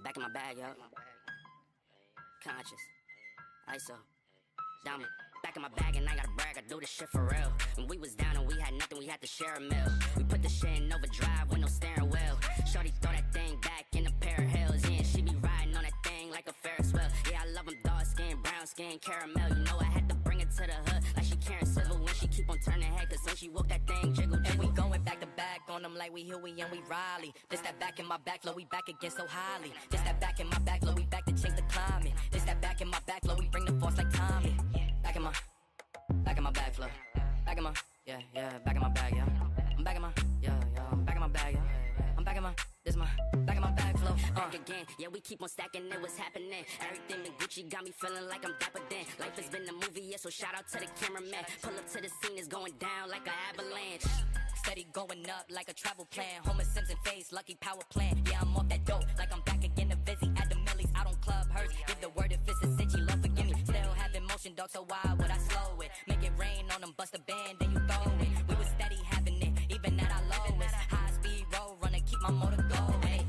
Back in my bag, yo. Conscious. ISO. Diamond. Back in my bag and I gotta brag, I do this shit for real. When we was down and we had nothing, we had to share a meal. We put the shit in overdrive with no steering wheel. Shorty throw that thing back in a pair of heels. Yeah, and she be riding on that thing like a Ferris wheel. Yeah, I love them dark skin, brown skin, caramel. You know I had to bring it to the hood like she Karen Civil when she keep on turning head. Cause when she walk that thing jiggle, jiggle. And we going back to back on them like we Huey and we Riley. This that back in my back flow, we back again so highly. This that back in my back flow, we back to change the climate. This that back in my back flow, we bring the force like Tommy. Back in my back flow. Back in my, yeah, back in my bag, yeah. I'm back in my, yeah, I'm back in my bag, yeah. I'm back in my, this my, back in my bag flow. Back again, yeah, we keep on stacking it, what's happening? Everything in Gucci got me feeling like I'm dapper then. Life has been a movie, yeah, so shout out to the cameraman. Pull up to the scene, it's going down like an avalanche. Steady going up like a travel plan. Homer Simpson face, lucky power plant. Yeah, I'm off that dope, like I'm back again to Vizzy at the Millies. I don't club hers, give the word if it's a cinch, Lord forgive me. Still having motion, dog, so why would I slow it? Make it rain on them, bust a band, then you throw it. We was steady having it, even at our lowest. High speed road runner, keep my motor going. Hey,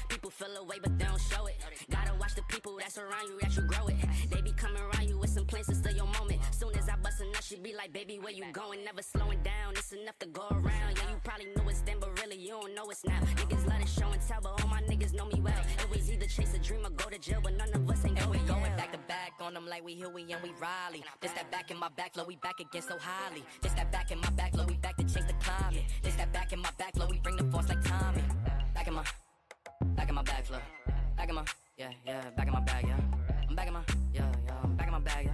people feel away, but they don't show it. Gotta watch the people that's around you, that you grow it. They be coming around you with some plans to steal your moment. Soon as I bust a nut, she be like, baby, where you going? Never slowing down, it's enough to go around. Yeah, you probably knew it's then, but really you don't know it's now. Niggas let it show and tell, but all my niggas know me well. It was either chase a dream or go to jail, but none of us ain't and we going going back to back on them like we Huey and we Riley. This that back in my back flow, we back again so highly. This that back in my back flow, we back to change the climate. This that back in my back flow, we bring the force like Tommy. Back in my back flow. Back in my, yeah, back in my bag, yeah. I'm back in my, yeah, I'm back in my bag, yeah.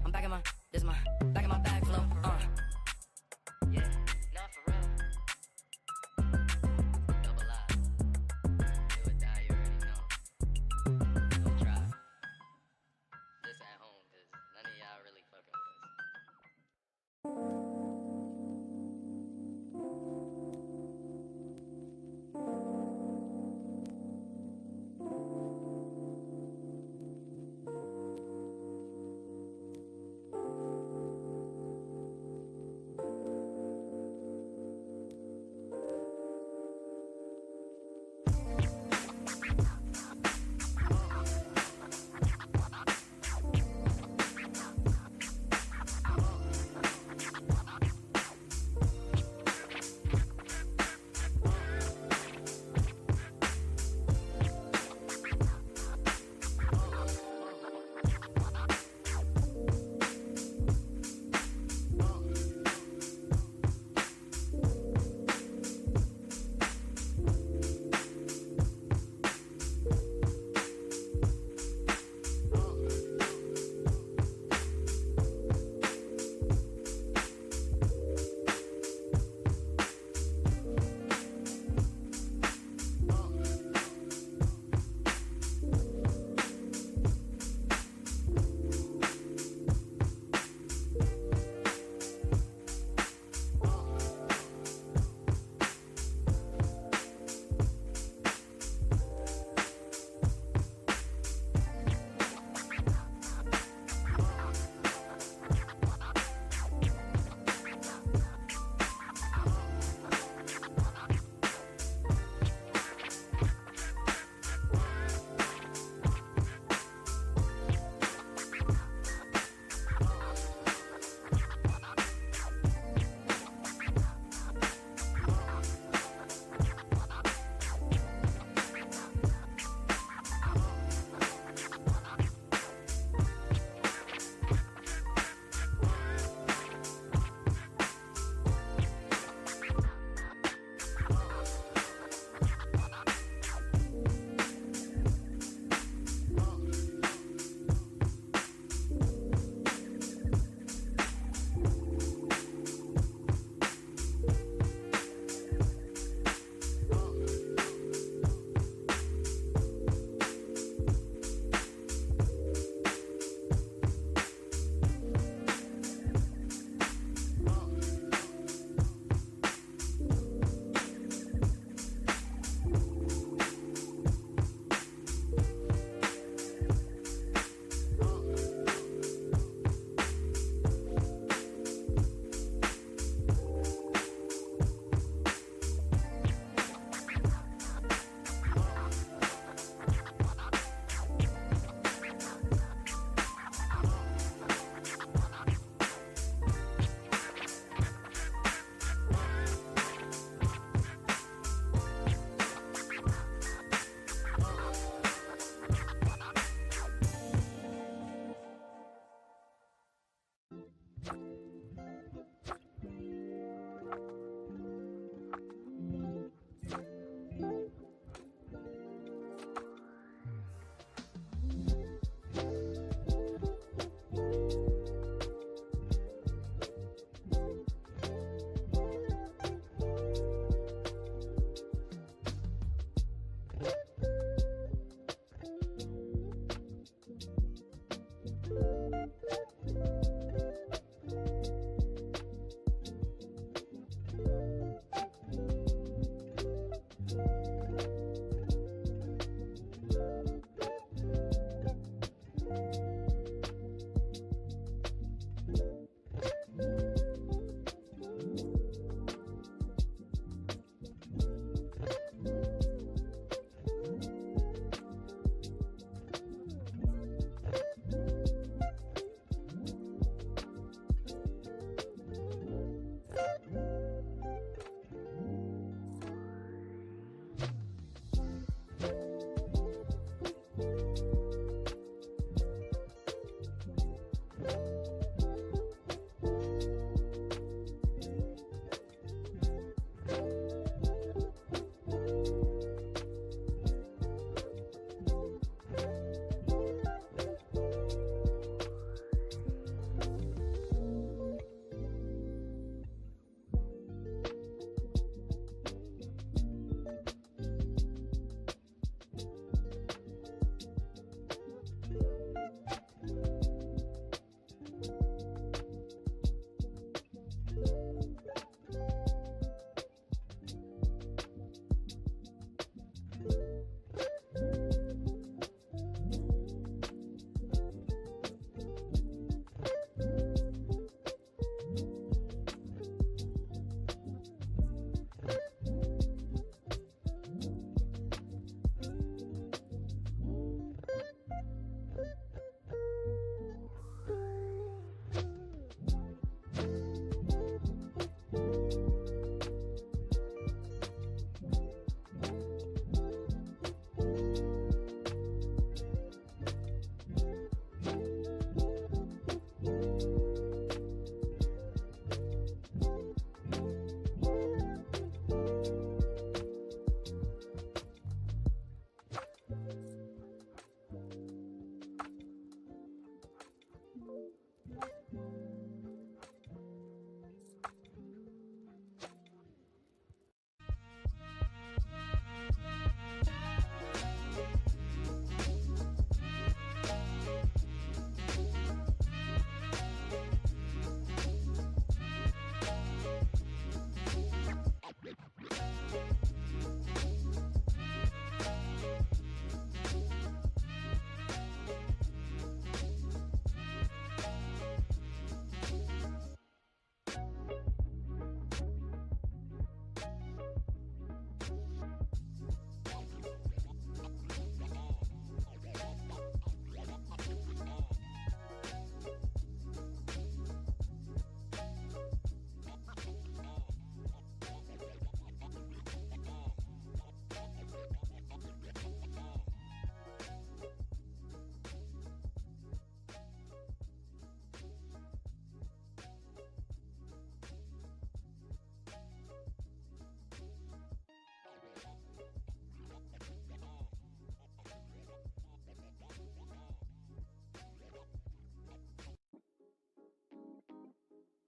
I'm back in my, this my, back in my bag flow, Yeah, not for real. Double I. Do or die, you already know. Don't try. This at home, cause none of y'all really fucking with us.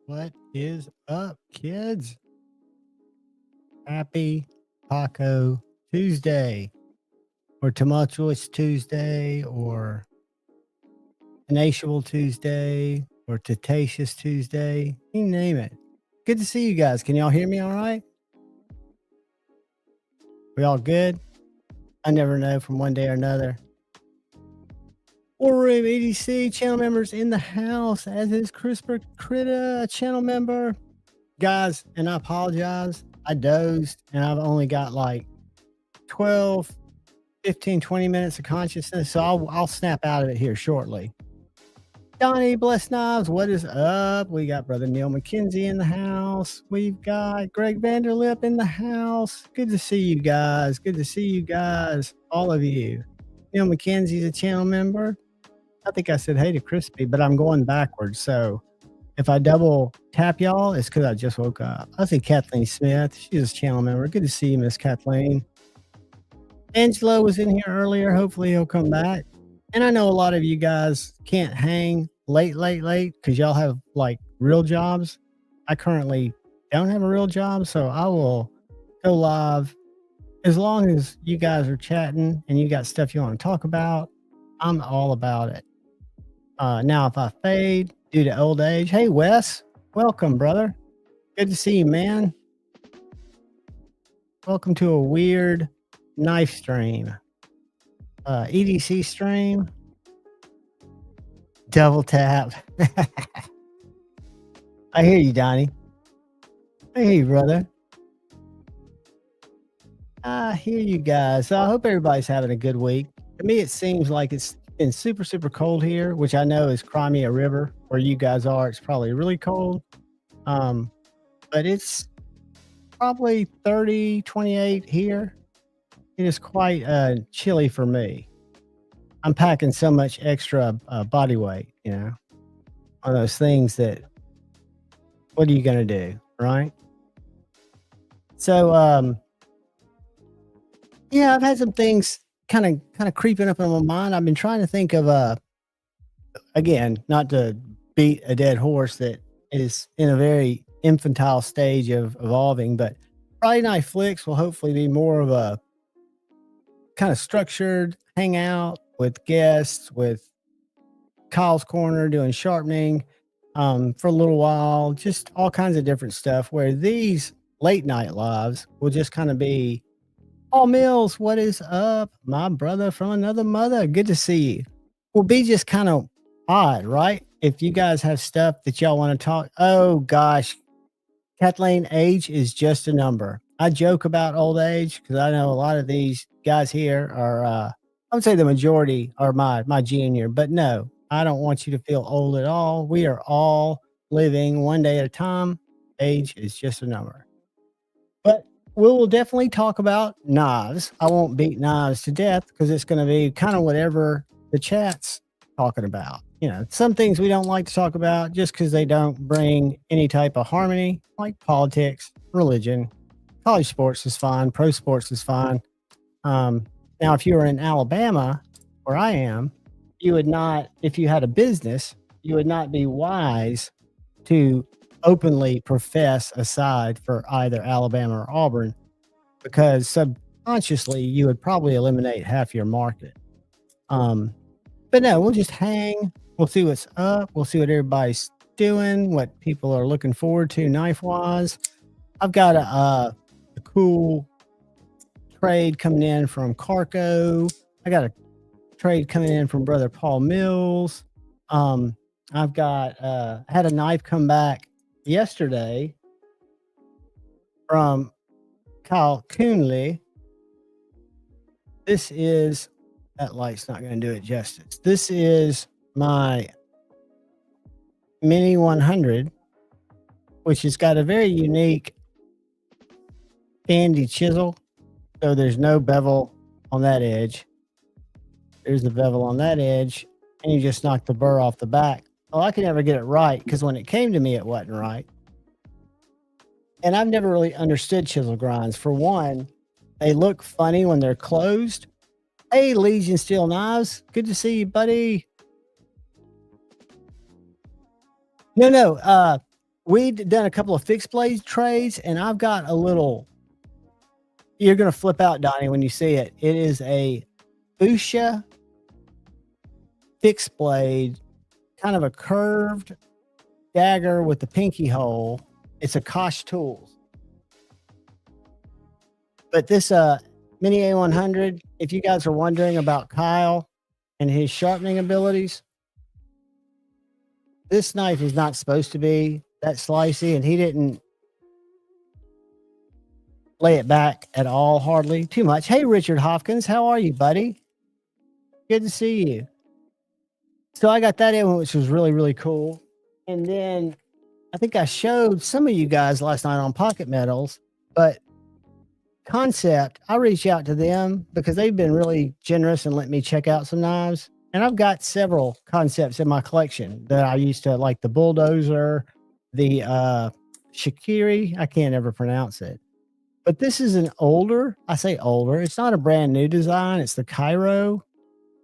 What is up, kids? Happy Taco Tuesday, or Tumultuous Tuesday, or Tenacious Tuesday, or Tetaceous Tuesday. You name it. Good to see you guys. Can y'all hear me all right? We all good? I never know from one day or another. War Room EDC channel members in the house, as is CRISPR Critta, a channel member. Guys, and I apologize. I dozed and I've only got like 12, 15, 20 minutes of consciousness. So I'll snap out of it here shortly. Donnie Bless Knives, what is up? We got Brother Neil McKenzie in the house. We've got Greg Vanderlip in the house. Good to see you guys. Good to see you guys. All of you. Neil McKenzie's a channel member. I think I said hey to Crispy, but I'm going backwards. So if I double tap y'all, it's because I just woke up. I see Kathleen Smith. She's a channel member. Good to see you, Miss Kathleen. Angelo was in here earlier. Hopefully he'll come back. And I know a lot of you guys can't hang late because y'all have like real jobs. I currently don't have a real job, so I will go live as long as you guys are chatting and you got stuff you want to talk about. I'm all about it. Now, if I fade due to old age, hey, Wes, welcome, brother. Good to see you, man. Welcome to a weird knife stream. EDC stream. Double tap. I hear you, Donnie. I hear you, brother. I hear you guys. So I hope everybody's having a good week. To me, it seems like it's been super, super cold here, which I know is Crimea River, where you guys are. It's probably really cold. But it's probably 30, 28 here. It is quite chilly for me. I'm packing so much extra body weight, you know, on those things that, what are you going to do, right? So, yeah, I've had some things kind of creeping up in my mind. I've been trying to think of again, not to beat a dead horse that is in a very infantile stage of evolving, but Friday Night Flicks will hopefully be more of a kind of structured hangout with guests, with Kyle's Corner doing sharpening for a little while, just all kinds of different stuff, where these late night lives will just kind of be, Paul Mills, what is up? My brother from another mother. Good to see you. Will be just kind of odd, right? If you guys have stuff that y'all want to talk. Oh, gosh. Kathleen, age is just a number. I joke about old age because I know a lot of these guys here are, I would say the majority are my junior. But no, I don't want you to feel old at all. We are all living one day at a time. Age is just a number. But we will definitely talk about knives. I won't beat knives to death because it's going to be kind of whatever the chat's talking about. You know, some things we don't like to talk about just because they don't bring any type of harmony, like politics, religion. College sports is fine. Pro sports is fine. Now, if you were in Alabama, where I am, you would not, if you had a business, you would not be wise to openly profess a side for either Alabama or Auburn, because subconsciously you would probably eliminate half your market. But no, we'll just hang. We'll see what's up. We'll see what everybody's doing, what people are looking forward to knife wise. I've got a cool trade coming in from Carco. I got a trade coming in from Brother Paul Mills. I've got had a knife come back yesterday from Kyle Coonley. This is, that light's not going to do it justice. This is my Mini 100, which has got a very unique Andy chisel. So there's no bevel on that edge. There's the bevel on that edge, and you just knock the burr off the back. Well, I could never get it right because when it came to me, it wasn't right. And I've never really understood chisel grinds. For one, they look funny when they're closed. Hey, Legion Steel Knives. Good to see you, buddy. No. we'd done a couple of fixed blade trades, and I've got a little. You're gonna flip out, Donnie, when you see it. It is a fuchsia fixed blade, kind of a curved dagger with the pinky hole. It's a Kosh Tools. But this Mini A100, if you guys are wondering about Kyle and his sharpening abilities, this knife is not supposed to be that slicey, and he didn't lay it back at all, hardly too much. Hey, Richard Hopkins, how are you, buddy? Good to see you. So I got that in, which was really, really cool. And then I think I showed some of you guys last night on Pocket Metals, but Concept, I reached out to them because they've been really generous and let me check out some knives. And I've got several Concepts in my collection that I used to like, the Bulldozer, the Shikiri. I can't ever pronounce it. But this is an older, I say older, it's not a brand new design. It's the Cairo.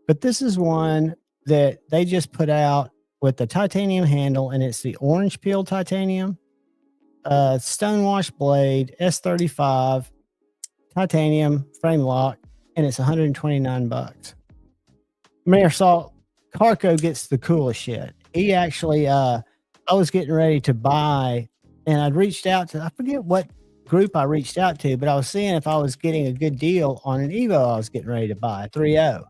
But this is one that they just put out with the titanium handle, and it's the orange peel titanium, stonewash blade, S35, titanium frame lock, and it's $129. Mayor Salt, Carco gets the coolest shit. He actually, I was getting ready to buy, and I'd reached out to, I forget what group I reached out to, but I was seeing if I was getting a good deal on an Evo I was getting ready to buy, 3.0.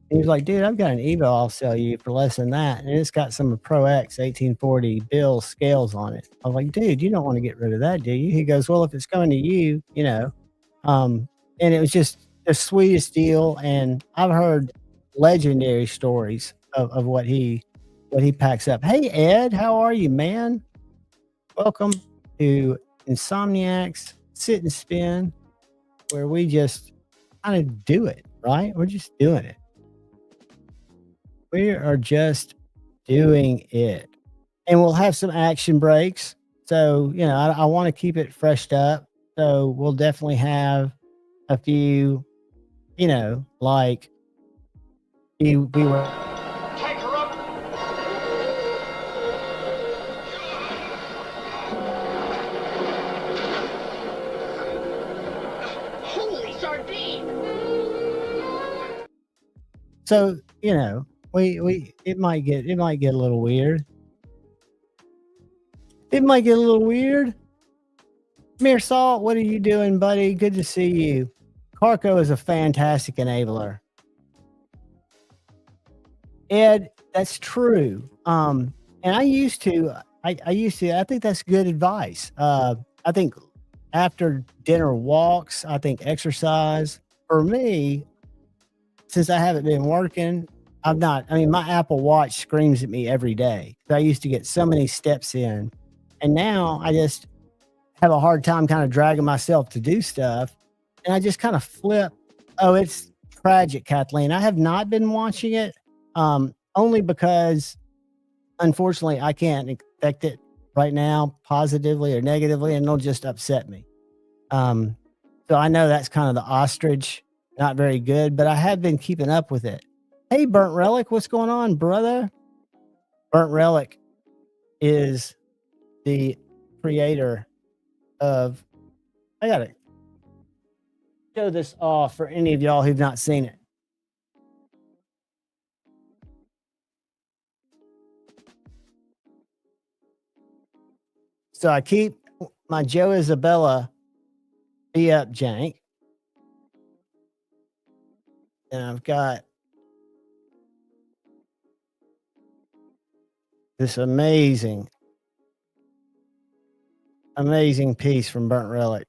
He was like, dude, I've got an Evo I'll sell you for less than that. And it's got some Pro X 1840 bill scales on it. I was like, dude, you don't want to get rid of that, do you? He goes, well, if it's coming to you, you know. And it was just the sweetest deal. And I've heard legendary stories of what he packs up. Hey, Ed, how are you, man? Welcome to Insomniacs Sit and Spin, where we just kind of do it, right? We're just doing it. We are just doing it. And we'll have some action breaks. So, you know, I want to keep it freshed up. So we'll definitely have a few, you know, like we were. Take her up. Holy sardine. So, you know, it might get a little weird. It might get a little weird. Mere Salt, what are you doing, buddy? Good to see you. Carco is a fantastic enabler. Ed, that's true. And I used to, I think that's good advice. I think after dinner walks, I think exercise. For me, since I haven't been working, my Apple Watch screams at me every day. I used to get so many steps in, and now I just have a hard time kind of dragging myself to do stuff. And I just kind of flip. Oh, it's tragic, Kathleen. I have not been watching it, only because unfortunately I can't affect it right now positively or negatively, and it'll just upset me. So I know that's kind of the ostrich, not very good, but I have been keeping up with it. Hey, Burnt Relic, what's going on, brother? Burnt Relic is the creator of, I gotta show this off for any of y'all who've not seen it. So I keep my Joe Isabella be-up jank. And I've got this amazing piece from Burnt Relic.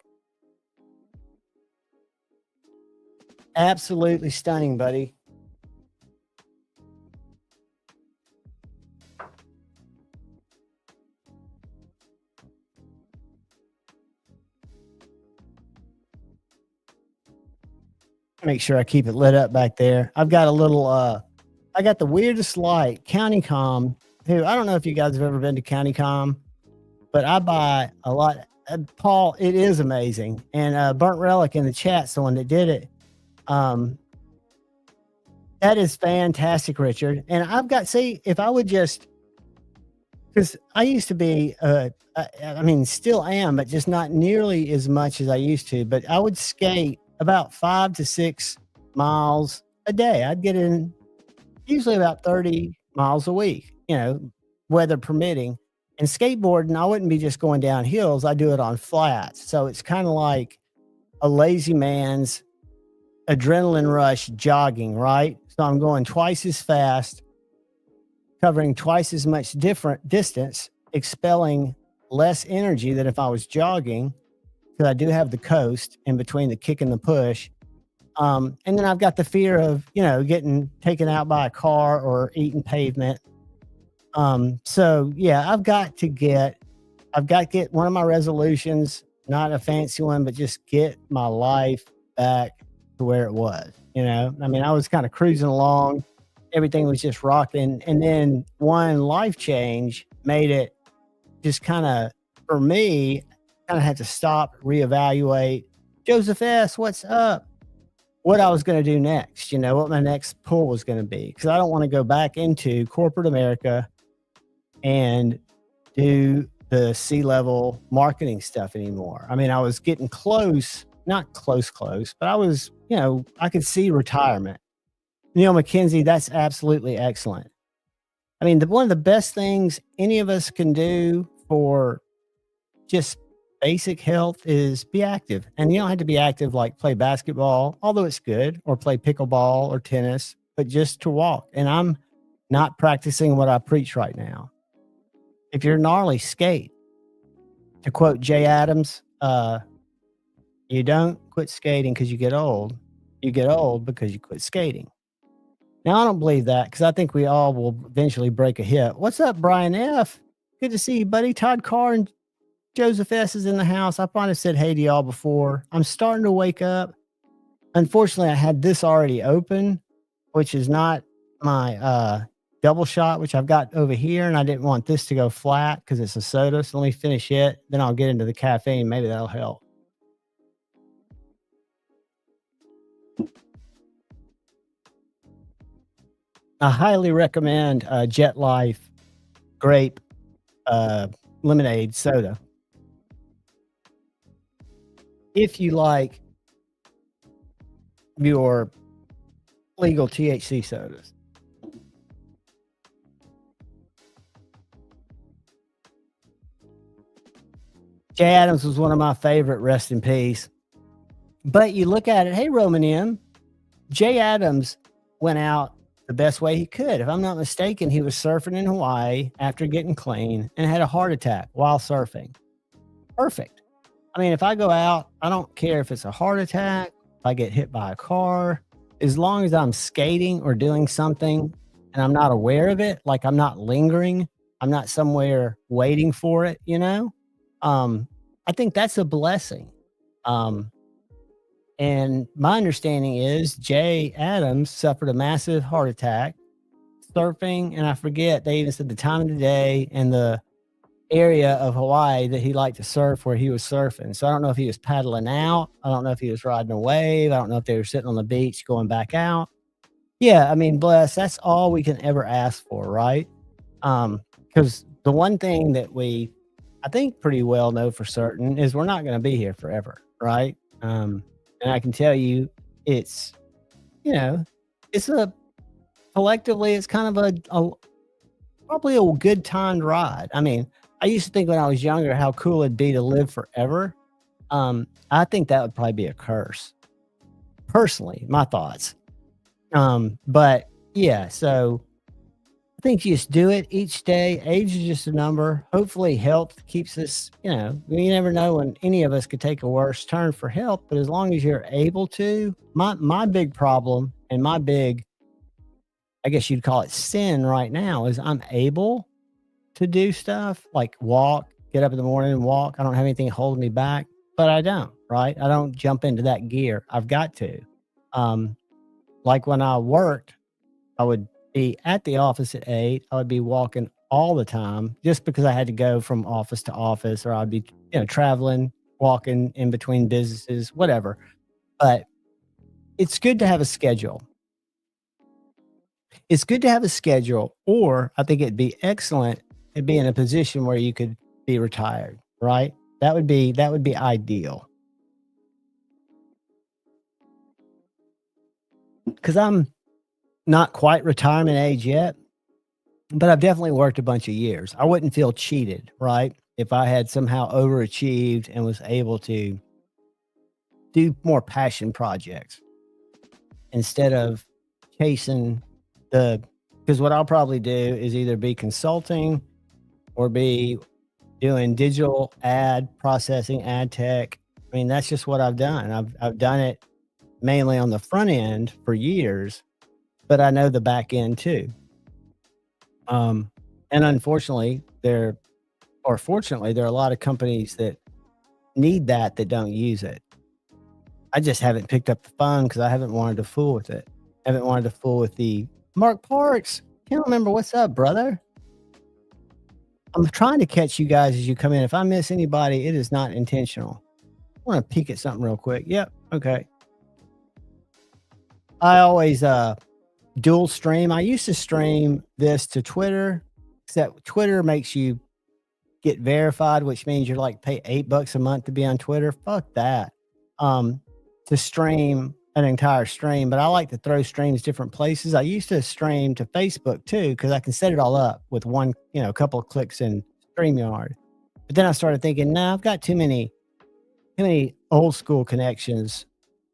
Absolutely stunning, buddy. Make sure I keep it lit up back there. I've got a little, I got the weirdest light, County Com, who, I don't know if you guys have ever been to County Com, but I buy a lot. Paul, it is amazing. And Burnt Relic in the chat's the one that did it. That is fantastic, Richard. And I've got, see, if I would just because I used to be, I mean, still am, but just not nearly as much as I used to. But I would skate about 5 to 6 miles a day. I'd get in usually about 30 miles a week, weather permitting. And skateboarding, I wouldn't be just going down hills. I do it on flats. So it's kind of like a lazy man's adrenaline rush jogging, right? So I'm going twice as fast, covering twice as much different distance, expelling less energy than if I was jogging, because I do have the coast in between the kick and the push. And then I've got the fear of, getting taken out by a car or eating pavement. So yeah, I've got to get one of my resolutions, not a fancy one, but just get my life back to where it was. I mean, I was kind of cruising along, everything was just rocking, and then one life change made it just kind of, for me, kind of had to stop, reevaluate. Joseph S., what's up? What I was going to do next, what my next pull was going to be, because I don't want to go back into corporate America and do the C-level marketing stuff anymore. I mean, I was getting close, not close, but I was, I could see retirement. Neil McKenzie, that's absolutely excellent. I mean, one of the best things any of us can do for just basic health is be active. And you don't have to be active like play basketball, although it's good, or play pickleball or tennis, but just to walk. And I'm not practicing what I preach right now. If you're gnarly, skate. To quote Jay Adams, you don't quit skating because you get old. You get old because you quit skating. Now, I don't believe that, because I think we all will eventually break a hip. What's up, Brian F.? Good to see you, buddy. Todd Carr and Joseph S. is in the house. I probably said hey to y'all before. I'm starting to wake up. Unfortunately, I had this already open, which is not my double shot, which I've got over here, and I didn't want this to go flat because it's a soda. So let me finish it. Then I'll get into the caffeine. Maybe that'll help. I highly recommend Jet Life grape lemonade soda. If you like your legal THC sodas. Jay Adams was one of my favorite, rest in peace. But you look at it, hey, Roman M, Jay Adams went out the best way he could. If I'm not mistaken, he was surfing in Hawaii after getting clean and had a heart attack while surfing. Perfect. I mean, if I go out, I don't care if it's a heart attack, if I get hit by a car, as long as I'm skating or doing something and I'm not aware of it, like I'm not lingering, I'm not somewhere waiting for it, I think that's a blessing. And my understanding is Jay Adams suffered a massive heart attack surfing, and I forget, they even said the time of the day and the area of Hawaii that he liked to surf where he was surfing. So I don't know if he was paddling out. I don't know if he was riding a wave. I don't know if they were sitting on the beach going back out. Yeah, I mean, bless, that's all we can ever ask for, right? Because the one thing that we, I think, pretty well know for certain is we're not going to be here forever, right? And I can tell you, it's, it's collectively, it's kind of probably a good timed ride. I mean, I used to think when I was younger how cool it'd be to live forever. I think that would probably be a curse. Personally, my thoughts. But yeah, so I think you just do it each day. Age is just a number. Hopefully health keeps us, you never know when any of us could take a worse turn for health, but as long as you're able to, my big problem and my big, I guess you'd call it sin right now, is I'm able to do stuff like walk, get up in the morning and walk. I don't have anything holding me back, but I don't, right? I don't jump into that gear. I've got to. Like when I worked, I would be at the office at 8. I would be walking all the time just because I had to go from office to office, or I'd be, traveling, walking in between businesses, whatever. But it's good to have a schedule. It's good to have a schedule, or I think it'd be excellent be in a position where you could be retired, right? That would be ideal. Because I'm not quite retirement age yet, but I've definitely worked a bunch of years. I wouldn't feel cheated, right? If I had somehow overachieved and was able to do more passion projects instead of chasing because what I'll probably do is either be consulting or be doing digital ad processing, ad tech. I mean, that's just what I've done. I've done it mainly on the front end for years, but I know the back end too. And unfortunately, fortunately, there are a lot of companies that need that don't use it. I just haven't picked up the phone because I haven't wanted to fool with it. I haven't wanted to fool with the Mark Parks. Can't remember. What's up, brother? I'm trying to catch you guys as you come in. If I miss anybody, it is not intentional. I want to peek at something real quick. Yep. Okay. I always dual stream. I used to stream this to Twitter, except Twitter makes you get verified, which means you're like pay $8 a month to be on Twitter. Fuck that. To stream an entire stream, but I like to throw streams different places. I used to stream to Facebook too, because I can set it all up with one, a couple of clicks in StreamYard. But then I started thinking, no, I've got too many old school connections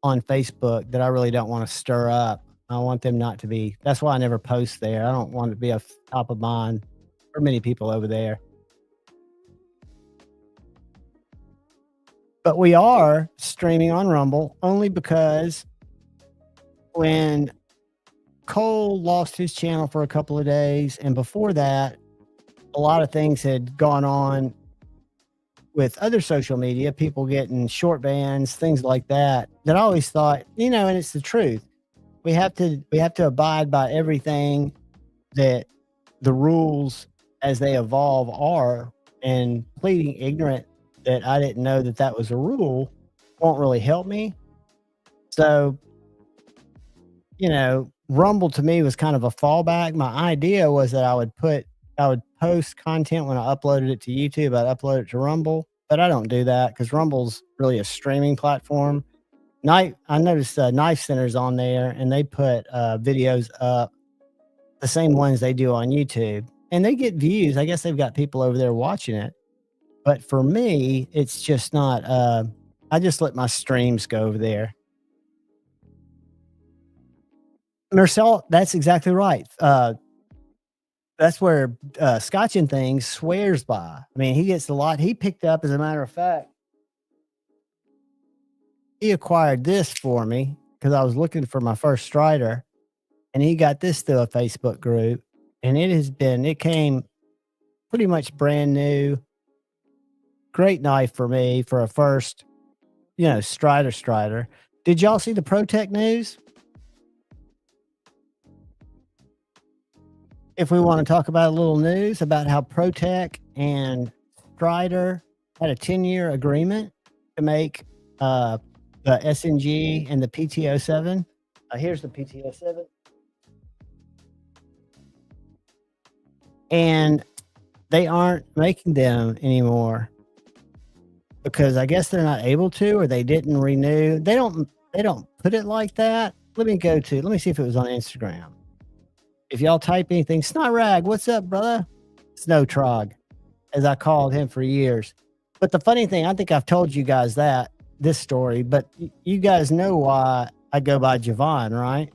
on Facebook that I really don't want to stir up. I want them not to be. That's why I never post there. I don't want to be a top of mind for many people over there. But we are streaming on Rumble only because when Cole lost his channel for a couple of days, and before that, a lot of things had gone on with other social media, people getting short bans, things like that, that I always thought, and it's the truth. We have to abide by everything that the rules as they evolve are, and pleading ignorant that I didn't know that was a rule won't really help me. So, Rumble to me was kind of a fallback. My idea was that I would post content when I uploaded it to YouTube. I'd upload it to Rumble, but I don't do that because Rumble's really a streaming platform. I noticed Knife Center's on there, and they put videos up, the same ones they do on YouTube, and they get views. I guess they've got people over there watching it. But for me, it's just not, I just let my streams go over there. Marcel, that's exactly right. That's where Scotch and Things swears by. I mean, he gets a lot. He picked up, as a matter of fact, he acquired this for me because I was looking for my first Strider, and he got this through a Facebook group, and it came pretty much brand new. Great knife for me for a first, Strider. Did y'all see the Protech news? If we want to talk about a little news about how Protech and Strider had a 10-year agreement to make the SNG and the PTO7. Here's the PTO7. And they aren't making them anymore, because I guess they're not able to, or they didn't renew. They don't put it like that. Let me see if it was on Instagram. If y'all type anything, Snot Rag, what's up, brother? Snow Trog, as I called him for years. But the funny thing, I think I've told you guys this story, but you guys know why I go by Javon, right?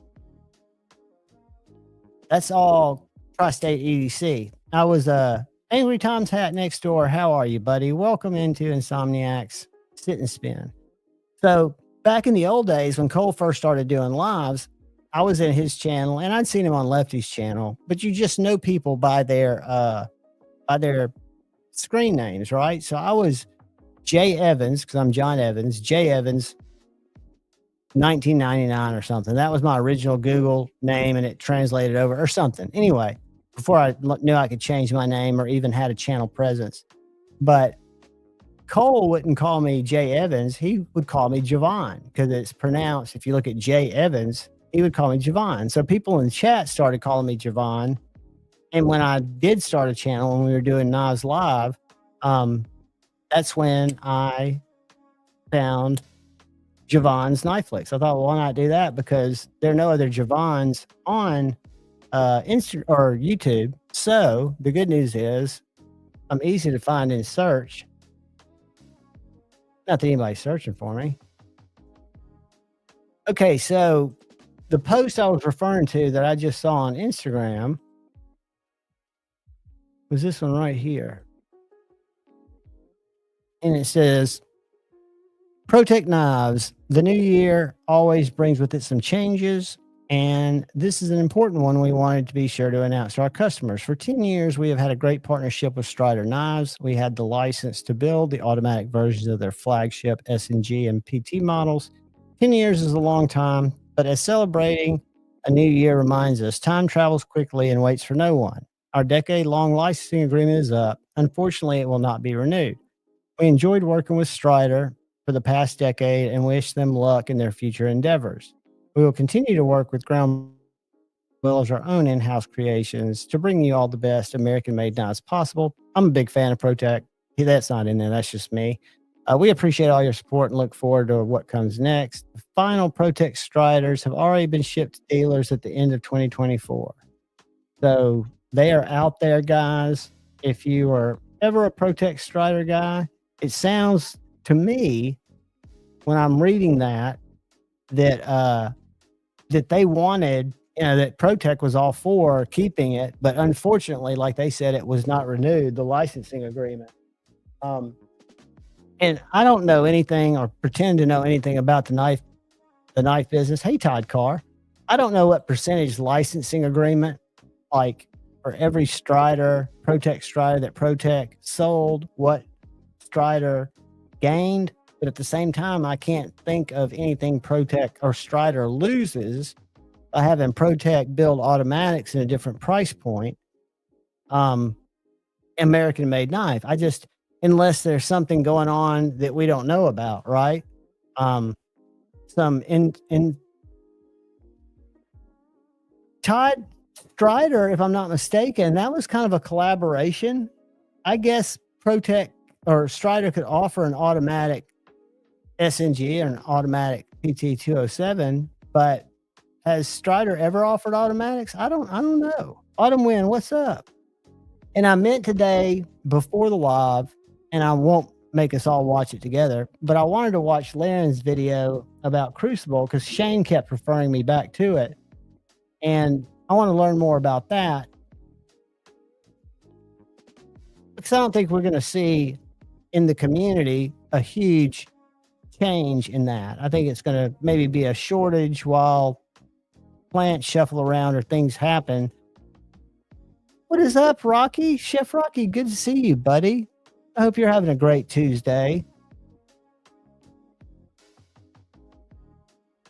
That's all Tri-State EDC. I was Angry Tom's hat next door. How are you, buddy? Welcome into Insomniac's Sit and Spin. So back in the old days when Cole first started doing lives, I was in his channel, and I'd seen him on Lefty's channel, but you just know people by their screen names, right? So I was Jay Evans, because I'm John Evans, Jay Evans, 1999 or something. That was my original Google name, and it translated over or something. Anyway, before I knew I could change my name or even had a channel presence. But Cole wouldn't call me Jay Evans. He would call me Javon, because it's pronounced, if you look at Jay Evans, he would call me Javon. So people in the chat started calling me Javon. And when I did start a channel and we were doing Knives Live, that's when I found Javon's Knife Flicks. I thought, well, why not do that? Because there are no other Javons on Insta or YouTube. So the good news is I'm easy to find in search. Not that anybody's searching for me. Okay, so the post I was referring to that I just saw on Instagram was this one right here. And it says, Protech Knives, the new year always brings with it some changes. And this is an important one we wanted to be sure to announce to our customers. For 10 years, we have had a great partnership with Strider Knives. We had the license to build the automatic versions of their flagship SNG and PT models. 10 years is a long time, but as celebrating a new year reminds us, time travels quickly and waits for no one. Our decade-long licensing agreement is up. Unfortunately, it will not be renewed. We enjoyed working with Strider for the past decade and wish them luck in their future endeavors. We will continue to work with Ground well as our own in-house creations to bring you all the best American-made knives possible. I'm a big fan of Protech. That's not in there. That's just me. We appreciate all your support and look forward to what comes next. The final Protech Striders have already been shipped to dealers at the end of 2024. So they are out there, guys. If you are ever a Protech Strider guy, it sounds to me when I'm reading that they wanted, that Protech was all for keeping it, but unfortunately, like they said, it was not renewed, the licensing agreement. And I don't know anything or pretend to know anything about the knife business. Hey, Todd Carr, I don't know what percentage licensing agreement, like for every Protech Strider that Protech sold, what Strider gained. But at the same time, I can't think of anything Protech or Strider loses by having Protech build automatics in a different price point. American-made knife. Unless there's something going on that we don't know about, right? Todd Strider, if I'm not mistaken, that was kind of a collaboration. I guess Protech or Strider could offer an automatic SNG or an automatic PT207, but has Strider ever offered automatics? I don't know. Autumn Wind, what's up? And I meant today before the live, and I won't make us all watch it together, but I wanted to watch Laren's video about Crucible because Shane kept referring me back to it. And I want to learn more about that. Because I don't think we're going to see in the community a huge change in that. I think it's going to maybe be a shortage while plants shuffle around or things happen. What is up, Rocky? Chef Rocky, good to see you, buddy. I hope you're having a great Tuesday.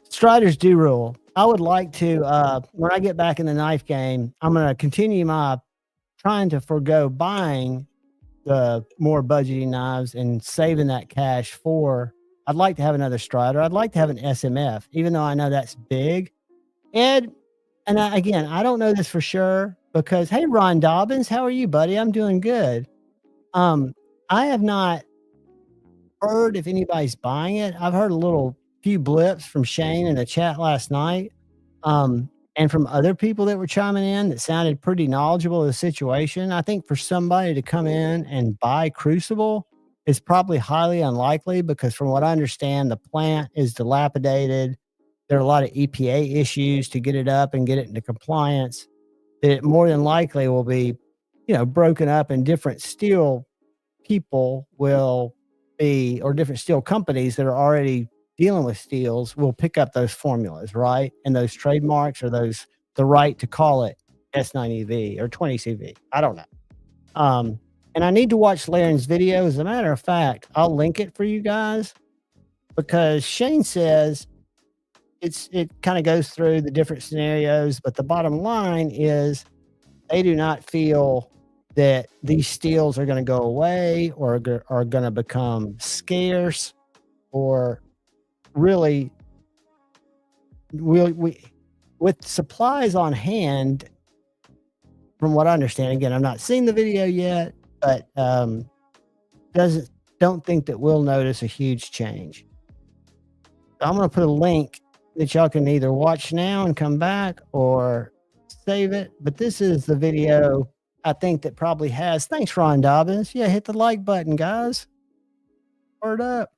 Striders do rule. I would like to, when I get back in the knife game, I'm going to continue my trying to forego buying the more budgeting knives and saving that cash for, I'd like to have another Strider. I'd like to have an SMF, even though I know that's big. Ed, and again, I don't know this for sure because, hey, Ron Dobbins, how are you, buddy? I'm doing good. I have not heard if anybody's buying it. I've heard a few blips from Shane in the chat last night, and from other people that were chiming in that sounded pretty knowledgeable of the situation. I think for somebody to come in and buy Crucible is probably highly unlikely because from what I understand, the plant is dilapidated. There are a lot of EPA issues to get it up and get it into compliance. It more than likely will be, broken up and different steel people will be, or different steel companies that are already dealing with steels will pick up those formulas, right? And those trademarks or the right to call it S9EV or 20CV. I don't know. And I need to watch Laren's video. As a matter of fact, I'll link it for you guys because Shane says it kind of goes through the different scenarios, but the bottom line is they do not feel that these steels are going to go away or are going to become scarce, or really we with supplies on hand from what I understand, again, I've not seen the video yet, but don't think that we'll notice a huge change. So I'm going to put a link that y'all can either watch now and come back or save it. But this is the video I think that probably has. Thanks, Ron Dobbins. Yeah, hit the like button, guys. Word up.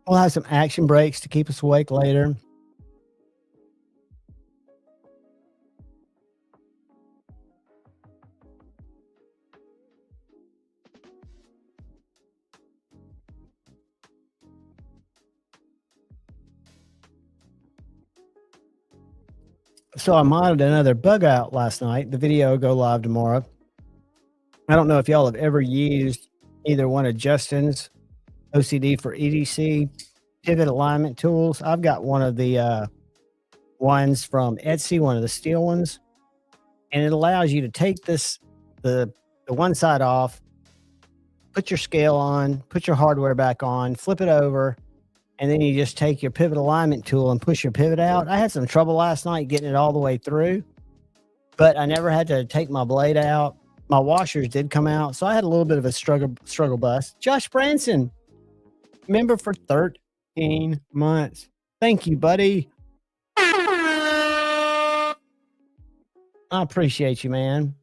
We'll have some action breaks to keep us awake later. So I modded another bug out last night. The video will go live tomorrow. I don't know if y'all have ever used either one of Justin's OCD for EDC pivot alignment tools. I've got one of the ones from Etsy, one of the steel ones, and it allows you to take the one side off, put your scale on, put your hardware back on, flip it over, and then you just take your pivot alignment tool and push your pivot out. I had some trouble last night getting it all the way through, but I never had to take my blade out. My washers did come out, so I had a little bit of a struggle bus. Josh Branson, member for 13 months. Thank you, buddy. I appreciate you, man.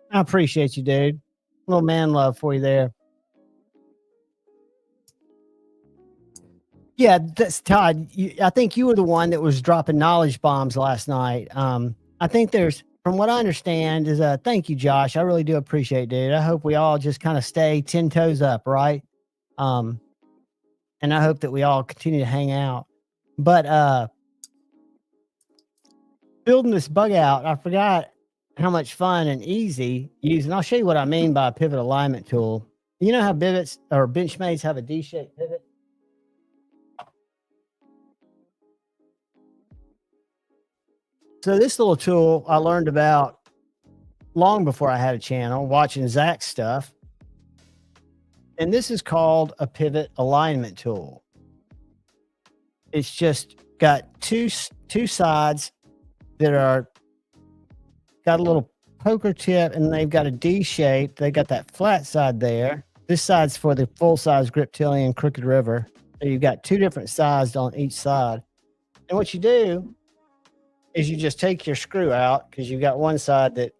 I appreciate you, dude. Little man love for you there. Yeah, that's Todd. I think you were the one that was dropping knowledge bombs last night. I think there's, from what I understand, is thank you, Josh. I really do appreciate it, dude. I hope we all just kind of stay 10 toes up, right? And I hope that we all continue to hang out. But building this bug out, I forgot how much fun and easy using. I'll show you what I mean by a pivot alignment tool. You know how pivots or Benchmates have a D-shaped pivot? So this little tool I learned about long before I had a channel, watching Zach's stuff. And this is called a pivot alignment tool. It's just got two sides that are got a little poker tip, and they've got a D shape. They got that flat side there. This side's for the full size Griptilian Crooked River. So you've got two different sides on each side. And what you do is you just take your screw out, because you've got one side that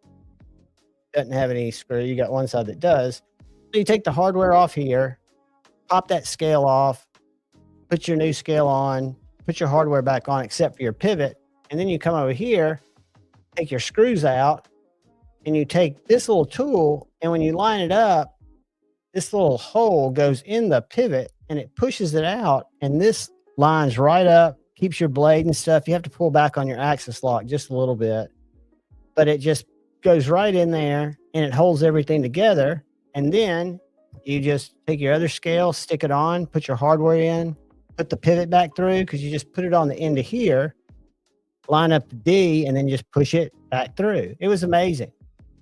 doesn't have any screw. You got one side that does. So you take the hardware off here, pop that scale off, put your new scale on, put your hardware back on except for your pivot. And then you come over here, take your screws out, and you take this little tool, and when you line it up, this little hole goes in the pivot and it pushes it out, and this lines right up, keeps your blade and stuff. You have to pull back on your axis lock just a little bit, but it just goes right in there and it holds everything together. And then you just take your other scale, stick it on, put your hardware in, put the pivot back through, because you just put it on the end of here, line up the D, and then just push it back through. It was amazing.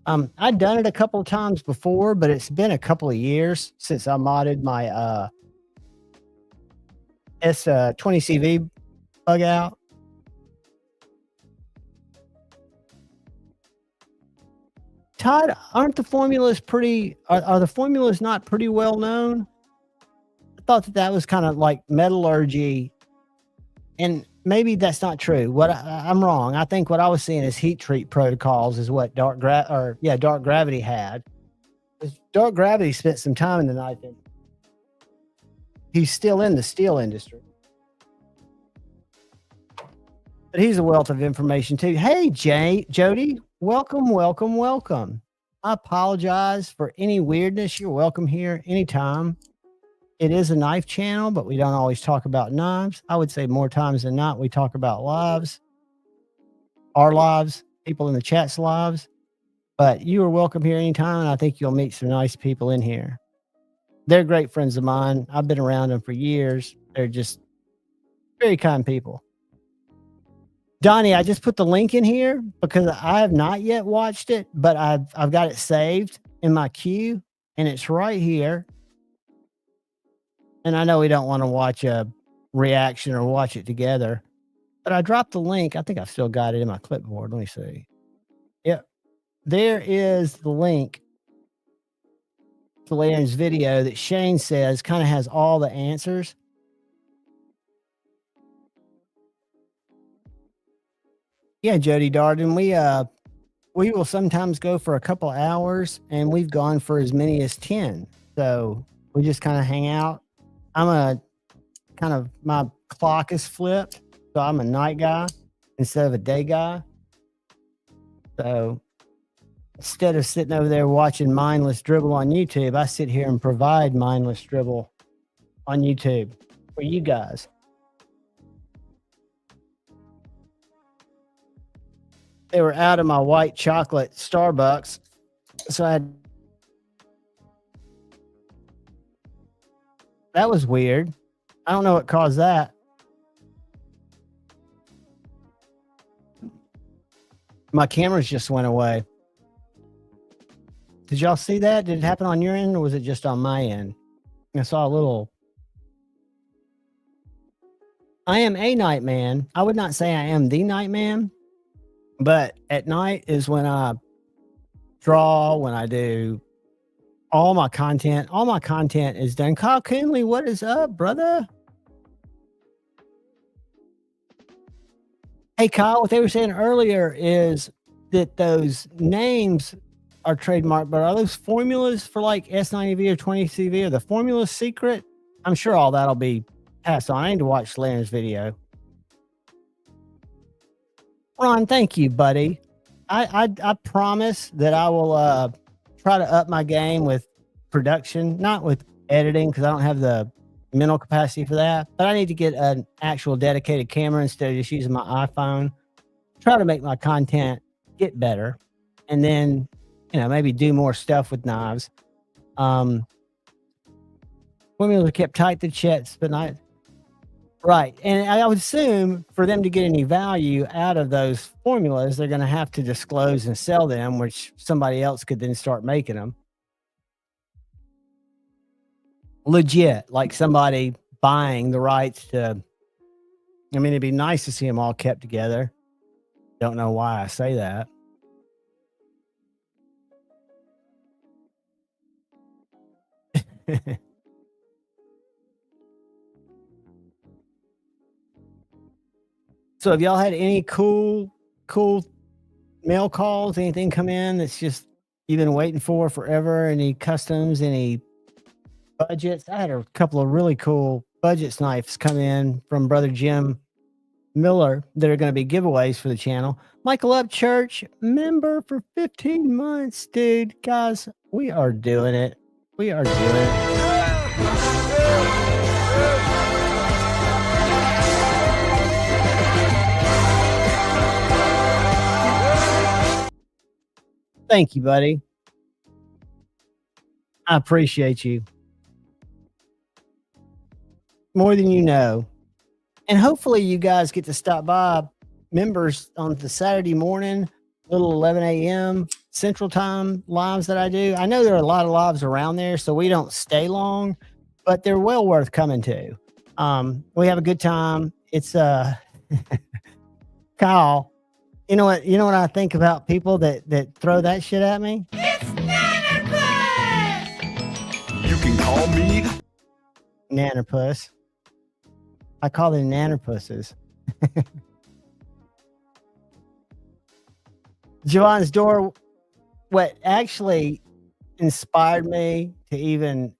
I'd done it a couple of times before, but it's been a couple of years since I modded my S20CV bug out. Todd, aren't the formulas pretty, are the formulas not pretty well known? I thought that was kind of like metallurgy, and maybe that's not true. I'm wrong. I think what I was seeing is heat treat protocols is what Dark Gravity had. Dark Gravity spent some time in the knife industry. He's still in the steel industry, but he's a wealth of information too. Hey, Jody, welcome. I apologize for any weirdness. You're welcome here anytime. It is a knife channel, but we don't always talk about knives. I would say more times than not, we talk about lives, our lives, people in the chat's lives. But you are welcome here anytime, and I think you'll meet some nice people in here. They're great friends of mine. I've been around them for years. They're just very kind people. Donnie, I just put the link in here because I have not yet watched it, but I've got it saved in my queue, and it's right here. And I know we don't want to watch a reaction or watch it together, but I dropped the link. I think I've still got it in my clipboard. Let me see. Yep. There is the link to Larry's video that Shane says kind of has all the answers. Yeah, Jody Darden, we will sometimes go for a couple hours, and we've gone for as many as 10. So we just kind of hang out. My clock is flipped, so I'm a night guy instead of a day guy. So instead of sitting over there watching mindless dribble on YouTube, I sit here and provide mindless dribble on YouTube for you guys. They were out of my white chocolate Starbucks, so that was weird. I don't know what caused that. My cameras just went away. Did y'all see that? Did it happen on your end, or was it just on my end? I saw a little. I am a night man. I would not say I am the night man, but at night is when I draw, when I do all my content. All my content is done. Kyle Coonley, what is up, brother? Hey, Kyle, what they were saying earlier is that those names are trademarked, but are those formulas for like S90V or 20CV? Are the formulas secret? I'm sure all that'll be passed on. I need to watch Larry's video. Ron, thank you, buddy. I promise that I will try to up my game with production, not with editing, because I don't have the mental capacity for that, but I need to get an actual dedicated camera instead of just using my iPhone. Try to make my content get better, and then, you know, maybe do more stuff with knives. Formulas are kept tight to chest, but not right. And I would assume for them to get any value out of those formulas, they're going to have to disclose and sell them, which somebody else could then start making them. Legit, like somebody buying the rights to. I mean, it'd be nice to see them all kept together. Don't know why I say that. So have y'all had any cool mail calls, anything come in that's just you've been waiting for forever? Any customs, any budgets? I had a couple of really cool budget knives come in from Brother Jim Miller that are going to be giveaways for the channel. Michael Upchurch, member for 15 months. Dude, guys, we are doing it. We are doing it. Thank you, buddy. I appreciate you. More than you know. And hopefully you guys get to stop by, members, on the Saturday morning, little 11 a.m. Central Time lives that I do. I know there are a lot of lives around there, so we don't stay long, but they're well worth coming to. We have a good time. It's Kyle. You know what I think about people that throw that shit at me? It's Nannerpuss! You can call me Nannerpuss. I call them Nannerpusses. Javon's door, what actually inspired me to even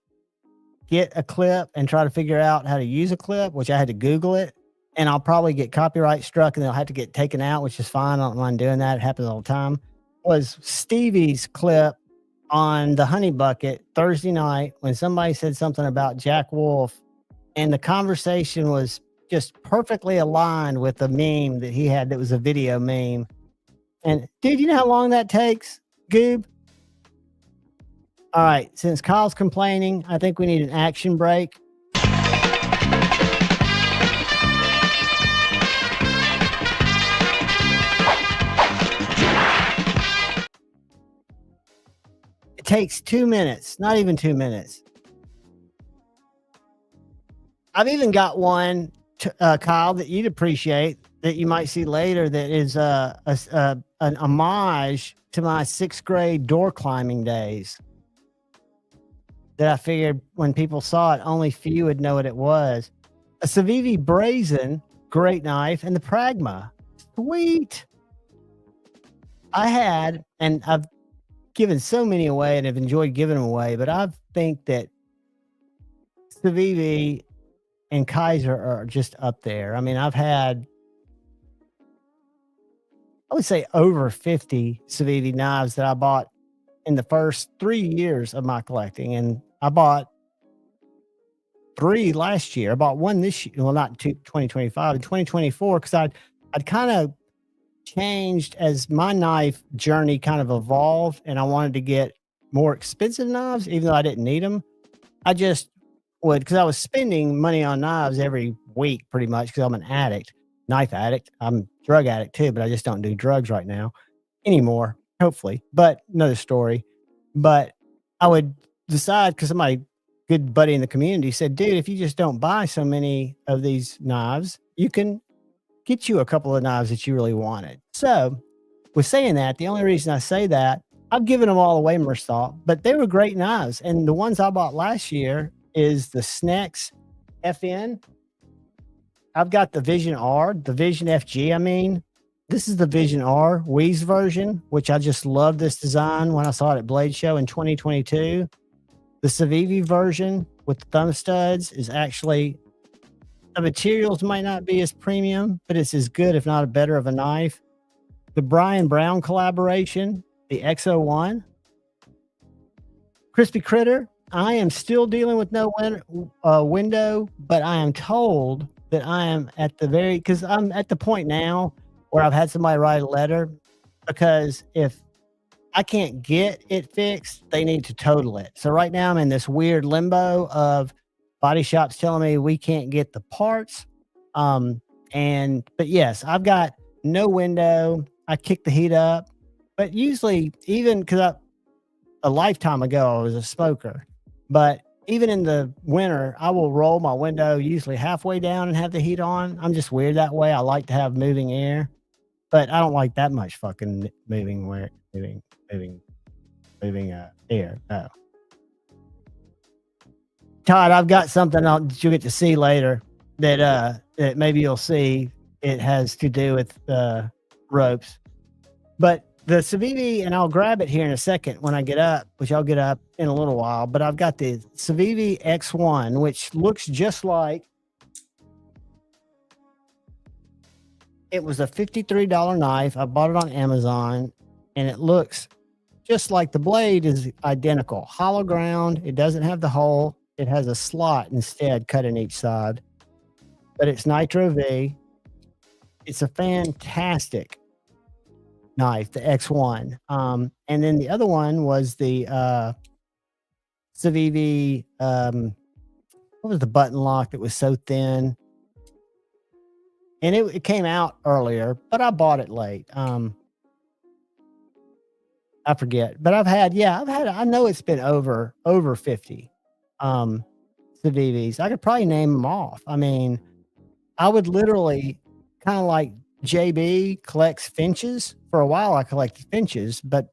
get a clip and try to figure out how to use a clip, which I had to Google it, and I'll probably get copyright struck and they'll have to get taken out, which is fine. I don't mind doing that. It happens all the time. Was Stevie's clip on the Honey Bucket Thursday night when somebody said something about Jack Wolf, and the conversation was just perfectly aligned with the meme that he had that was a video meme. And dude, you know how long that takes, Goob? All right, since Kyle's complaining, I think we need an action break. It takes 2 minutes, not even 2 minutes. I've even got one, Kyle, that you'd appreciate that you might see later. That is an homage to my 6th grade door climbing days. That I figured when people saw it, only few would know what it was. A Civivi Brazen, great knife, and the Pragma, sweet. I had, and I've given so many away and have enjoyed giving them away, but I think that Civivi and Kaiser are just up there. I mean, I've had, I would say, over 50 Civivi knives that I bought in the first 3 years of my collecting. And I bought 3 last year. I bought 1 this year. Well, not 2025, in 2024, because I'd kind of changed as my knife journey kind of evolved, and I wanted to get more expensive knives, even though I didn't need them. I just would, because I was spending money on knives every week pretty much, because I'm an addict, knife addict. I'm a drug addict too, but I just don't do drugs right now anymore, hopefully. But another story. But I would decide, because my good buddy in the community said, dude, if you just don't buy so many of these knives, you can get you a couple of knives that you really wanted. So with saying that, the only reason I say that, I've given them all away, Mersault, but they were great knives. And the ones I bought last year is the Snex FN. I've got the Vision R, the Vision FG. I mean, this is the Vision R Wheeze version, which I just love this design when I saw it at Blade Show in 2022. The Civivi version with the thumb studs is actually, the materials might not be as premium, but it's as good, if not better, of a knife. The Brian Brown collaboration, the X01. Crispy Critter, I am still dealing with no window, but I am told that I am at the very, because I'm at the point now where I've had somebody write a letter, because if I can't get it fixed, they need to total it. So right now I'm in this weird limbo of body shops telling me we can't get the parts. But yes, I've got no window. I kick the heat up, but usually, even because a lifetime ago I was a smoker, but even in the winter, I will roll my window usually halfway down and have the heat on. I'm just weird that way. I like to have moving air, but I don't like that much fucking moving air. No. Todd, I've got something that you'll get to see later that maybe you'll see. It has to do with ropes, but the Civivi, and I'll grab it here in a second when I get up, which I'll get up in a little while, but I've got the Civivi X1, which looks just like, it was a $53 knife. I bought it on Amazon, and it looks just like the blade is identical. Hollow ground. It doesn't have the hole. It has a slot instead cut in each side, but it's Nitro V. It's a fantastic knife, the X1. And then the other one was the Civivi, what was the button lock that was so thin? And it came out earlier, but I bought it late. I forget, but I know it's been over 50 Civivis. I could probably name them off. I mean, I would literally, kind of like JB collects finches. For a while I collected finches, but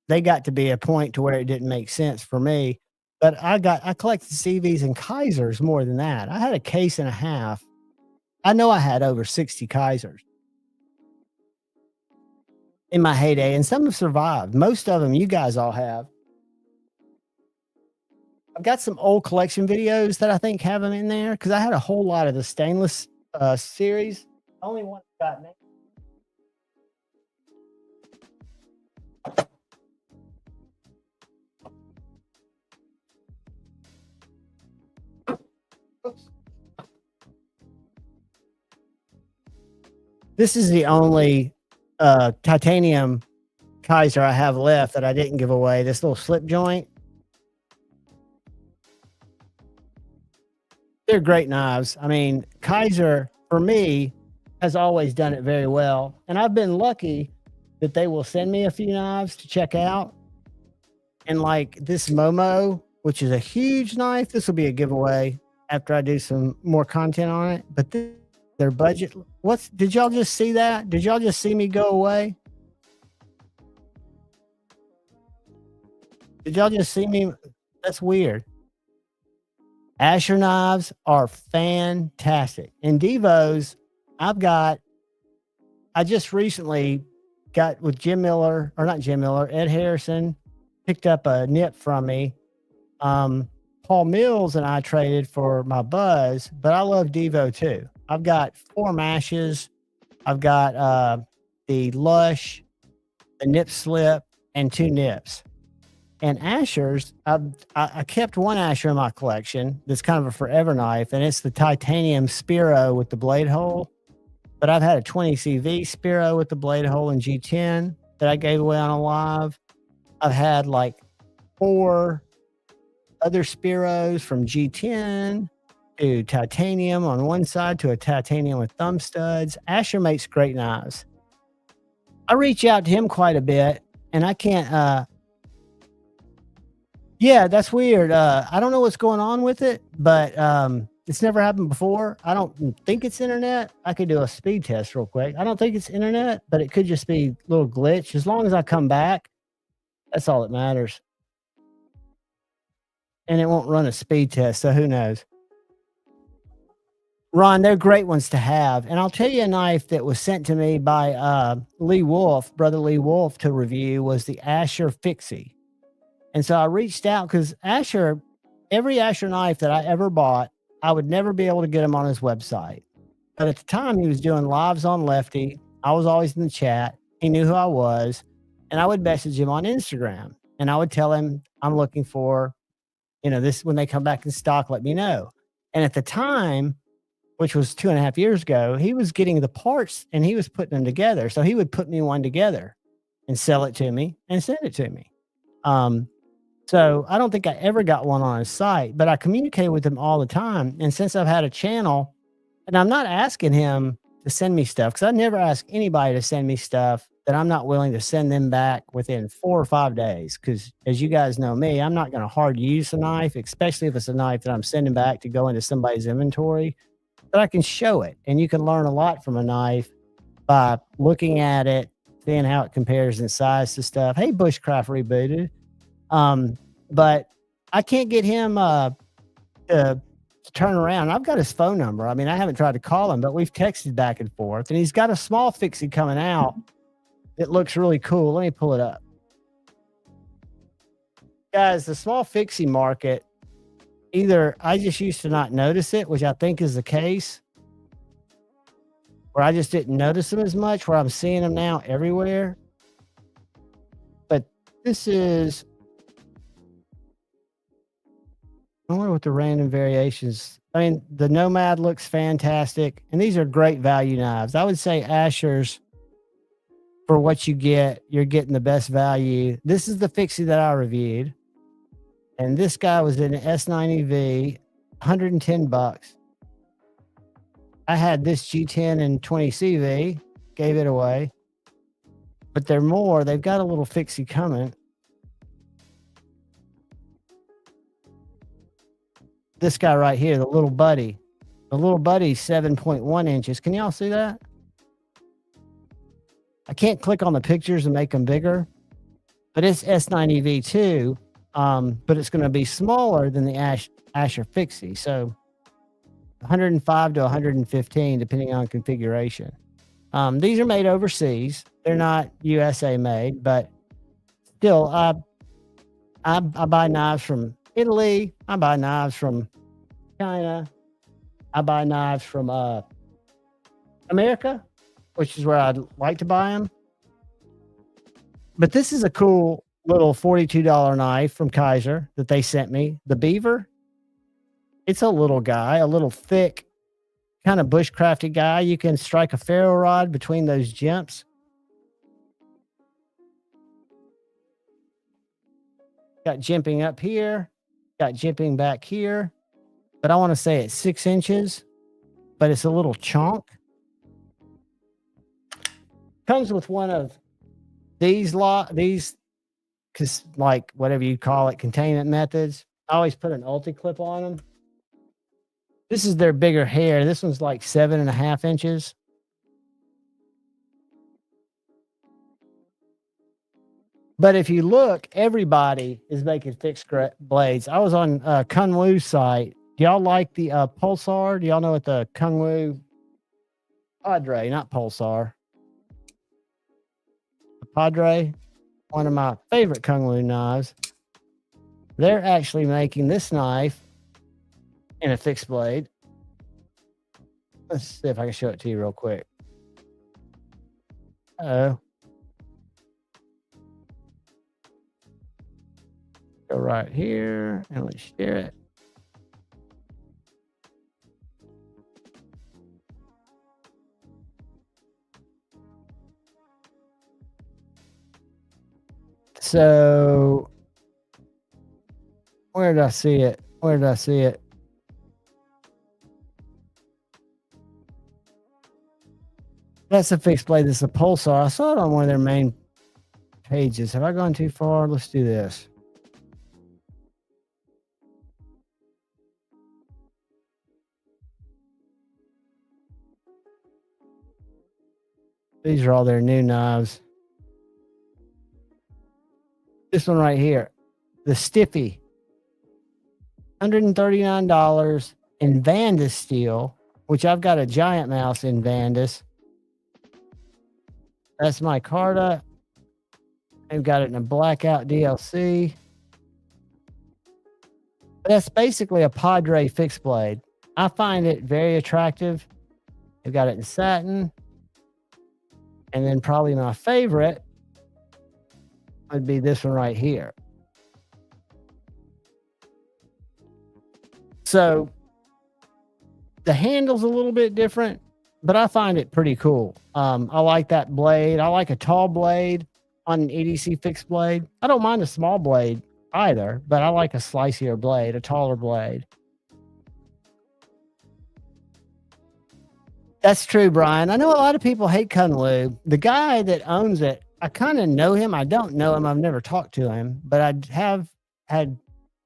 they got to be a point to where it didn't make sense for me. But I collected CVs and Kaisers more than that. I had a case and a half. I know I had over 60 Kaisers in my heyday, and some have survived. Most of them you guys all have. I've got some old collection videos that I think have them in there, because I had a whole lot of the stainless series. Only one got me. This is the only titanium Kaiser I have left that I didn't give away. This little slip joint. They're great knives. I mean, Kaiser, for me, has always done it very well. And I've been lucky that they will send me a few knives to check out. And like this Momo, which is a huge knife, this will be a giveaway after I do some more content on it. But their budget, did y'all just see that? Did y'all just see me go away? Did y'all just see me? That's weird. Asher knives are fantastic. And Divos, I just recently got with Ed Harrison, picked up a nip from me. Paul Mills and I traded for my Buzz, but I love Divo too. I've got 4 mashes. I've got the Lush, the Nip Slip, and 2 nips. And Ashers, I kept one Asher in my collection that's kind of a forever knife, and it's the titanium Spiro with the blade hole. But I've had a 20 CV Spiro with the blade hole in G10 that I gave away on a live. I've had like 4 other Spiros from G10 to titanium on one side to a titanium with thumb studs. Asher makes great knives. I reach out to him quite a bit, and I can't. Yeah, that's weird. I don't know what's going on with it, but it's never happened before. I don't think it's internet. I could do a speed test real quick. I don't think it's internet, but it could just be a little glitch. As long as I come back, that's all that matters. And it won't run a speed test, so who knows? Ron, they're great ones to have. And I'll tell you a knife that was sent to me by Brother Lee Wolf to review was the Asher Fixie. And so I reached out because every Asher knife that I ever bought, I would never be able to get him on his website. But at the time, he was doing lives on Lefty. I was always in the chat. He knew who I was. And I would message him on Instagram. And I would tell him, I'm looking for, this, when they come back in stock, let me know. And at the time, which was 2.5 years ago, he was getting the parts and he was putting them together. So he would put me one together and sell it to me and send it to me. So I don't think I ever got one on his site, but I communicate with him all the time. And since I've had a channel, and I'm not asking him to send me stuff, because I never ask anybody to send me stuff that I'm not willing to send them back within 4 or 5 days. Because as you guys know me, I'm not going to hard use a knife, especially if it's a knife that I'm sending back to go into somebody's inventory, but I can show it. And you can learn a lot from a knife by looking at it, seeing how it compares in size to stuff. Hey, Bushcraft Rebooted. But I can't get him to turn around. I've got his phone number. I mean, I haven't tried to call him, but we've texted back and forth. And he's got a small fixie coming out. It looks really cool. Let me pull it up. Guys, the small fixie market, either I just used to not notice it, which I think is the case, or I just didn't notice them as much, where I'm seeing them now everywhere. But this is, I wonder what the random variations. I mean, the Nomad looks fantastic, and these are great value knives. I would say Asher's, for what you get, you're getting the best value. This is the fixie that I reviewed, and this guy was in an S90V, $110. I had this G10 and 20 CV, gave it away, but they're more. They've got a little fixie coming. This guy right here, the little buddy. The little buddy's 7.1 inches. Can y'all see that? I can't click on the pictures and make them bigger, but it's S90V2, but it's going to be smaller than the Asher Fixie. So 105 to 115, depending on configuration. These are made overseas. They're not USA made, but still, I buy knives from Italy. I buy knives from China. I buy knives from America, which is where I'd like to buy them. But this is a cool little $42 knife from Kaiser that they sent me. The Beaver. It's a little guy, a little thick, kind of bushcrafted guy. You can strike a ferro rod between those jimps. Got jimping up here. Got jimping back here. But I want to say it's 6 inches, but it's a little chunk. Comes with one of these like whatever you call it, containment methods. I always put an ulti clip on them. This is their bigger hair. This one's like 7.5 inches. But if you look, everybody is making fixed blades. I was on Kunwoo's site. Do y'all like the Pulsar? Do y'all know what the Kunwoo Padre, not Pulsar? The Padre, one of my favorite Kunwoo knives. They're actually making this knife in a fixed blade. Let's see if I can show it to you real quick. Uh-oh. Go right here and let's share it. So where did I see it? Where did I see it? That's a fixed blade. This is a Pulsar. I saw it on one of their main pages. Have I gone too far? Let's do this. These are all their new knives. This one right here, the Stiffy, $139 in Vandus steel, which I've got a giant mouse in Vandus. That's my Carta. I've got it in a blackout DLC. That's basically a Padre fixed blade. I find it very attractive. I've got it in satin. And then probably my favorite would be this one right here. So the handle's a little bit different, but I find it pretty cool. I like that blade. I like a tall blade on an EDC fixed blade. I don't mind a small blade either, but I like a slicier blade, a taller blade. That's true, Brian. I know a lot of people hate Kunwoo. The guy that owns it, I kind of know him. I don't know him. I've never talked to him, but I have had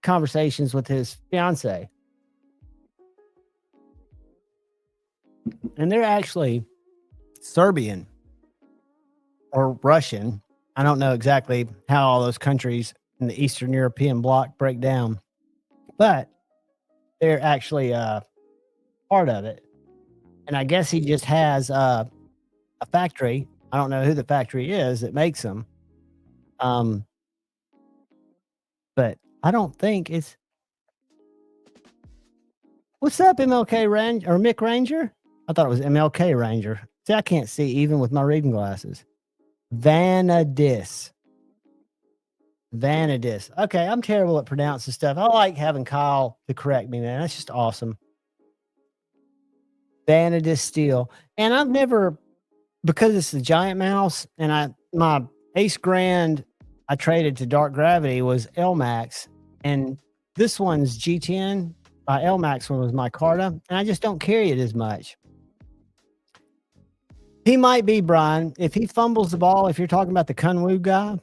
conversations with his fiance. And they're actually Serbian or Russian. I don't know exactly how all those countries in the Eastern European bloc break down, but they're actually part of it. And I guess he just has a factory. I don't know who the factory is that makes them. But I don't think it's. What's up, MLK Ranger or Mick Ranger? I thought it was MLK Ranger. See, I can't see even with my reading glasses. Vanadis. Vanadis. Okay, I'm terrible at pronouncing stuff. I like having Kyle to correct me, man. That's just awesome. Vanadis steel. And I've never, because it's the giant mouse, and my Ace Grand I traded to Dark Gravity was LMAX, and this one's G10 by LMAX one was my Carta, and I just don't carry it as much. He might be, Brian. If he fumbles the ball, if you're talking about the Kunwoo guy,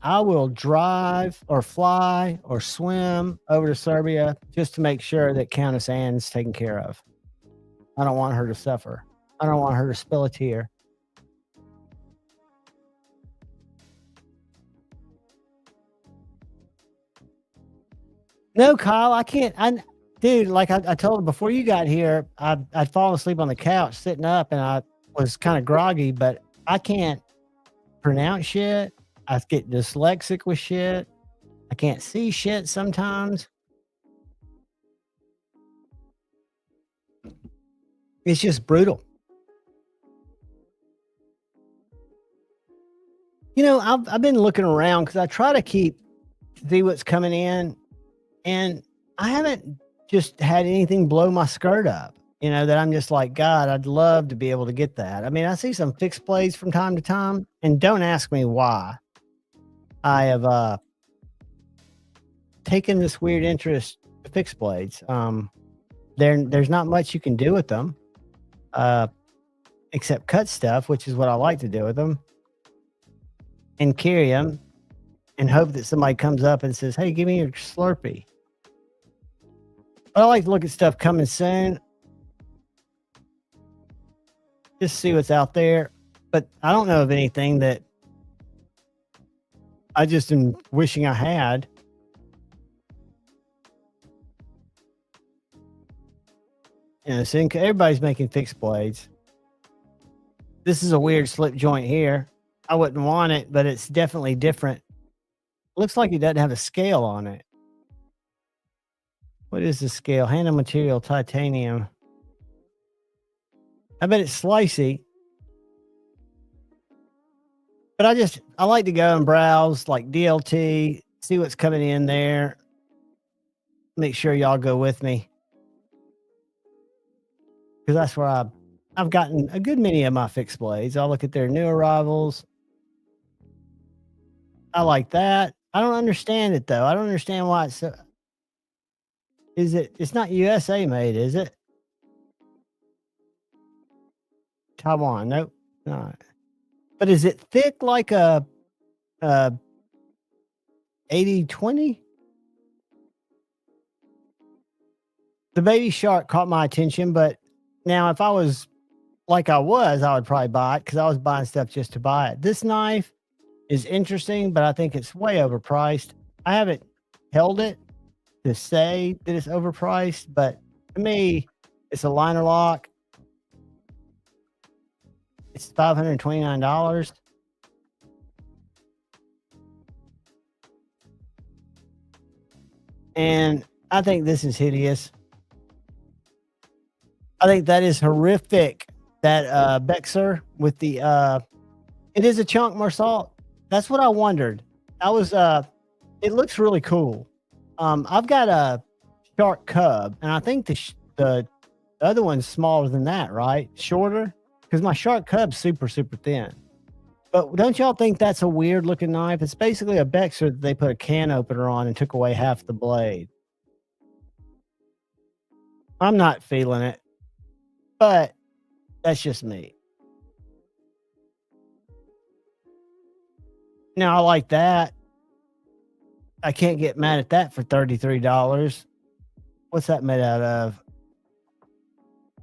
I will drive or fly or swim over to Serbia just to make sure that Countess Anne's taken care of. I don't want her to suffer. I don't want her to spill a tear. No, Kyle, I can't. Dude, like I told him before you got here, I'd fallen asleep on the couch sitting up, and I was kind of groggy, but I can't pronounce shit. I get dyslexic with shit. I can't see shit sometimes. It's just brutal. You know, I've been looking around because I try to see what's coming in, and I haven't just had anything blow my skirt up. You know, that I'm just like, God, I'd love to be able to get that. I mean, I see some fixed blades from time to time, and don't ask me why. I have taken this weird interest to fixed blades. There's not much you can do with them. Except cut stuff, which is what I like to do with them, and carry them. and hope that somebody comes up and says, hey, give me your Slurpee. But I like to look at stuff coming soon. Just see what's out there. But I don't know of anything that I just am wishing I had. You know, so everybody's making fixed blades. This is a weird slip joint here. I wouldn't want it, but it's definitely different. Looks like it doesn't have a scale on it. What is the scale? Handle material, titanium. I bet it's slicey. But I like to go and browse like DLT, see what's coming in there. Make sure y'all go with me. Because that's where I've gotten a good many of my fixed blades. I'll look at their new arrivals. I like that. I don't understand it though. I don't understand why it's so. It's not USA made, is it? Taiwan, nope, not. But is it thick like a 80-20? The baby shark caught my attention, but now if I was like I would probably buy it because I was buying stuff just to buy it. This knife is interesting, but I think it's way overpriced. I haven't held it to say that it's overpriced, but to me, it's a liner lock. It's $529. And I think this is hideous. I think that is horrific. That Bexar with the it is a chunk Marsalt. That's what I wondered. It looks really cool. I've got a Shark Cub, and I think the other one's smaller than that, right? Shorter? Because my Shark Cub's super, super thin. But don't y'all think that's a weird looking knife? It's basically a Bexar that they put a can opener on and took away half the blade. I'm not feeling it, but that's just me. Now I like that. I can't get mad at that for $33. What's that made out of?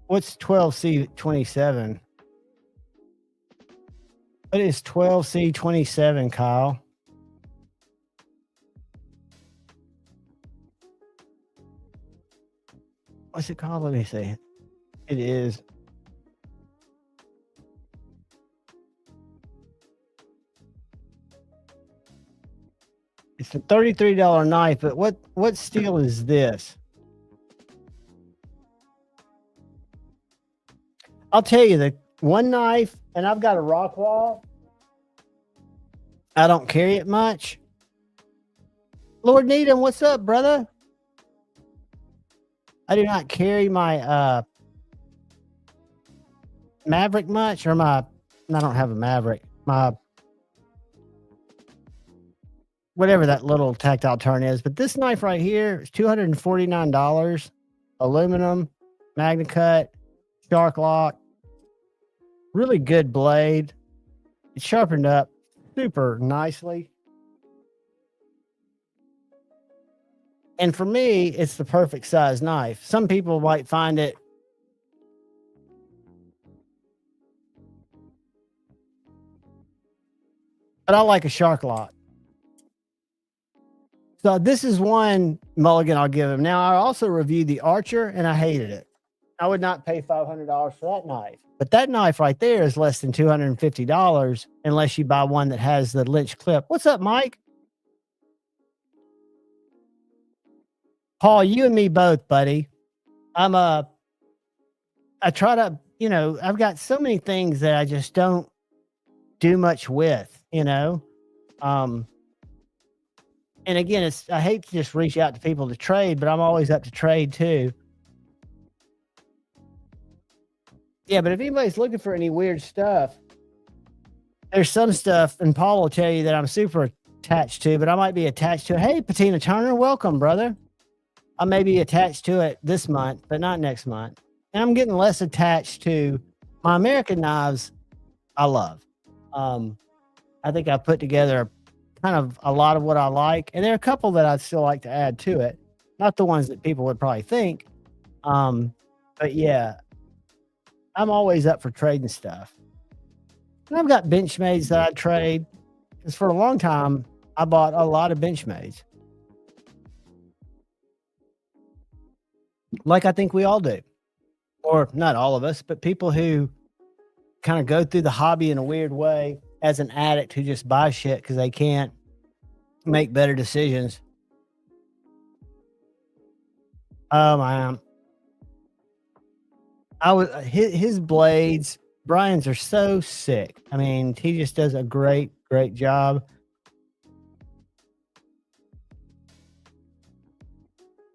What's 12C27? What is 12C27, Kyle? What's it called? Let me see. It is. It's a $33 knife, but what steel is this? I'll tell you, the one knife, and I've got a Rockwall. I don't carry it much. Lord Needham, what's up, brother? I do not carry my Maverick much, or I don't have a Maverick. My whatever that little tactile turn is. But this knife right here is $249. Aluminum, Magna Cut, Shark Lock. Really good blade. It's sharpened up super nicely. And for me, it's the perfect size knife. Some people might find it but I like a Shark Lock. So this is one mulligan I'll give him. Now, I also reviewed the Archer, and I hated it. I would not pay $500 for that knife. But that knife right there is less than $250 unless you buy one that has the Lynch clip. What's up, Mike? Paul, you and me both, buddy. I try to, I've got so many things that I just don't do much with, and again, I hate to just reach out to people to trade, but I'm always up to trade too. Yeah, but if anybody's looking for any weird stuff, there's some stuff, and Paul will tell you that I'm super attached to, but I might be attached to it. Hey, Patina Turner, welcome, brother. I may be attached to it this month, but not next month. And I'm getting less attached to my American knives I love. I think I put together a kind of a lot of what I like. And there are a couple that I'd still like to add to it. Not the ones that people would probably think. But yeah, I'm always up for trading stuff. And I've got Benchmades that I trade. Because for a long time, I bought a lot of Benchmades. Like I think we all do. Or not all of us, but people who kind of go through the hobby in a weird way as an addict who just buys shit because they can't make better decisions. Oh man. His blades, Brian's are so sick. I mean, he just does a great job.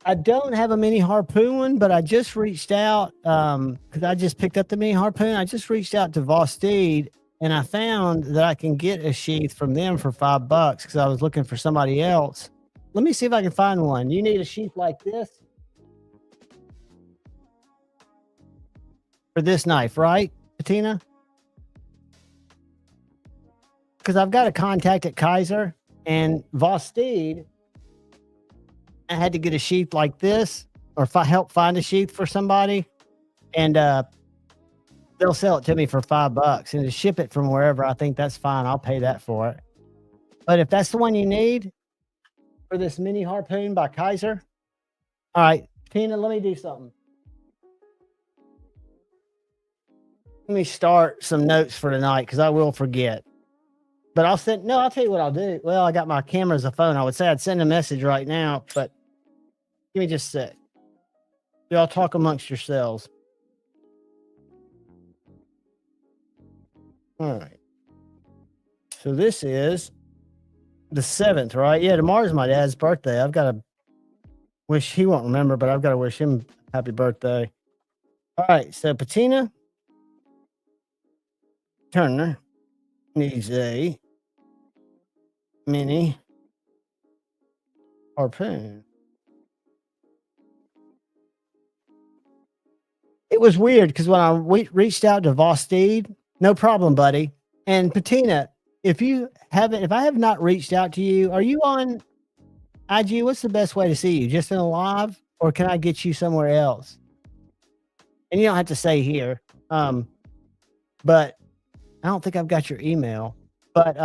I don't have a mini harpoon one, but I just reached out because I just picked up the mini harpoon. I just reached out to Vosteed and I found that I can get a sheath from them for $5 because I was looking for somebody else. Let me see if I can find one. You need a sheath like this for this knife, right, Patina? Because I've got a contact at Kaiser and Vosteed. I had to get a sheath like this, or if I help find a sheath for somebody, and they'll sell it to me for $5, and to ship it from wherever, I think that's fine. I'll pay that for it. But if that's the one you need for this mini harpoon by Kaiser, all right, Tina, let me do something. Let me start some notes for tonight because I will forget. But I'll tell you what I'll do. Well, I got my camera as a phone. I would say I'd send a message right now, but give me just a sec. Y'all talk amongst yourselves. All right. So this is the 7th, right? Yeah, tomorrow's my dad's birthday. I've got to wish, he won't remember, but I've got to wish him happy birthday. All right. So Patina Turner needs a mini harpoon. It was weird because when I reached out to Vosteed, no problem, buddy. And Patina, if I have not reached out to you, are you on IG? What's the best way to see you? Just in a live, or can I get you somewhere else? And you don't have to say here. But I don't think I've got your email. But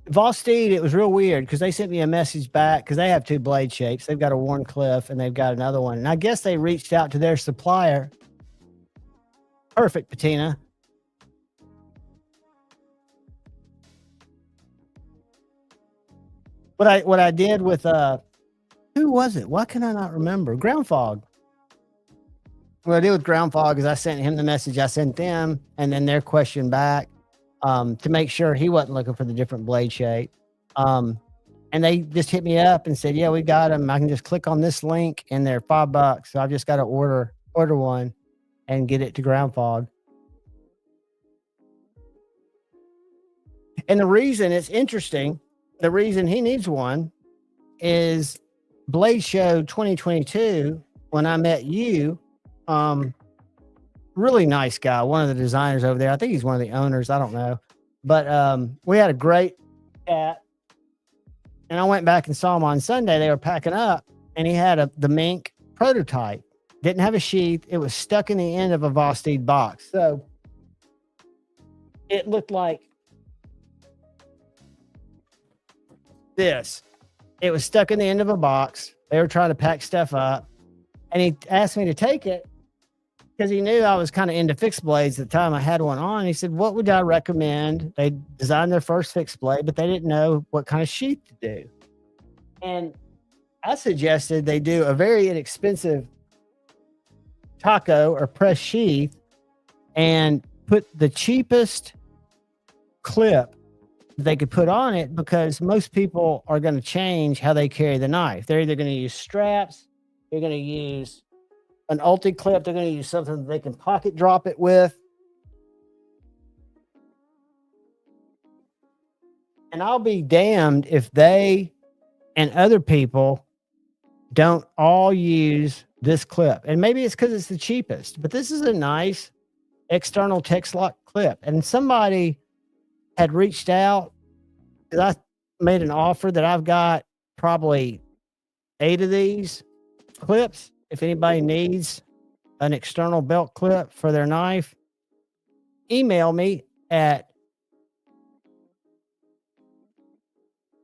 Vosteed, it was real weird because they sent me a message back because they have 2 blade shapes. They've got a Warncliffe and they've got another one. And I guess they reached out to their supplier. Perfect, Patina. What I did with who was it? Why can I not remember? Ground Fog. What I did with Ground Fog is I sent him the message I sent them, and then their question back to make sure he wasn't looking for the different blade shape. And they just hit me up and said, "Yeah, we got them. I can just click on this link, and they're $5. So I've just got to order one and get it to Ground Fog." And the reason it's interesting, the reason he needs one is Blade Show 2022. When I met you. Really nice guy, one of the designers over there. I think he's one of the owners. I don't know. But we had a great chat. And I went back and saw him on Sunday. They were packing up and he had the mink prototype. Didn't have a sheath. It was stuck in the end of a Vosteed box. So it looked like this. It was stuck in the end of a box. They were trying to pack stuff up. And he asked me to take it because he knew I was kind of into fixed blades at the time I had one on. He said, "What would I recommend?" They designed their first fixed blade, but they didn't know what kind of sheath to do. And I suggested they do a very inexpensive taco or press sheath and put the cheapest clip they could put on it, because most people are going to change how they carry the knife. They're either going to use straps, they're going to use an ulti clip, they're going to use something that they can pocket drop it with. And I'll be damned if they and other people don't all use this clip. And maybe it's because it's the cheapest, but this is a nice external text lock clip. And somebody had reached out 'Cause I made an offer that I've got probably 8 of these clips. If anybody needs an external belt clip for their knife, email me at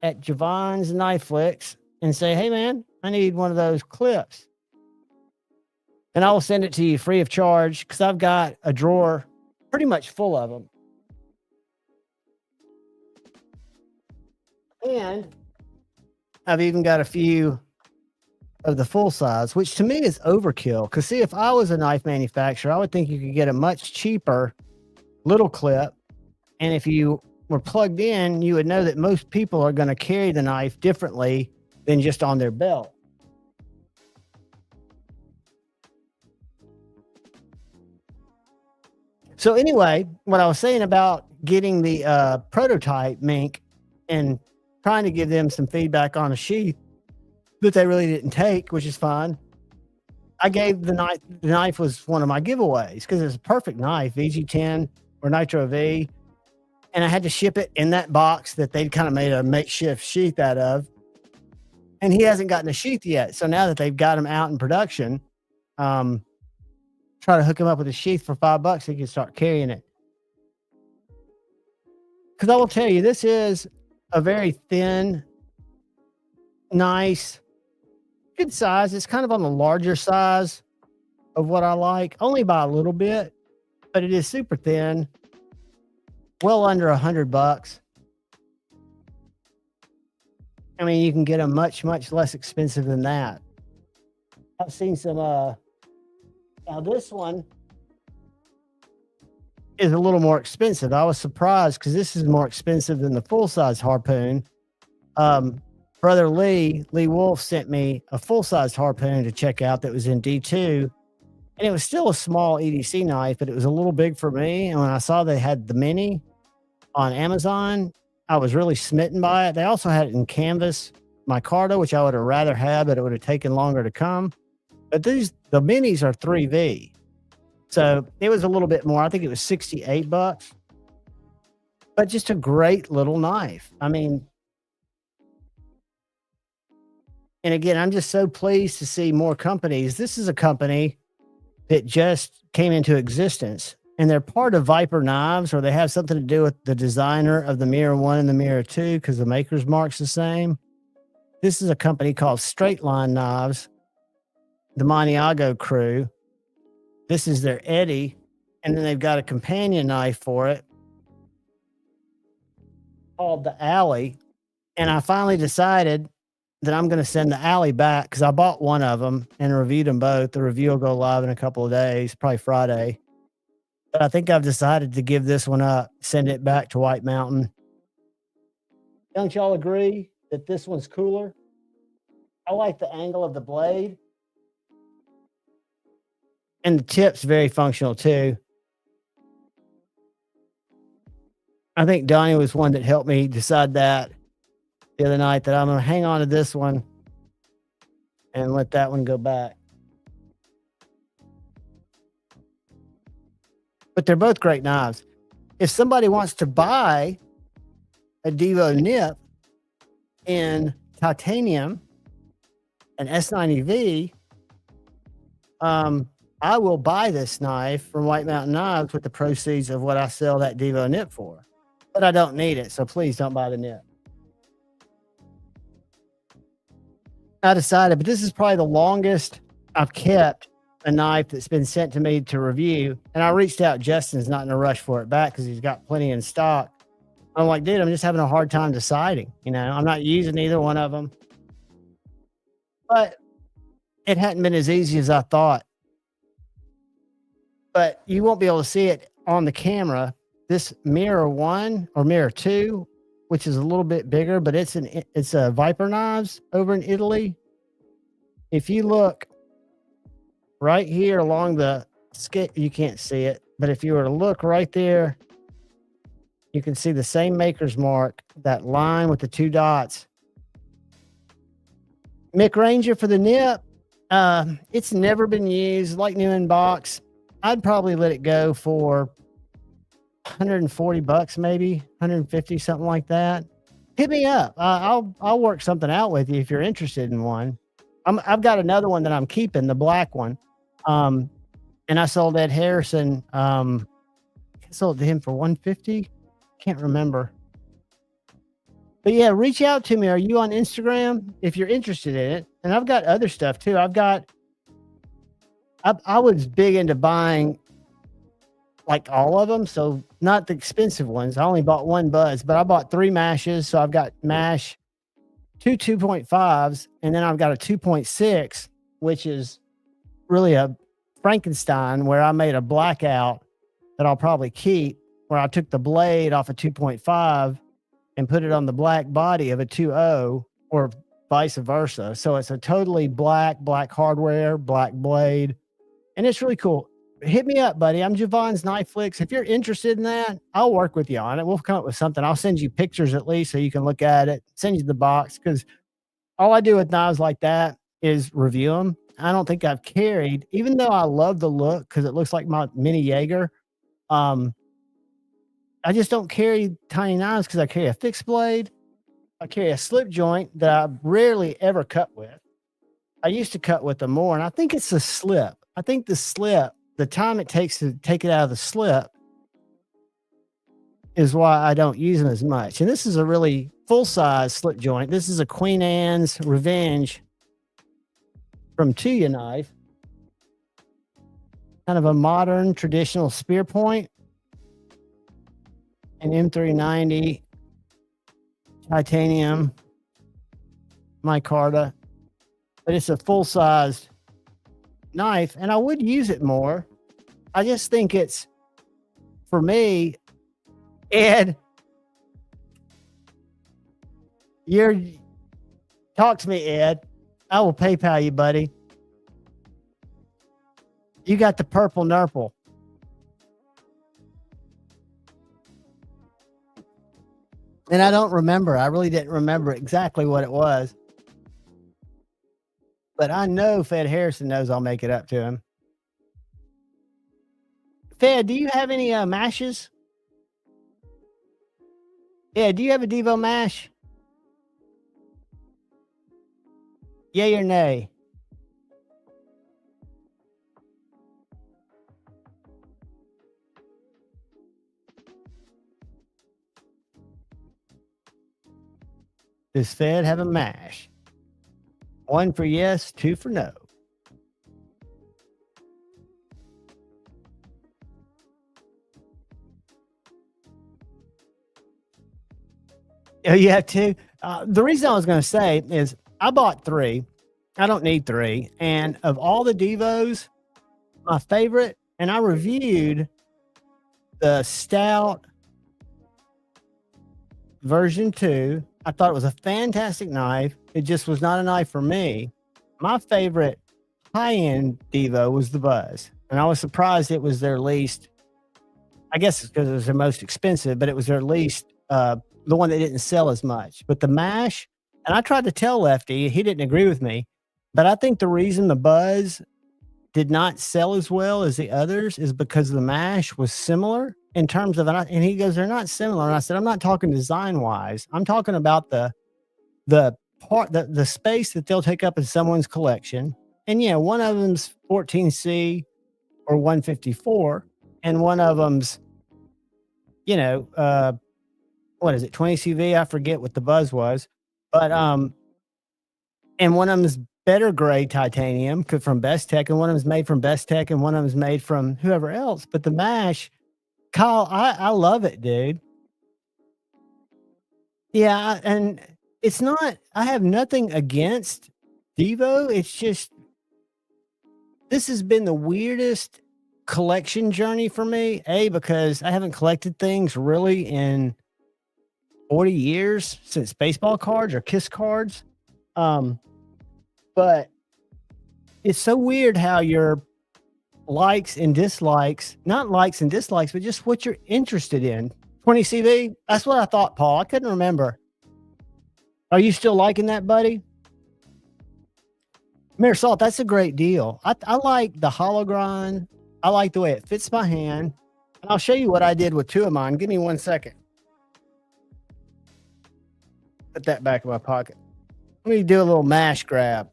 Javon's Knife Flicks and say, hey man, I need one of those clips. And I will send it to you free of charge because I've got a drawer pretty much full of them. And I've even got a few of the full size, which to me is overkill. Because see, if I was a knife manufacturer, I would think you could get a much cheaper little clip. And if you were plugged in, you would know that most people are going to carry the knife differently than just on their belt. So anyway, what I was saying about getting the prototype mink and trying to give them some feedback on a sheath that they really didn't take, which is fine. I gave the knife was one of my giveaways because it's a perfect knife, VG10 or Nitro V. And I had to ship it in that box that they'd kind of made a makeshift sheath out of. And he hasn't gotten a sheath yet. So now that they've got him out in production, try to hook him up with a sheath for $5 so he can start carrying it. Because I will tell you, this is a very thin, nice, good size. It's kind of on the larger size of what I like, only by a little bit, but it is super thin. Well under $100. I mean, you can get them much, much less expensive than that. I've seen some, now this one is a little more expensive. I was surprised because this is more expensive than the full-size harpoon. Brother Lee Wolf sent me a full-size harpoon to check out that was in D2. And it was still a small EDC knife, but it was a little big for me. And when I saw they had the mini on Amazon, I was really smitten by it. They also had it in canvas micarta, which I would have rather had, but it would have taken longer to come. But the minis are 3V. So it was a little bit more. I think it was $68, but just a great little knife. I mean, and again, I'm just so pleased to see more companies. This is a company that just came into existence. And they're part of Viper Knives, or they have something to do with the designer of the Mirror 1 and the Mirror 2 because the maker's mark's the same. This is a company called Straight Line Knives, the Maniago crew. This is their Eddie, and then they've got a companion knife for it called the Alley. And I finally decided that I'm going to send the Alley back because I bought one of them and reviewed them both. The review will go live in a couple of days, probably Friday. But I think I've decided to give this one up, send it back to White Mountain. Don't y'all agree that this one's cooler? I like the angle of the blade. And the tip's very functional too. I think Donnie was one that helped me decide that the other night, that I'm going to hang on to this one and let that one go back. But they're both great knives. If somebody wants to buy a Divo nip in titanium, an S90V, I will buy this knife from White Mountain Knives with the proceeds of what I sell that Divo nip for. But I don't need it, so please don't buy the nip. I decided, but this is probably the longest I've kept a knife that's been sent to me to review. And I reached out. Justin's not in a rush for it back because he's got plenty in stock. I'm like, dude, I'm just having a hard time deciding. You know, I'm not using either one of them. But it hadn't been as easy as I thought. But you won't be able to see it on the camera. This Mirror 1 or Mirror 2, which is a little bit bigger, but it's a Viper Knives over in Italy. If you look right here along the skate, you can't see it, but if you were to look right there, you can see the same maker's mark, that line with the 2 dots. Mick Ranger for the nip. It's never been used, like new in box. I'd probably let it go for $140 maybe, 150, something like that. hit me up. I'll work something out with you if you're interested in one. I've got another one that I'm keeping, the black one. And I sold Ed Harrison. I sold to him for 150. Can't remember. But yeah, reach out to me. Are you on Instagram if you're interested in it? And I've got other stuff too. I was big into buying like all of them. So not the expensive ones. I only bought one Buzz, but I bought 3 mashes. So I've got mash, 2 2.5s, and then I've got a 2.6, which is really a Frankenstein where I made a blackout that I'll probably keep, where I took the blade off a 2.5 and put it on the black body of a 2.0 or vice versa. So it's a totally black hardware, black blade. And it's really cool. Hit me up, buddy. I'm Javon's Knife Flicks. If you're interested in that, I'll work with you on it. We'll come up with something. I'll send you pictures at least so you can look at it, send you the box. Because all I do with knives like that is review them. I don't think I've carried, even though I love the look because it looks like my mini Jaeger. I just don't carry tiny knives because I carry a fixed blade. I carry a slip joint that I rarely ever cut with. I used to cut with them more, and I think it's the slip. I think the slip, the time it takes to take it out of the slip is why I don't use them as much. And this is a really full-size slip joint. This is a Queen Anne's Revenge from Tuya knife. Kind of a modern, traditional spear point. An M390 titanium micarta, but it's a full-sized knife, and I would use it more. I just think it's, for me, Ed, talk to me, Ed. I will PayPal you, buddy. You got the purple nurple. And I don't remember. I really didn't remember exactly what it was. But I know Fed Harrison knows I'll make it up to him. Fed, do you have any mashes? Yeah, do you have a Divo mash? Yay or nay? Does Fed have a mash? 1 for yes, 2 for no. Oh, you have 2? The reason I was going to say is I bought 3. I don't need 3. And of all the Divos, my favorite, and I reviewed the Stout version 2. I thought it was a fantastic knife. It just was not a knife for me. My favorite high-end Divo was the Buzz. And I was surprised it was their least, I guess it's because it was their most expensive, but it was their least, the one that didn't sell as much. But the mash, and I tried to tell Lefty, he didn't agree with me, but I think the reason the Buzz did not sell as well as the others is because the mash was similar in terms of, and he goes, they're not similar. And I said, I'm not talking design wise. I'm talking about the space that they'll take up in someone's collection. And yeah, one of them's 14C or 154, and one of them's, what is it, 20 CV? I forget what the Buzz was, but and one of them's better grade titanium from Best Tech, and one of them's made from Best Tech, and one of them's made from whoever else. But the mash, Kyle, I love it, dude. Yeah, and it's not, I have nothing against Divo. It's just, this has been the weirdest collection journey for me. Because I haven't collected things really in 40 years since baseball cards or Kiss cards. But it's so weird how your likes and dislikes, not likes and dislikes, but just what you're interested in. 20 CV? That's what I thought, Paul. I couldn't remember. Are you still liking that, buddy? Mirror Salt, that's a great deal. I like the hologrind. I like the way it fits my hand. And I'll show you what I did with 2 of mine. Give me 1 second. Put that back in my pocket. Let me do a little mash grab.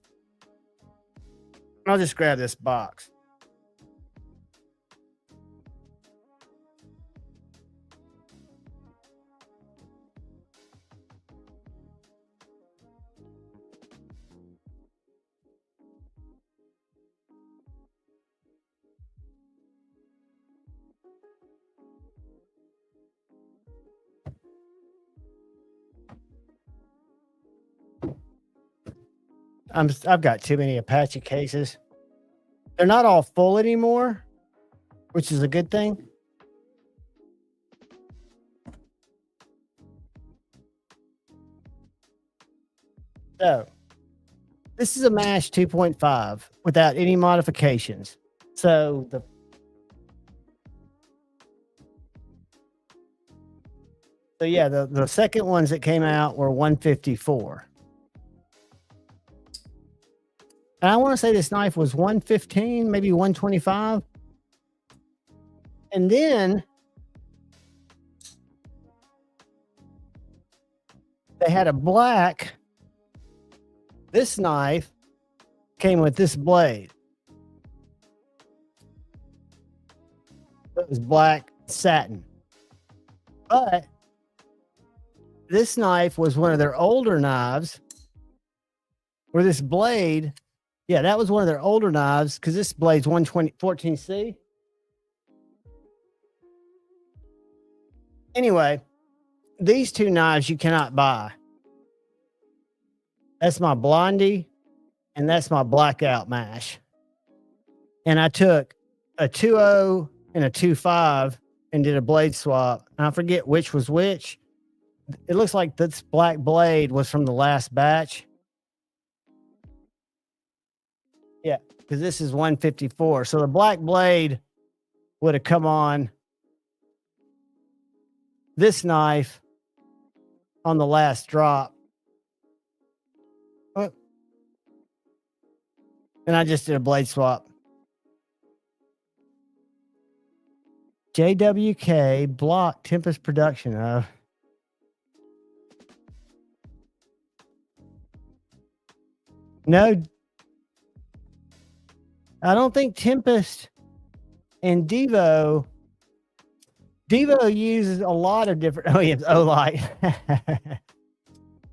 I'll just grab this box. I've got too many Apache cases. They're not all full anymore, which is a good thing. So this is a Mash 2.5 without any modifications. So the second ones that came out were 154. And I want to say this knife was 115, maybe 125. And then they had a black. This knife came with this blade. It was black satin. But this knife was one of their older knives where this blade, yeah, that was one of their older knives because this blade's 14C. Anyway, these two knives you cannot buy. That's my Blondie and that's my Blackout Mash. And I took a 2.0 and a 2.5 and did a blade swap. And I forget which was which. It looks like this black blade was from the last batch. Yeah, because this is 154. So the black blade would have come on this knife on the last drop. And I just did a blade swap. JWK Block Tempest Production of. No, I don't think Tempest and Divo uses a lot of different. Oh, yes, Olight.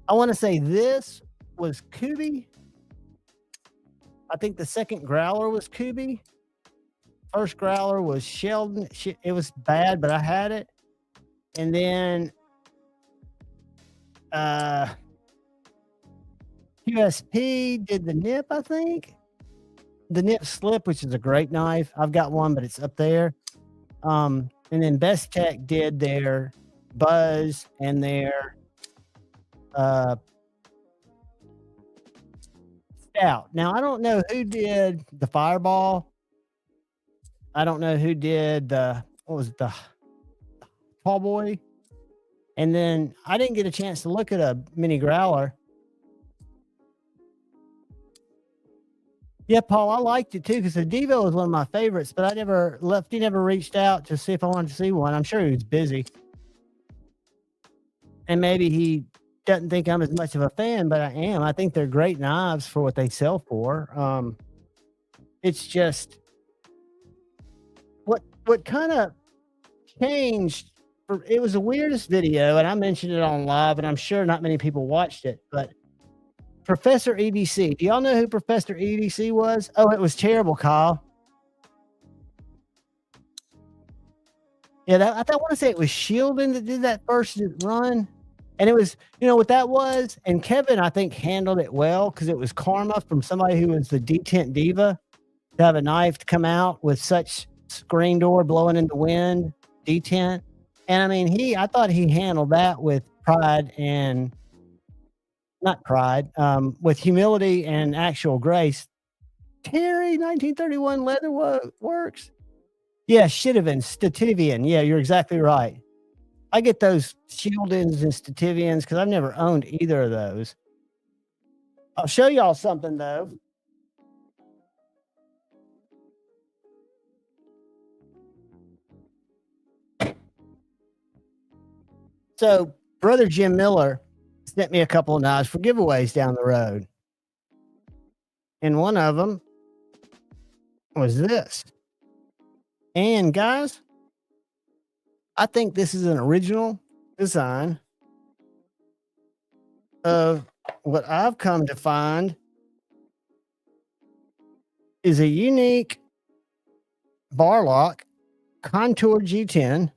I want to say this was Kubi. I think the second growler was Kubi. First growler was Sheldon. It was bad, but I had it. And then QSP did the nip, I think. The nip slip, which is a great knife. I've got one, but it's up there. And then Best Tech did their Buzz and their Stout. Now, I don't know who did the Fireball. I don't know who did the Tall Boy. And then I didn't get a chance to look at a mini growler. Yeah, Paul, I liked it too because the Divo was one of my favorites, but he never reached out to see if I wanted to see one. I'm sure he was busy. And maybe he doesn't think I'm as much of a fan, but I am. I think they're great knives for what they sell for. It's just what kind of changed. It was the weirdest video, and I mentioned it on live, and I'm sure not many people watched it, but Professor EDC. Do y'all know who Professor EDC was? Oh, it was terrible, Kyle. Yeah, I want to say it was Shielding that did that first run. And it was, what that was. And Kevin, I think, handled it well because it was karma from somebody who was the detent diva to have a knife to come out with such screen door blowing in the wind, detent. And I mean, I thought he handled that with pride and not pride, with humility and actual grace. Terry, 1931 leather works. Yeah, Stativian. Yeah, you're exactly right. I get those Shieldings and Stativians because I've never owned either of those. I'll show y'all something though. So, Brother Jim Miller sent me a couple of knives for giveaways down the road. And one of them was this. And guys, I think this is an original design of what I've come to find is a unique bar lock Contour G10.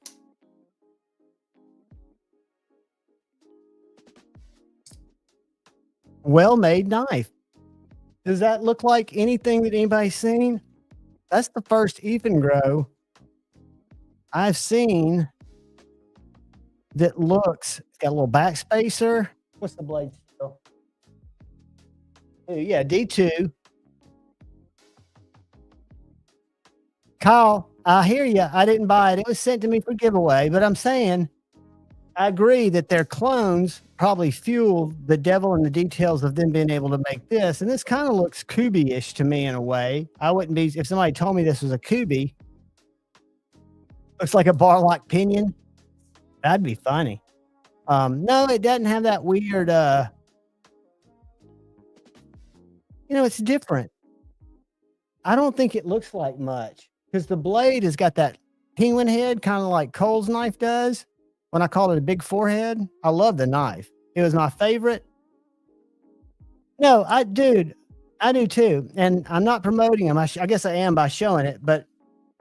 Well-made knife. Does that look like anything that anybody's seen? That's the first even grow I've seen that looks, it's got a little back spacer. What's the blade still? Oh, yeah, D2. Kyle, I hear you. I didn't buy it. It was sent to me for giveaway, but I'm saying I agree that their clones probably fueled the devil in the details of them being able to make this. And this kind of looks Kubi-ish to me in a way. I wouldn't be, if somebody told me this was a Kubi, looks like a bar lock pinion, that'd be funny. No, it doesn't have that weird, it's different. I don't think it looks like much because the blade has got that penguin head, kind of like Cole's knife does. When I called it a big forehead, I love the knife. It was my favorite. No, I do too. And I'm not promoting them. I guess I am by showing it, but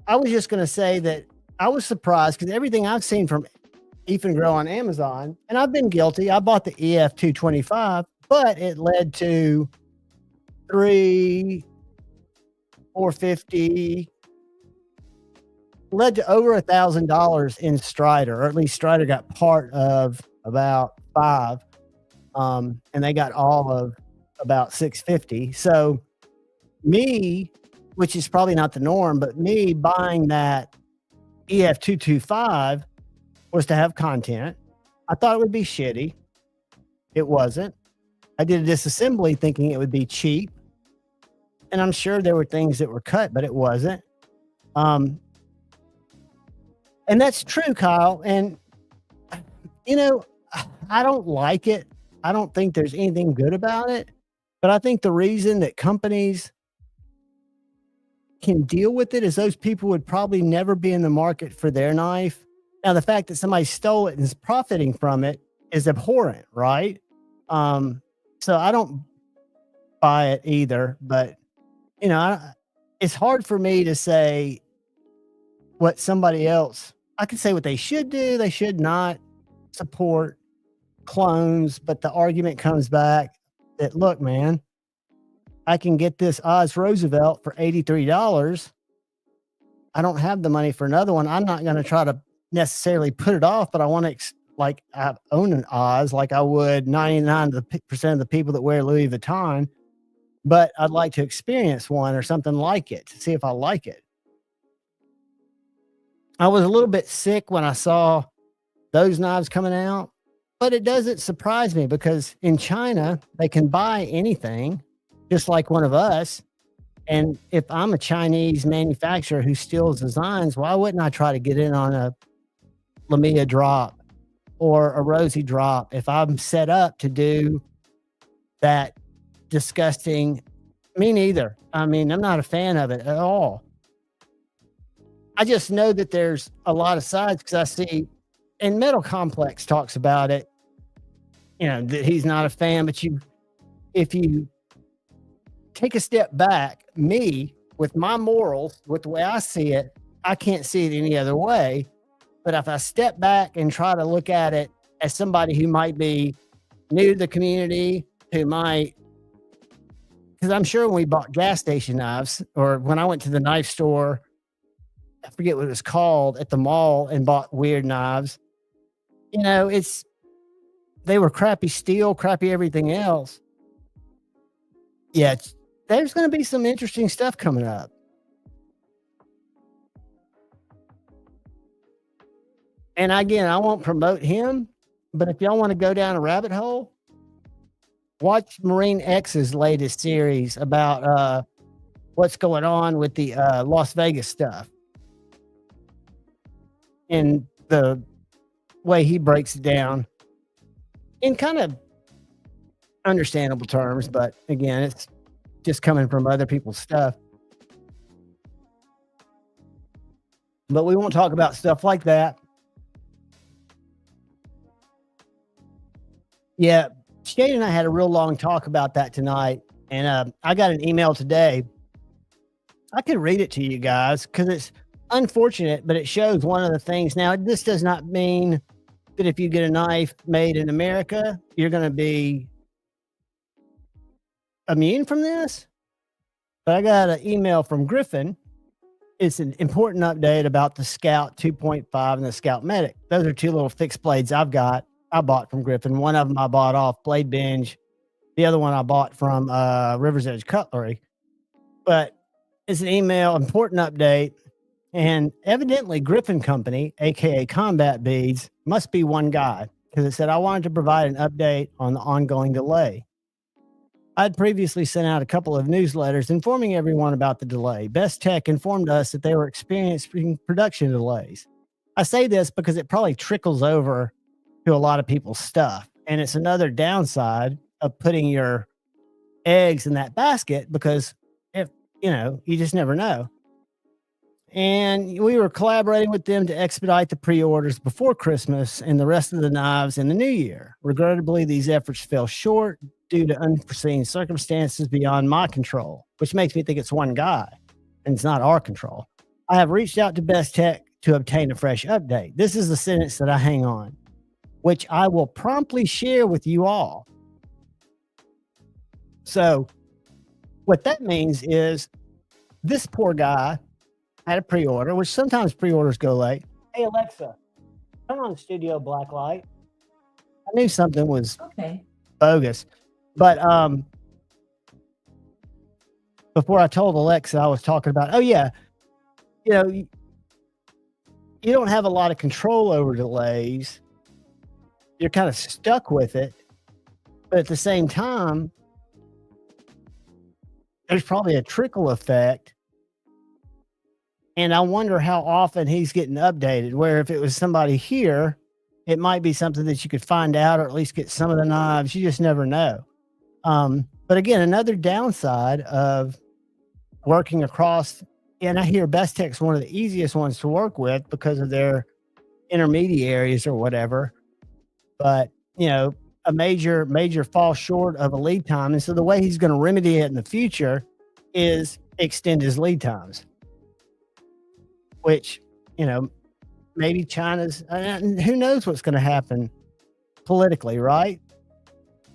I was just going to say that I was surprised because everything I've seen from Ethan Grow on Amazon, and I've been guilty. I bought the EF 225, but it led to $300, $450, led to over $1,000 in Strider, or at least Strider got part of about 5, and they got all of about $650. So me, which is probably not the norm, but me buying that EF 225 was to have content. I thought it would be shitty. It wasn't. I did a disassembly thinking it would be cheap, and I'm sure there were things that were cut, but it wasn't. And that's true, Kyle. And, I don't like it. I don't think there's anything good about it. But I think the reason that companies can deal with it is those people would probably never be in the market for their knife. Now, the fact that somebody stole it and is profiting from it is abhorrent, right? So I don't buy it either. But, it's hard for me to say what somebody else, I could say what they should do. They should not support clones, but the argument comes back that, look, man, I can get this Oz Roosevelt for $83. I don't have the money for another one. I'm not going to try to necessarily put it off, but I want to, I own an Oz like I would 99% of the people that wear Louis Vuitton, but I'd like to experience one or something like it to see if I like it. I was a little bit sick when I saw those knives coming out, but it doesn't surprise me because in China, they can buy anything just like one of us. And if I'm a Chinese manufacturer who steals designs, why wouldn't I try to get in on a Lamia drop or a Rosie drop if I'm set up to do that disgusting? Me neither. I mean, I'm not a fan of it at all. I just know that there's a lot of sides because I see, and Metal Complex talks about it, that he's not a fan, but if you take a step back, me, with my morals, with the way I see it, I can't see it any other way. But if I step back and try to look at it as somebody who might be new to the community, who might, because I'm sure when we bought gas station knives, or when I went to the knife store, I forget what it was called, at the mall and bought weird knives, they were crappy steel, crappy everything else. Yeah, there's going to be some interesting stuff coming up. And again, I won't promote him, but if y'all want to go down a rabbit hole, watch Marine X's latest series about what's going on with the Las Vegas stuff. And the way he breaks it down in kind of understandable terms, but again, it's just coming from other people's stuff. But we won't talk about stuff like that. Yeah, Shade and I had a real long talk about that tonight, and I got an email today. I could read it to you guys because it's unfortunate, but it shows one of the things. Now, this does not mean that if you get a knife made in America, you're going to be immune from this. But I got an email from Griffin. It's an important update about the Scout 2.5 and the Scout Medic. Those are two little fixed blades I bought from Griffin. One of them I bought off Blade Binge. The other one I bought from River's Edge Cutlery. But it's an email, important update. And evidently Griffin Company, aka Combat Beads, must be one guy, because it said, I wanted to provide an update on the ongoing delay. I'd previously sent out a couple of newsletters informing everyone about the delay. Best Tech informed us that they were experiencing production delays. I say this because it probably trickles over to a lot of people's stuff. And it's another downside of putting your eggs in that basket, because if, you just never know. And we were collaborating with them to expedite the pre-orders before Christmas and the rest of the knives in the new year. Regrettably, these efforts fell short due to unforeseen circumstances beyond my control, which makes me think it's one guy and it's not our control. I have reached out to Best Tech to obtain a fresh update. This is the sentence that I hang on, which I will promptly share with you all. So what that means is this poor guy had a pre-order, which sometimes pre-orders go late. Hey, Alexa, turn on Studio Blacklight. I knew something was bogus. But before I told Alexa, I was talking about, you don't have a lot of control over delays. You're kind of stuck with it. But at the same time, there's probably a trickle effect. And I wonder how often he's getting updated, where if it was somebody here, it might be something that you could find out, or at least get some of the knives. You just never know. But again, another downside of working across, and I hear Best Tech's one of the easiest ones to work with because of their intermediaries or whatever. But, a major fall short of a lead time. And so the way he's going to remedy it in the future is extend his lead times, which, maybe China's, who knows what's going to happen politically, right?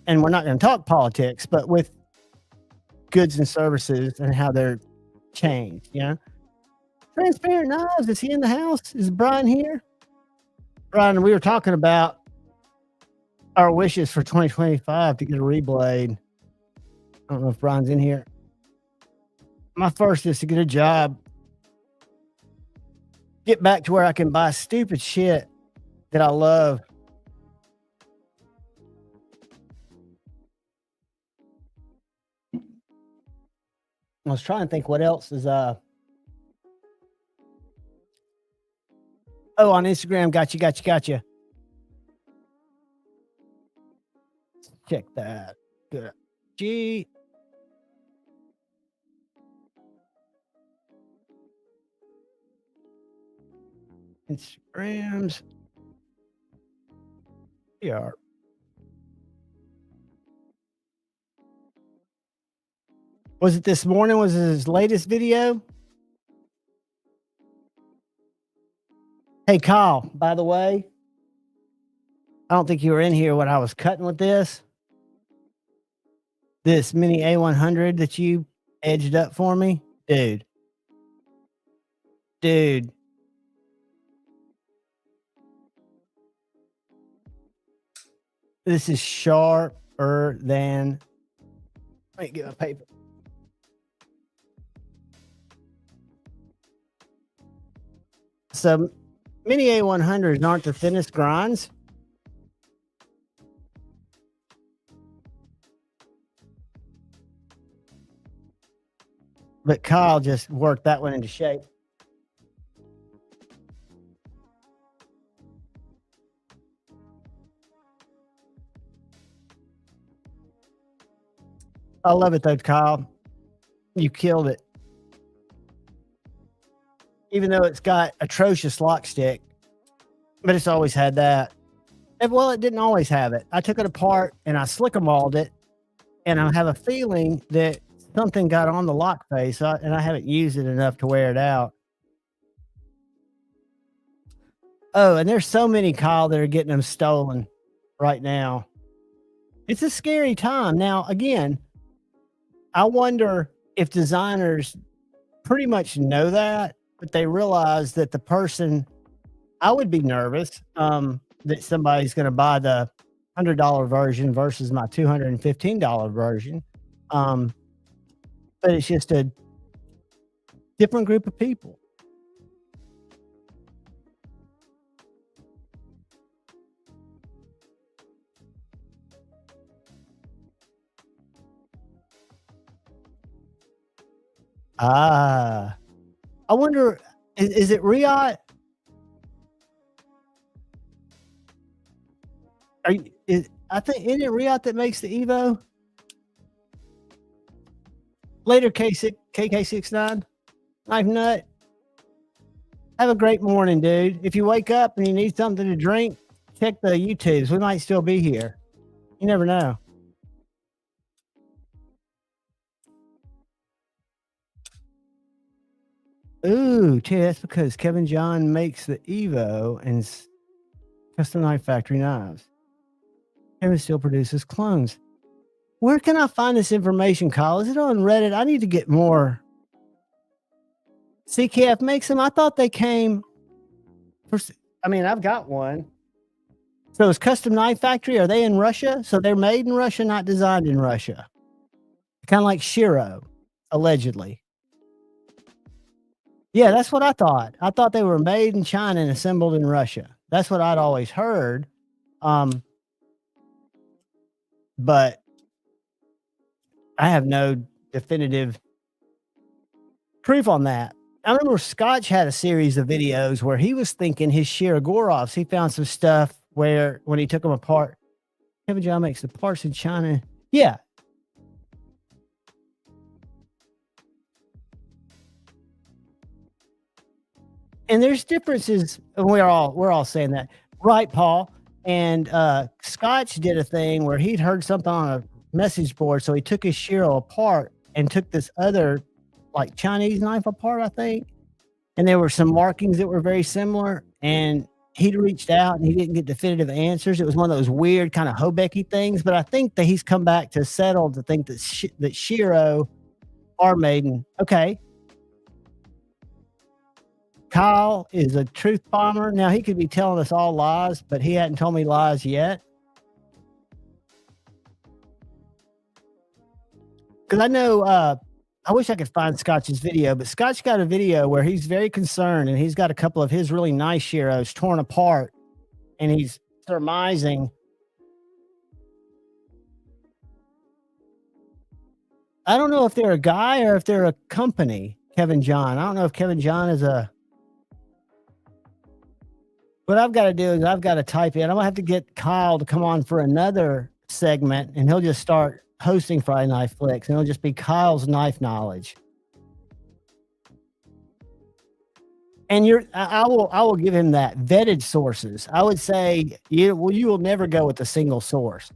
And we're not going to talk politics, but with goods and services and how they're changed, Transparent Knives, is he in the house? Is Brian here? Brian, we were talking about our wishes for 2025 to get a reblade. I don't know if Brian's in here. My first is to get a job, get back to where I can buy stupid shit that I love. I was trying to think what else is on Instagram. Gotcha. Check that. Good. G. Instagrams. Yeah. Was it this morning? Was it his latest video? Hey, Kyle, by the way, I don't think you were in here when I was cutting with this mini A100 that you edged up for me. Dude. This is sharper than, let me get my paper. So mini A100s aren't the thinnest grinds. But Kyle just worked that one into shape. I love it though, Kyle. You killed it. Even though it's got atrocious lock stick, but it's always had that. And, well, it didn't always have it. I took it apart and I slicker-mauled it, and I have a feeling that something got on the lock face, and I haven't used it enough to wear it out. Oh, and there's so many, Kyle, that are getting them stolen right now. It's a scary time. Now, again, I wonder if designers pretty much know that, but they realize that the person, I would be nervous that somebody's going to buy the $100 version versus my $215 version. But it's just a different group of people. I wonder, is it Riot? I think, isn't it Riot that makes the Evo? Later, KK69, Knife Nut. Have a great morning, dude. If you wake up and you need something to drink, check the YouTubes. We might still be here. You never know. Ooh, that's because Kevin John makes the Evo and custom knife factory knives. Kevin still produces clones. Where can I find this information, Kyle? Is it on Reddit? I need to get more. CKF makes them. I thought they came for, I mean, I've got one. So is Custom Knife Factory, are they in Russia? So they're made in Russia, not designed in Russia. Kind of like Shiro, allegedly. Yeah, that's what I thought. I thought they were made in China and assembled in Russia. That's what I'd always heard. But I have no definitive proof on that. I remember Scotch had a series of videos where he was thinking his Shiragorovs, he found some stuff where when he took them apart, Kevin John makes the parts in China. Yeah. And there's differences. We're all saying that, right, Paul? And Scotch did a thing where he'd heard something on a message board, so he took his Shiro apart and took this other, like, Chinese knife apart, I think. And there were some markings that were very similar. And he'd reached out and he didn't get definitive answers. It was one of those weird kind of Hobecky things. But I think that he's come back to settle to think that that Shiro are maiden. Okay. Kyle is a truth bomber. Now, he could be telling us all lies, but he hadn't told me lies yet. Because I know, I wish I could find Scotch's video, but Scotch got a video where he's very concerned and he's got a couple of his really nice Shiros torn apart and he's surmising. I don't know if they're a guy or if they're a company, Kevin John. I don't know if Kevin John is a... What I've got to do is I've got to type in. I'm going to have to get Kyle to come on for another segment, and he'll just start hosting Friday Night Flicks, and it'll just be Kyle's knife knowledge. And I will give him that vetted sources. I would say you will never go with a single source.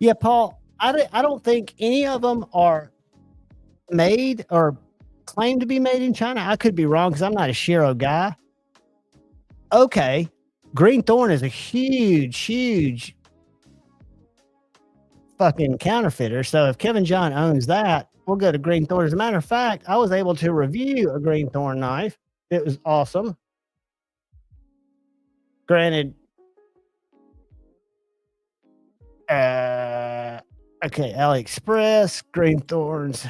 Yeah, Paul, I don't think any of them are made or claim to be made in China. I could be wrong because I'm not a Shiro guy. Okay. Green Thorn is a huge fucking counterfeiter. So if Kevin John owns that, we'll go to Green Thorn. As a matter of fact, I was able to review a Green Thorn knife. It was awesome. Granted, okay, AliExpress, Green Thorns.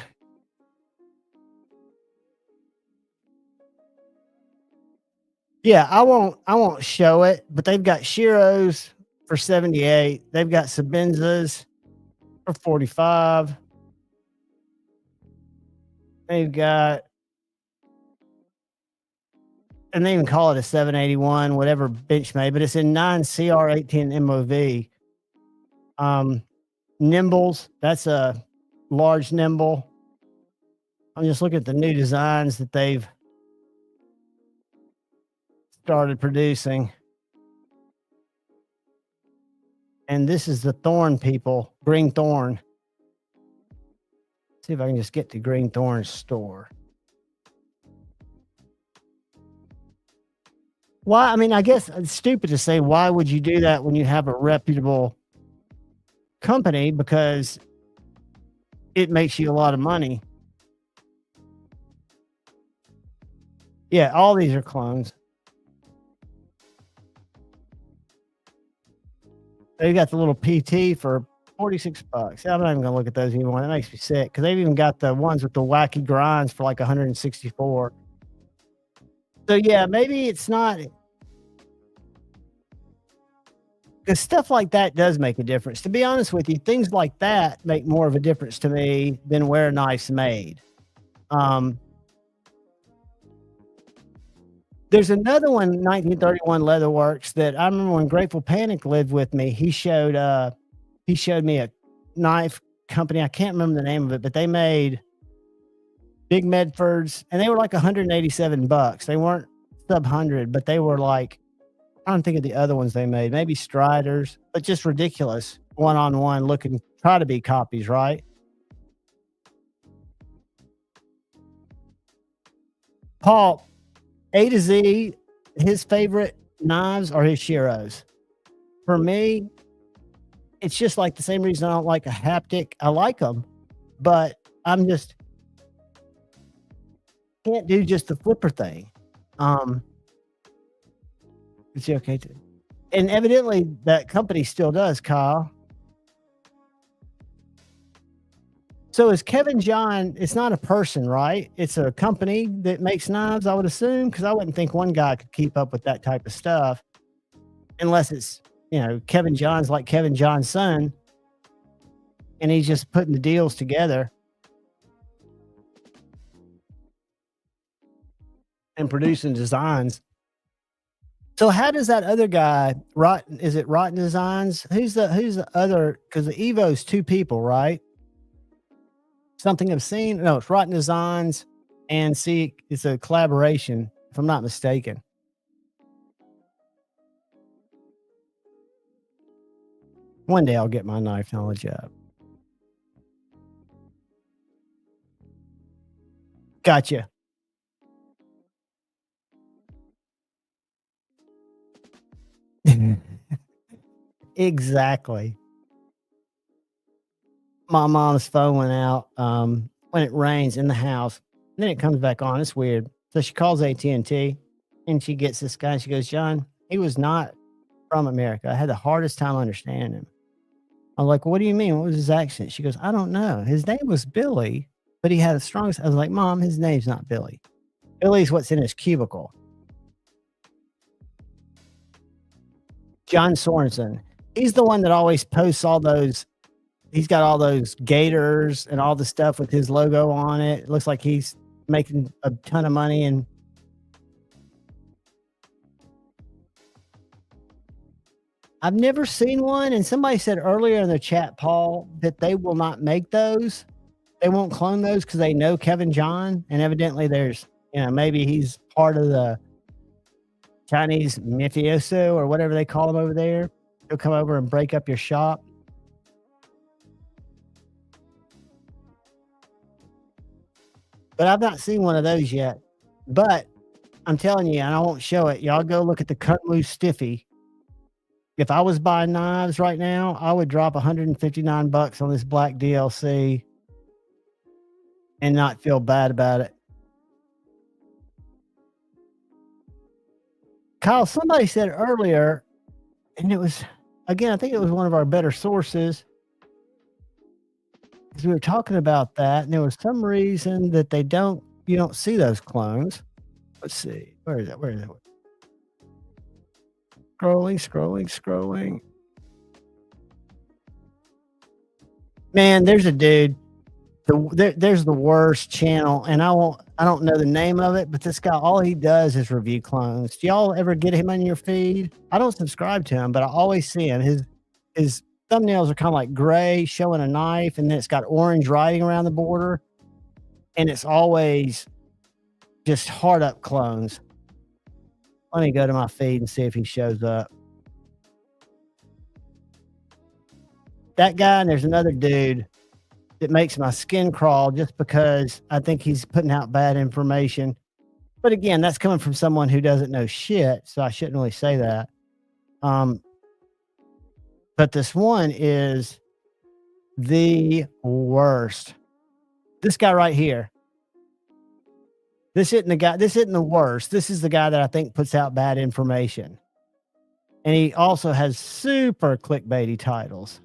Yeah, I won't show it, but they've got Shiros for 78. They've got Sabenzas for 45. They've got and they even call it a 781, whatever Benchmade, but it's in 9 CR18 MOV. Nimbles, that's a large nimble. I'm just looking at the new designs that they've started producing. And this is the Thorn people, Green Thorn. See if I can just get to Green Thorn's store. Why? I mean, I guess it's stupid to say, why would you do that when you have a reputable company? Because it makes you a lot of money. Yeah, all these are clones. They got the little PT for $46. I'm not even gonna look at those anymore. That makes me sick because they've even got the ones with the wacky grinds for like 164. So yeah, maybe it's not, because stuff like that does make a difference. To be honest with you, things like that make more of a difference to me than where a knife's made. There's another one, 1931 Leatherworks, that I remember when Grateful Panic lived with me. He showed me a knife company. I can't remember the name of it, but they made big Medfords, and they were like $187. They weren't sub 100, but they were like, I don't think of the other ones they made, maybe Striders, but just ridiculous one-on-one looking, try to be copies, right? Paul, A to Z, his favorite knives are his Shiros. For me, it's just like the same reason I don't like a haptic. I like them, but I'm just can't do just the flipper thing. Is he okay too? And evidently that company still does, Kyle. So is Kevin John, it's not a person, right? It's a company that makes knives, I would assume, because I wouldn't think one guy could keep up with that type of stuff unless it's, you know, Kevin John's like Kevin John's son, and he's just putting the deals together and producing designs. So how does that other guy, Rotten, is it Rotten Designs? Who's the other, because the Evo's 2 people, right? Something Obscene? No, it's Rotten Designs, and see, it's a collaboration, if I'm not mistaken. One day I'll get my knife knowledge up. Gotcha. Exactly. My mom's phone went out when it rains in the house. Then it comes back on. It's weird. So she calls AT&T and she gets this guy. She goes, John, he was not from America. I had the hardest time understanding him. I was like, what do you mean? What was his accent? She goes, I don't know. His name was Billy, but he had a strong... I was like, Mom, his name's not Billy. Billy's what's in his cubicle. John Sorensen. He's the one that always posts all those. He's got all those gators and all the stuff with his logo on it. It looks like he's making a ton of money. And I've never seen one. And somebody said earlier in the chat, Paul, that they will not make those. They won't clone those because they know Kevin John. And evidently there's, you know, maybe he's part of the Chinese mafioso or whatever they call him over there. He'll come over and break up your shop. But I've not seen one of those yet. But I'm telling you, and I won't show it. Y'all go look at the Cut Loose Stiffy. If I was buying knives right now, I would drop $159 on this black DLC and not feel bad about it. Kyle, somebody said earlier, and it was, again, I think it was one of our better sources, because we were talking about that, and there was some reason that you don't see those clones. Let's see. Where is that? Scrolling. Man, there's a dude. There's the worst channel, and I won't. I don't know the name of it, but this guy, all he does is review clones. Do y'all ever get him on your feed? I don't subscribe to him, but I always see him. His thumbnails are kind of like gray, showing a knife, and then it's got orange writing around the border. And it's always just hard up clones. Let me go to my feed and see if he shows up. That guy, and there's another dude that makes my skin crawl just because I think he's putting out bad information. But again, that's coming from someone who doesn't know shit, so I shouldn't really say that. But this one is the worst. This guy right here. This isn't the guy. This isn't the worst. This is the guy that I think puts out bad information. And he also has super clickbaity titles.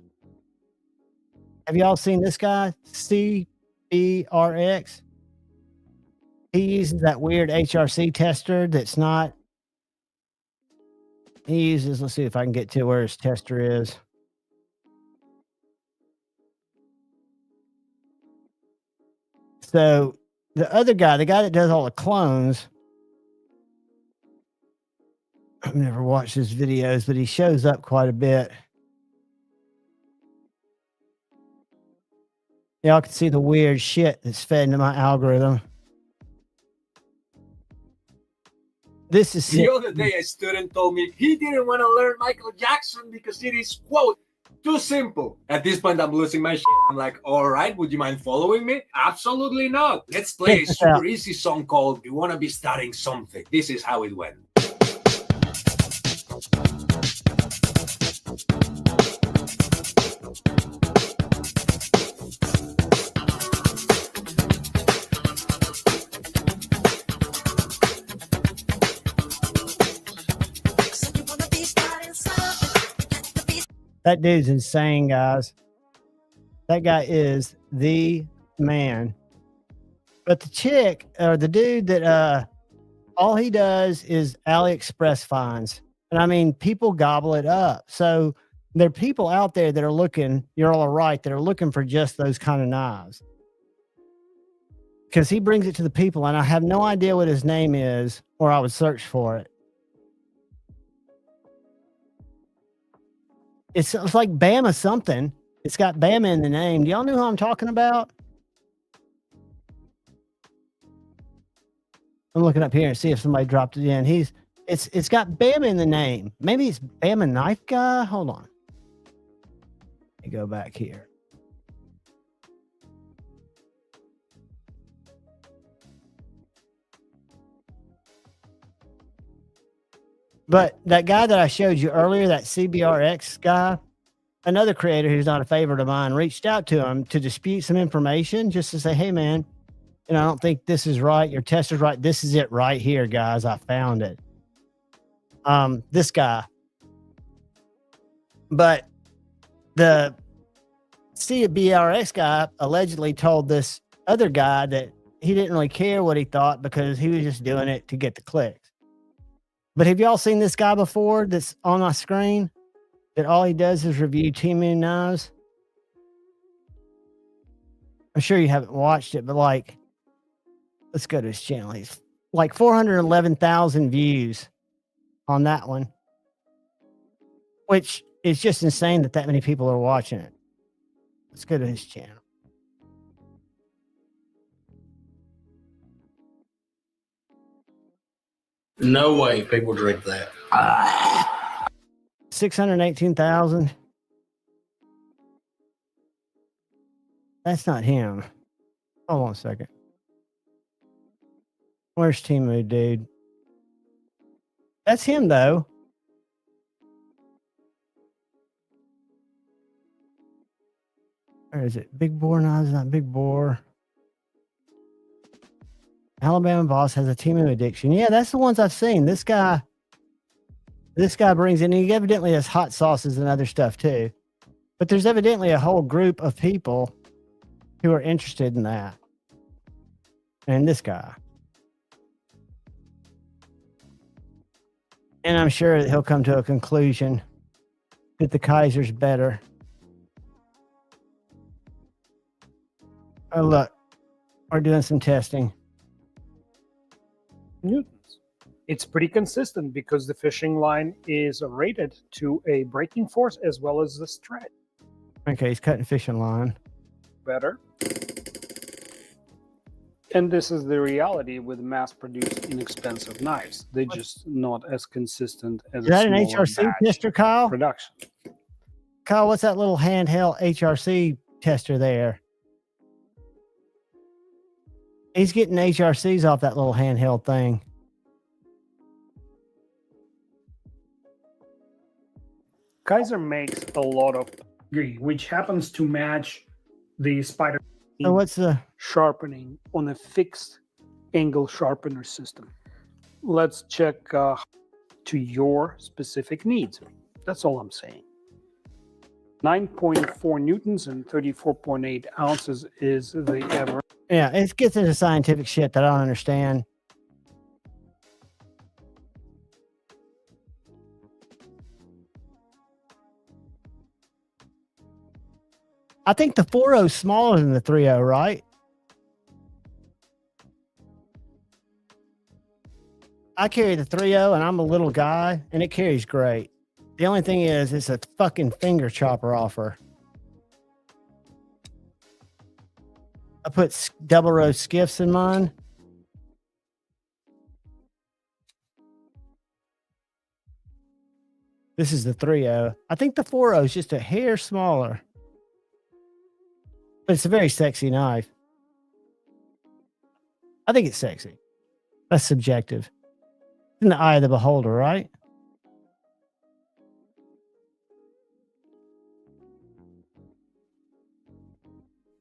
Have y'all seen this guy? CBRX? He uses that weird HRC tester that's not. He uses, let's see if I can get to where his tester is. So the other guy, the guy that does all the clones, I've never watched his videos, but he shows up quite a bit. Y'all can see the weird shit that's fed into my algorithm. This is the other day, a student told me he didn't want to learn Michael Jackson because it is, quote, too simple. At this point, I'm losing my shit. I'm like, all right, would you mind following me? Absolutely not. Let's play a super easy song called You Wanna Be Starting Something. This is how it went. That dude's insane, guys. That guy is the man. But the chick or the dude that all he does is AliExpress finds. And I mean, people gobble it up. So there are people out there that are looking, you're all right, that are looking for just those kind of knives. Because he brings it to the people, and I have no idea what his name is, or I would search for it. It's like Bama something. It's got Bama in the name. Do y'all know who I'm talking about? I'm looking up here and see if somebody dropped it in. It's got Bama in the name. Maybe it's Bama Knife Guy. Hold on. Let me go back here. But that guy that I showed you earlier, that CBRX guy, another creator who's not a favorite of mine, reached out to him to dispute some information, just to say, hey, man, I don't think this is right. Your test is right. This is it right here, guys. I found it. This guy. But the CBRX guy allegedly told this other guy that he didn't really care what he thought because he was just doing it to get the clicks. But have y'all seen this guy before that's on my screen? That all he does is review Temu knives? I'm sure you haven't watched it, but like, let's go to his channel. He's like 411,000 views on that one, which is just insane that many people are watching it. Let's go to his channel. No way people drink that. 618,000. That's not him. Hold on a second. Where's Temu, dude? That's him, though. Where is it? Big Bore? No, it's not Big Bore. Alabama boss has a Temu addiction. Yeah, that's the ones I've seen. This guy brings in, he evidently has hot sauces and other stuff too. But there's evidently a whole group of people who are interested in that. And this guy. And I'm sure that he'll come to a conclusion that the Kaiser's better. Oh, look, we're doing some testing. newtons. It's pretty consistent because the fishing line is rated to a breaking force as well as the stretch. Okay, he's cutting fishing line. Better. And this is the reality with mass-produced inexpensive knives. They're just not as consistent as Is that an smaller HRC batch tester, Kyle? production. Kyle, what's that little handheld HRC tester there? He's getting HRCs off that little handheld thing. Kaiser makes a lot of degree, which happens to match the Spider So what's the sharpening on a fixed angle sharpener system. Let's check to your specific needs. That's all I'm saying. 9.4 newtons and 34.8 ounces is the average. Yeah, it gets into scientific shit that I don't understand. I think the 4.0 is smaller than the 3.0, right? I carry the 3.0 and I'm a little guy and it carries great. The only thing is it's a fucking finger chopper offer. I put double row skiffs in mine. This is the 3.0. I think the 4.0 is just a hair smaller. But it's a very sexy knife. I think it's sexy. That's subjective. In the eye of the beholder, right?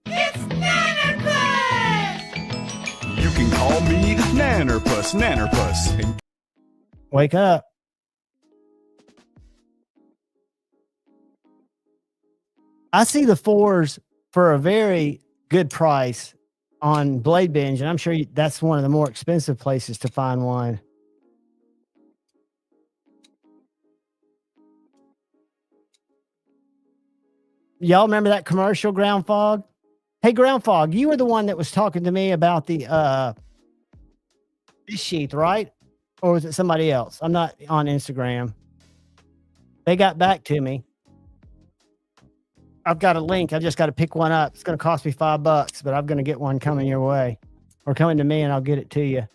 You can call me Nannerpuss, Nannerpuss. And Wake up. I see the 4s for a very good price on Blade Binge, and I'm sure that's one of the more expensive places to find one. Y'all remember that commercial, Ground Fog? Hey, Ground Fog, you were the one that was talking to me about the this sheath, right? Or was it somebody else? I'm not on Instagram. They got back to me. I've got a link. I just got to pick one up. It's going to cost me $5, but I'm going to get one coming your way or coming to me and I'll get it to you.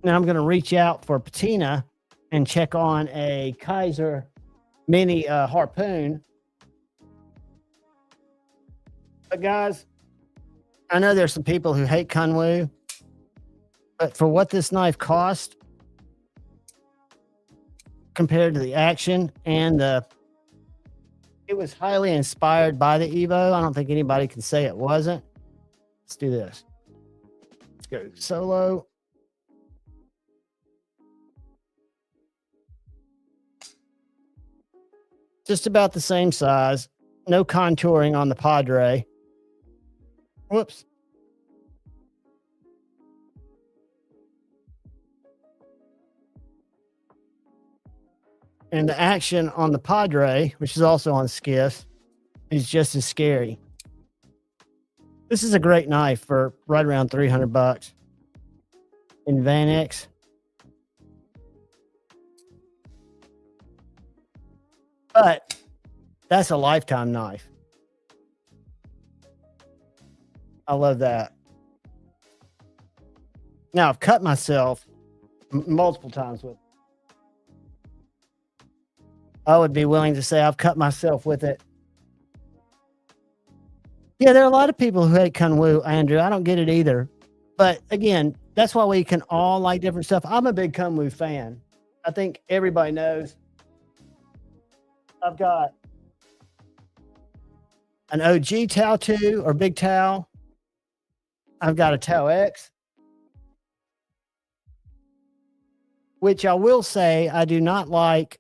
Now I'm going to reach out for patina and check on a Kaiser mini harpoon. But guys, I know there's some people who hate Kunwu, but for what this knife cost compared to the action and it was highly inspired by the Evo. I don't think anybody can say it wasn't. Let's do this. Let's go solo. Just about the same size. No contouring on the Padre. Whoops. And the action on the Padre, which is also on skiff, is just as scary. This is a great knife for right around $300 in Van X. But that's a lifetime knife. I love that. Now, I've cut myself multiple times with it. I would be willing to say I've cut myself with it. Yeah, there are a lot of people who hate Kunwu, Andrew. I don't get it either. But again, that's why we can all like different stuff. I'm a big Kunwu fan. I think everybody knows. I've got an OG Tau 2 or Big Tau. I've got a Tau X, which I will say I do not like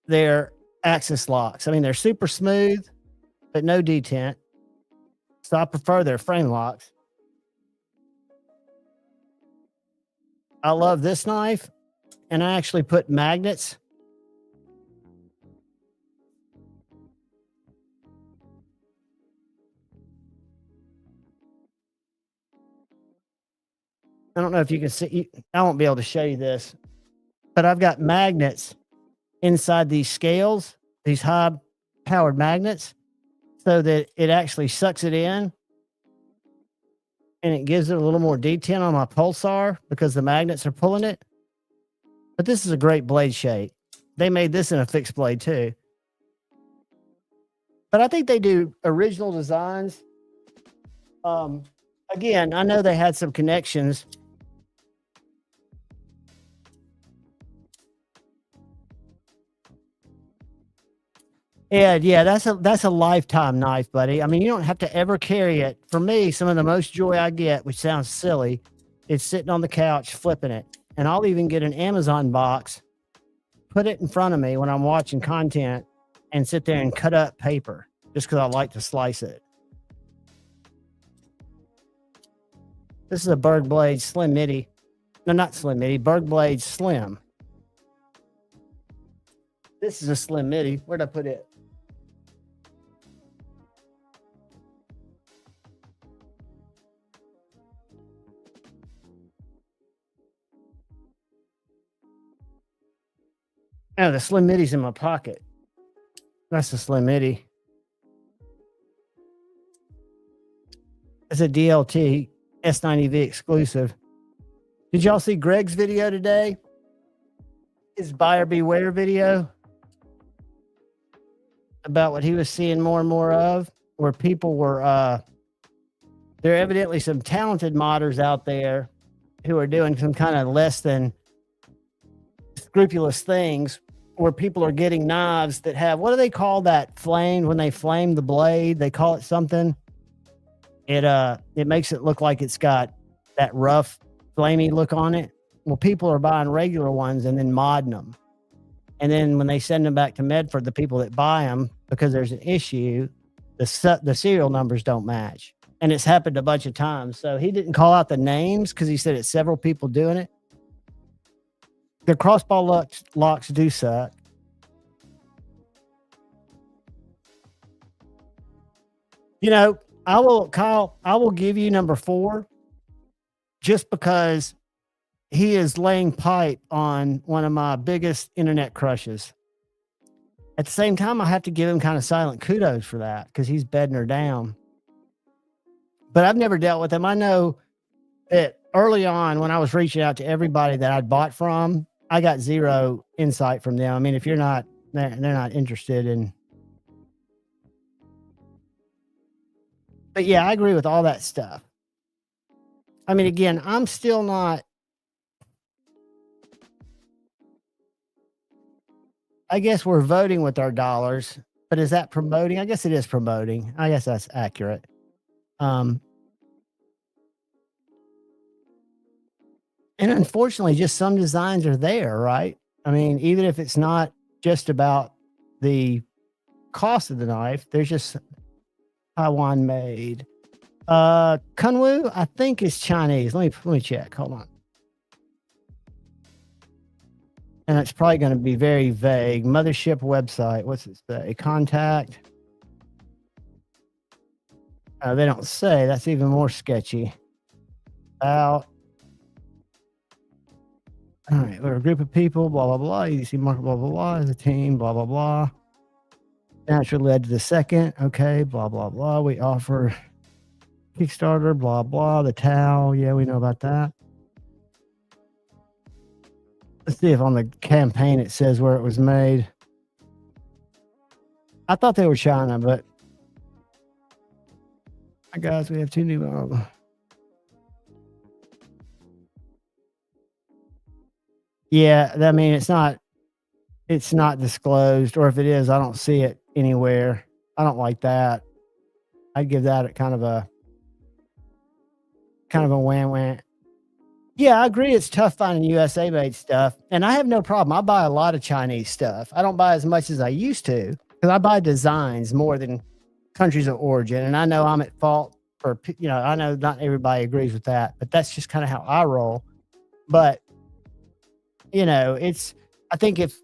their axis locks. I mean, they're super smooth, but no detent. So I prefer their frame locks. I love this knife, and I actually put magnets. I don't know if you can see, I won't be able to show you this, but I've got magnets inside these scales, these high powered magnets, so that it actually sucks it in and it gives it a little more detent on my pulsar because the magnets are pulling it. But this is a great blade shape. They made this in a fixed blade too. But I think they do original designs. Again, I know they had some connections. Yeah, that's a lifetime knife, buddy. I mean, you don't have to ever carry it. For me, some of the most joy I get, which sounds silly, is sitting on the couch flipping it. And I'll even get an Amazon box, put it in front of me when I'm watching content, and sit there and cut up paper just because I like to slice it. This is a Berg Blade Slim Midi. No, not Slim Midi, Berg Blade Slim. This is a Slim Midi. Where'd I put it? Oh, the Slim Midi's in my pocket. That's the Slim Midi. It's a DLT S90V exclusive. Did y'all see Greg's video today? His buyer beware video about what he was seeing more and more of, where people were, there are evidently some talented modders out there who are doing some kind of less than scrupulous things, where people are getting knives that have, what do they call that flame when they flame the blade? They call it something. It makes it look like it's got that rough, flamey look on it. Well, people are buying regular ones and then modding them. And then when they send them back to Medford, the people that buy them, because there's an issue, the serial numbers don't match. And it's happened a bunch of times. So he didn't call out the names because he said it's several people doing it. The crossbar locks do suck. You know, Kyle, I will give you number 4 just because he is laying pipe on one of my biggest internet crushes. At the same time, I have to give him kind of silent kudos for that because he's bedding her down. But I've never dealt with him. I know that early on when I was reaching out to everybody that I'd bought from, I got zero insight from them. I mean, if you're not, they're not interested in. But yeah, I agree with all that stuff. I mean, again, I'm still not. I guess we're voting with our dollars, but is that promoting? I guess it is promoting. I guess that's accurate. And unfortunately, just some designs are there, right? I mean, even if it's not just about the cost of the knife, there's just Taiwan made. Kunwu, I think is Chinese. Let me check. Hold on. And it's probably going to be very vague. Mothership website. What's it say? Contact. They don't say. That's even more sketchy. All right, we're a group of people, blah, blah, blah. You see market, blah, blah, blah, as a team, blah, blah, blah. Naturally led to the second. Okay, blah, blah, blah. We offer Kickstarter, blah, blah. The towel. Yeah, we know about that. Let's see if on the campaign it says where it was made. I thought they were China, but guys, we have 2 new. Yeah, I mean, it's not disclosed, or if it is, I don't see it anywhere. I don't like that. I'd give that kind of a wham. Yeah, I agree. It's tough finding USA made stuff, and I have no problem. I buy a lot of Chinese stuff. I don't buy as much as I used to because I buy designs more than countries of origin, and I know I'm at fault for, I know not everybody agrees with that, but that's just kind of how I roll. But I think if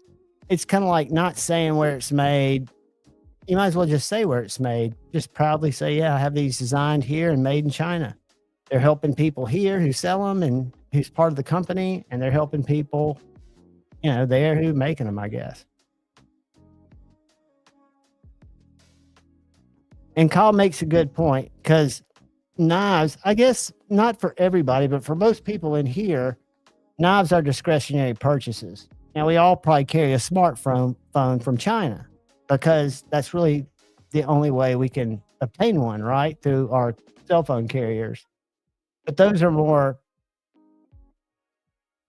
it's kind of like not saying where it's made, you might as well just say where it's made. Just proudly say, yeah, I have these designed here and made in China. They're helping people here who sell them, and who's part of the company, and they're helping people, you know, they're who making them, I guess. And Kyle makes a good point, because knives, I guess not for everybody, but for most people in here, knives are discretionary purchases. Now, we all probably carry a smartphone from China, because that's really the only way we can obtain one, right? Through our cell phone carriers. But those are more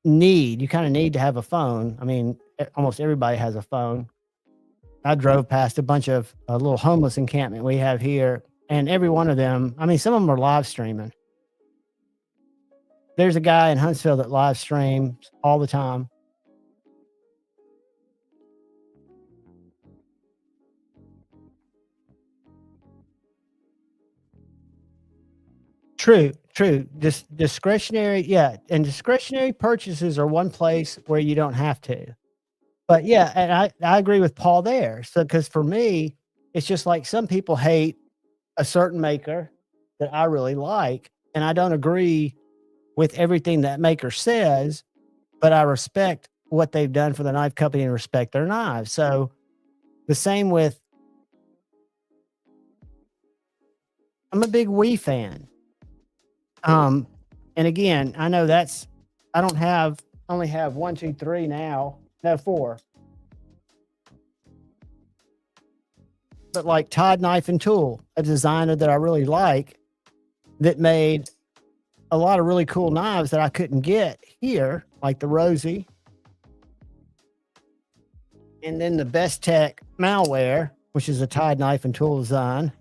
need. You kind of need to have a phone. I mean, almost everybody has a phone. I drove past a bunch of a little homeless encampment we have here, and every one of them, I mean, some of them are live streaming. There's a guy in Huntsville that live streams all the time. True. Discretionary, yeah. And discretionary purchases are one place where you don't have to. But yeah, and I agree with Paul there. So, because for me, it's just like some people hate a certain maker that I really like, and I don't agree with everything that maker says, but I respect what they've done for the knife company and respect their knives. So the same with, I'm a big Wii fan. And again, I know I only have 1, 2, 3 now. No, 4. But like Todd Knife and Tool, a designer that I really like, that made a lot of really cool knives that I couldn't get here, like the Rosie. And then the Best Tech Malware, which is a Todd Knife and Tool design.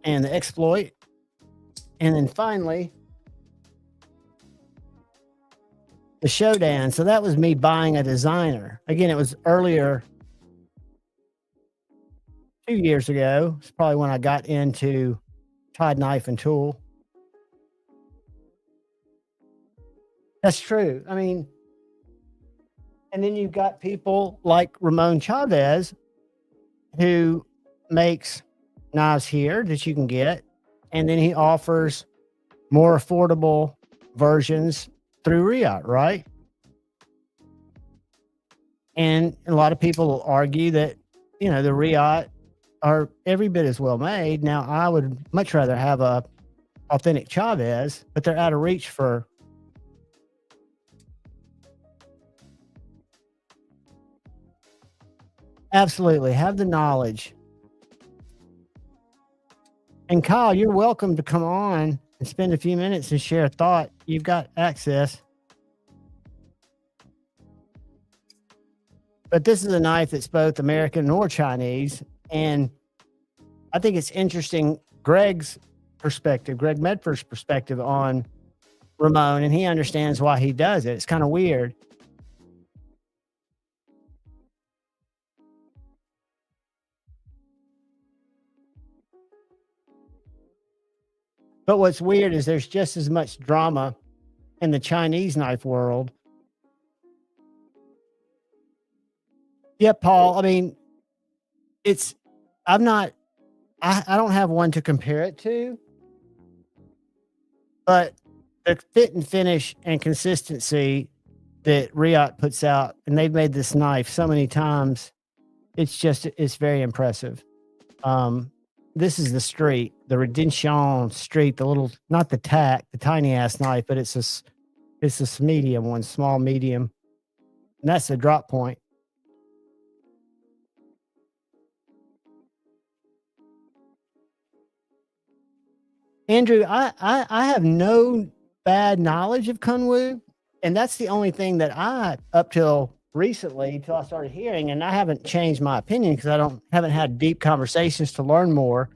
And the Exploit. And then finally, the Showdown. So that was me buying a designer. Again, it was earlier, 2 years ago. It's probably when I got into Todd Knife and Tool. That's true. I mean, and then you've got people like Ramon Chavez, who makes knives here that you can get, and then he offers more affordable versions through Riot, right? And a lot of people will argue that, you know, the Riot are every bit as well made. Now, I would much rather have a authentic Chavez, but they're out of reach for. Absolutely. Have the knowledge. And Kyle, you're welcome to come on and spend a few minutes and share a thought. You've got access. But this is a knife that's both American or Chinese. And I think it's interesting, Greg's perspective, Greg Medford's perspective on Ramon, and he understands why he does it. It's kind of weird. But what's weird is there's just as much drama in the Chinese knife world. Yeah, Paul. I mean, I don't have one to compare it to, but the fit and finish and consistency that Riot puts out, and they've made this knife so many times, it's very impressive. This is the Street, the Redemption Street, the little, not the tack, the tiny ass knife, but it's this medium one, small medium. And that's the drop point. Andrew, I have no bad knowledge of Kunwu, and that's the only thing that up till recently, till I started hearing, and I haven't changed my opinion because I haven't had deep conversations to learn more,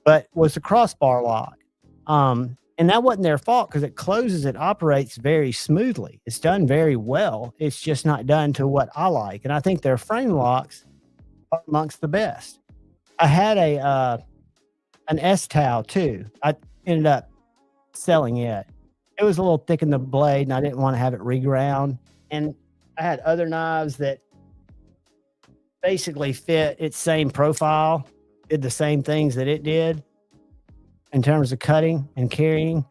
but was the crossbar lock. And that wasn't their fault because it closes, it operates very smoothly. It's done very well. It's just not done to what I like. And I think their frame locks are amongst the best. I had an S-Tau too. I ended up selling it. It was a little thick in the blade and I didn't want to have it reground. And I had other knives that basically fit its same profile, did the same things that it did in terms of cutting and carrying.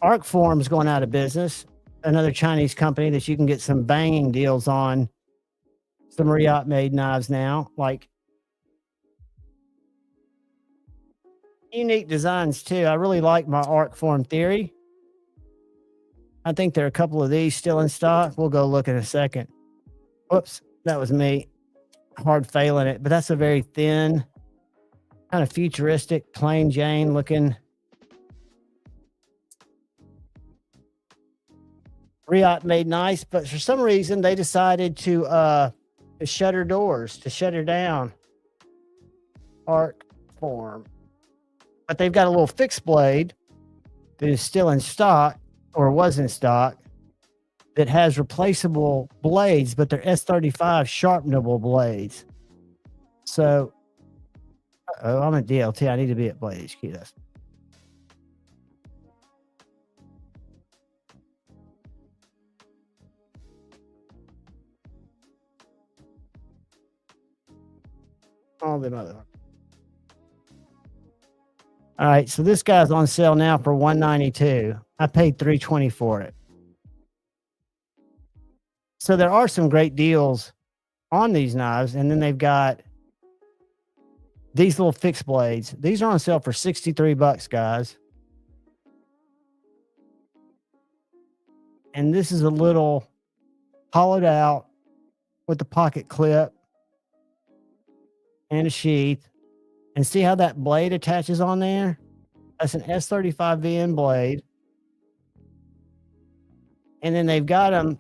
Arcform's going out of business, another Chinese company that you can get some banging deals on. Some Riot made knives now, like unique designs too. I really like my Arcform Theory. I think there are a couple of these still in stock. We'll go look in a second. Whoops, that was me. Hard failing it, but that's a very thin, kind of futuristic, plain Jane looking Riot made nice, but for some reason they decided to shut her doors, to shut her down. Arcform. But they've got a little fixed blade that is still in stock, or was in stock, that has replaceable blades, but they're S35 sharpenable blades. So, I'm at DLT. I need to be at Blade HQ. That's all the other. All right, so this guy's on sale now for $192. I paid $320 for it. So there are some great deals on these knives, and then they've got these little fixed blades. These are on sale for $63, guys. And this is a little hollowed out with the pocket clip and a sheath. And see how that blade attaches on there? That's an S35 VN blade. And then they've got them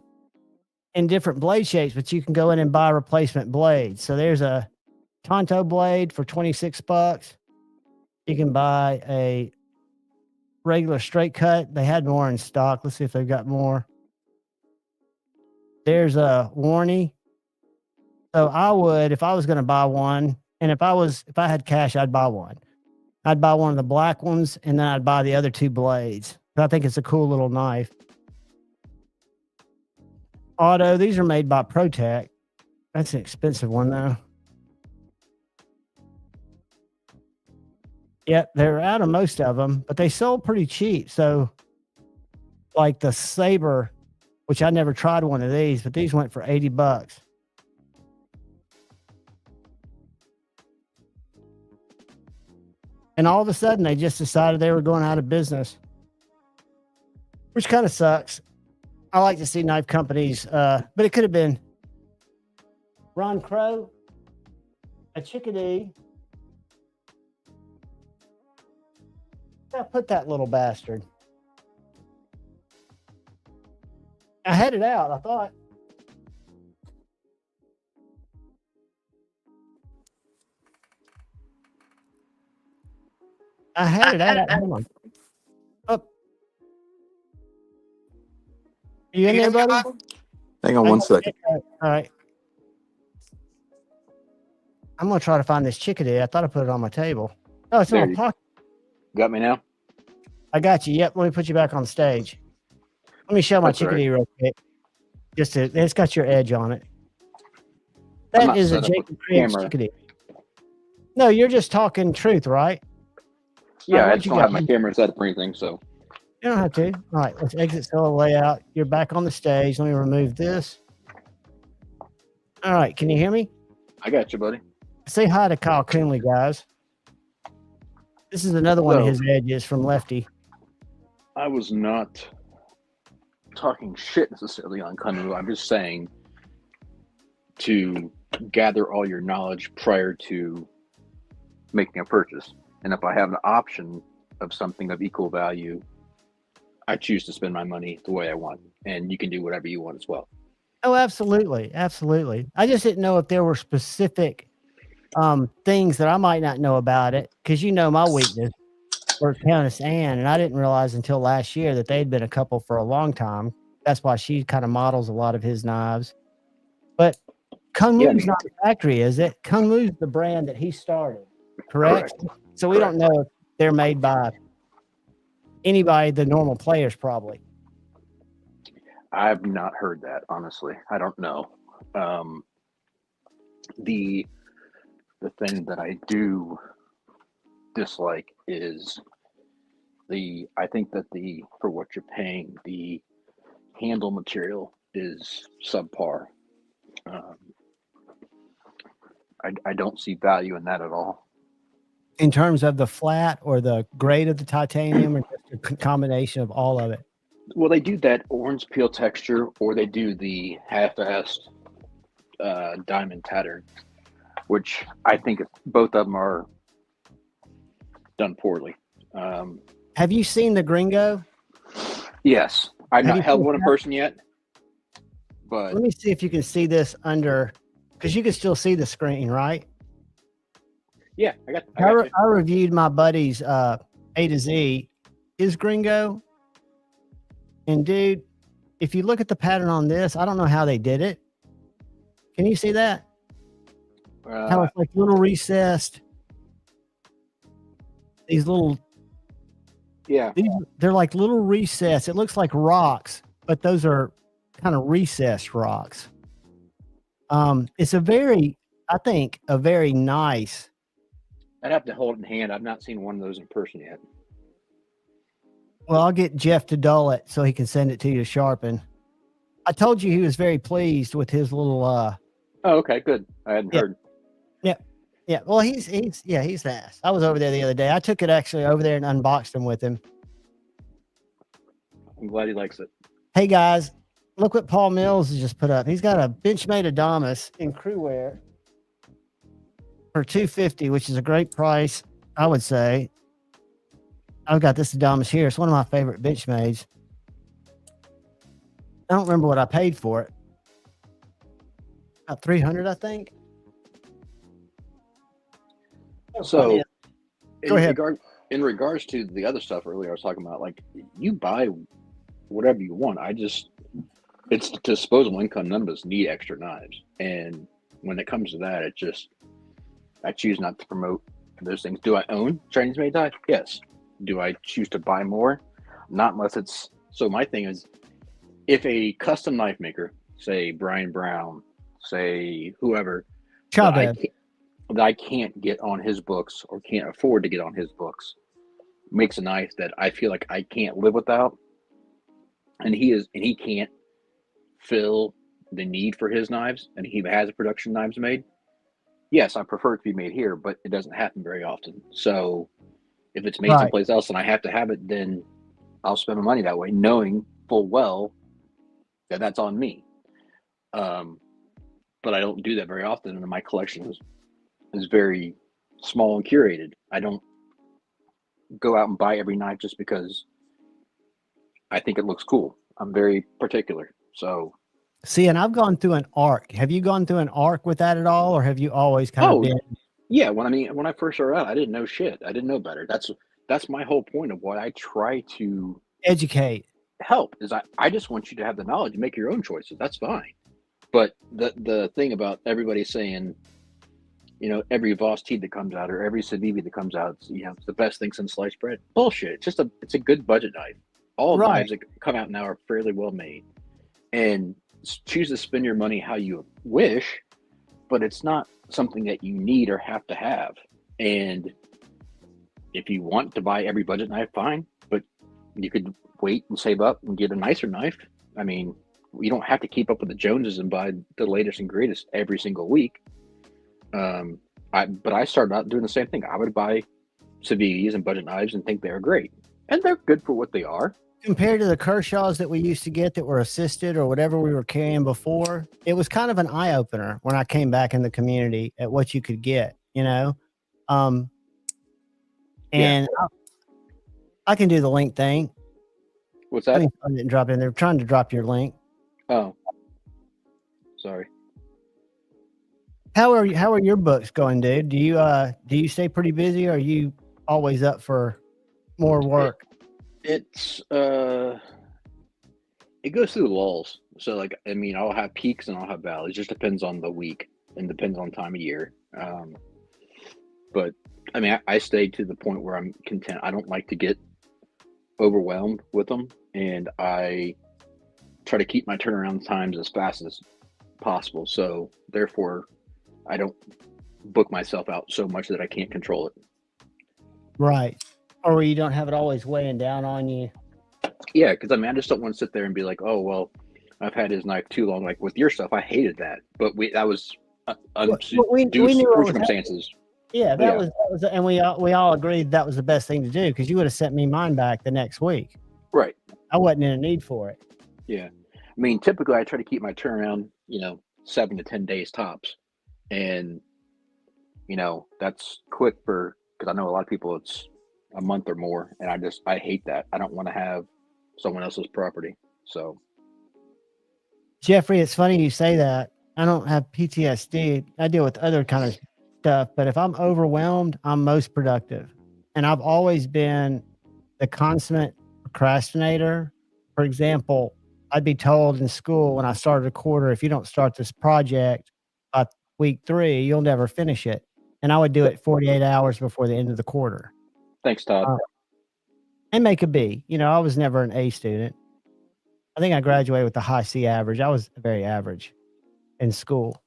in different blade shapes, but you can go in and buy replacement blades. So there's a Tonto blade for $26. You can buy a regular straight cut. They had more in stock. Let's see if they've got more. There's a Warney. So I would, if I was going to buy one, and if I had cash, I'd buy one. I'd buy one of the black ones, and then I'd buy the other two blades. I think it's a cool little knife. Auto, these are made by Protech. That's an expensive one, though. Yep, they're out of most of them, but they sold pretty cheap. So, like the Saber, which I never tried one of these, but these went for $80. And all of a sudden, they just decided they were going out of business, which kind of sucks. I like to see knife companies, but it could have been Ron Crow, a Chickadee. I put that little bastard. I had it out, I thought. I had it out. Hold on. Up. You in there, buddy? Hang on one second. All right. I'm going to try to find this Chickadee. I thought I put it on my table. Oh, it's in my pocket. Got me now? I got you. Yep. Let me put you back on stage. Let me show my That's Chickadee real quick. It's got your edge on it. I'm That not is a set up with Jacob Cribs camera. Chickadee. No, you're just talking truth, right? Yeah, I what'd just you don't got? have my camera set up or anything, so. You don't have to. All right, let's exit solo layout. You're back on the stage. Let me remove this. All right, can you hear me? I got you, buddy. Say hi to Kyle Coonley, guys. This is another one of So- his edges from Lefty. I was not talking shit necessarily on Kunru. I'm just saying to gather all your knowledge prior to making a purchase. And if I have an option of something of equal value, I choose to spend my money the way I want. And you can do whatever you want as well. Oh, absolutely. Absolutely. I just didn't know if there were specific things that I might not know about it, because you know my weakness for Countess Anne, and I didn't realize until last year that they'd been a couple for a long time. That's why she kind of models a lot of his knives. But Kung Lu's not the factory, is it? Kung Lu's the brand that he started, correct? So we don't know if they're made by anybody, the normal players probably. I've not heard that, honestly. I don't know. The thing that I do dislike is I think that for what you're paying, the handle material is subpar. I don't see value in that at all. In terms of the flat or the grade of the titanium, or just a combination of all of it? Well, they do that orange peel texture, or they do the half-assed diamond tattern, which I think both of them are done poorly. Have you seen the Gringo? Yes, I've Have not you held seen one in that? person yet, but Let me see if you can see this under, because you can still see the screen, right? yeah, I got you. I reviewed my buddy's A to Z, his Gringo. And dude, if you look at the pattern on this, I don't know how they did it. Can you see that? How it's like little recessed. These little, yeah, they're like little recessed. It looks like rocks, but those are kind of recessed rocks. It's I think a very nice. I'd have to hold it in hand. I've not seen one of those in person yet. Well, I'll get Jeff to dull it so he can send it to you to sharpen. I told you he was very pleased with his little. Oh, okay, good. I hadn't heard. Yeah. Well, he's fast. I was over there the other day. I took it actually over there and unboxed him with him. I'm glad he likes it. Hey guys, look what Paul Mills has just put up. He's got a Benchmade Adamas in crew wear for $250, which is a great price, I would say. I've got this Adamas here. It's one of my favorite Benchmades. I don't remember what I paid for it. About $300, I think. So, Go ahead. In regards to the other stuff earlier, I was talking about, like, you buy whatever you want. It's disposable income. None of us need extra knives. And when it comes to that, I choose not to promote those things. Do I own Chinese made knives? Yes. Do I choose to buy more? Not unless it's, so my thing is, if a custom knife maker, say Brian Brown, say whoever, that I can't get on his books or can't afford to get on his books, makes a knife that I feel like I can't live without, and he can't fill the need for his knives, and he has production knives made, yes, I prefer it to be made here, but it doesn't happen very often. So if it's made someplace else and I have to have it, then I'll spend my money that way, knowing full well that that's on me. But I don't do that very often, and my collection is very small and curated. I don't go out and buy every knife just because I think it looks cool. I'm very particular. So see, and I've gone through an arc. Have you gone through an arc with that at all, or have you always kind of been? Yeah, when I first started out, I didn't know shit. I didn't know better. That's my whole point of why I try to educate. Help is I just want you to have the knowledge and make your own choices. That's fine. But the thing about everybody saying, every Voss tea that comes out or every Civivi that comes out, it's the best thing since sliced bread. Bullshit. It's a good budget knife. All knives that come out now are fairly well made, and choose to spend your money how you wish, but it's not something that you need or have to have. And if you want to buy every budget knife, fine, but you could wait and save up and get a nicer knife. I mean, you don't have to keep up with the Joneses and buy the latest and greatest every single week. But I started out doing the same thing. I would buy Civivis and budget knives and think they're great, and they're good for what they are. Compared to the Kershaws that we used to get that were assisted or whatever we were carrying before, it was kind of an eye opener when I came back in the community at what you could get, and I can do the link thing. What's that? I didn't drop in. They're trying to drop your link. Oh, sorry. How are your books going, dude? Do you stay pretty busy, or are you always up for more work? It goes through lulls. So I'll have peaks and I'll have valleys. It just depends on the week and depends on time of year. But I stay to the point where I'm content. I don't like to get overwhelmed with them, and I try to keep my turnaround times as fast as possible. So therefore, I don't book myself out so much that I can't control it. Right. Or where you don't have it always weighing down on you. Yeah, because I just don't want to sit there and be like, oh well, I've had his knife too long. Like with your stuff, I hated that, but that was we knew circumstances. Yeah, that was, and we all agreed that was the best thing to do, because you would have sent me mine back the next week. Right. I wasn't in a need for it. Yeah. I mean, typically I try to keep my turnaround, 7 to 10 days tops. And, that's quick because I know a lot of people it's a month or more. And I hate that. I don't want to have someone else's property. So. Jeffrey, it's funny you say that. I don't have PTSD. I deal with other kind of stuff, but if I'm overwhelmed, I'm most productive. And I've always been the consummate procrastinator. For example, I'd be told in school when I started a quarter, if you don't start this project by week 3, you'll never finish it. And I would do it 48 hours before the end of the quarter. Thanks, Todd. And make a B. I was never an A student. I think I graduated with a high C average. I was very average in school.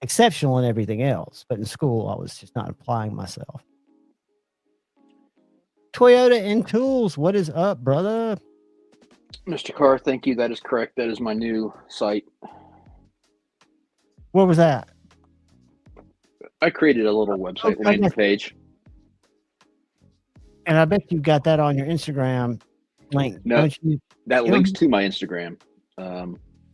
Exceptional in everything else, but in school, I was just not applying myself. Toyota and Tools, what is up, brother? Mr. Carr, thank you. That is correct. That is my new site. What was that? I created a little website landing page. And I bet you've got that on your Instagram link. No, that links to my Instagram.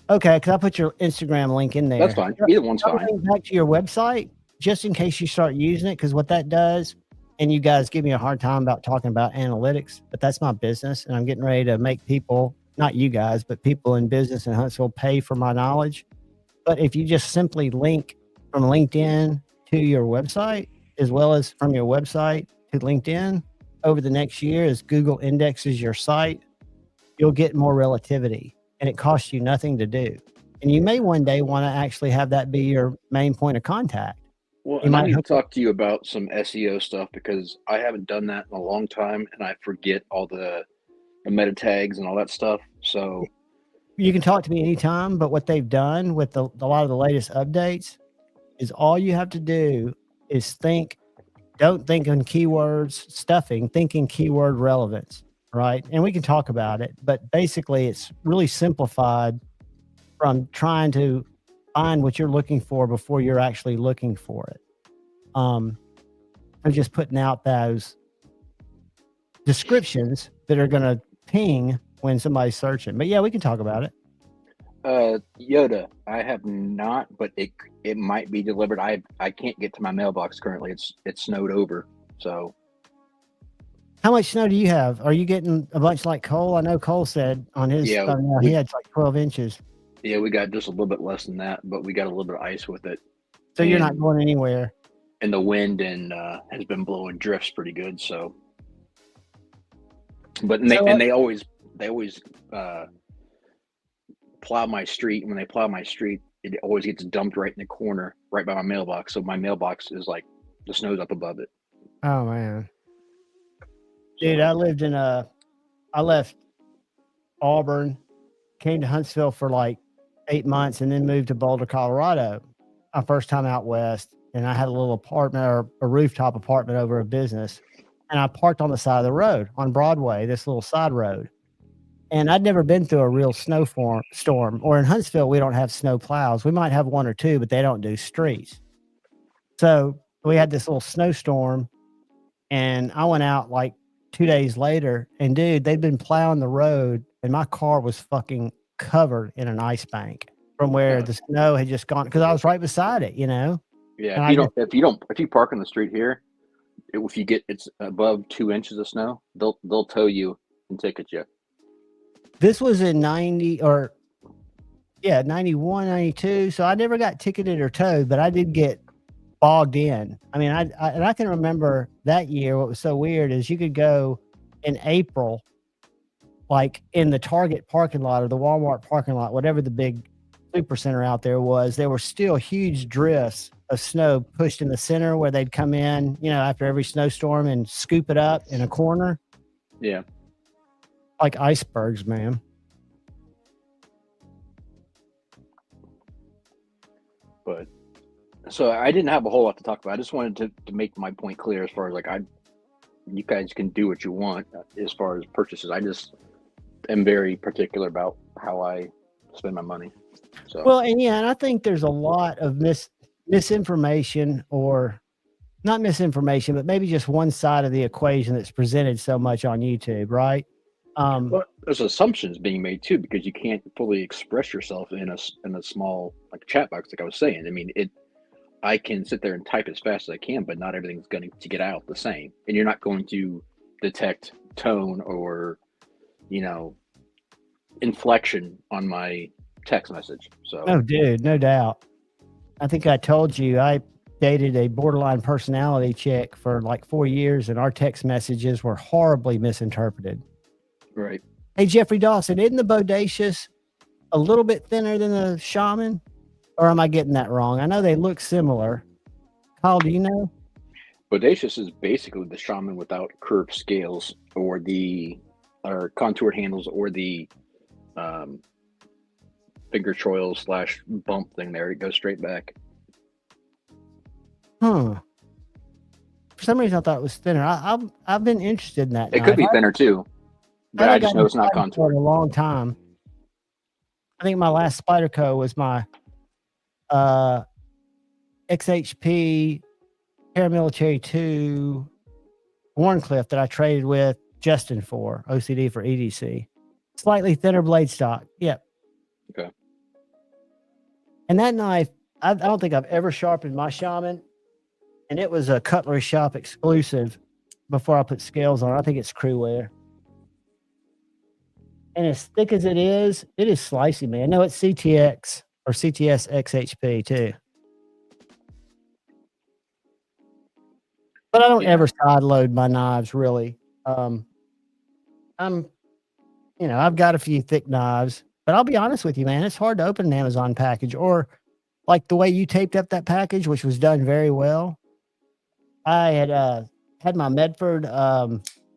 Okay, because I put your Instagram link in there. That's fine. Either one's fine. Back to your website, just in case you start using it, because what that does, and you guys give me a hard time about talking about analytics, but that's my business, and I'm getting ready to make people, not you guys, but people in business in Huntsville pay for my knowledge. But if you just simply link from LinkedIn to your website, as well as from your website to LinkedIn, over the next year, as Google indexes your site, you'll get more relativity. And it costs you nothing to do. And you may one day want to actually have that be your main point of contact. Well, and I need to talk to you about some SEO stuff, because I haven't done that in a long time, and I forget all the meta tags and all that stuff. So you can talk to me anytime, but what they've done with a lot of the latest updates is all you have to do is don't think in keywords stuffing, think in keyword relevance. Right. And we can talk about it, but basically it's really simplified from trying to find what you're looking for before you're actually looking for it. I'm just putting out those descriptions that are going to ping when somebody's searching. But yeah, we can talk about it. Yoda, I have not, but it might be delivered. I can't get to my mailbox currently. It's snowed over. So. How much snow do you have? Are you getting a bunch like Cole? I know Cole said on his he had like 12 inches. Yeah, we got just a little bit less than that, but we got a little bit of ice with it. So you're not going anywhere. And the wind has been blowing drifts pretty good. So, but they always plow my street. When they plow my street, it always gets dumped right in the corner, right by my mailbox. So my mailbox is like the snow's up above it. Oh man. Dude, I left Auburn, came to Huntsville for like 8 months, and then moved to Boulder, Colorado. My first time out west, and I had a little apartment or a rooftop apartment over a business, and I parked on the side of the road on Broadway, this little side road. And I'd never been through a real storm. Or in Huntsville, we don't have snow plows. We might have one or two, but they don't do streets. So we had this little snowstorm, and I went out like 2 days later, and dude, they'd been plowing the road, and my car was fucking covered in an ice bank from where the snow had just gone, because I was right beside it, Yeah. If you park on the street here, if you get it's above 2 inches of snow, they'll tow you and ticket you. This was in 91, 92. So I never got ticketed or towed, but I did get bogged in. I mean, I can remember that year. What was so weird is you could go in April, like in the Target parking lot or the Walmart parking lot, whatever the big super center out there was, there were still huge drifts of snow pushed in the center where they'd come in, after every snowstorm and scoop it up in a corner. Yeah. Like icebergs, man. But so I didn't have a whole lot to talk about. I just wanted to make my point clear as far as like you guys can do what you want as far as purchases. I just am very particular about how I spend my money. So Well, and I think there's a lot of misinformation, or not misinformation, but maybe just one side of the equation that's presented so much on YouTube, right? well, there's assumptions being made too, because you can't fully express yourself in a small like chat box, like I was saying. I mean, I can sit there and type as fast as I can, but not everything's going to get out the same, and you're not going to detect tone or inflection on my text message. So Oh, dude, no doubt. I think I told you I dated a borderline personality chick for like 4 years, and our text messages were horribly misinterpreted. right. Hey, Jeffrey Dawson, isn't the Bodacious a little bit thinner than the Shaman? Or am I getting that wrong? I know they look similar. Kyle, do you know? Bodacious is basically the Shaman without curved scales or contoured handles or the finger choil / bump thing there. It goes straight back. For some reason, I thought it was thinner. I've been interested in that. It could be thinner too, but I just know it's not for contoured. a long time. I think my last Spyderco was my XHP Paramilitary 2 Warncliffe that I traded with Justin for OCD for EDC. Slightly thinner blade stock. Yep. Okay. And that knife, I don't think I've ever sharpened my Shaman, and it was a Cutlery Shop exclusive before I put scales on. I think it's Crewware. And as thick as it is slicey, man. No, it's CTX or CTS XHP too. But I don't ever side load my knives really. I've got a few thick knives, but I'll be honest with you, man, it's hard to open an Amazon package, or like the way you taped up that package, which was done very well. I had my Medford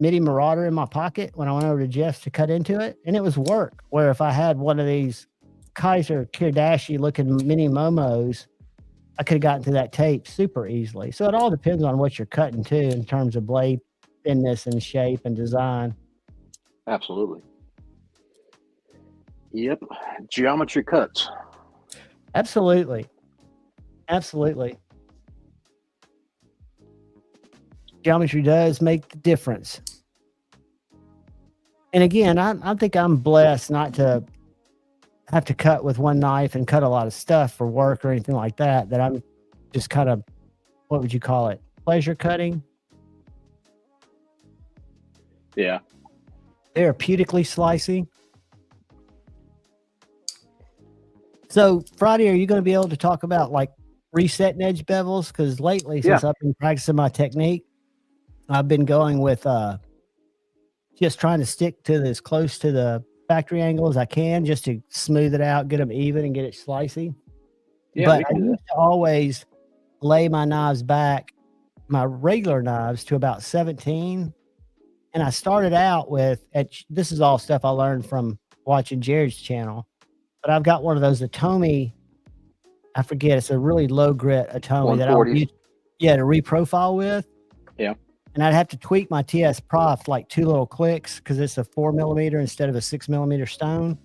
MIDI Marauder in my pocket when I went over to Jeff's to cut into it, and it was work. Where if I had one of these Kaiser Kirdashi looking mini Momos, I could have gotten to that tape super easily. So it all depends on what you're cutting too, in terms of blade thinness and shape and design. Absolutely. Yep. Geometry cuts. Absolutely. Geometry does make the difference. And again, I think I'm blessed not to have to cut with one knife and cut a lot of stuff for work or anything like that, that I'm just kind of, what would you call it? Pleasure cutting? Yeah. Therapeutically slicing. So Friday, are you going to be able to talk about like resetting edge bevels? Because lately, since I've been practicing my technique, I've been going with just trying to stick to as close to the factory angle as I can, just to smooth it out, get them even, and get it slicey. Yeah, but I used to always lay my knives back, my regular knives, to about 17. And I started out with, this is all stuff I learned from watching Jared's channel, but I've got one of those Atomi, I forget, it's a really low grit Atomi that I would use, to reprofile with. Yeah. And I'd have to tweak my TS Prof like 2 little clicks because it's a 4mm instead of a 6mm stone.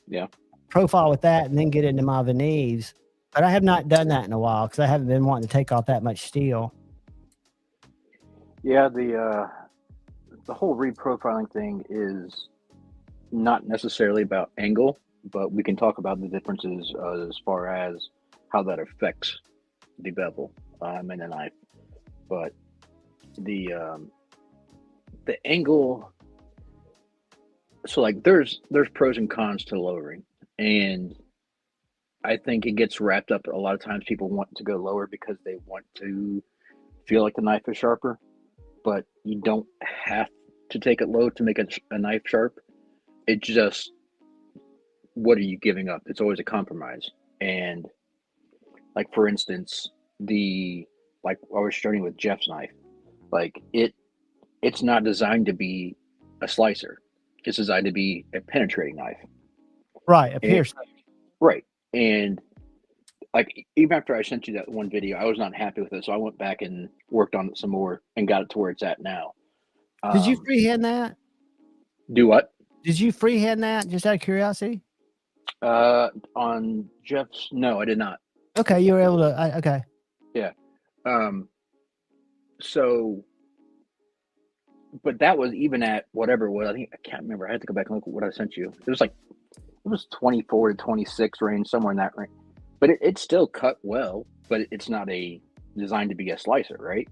Yeah. Profile with that and then get into my Venise. But I have not done that in a while because I haven't been wanting to take off that much steel. Yeah, the whole reprofiling thing is not necessarily about angle, but we can talk about the differences as far as how that affects the bevel in the knife. But the angle, so like there's pros and cons to lowering, and I think it gets wrapped up a lot of times. People want to go lower because they want to feel like the knife is sharper, but you don't have to take it low to make a knife sharp. It's just, what are you giving up? It's always a compromise. And like, for instance, like I was starting with Jeff's knife, like it's not designed to be a slicer. It's designed to be a penetrating knife. Right, a piercer. Right. And like even after I sent you that one video, I was not happy with it, so I went back and worked on it some more and got it to where it's at now. Did you freehand that? Do what? Did you freehand that? Just out of curiosity. On Jeff's, no, I did not. Okay, you were able to. Okay. Yeah. So, but that was even at whatever it was. I think I can't remember. I had to go back and look at what I sent you. It was 24 to 26 range, somewhere in that range. But it still cut well. But it's not designed to be a slicer, right?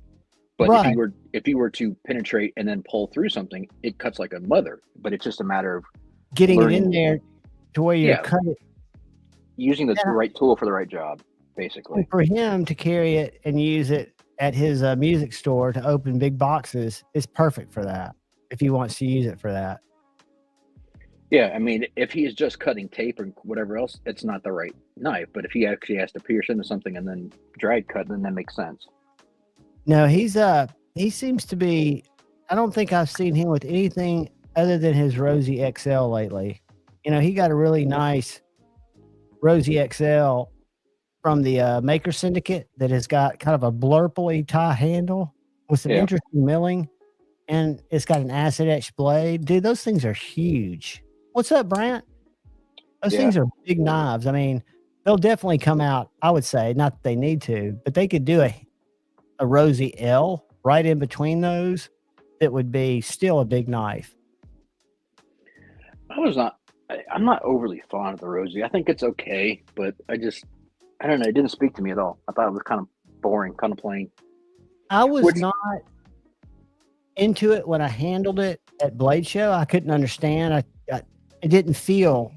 But right. if you were to penetrate and then pull through something, it cuts like a mother. But it's just a matter of getting it in there to where you cut it. Using the right tool for the right job, basically. And for him to carry it and use it at his music store to open big boxes is perfect for that, if he wants to use it for that. Yeah, I mean, if he's just cutting tape or whatever else, it's not the right knife. But if he actually has to pierce into something and then drag cut, then that makes sense. No, he seems to be, I don't think I've seen him with anything other than his Rosie XL lately. You know, he got a really nice Rosie XL from the Maker Syndicate that has got kind of a blurply tie handle with some interesting milling, and it's got an acid etched blade. Dude, those things are huge. What's up, Brant? Those things are big knives. I mean, they'll definitely come out, I would say, not that they need to, but they could do a Rosie L right in between those. That would be still a big knife. I'm not overly fond of the Rosie. I think it's okay, but I don't know. It didn't speak to me at all. I thought it was kind of boring, kind of plain. I was not into it when I handled it at Blade Show. I couldn't understand. It didn't feel,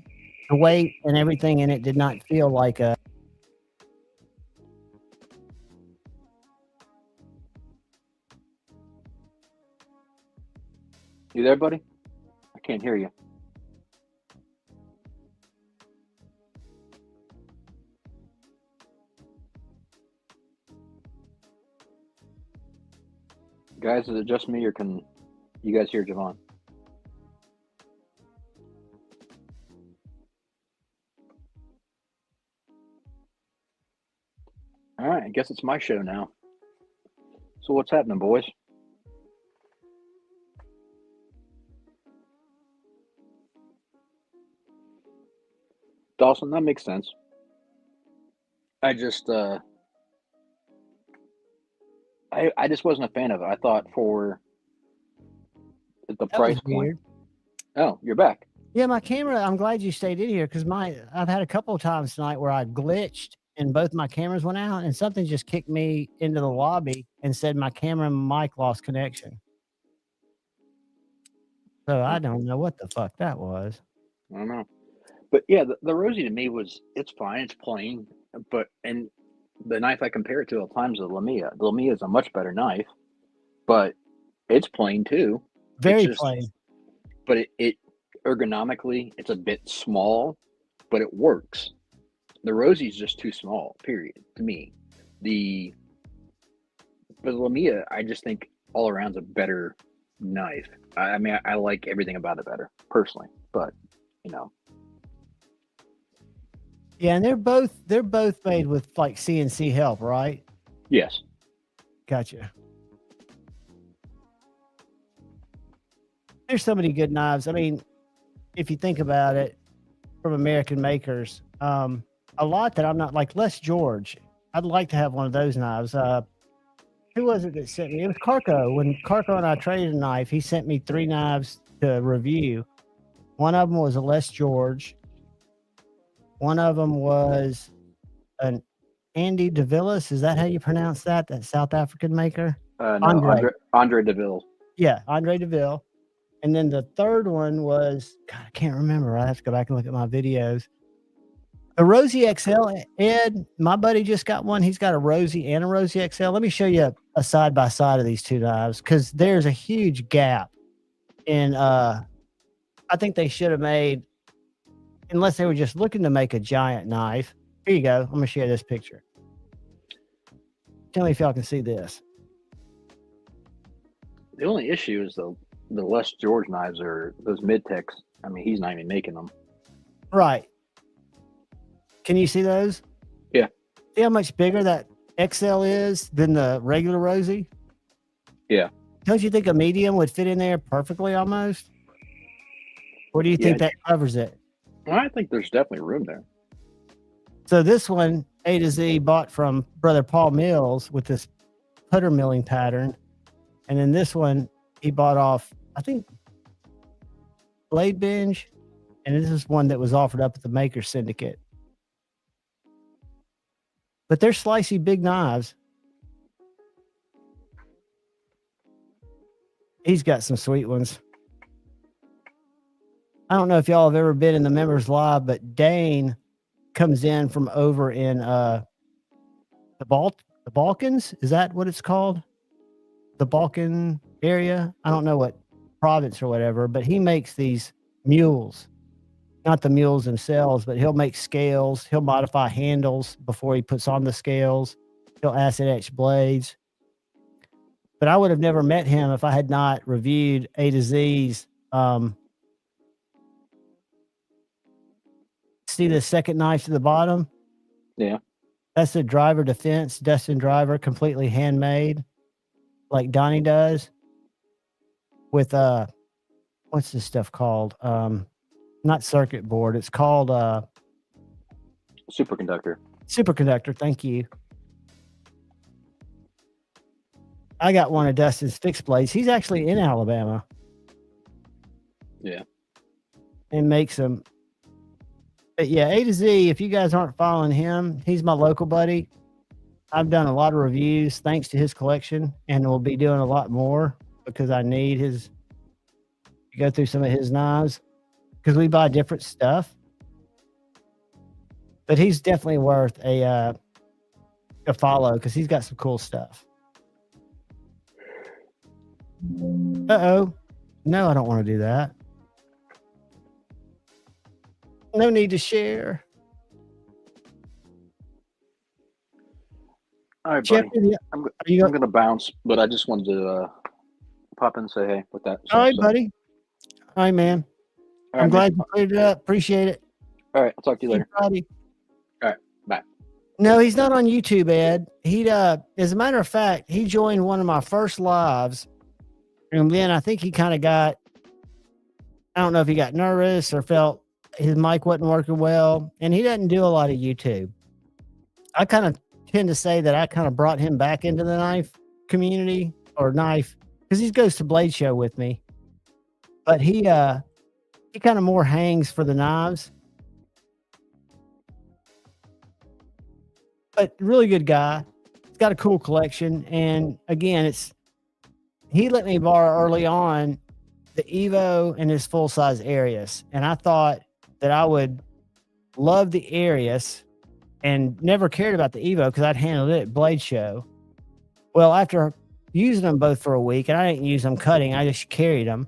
the weight and everything in it did not feel like a. You there, buddy? I can't hear you. Guys, is it just me, or can you guys hear Javon? All right, I guess it's my show now. So what's happening, boys? Dawson, that makes sense. I just I just wasn't a fan of it. I thought for the price point. Oh, you're back. Yeah, my camera, I'm glad you stayed in here because I've had a couple of times tonight where I glitched and both my cameras went out and something just kicked me into the lobby and said my camera and mic lost connection. So I don't know what the fuck that was. I don't know. But yeah, the Rosie to me it's fine, it's plain, and the knife I compare it to at times is the Lamia. The Lamia is a much better knife, but it's plain too. Very plain. But it ergonomically, it's a bit small, but it works. The Rosie is just too small, period, to me. But the Lamia, I just think all around is a better knife. I mean, I like everything about it better, personally, but, you know. Yeah, and they're both made with like CNC help, right? Yes. Gotcha. There's so many good knives. I mean, if you think about it, from American makers, a lot that I'm not like Les George. I'd like to have one of those knives. Who was it that sent me? It was Carco. When Carco and I traded a knife, he sent me 3 knives to review. One of them was a Les George. One of them was an Andy DeVillis. Is that how you pronounce that? That South African maker? No, Andre DeVille. Yeah, Andre DeVille. And then the third one was, God, I can't remember. I have to go back and look at my videos. A Rosie XL. Ed, my buddy just got one. He's got a Rosie and a Rosie XL. Let me show you a side by side of these two knives because there's a huge gap in. I think they should have made, unless they were just looking to make a giant knife. Here you go. I'm gonna share this picture. Tell me if y'all can see this. The only issue is the Les George knives are those mid-techs. I mean, he's not even making them. Right. Can you see those? Yeah. See how much bigger that XL is than the regular Rosie? Yeah. Don't you think a medium would fit in there perfectly almost? Or do you think Yeah. that covers it? I think there's definitely room there. So this one, A to Z, bought from Brother Paul Mills with this putter milling pattern. And then this one, he bought off, I think, Blade Binge. And this is one that was offered up at the Maker Syndicate. But they're slicey big knives. He's got some sweet ones. I don't know if y'all have ever been in the members live, but Dane comes in from over in the Balkans. Is that what it's called? The Balkan area? I don't know what province or whatever, but he makes these mules. Not the mules themselves, but he'll make scales. He'll modify handles before he puts on the scales. He'll acid etch blades. But I would have never met him if I had not reviewed A to Z's. See the second knife to the bottom? Yeah. That's the driver defense, Dustin driver, completely handmade, like Donnie does. With what's this stuff called? Not circuit board. It's called Superconductor. Superconductor. Thank you. I got one of Dustin's fixed blades. He's actually in Alabama. Yeah. And makes them. But yeah, A to Z, if you guys aren't following him, he's my local buddy. I've done a lot of reviews thanks to his collection, and we'll be doing a lot more because I need his to go through some of his knives because we buy different stuff. But he's definitely worth a follow because he's got some cool stuff. Uh-oh. No, I don't want to do that. No need to share. All right, Jeff, buddy. I'm going to bounce, but I just wanted to pop in and say hey with that. All right, buddy. All right, man. All right, I'm glad you cleared it up. Appreciate it. All right. I'll talk to you later. Buddy. All right. Bye. No, he's not on YouTube, Ed. He as a matter of fact, he joined one of my first lives. And then I think he kind of got, I don't know if he got nervous or felt his mic wasn't working well. And he doesn't do a lot of YouTube. I kind of tend to say that I kind of brought him back into the knife community or knife because he goes to Blade Show with me. But he kind of more hangs for the knives. But really good guy. He's got a cool collection. And again, he let me borrow early on the Evo and his full-size Arius. And I thought that I would love the Arius and never cared about the Evo because I'd handled it at Blade Show. Well, after using them both for a week, and I didn't use them cutting, I just carried them.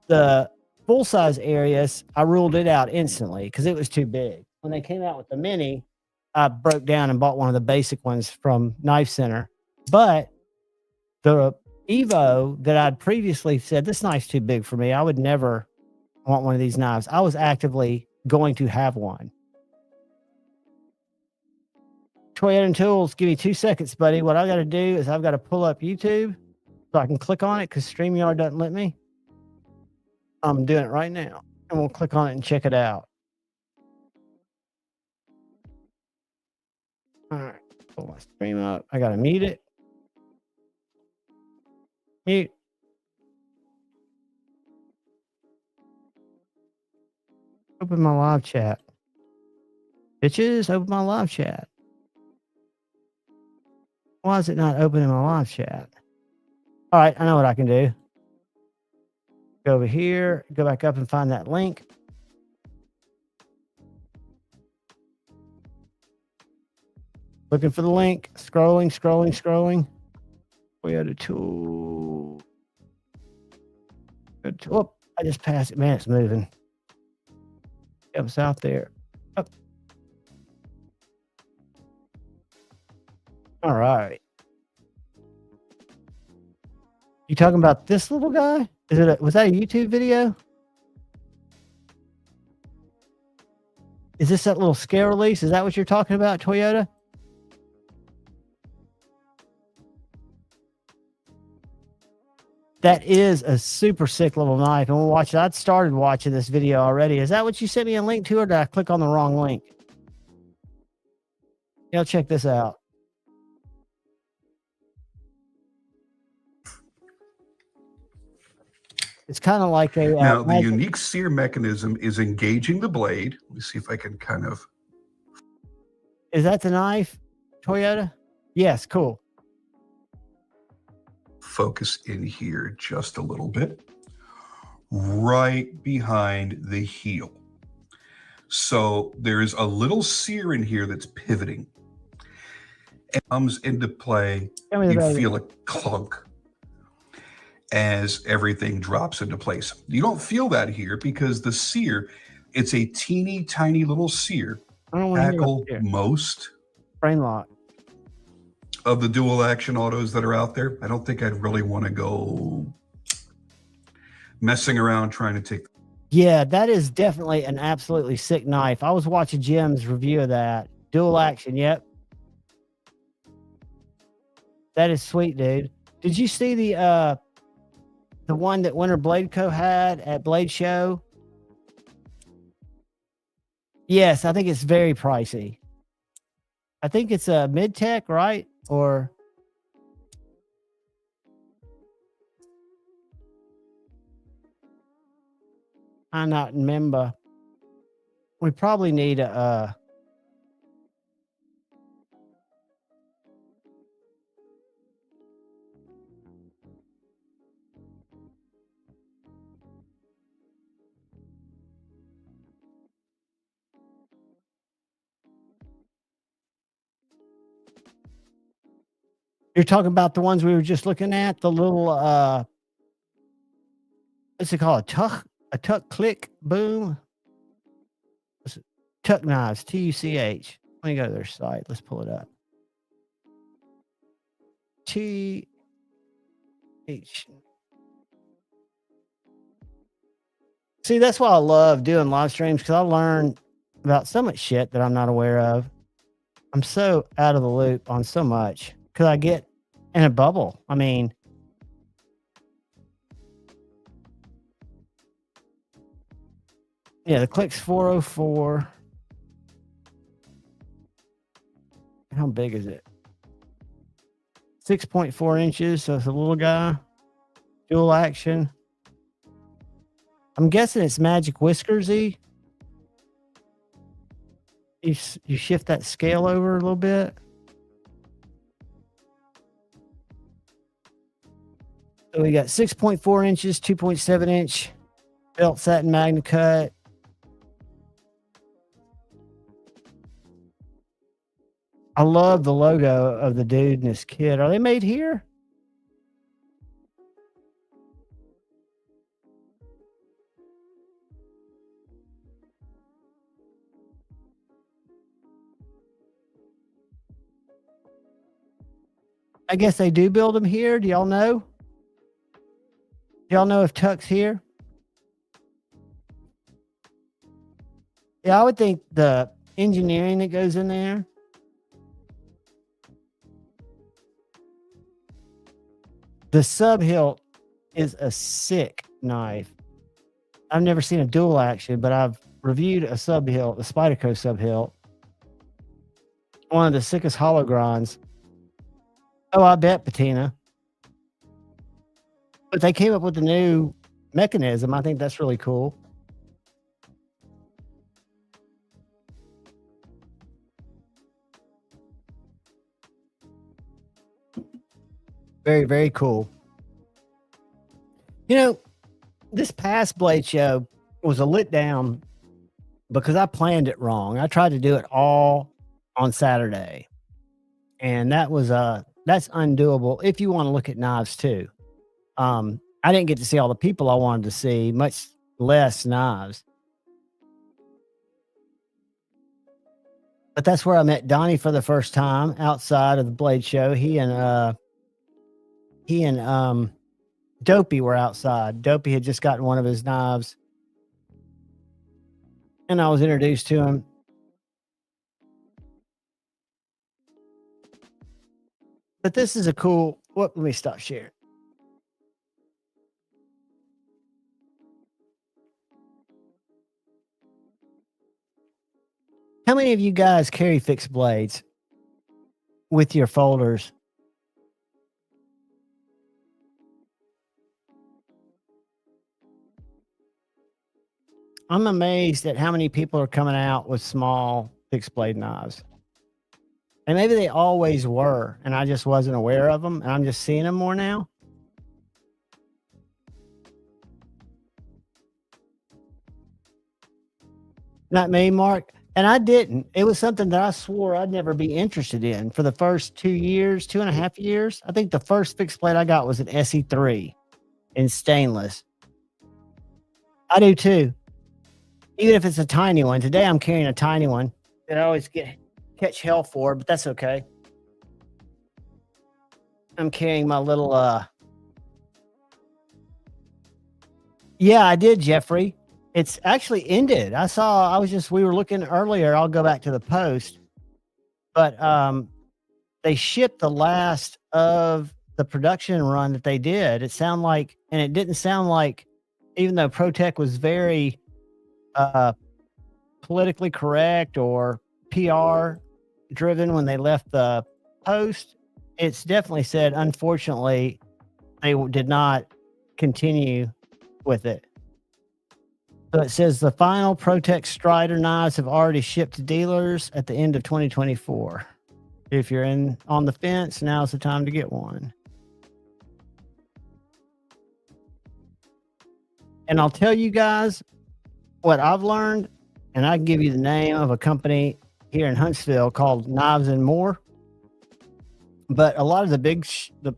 The full-size Arius, I ruled it out instantly because it was too big. When they came out with the Mini, I broke down and bought one of the basic ones from Knife Center. But the Evo that I'd previously said, this knife's too big for me. I would never want one of these knives. I was actively going to have one. Toyota and Tools, give me 2 seconds, buddy. What I got to do is I've got to pull up YouTube so I can click on it because StreamYard doesn't let me. I'm doing it right now. And we'll click on it and check it out. All right. Pull my stream up. I got to mute it. Mute. Open my live chat. Bitches, open my live chat. Why is it not opening my live chat? All right, I know what I can do. Go over here, go back up and find that link. Looking for the link. Scrolling. We had a tool. Oh, I just passed it. Man, it's moving. It was out there. Oh. All right. You talking about this little guy? Was that a YouTube video? Is this that little scale release? Is that what you're talking about, Toyota? That is a super sick little knife. And we'll watch it. I'd started watching this video already. Is that what you sent me a link to, or did I click on the wrong link? Yeah, check this out. It's kind of like a... Now, the unique sear mechanism is engaging the blade. Let me see if I can kind of... Is that the knife, Toyota? Yes, cool. Focus in here just a little bit. Right behind the heel. So there is a little sear in here that's pivoting. It comes into play. You feel a clunk as everything drops into place. You don't feel that here because the sear, it's a teeny tiny little sear. I don't want to tackle most frame lock of the dual action autos that are out there. I don't think I'd really want to go messing around trying to take. Yeah, that is definitely an absolutely sick knife. I was watching Jim's review of that. Dual action, yep. That is sweet, dude. Did you see the one that Winter Blade Co. had at Blade Show? Yes, I think it's very pricey. I think it's a mid-tech, right? Or... I not remember. We probably need a... You're talking about the ones we were just looking at? The little... what's it called? A tuck click boom? Tuck knives, Tuch. Let me go to their site. Let's pull it up. TH. See, that's why I love doing live streams, because I learn about so much shit that I'm not aware of. I'm so out of the loop on so much because I get in a bubble. I mean, yeah, the click's 404. How big is it? 6.4 inches. So it's a little guy. Dual action. I'm guessing it's magic whiskersy. You shift that scale over a little bit. So we got 6.4 inches, 2.7 inch belt satin magna cut. I love the logo of the dude and his kid. Are they made here? I guess they do build them here. Do y'all know? Do y'all know if Tuck's here? Yeah, I would think the engineering that goes in there. The sub hilt is a sick knife. I've never seen a dual action, but I've reviewed a sub hilt, the Spyderco sub hilt. One of the sickest hologrons. Oh, I bet, Patina. But they came up with a new mechanism. I think that's really cool. Very, very cool. You know, this past Blade Show was a lit down because I planned it wrong. I tried to do it all on Saturday. And that was that's undoable if you want to look at knives too. I didn't get to see all the people I wanted to see, much less knives. But that's where I met Donnie for the first time outside of the Blade Show. He and Dopey were outside. Dopey had just gotten one of his knives, and I was introduced to him. But this is a cool. What? Let me stop sharing. How many of you guys carry fixed blades with your folders? I'm amazed at how many people are coming out with small fixed blade knives. And maybe they always were, and I just wasn't aware of them, and I'm just seeing them more now. Not me, Mark. And I didn't. It was something that I swore I'd never be interested in for the first 2 years, 2.5 years. I think the first fixed blade I got was an SE3 in stainless. I do too. Even if it's a tiny one. Today I'm carrying a tiny one that I always catch hell for, but that's okay. I'm carrying my little yeah, I did, Jeffrey. It's actually ended. We were looking earlier. I'll go back to the post, but they shipped the last of the production run that they did. It didn't sound like, even though Protech was very politically correct or PR driven when they left the post, it's definitely said, unfortunately, they did not continue with it. So it says the final Protech Strider knives have already shipped to dealers at the end of 2024. If you're on the fence, now's the time to get one. And I'll tell you guys what I've learned, and I can give you the name of a company here in Huntsville called Knives and More. But a lot of the big,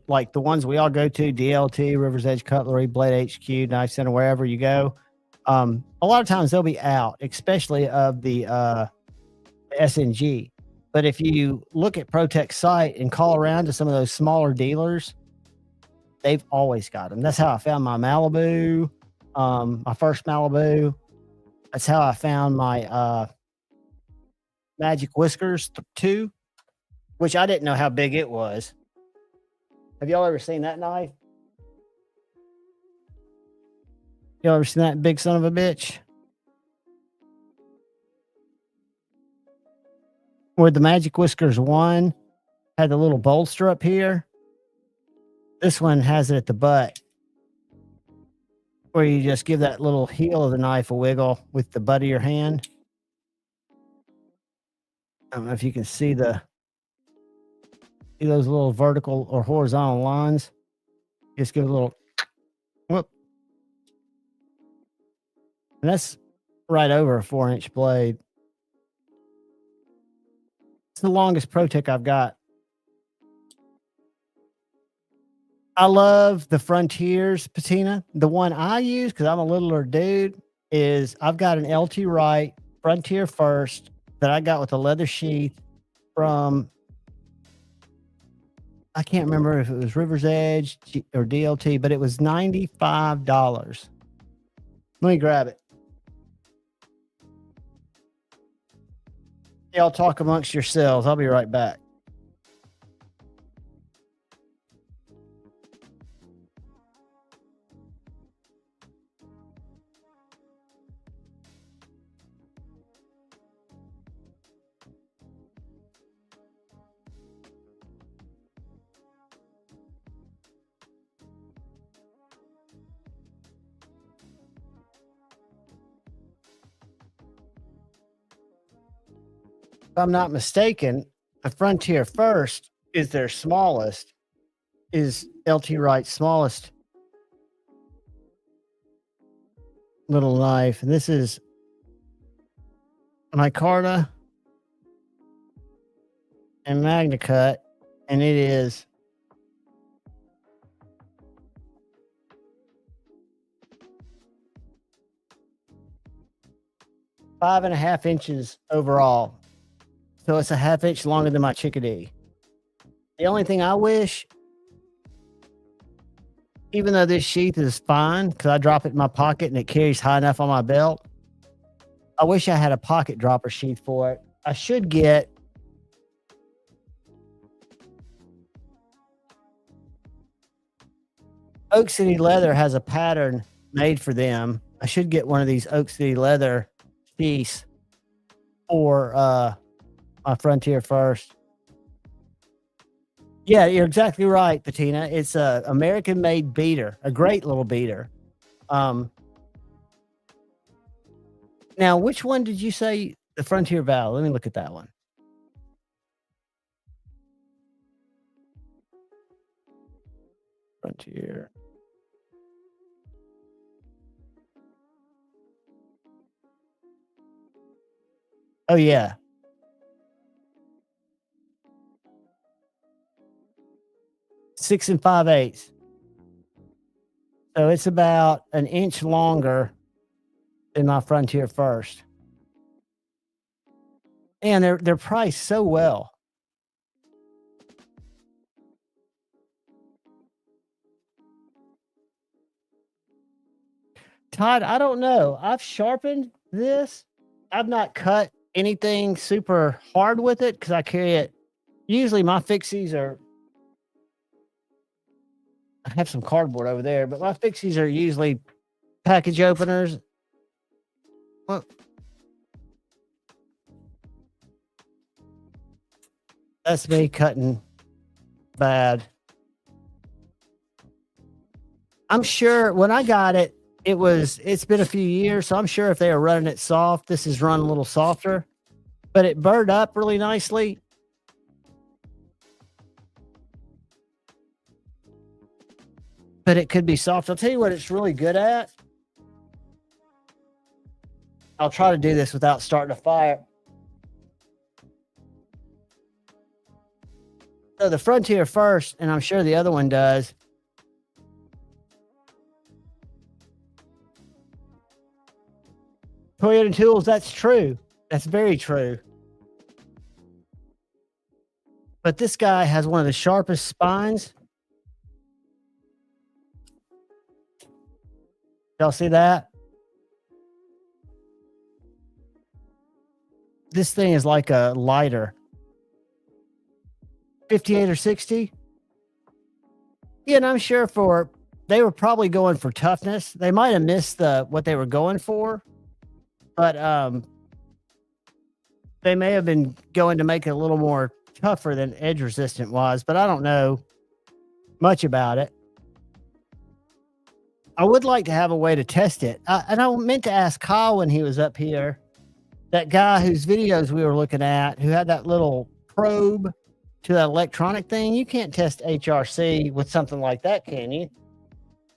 like the ones we all go to, DLT, River's Edge Cutlery, Blade HQ, Knife Center, wherever you go, a lot of times they'll be out, especially of the SNG. But if you look at Protech's site and call around to some of those smaller dealers, they've always got them. That's how I found my Malibu, my first Malibu. That's how I found my Magic Whiskers 2, which I didn't know how big it was. Have y'all ever seen that knife? Y'all ever seen that big son of a bitch? Where the Magic Whiskers 1 had the little bolster up here. This one has it at the butt, where you just give that little heel of the knife a wiggle with the butt of your hand. I don't know if you can see those little vertical or horizontal lines. Just give it a little whoop. And that's right over a 4-inch blade. It's the longest Protech I've got. I love the Frontiers patina. The one I use, because I'm a littler dude, is I've got an LT Wright Frontier First that I got with a leather sheath from, I can't remember if it was River's Edge or DLT, but it was $95. Let me grab it. Y'all talk amongst yourselves. I'll be right back. If I'm not mistaken, the Frontier First is their smallest, is LT Wright's smallest little knife. And this is micarta and Magna Cut, and it is five and a half inches overall. So it's a half inch longer than my Chickadee. The only thing I wish, even though this sheath is fine, because I drop it in my pocket and it carries high enough on my belt, I wish I had a pocket dropper sheath for it. I should get Oak City Leather has a pattern made for them. I should get one of these Oak City Leather piece for my Frontier First. Yeah, you're exactly right, Patina. It's a American-made beater, a great little beater. Now, which one did you say? The Frontier Valve. Let me look at that one. Frontier. Oh, yeah. Six and 5/8. So it's about an inch longer than my Frontier First. And they're priced so well. Todd, I don't know. I've sharpened this. I've not cut anything super hard with it because I carry it. Usually my fixies are, I have some cardboard over there, but my fixies are usually package openers. Well, that's me cutting bad. I'm sure when I got it, it's been a few years, so I'm sure if they were running it soft, this is run a little softer, but it burned up really nicely. But it could be soft. I'll tell you what it's really good at. I'll try to do this without starting a fire. So the Frontier First, and I'm sure the other one does. Toyota Tools, that's true. That's very true. But this guy has one of the sharpest spines. Y'all see that? This thing is like a lighter. 58 or 60. Yeah, and I'm sure they were probably going for toughness. They might have missed what they were going for, but they may have been going to make it a little more tougher than edge resistant was, but I don't know much about it. I would like to have a way to test it. And I meant to ask Kyle when he was up here, that guy whose videos we were looking at, who had that little probe to that electronic thing. You can't test HRC with something like that, can you?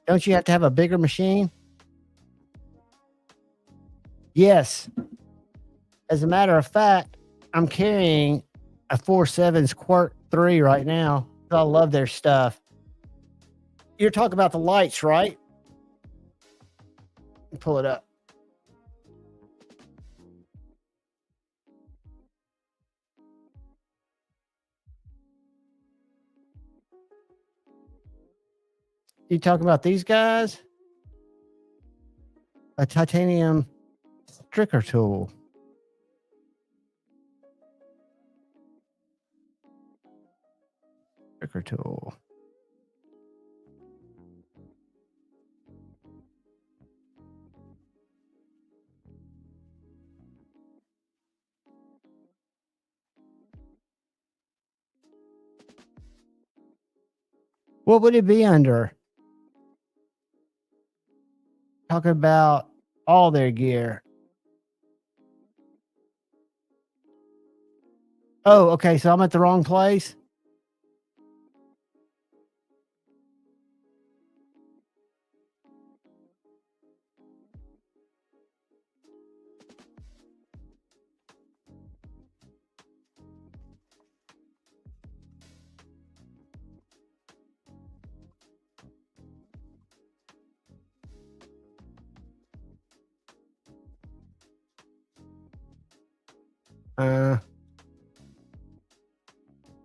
Don't you have to have a bigger machine? Yes. As a matter of fact, I'm carrying a 4.7's Quirk 3 right now. I love their stuff. You're talking about the lights, right? Pull it up. You talking about these guys? A titanium striker tool. Striker tool. What would it be under? Talking about all their gear. Oh, okay. So I'm at the wrong place.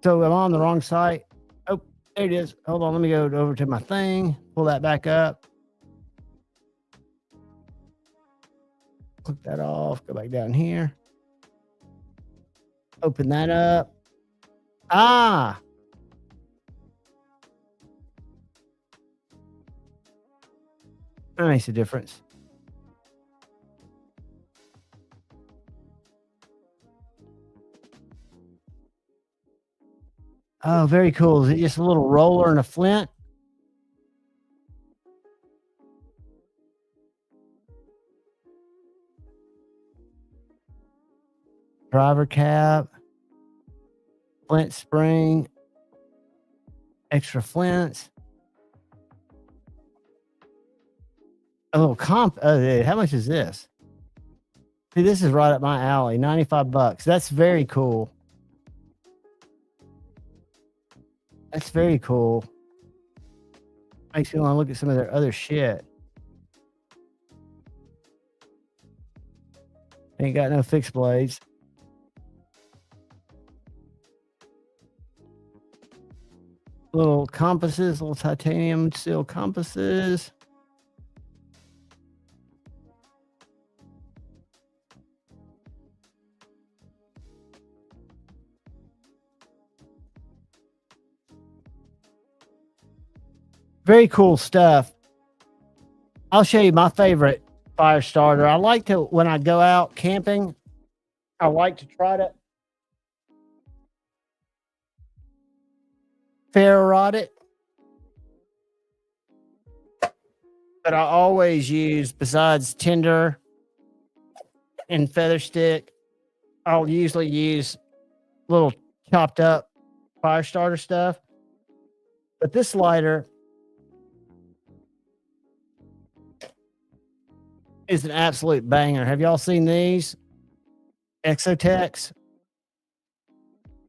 So I'm on the wrong site. Oh, there it is. Hold on. Let me go over to my thing. Pull that back up. Click that off. Go back down here. Open that up. Ah. That makes a difference. Oh, very cool. Is it just a little roller and a flint? Driver cap, flint spring, extra flints. A little comp. Oh, dude, how much is this? See, this is right up my alley. $95. That's very cool. That's very cool. Makes me want to look at some of their other shit. Ain't got no fixed blades. Little compasses, little titanium steel compasses. Very cool stuff. I'll show you my favorite fire starter. I like to, when I go out camping, I like to try to ferro rod it. But I always use, besides tinder and feather stick, I'll usually use little chopped up fire starter stuff. But this lighter is an absolute banger. Have y'all seen these? Exotechs.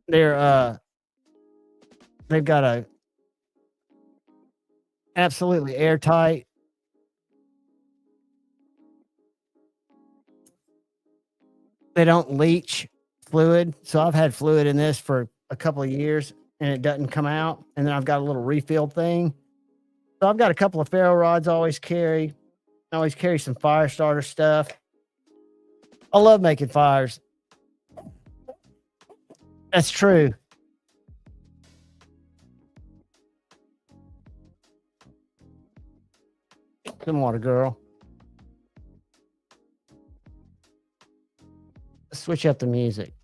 They're they've got a absolutely airtight. They don't leach fluid. So I've had fluid in this for a couple of years and it doesn't come out. And then I've got a little refill thing. So I've got a couple of ferro rods I always carry. I always carry some fire starter stuff. I love making fires. That's true. Some water, girl. Let's switch up the music.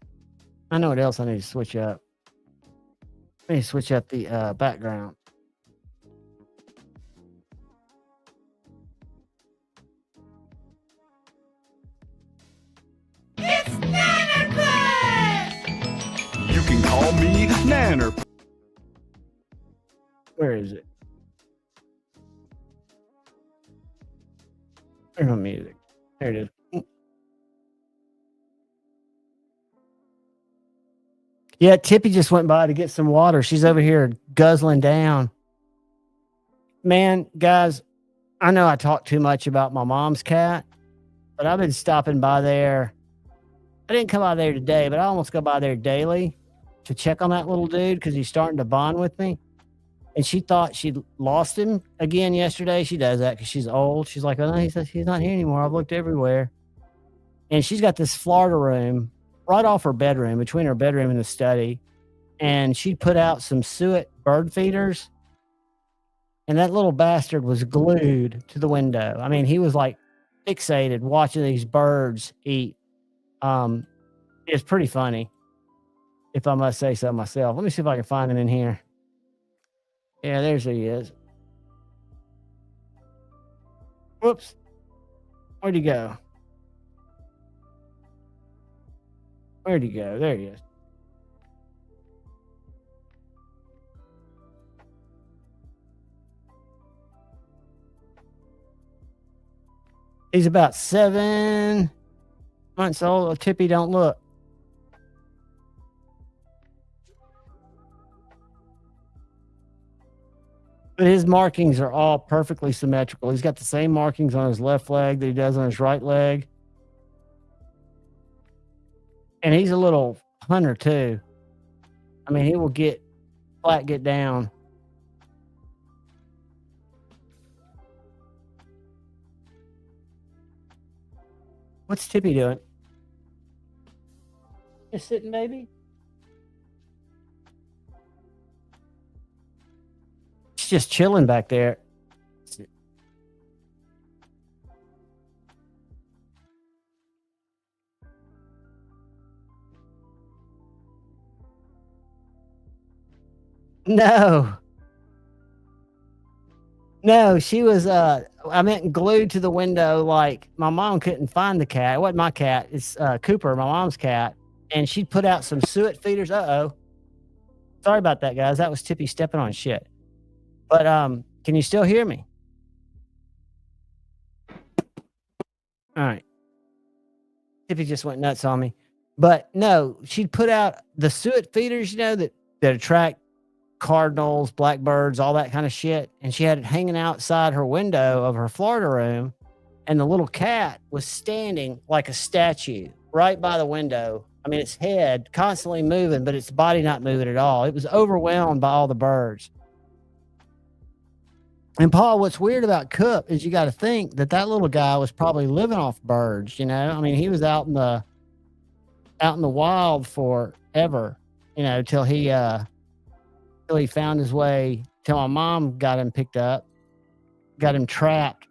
I know what else I need to switch up. I need to switch up the background. You can call me Nanner. Where is it? There's no music. There it is. Yeah, Tippy just went by to get some water. She's over here guzzling down. Man, guys, I know I talk too much about my mom's cat, but I've been stopping by there. I didn't come by there today, but I almost go by there daily to check on that little dude because he's starting to bond with me. And she thought she'd lost him again yesterday. She does that because she's old. She's like, oh, no, he's not here anymore. I've looked everywhere. And she's got this Florida room right off her bedroom, between her bedroom and the study. And she put out some suet bird feeders. And that little bastard was glued to the window. I mean, he was like fixated watching these birds eat. It's pretty funny, if I must say so myself. Let me see if I can find him in here. Yeah, there's who he is. Whoops. Where'd he go? Where'd he go? There he is. He's about 7 months old. Oh, Tippy, don't look. But his markings are all perfectly symmetrical. He's got the same markings on his left leg that he does on his right leg. And he's a little hunter too. I mean, he will get down. What's Tippy doing? Just sitting, baby? Just chilling back there. No. No, she was I meant glued to the window. Like my mom couldn't find the cat. It wasn't my cat. It's Cooper, my mom's cat. And she'd put out some suet feeders. Uh-oh. Sorry about that, guys. That was Tippy stepping on shit. But can you still hear me? All right. Tippy just went nuts on me. But no, she'd put out the suet feeders, you know, that attract cardinals, blackbirds, all that kind of shit. And she had it hanging outside her window of her Florida room. And the little cat was standing like a statue right by the window. I mean, its head constantly moving, but its body not moving at all. It was overwhelmed by all the birds. And Paul, what's weird about Cook is you got to think that little guy was probably living off birds. You know, I mean, he was out in the wild forever. You know, till he found his way. Till my mom got him picked up, got him trapped.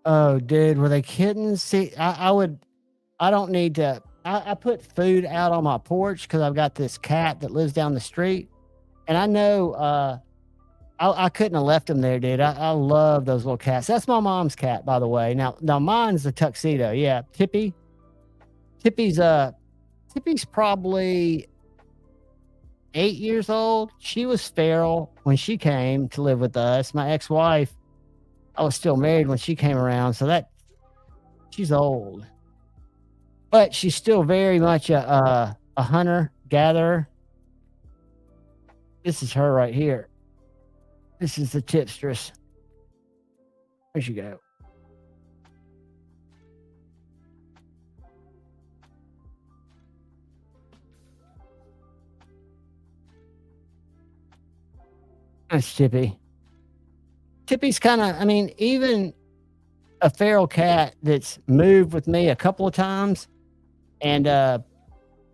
Oh, dude, were they kittens? See, I don't need to. I put food out on my porch because I've got this cat that lives down the street. And I know I couldn't have left him there, dude. I love those little cats. That's my mom's cat, by the way. Now mine's the tuxedo. Yeah, Tippy. Tippy's probably 8 years old. She was feral when she came to live with us. My ex-wife, I was still married when she came around, so she's old. But she's still very much a hunter, gatherer. This is her right here. This is the tipstress. There she go. That's Tippy. Tippy's kind of, I mean, even a feral cat that's moved with me a couple of times and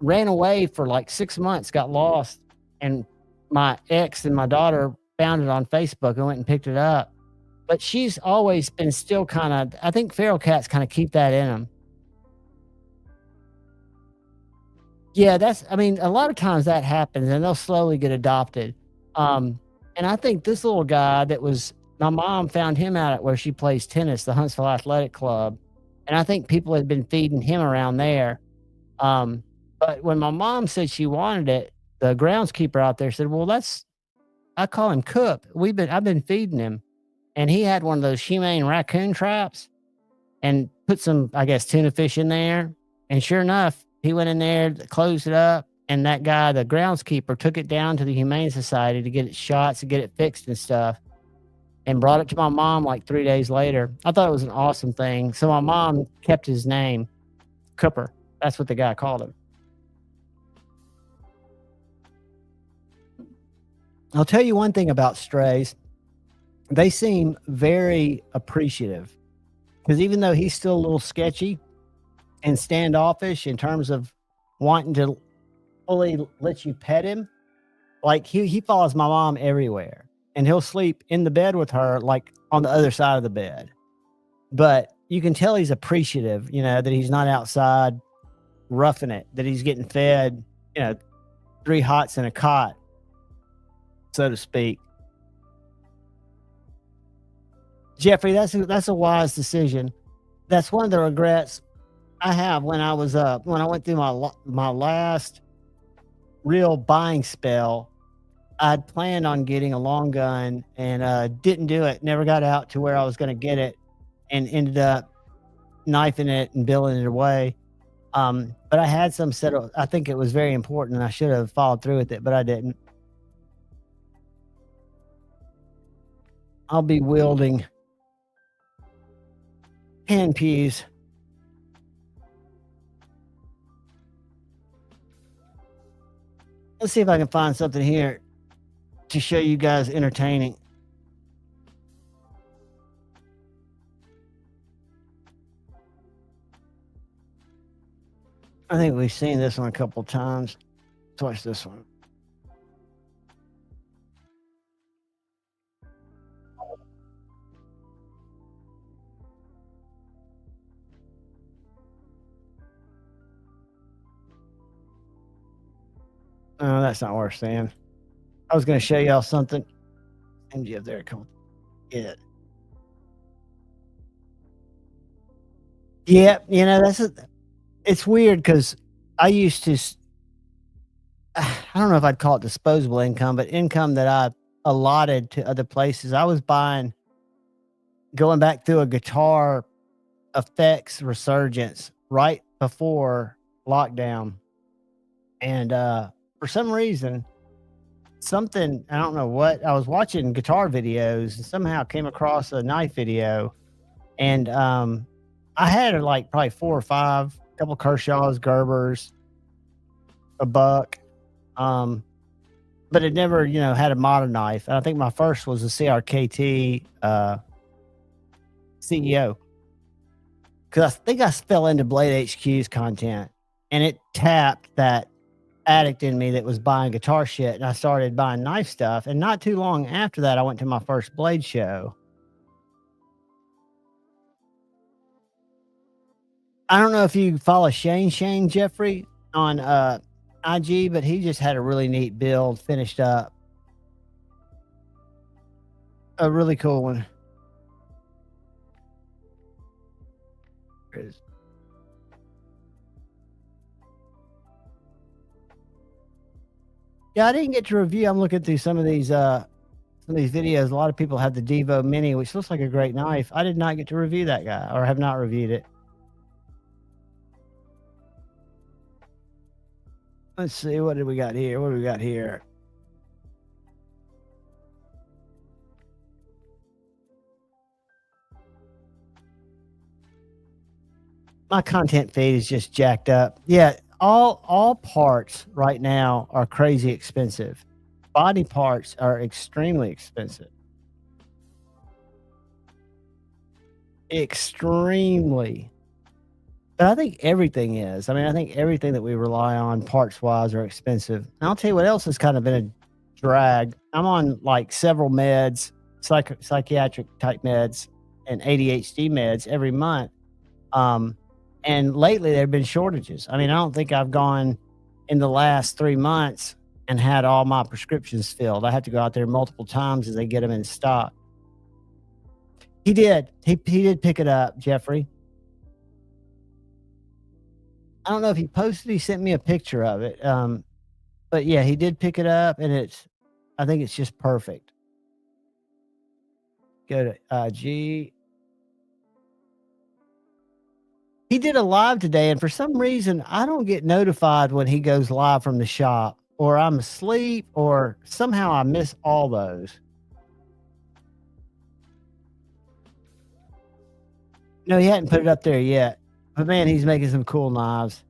ran away for like 6 months, got lost. And my ex and my daughter found it on Facebook and went and picked it up. But she's always been still kind of, I think feral cats kind of keep that in them. Yeah, I mean, a lot of times that happens and they'll slowly get adopted. And I think this little guy my mom found him out at where she plays tennis, the Huntsville Athletic Club. And I think people had been feeding him around there. But when my mom said she wanted it, the groundskeeper out there said, well, I call him Cook. I've been feeding him. And he had one of those humane raccoon traps and put some, I guess, tuna fish in there. And sure enough, he went in there, closed it up. And that guy, the groundskeeper, took it down to the Humane Society to get it shots, to get it fixed and stuff. And brought it to my mom like 3 days later. I thought it was an awesome thing. So my mom kept his name, Cooper. That's what the guy called him. I'll tell you one thing about strays. They seem very appreciative. Because even though he's still a little sketchy and standoffish in terms of wanting to fully let you pet him, like he follows my mom everywhere. And he'll sleep in the bed with her, like on the other side of the bed. But you can tell he's appreciative, you know, that he's not outside roughing it, that he's getting fed, you know, 3 hots in a cot, so to speak. Jeffrey, that's a wise decision. That's one of the regrets I have when I went through my last real buying spell. I'd planned on getting a long gun and didn't do it. Never got out to where I was going to get it and ended up knifing it and billing it away. But I had some set up. I think it was very important and I should have followed through with it, but I didn't. I'll be wielding hand peas. Let's see if I can find something here to show you guys entertaining. I think we've seen this one a couple times. Let's watch this one. Oh, that's not worth saying. I was going to show y'all something. MG up there. Come on. Yeah. Yeah. You know, it's weird because I used to, I don't know if I'd call it disposable income, but income that I allotted to other places. I was going back through a guitar effects resurgence right before lockdown. And for some reason, I don't know what, I was watching guitar videos and somehow came across a knife video. And I had like probably 4 or 5, a couple Kershaws, Gerbers, a buck. But it never, had a modern knife. And I think my first was a CRKT CEO. Because I think I fell into Blade HQ's content. And it tapped that addict in me that was buying guitar shit. And I started buying knife stuff. And not too long after that, I went to my first Blade show. I don't know if you follow Shane Jeffrey on IG, but he just had a really neat build finished up. A really cool one. Yeah, I didn't get to review. I'm looking through some of these videos. A lot of people have the Divo Mini, which looks like a great knife. I did not get to review that guy, or have not reviewed it. Let's see, what do we got here? My content feed is just jacked up. Yeah, all parts right now are crazy expensive. Body parts are extremely expensive. Extremely. But I think everything is. I mean, I think everything that we rely on parts-wise are expensive. And I'll tell you what else has kind of been a drag. I'm on like several meds, psychiatric type meds and ADHD meds every month. And lately there have been shortages. I mean, I don't think I've gone in the last 3 months and had all my prescriptions filled. I have to go out there multiple times as they get them in stock. He did. He did pick it up, Jeffrey. I don't know if he posted. He sent me a picture of it. But yeah, he did pick it up, and I think it's just perfect. Go to IG. He did a live today, and for some reason, I don't get notified when he goes live from the shop, or I'm asleep, or somehow I miss all those. No, he hadn't put it up there yet. But man, he's making some cool knives.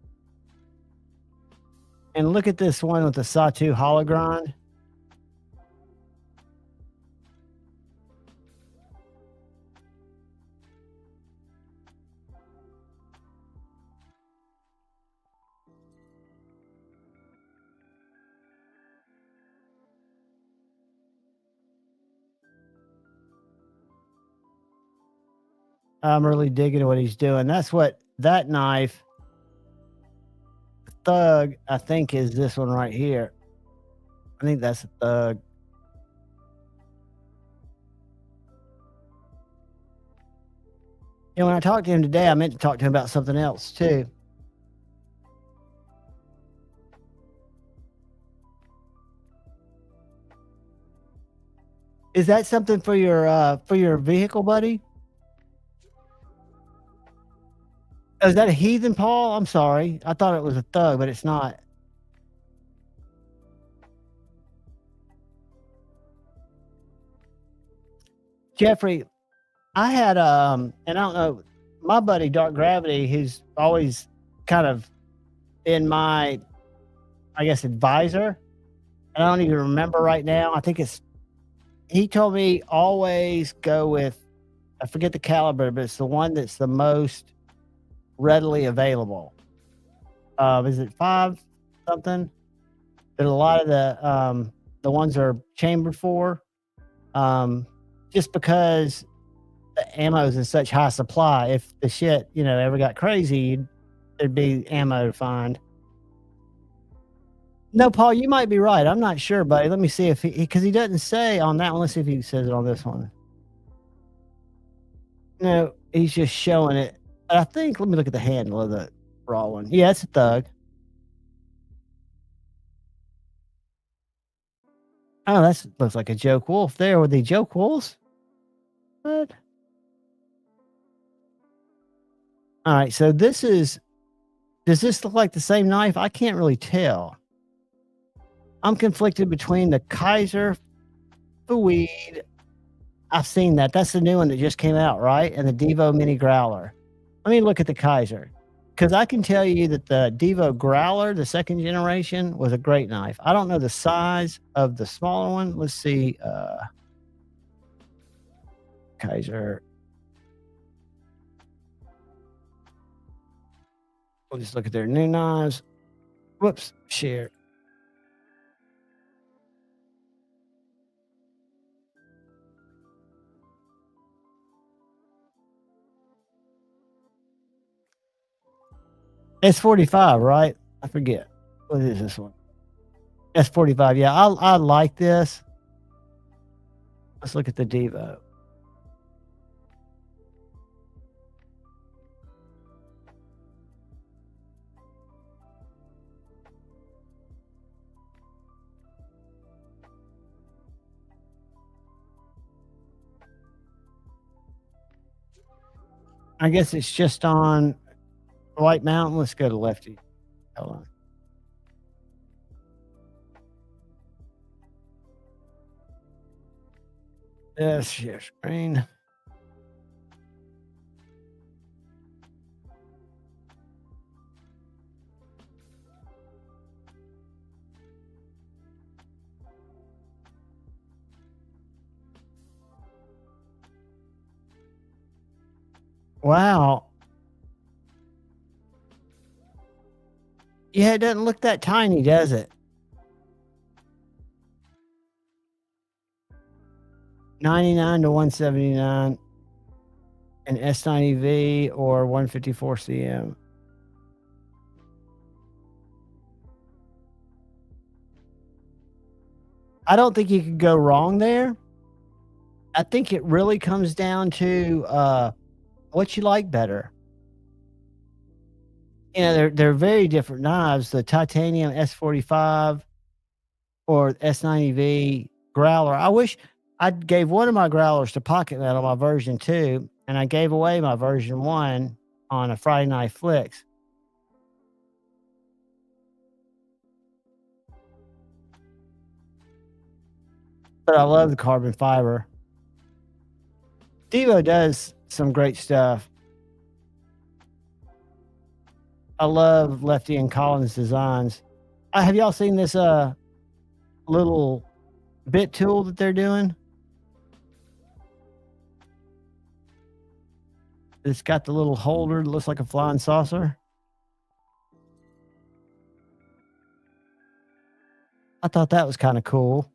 And look at this one with the Sawtooth hologrind. I'm really digging what he's doing. That's what that knife, Thug, I think is this one right here. I think that's a Thug. And when I talked to him today, I meant to talk to him about something else too. Is that something for your vehicle, buddy? Oh, is that a heathen, Paul? I'm sorry. I thought it was a Thug, but it's not. Jeffrey, I had and I don't know, my buddy Dark Gravity, who's always kind of been my, I guess, advisor. And I don't even remember right now. I think he told me always go with, I forget the caliber, but it's the one that's the most readily available. Is it 5 something? But a lot of the ones are chambered for, just because the ammo is in such high supply. If the shit, ever got crazy, there'd be ammo to find. No, Paul, you might be right. I'm not sure, buddy. Let me see if because he doesn't say on that one. Let's see if he says it on this one. No, he's just showing it. I think, let me look at the handle of the raw one. Yeah, it's a thug. Oh, that looks like a joke wolf there. Were they joke wolves? What? All right, so this is, does this look like the same knife? I can't really tell. I'm conflicted between the Kaiser Fouad. I've seen that. That's the new one that just came out, right? And the Divo Mini Growler. Let me look at the Kaiser, because I can tell you that the Divo Growler, the second generation, was a great knife. I don't know the size of the smaller one. Let's see. Kaiser. We'll just look at their new knives. Whoops, share. S45, right? I forget. What is this one? S45. Yeah, I like this. Let's look at the Divo. I guess it's just on White Mountain. Let's go to Lefty. Hold on. Yes, share screen. Wow. Yeah, it doesn't look that tiny, does it? 99 to 179 an S90V or 154 CM. I don't think you could go wrong there. I think it really comes down to what you like better. You know, they're very different knives. The titanium S45 or S90V growler. I wish I gave one of my growlers to Pocket Metal, my version 2, and I gave away my version 1 on a Friday Night Flicks. But I love the carbon fiber. Divo does some great stuff. I love Lefty and Collins designs. Have y'all seen this little bit tool that they're doing? It's got the little holder that looks like a flying saucer. I thought that was kind of cool.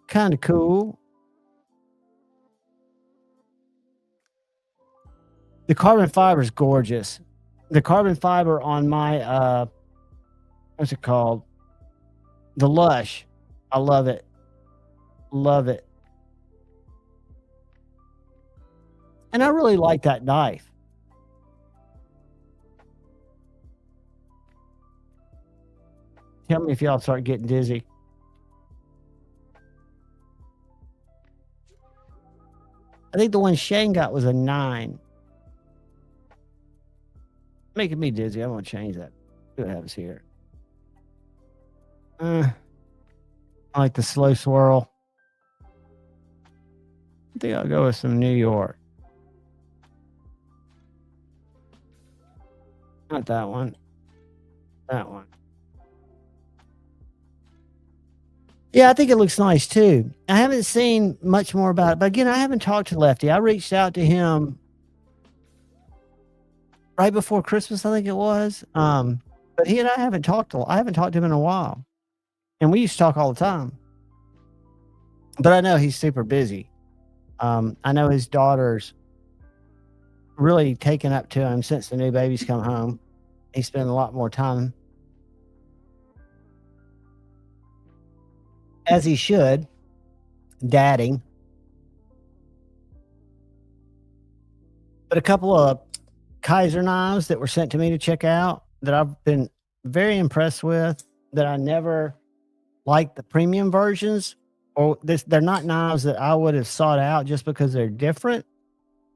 Kind of cool. The carbon fiber is gorgeous. The carbon fiber on my, what's it called? The Lush. I love it. Love it. And I really like that knife. Tell me if y'all start getting dizzy. I think the one Shane got was a 9. Making me dizzy. I'm going to change that. See what happens here. I like the slow swirl. I think I'll go with some New York. Not that one. That one. Yeah, I think it looks nice too. I haven't seen much more about it, but again, I haven't talked to Lefty. I reached out to him right before Christmas, I think it was. But he and I haven't talked to him in a while. And we used to talk all the time. But I know he's super busy. I know his daughter's really taken up to him since the new baby's come home. He spent a lot more time, as he should, dadding. But a couple of Kaiser knives that were sent to me to check out that I've been very impressed with, that I never liked the premium versions, or they're not knives that I would have sought out just because they're different.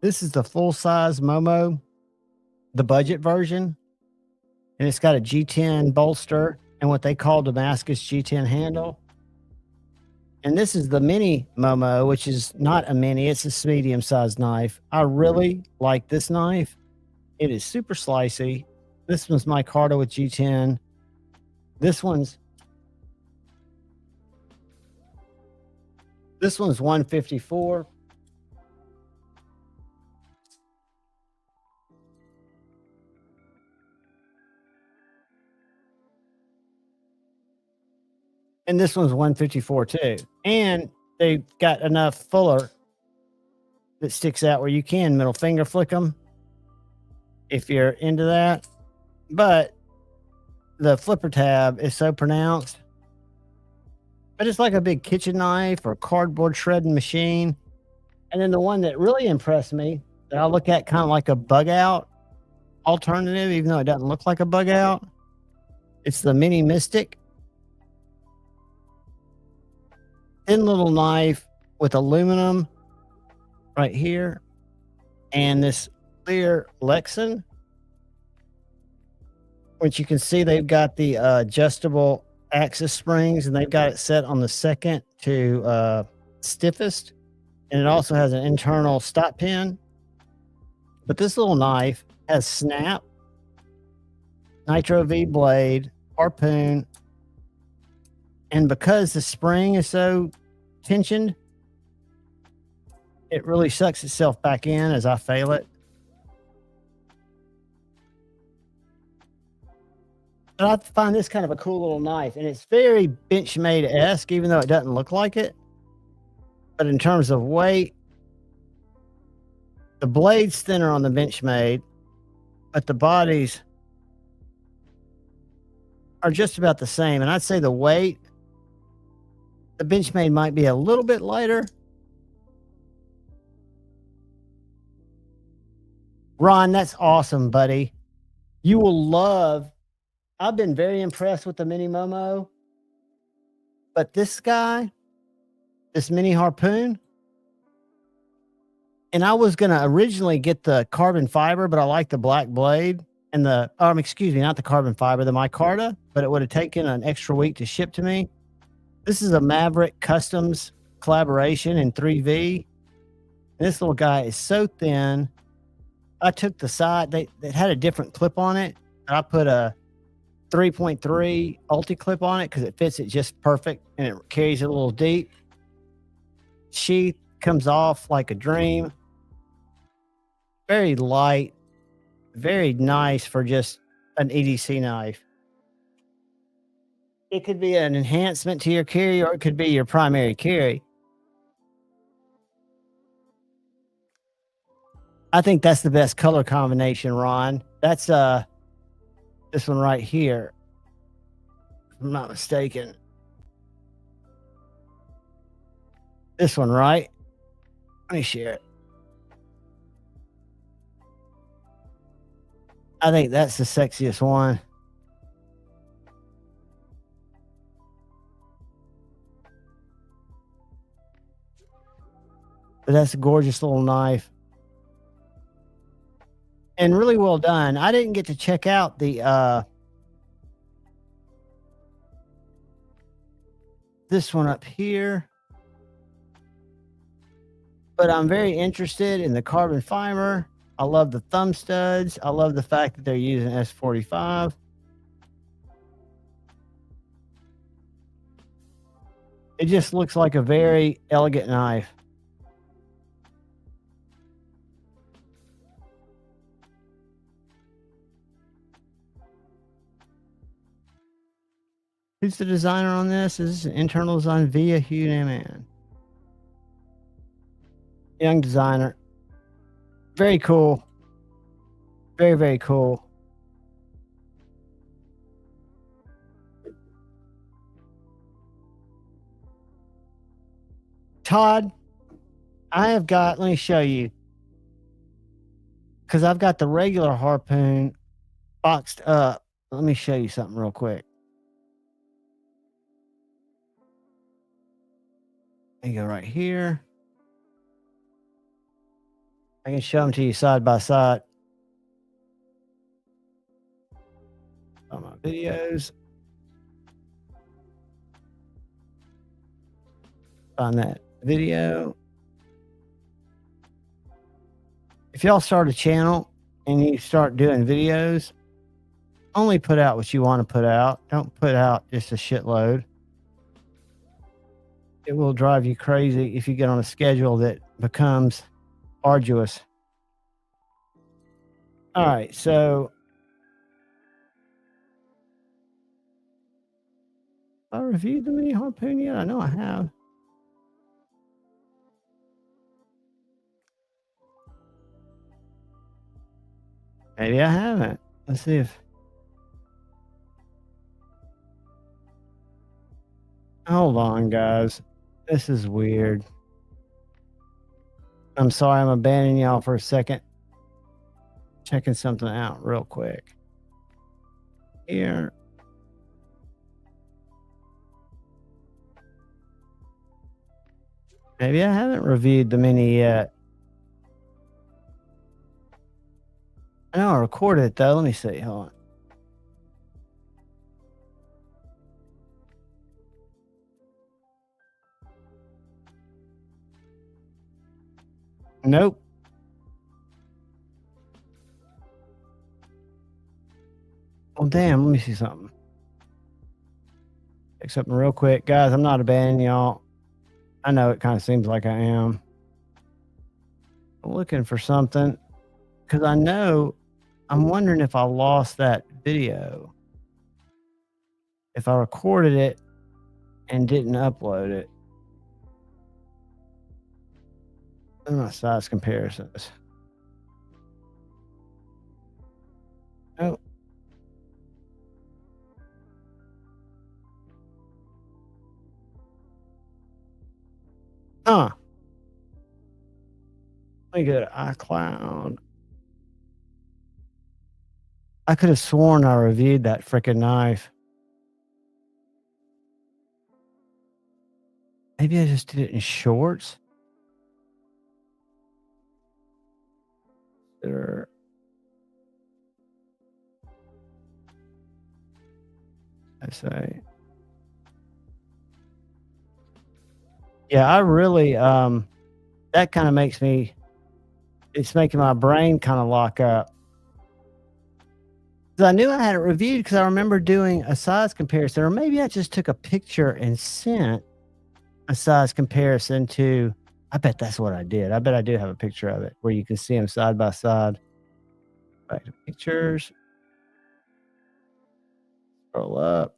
This is the full-size Momo, the budget version, and it's got a G10 bolster and what they call Damascus G10 handle. And this is the mini Momo, which is not a mini, it's a medium-sized knife. I really like this knife. It is super slicey. This one's micarta with G10. This one's 154. And this one's 154 too. And they got enough fuller that sticks out where you can middle finger flick them if you're into that. But the flipper tab is so pronounced. But it's like a big kitchen knife or cardboard shredding machine. And then the one that really impressed me that I look at kind of like a bug out alternative, even though it doesn't look like a bug out, it's the Mini Mystic. Thin little knife with aluminum right here, and this clear Lexan, which you can see they've got the adjustable axis springs, and they've got it set on the second to stiffest, and it also has an internal stop pin. But this little knife has snap, nitro V blade, harpoon, and because the spring is so tensioned, it really sucks itself back in as I fail it. But I find this kind of a cool little knife, and it's very Benchmade-esque, even though it doesn't look like it. But in terms of weight, the blade's thinner on the Benchmade, but the bodies are just about the same. And I'd say the weight, the Benchmade might be a little bit lighter. Ron, that's awesome, buddy. You will love. I've been very impressed with the Mini Momo, but this guy, this Mini Harpoon, and I was going to originally get the carbon fiber, but I like the black blade and the, excuse me, not the carbon fiber, the micarta, but it would have taken an extra week to ship to me. This is a Maverick Customs collaboration in 3V. This little guy is so thin. I took the side, they had a different clip on it. I put a 3.3 ulti clip on it because it fits it just perfect and it carries it a little deep. Sheath comes off like a dream. Very light, very nice for just an EDC knife. It could be an enhancement to your carry, or it could be your primary carry. I think that's the best color combination, Ron. That's this one right here, if I'm not mistaken. This one, right? Let me share it. I think that's the sexiest one. But that's a gorgeous little knife. And really well done. I didn't get to check out the this one up here, but I'm very interested in the carbon fiber. I love the thumb studs. I love the fact that they're using S45. It just looks like a very elegant knife. Who's the designer on this? Is this an internal design via Hugh Naiman? Young designer. Very cool. Very, very cool. Todd, I have got, let me show you, because I've got the regular harpoon boxed up. Let me show you something real quick. I go right here. I can show them to you side by side on my videos. Find that video. If y'all start a channel and you start doing videos, only put out what you want to put out. Don't put out just a shitload. It will drive you crazy if you get on a schedule that becomes arduous. All right, so I reviewed the mini harpoon yet? I know I have. Maybe I haven't. Let's see if. Hold on, guys. This is weird. I'm sorry, I'm abandoning y'all for a second. Checking something out real quick. Here. Maybe I haven't reviewed the mini yet. I know I recorded it though. Let me see. Hold on. Nope. Well, damn. Let me see something. Check something real quick. Guys, I'm not abandoning y'all. I know it kind of seems like I am. I'm looking for something because I know I'm wondering if I lost that video. If I recorded it and didn't upload it. My size comparisons. Oh. Huh. Let me go to iCloud. I could have sworn I reviewed that freaking knife. Maybe I just did it in shorts. There. I say. Yeah, I really that kind of makes me, it's making my brain kind of lock up. Because I knew I had it reviewed because I remember doing a size comparison, or maybe I just took a picture and sent a size comparison to, I bet that's what I did. I bet I do have a picture of it where you can see them side by side. Back to pictures. Scroll up.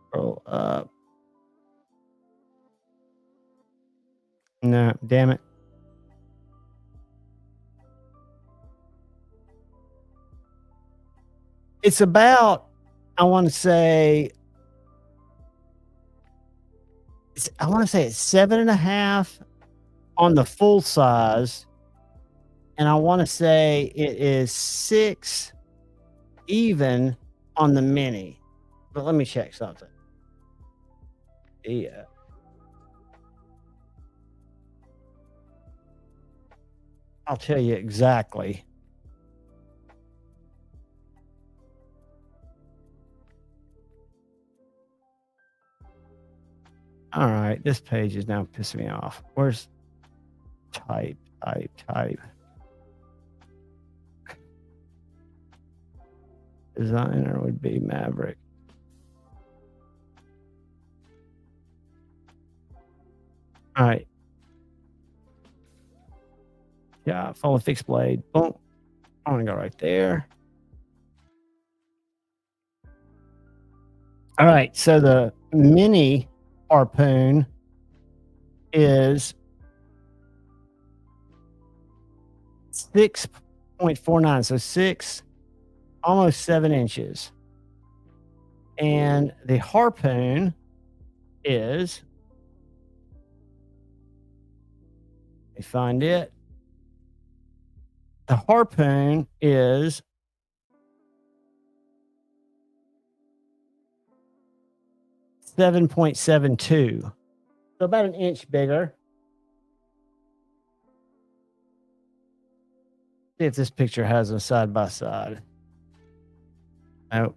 Scroll up. No, damn it. It's about, I want to say it's 7.5 on the full size. And I want to say it is 6 even on the mini. But let me check something. Yeah. I'll tell you exactly. All right, this page is now pissing me off. Where's type? Designer would be Maverick. All right. Yeah, follow fixed blade. Boom. I want to go right there. All right, so the mini harpoon is 6.49, so 6, almost 7 inches. And the harpoon is me find it. The harpoon is 7.72. So about an inch bigger. See if this picture has them side by side. Nope.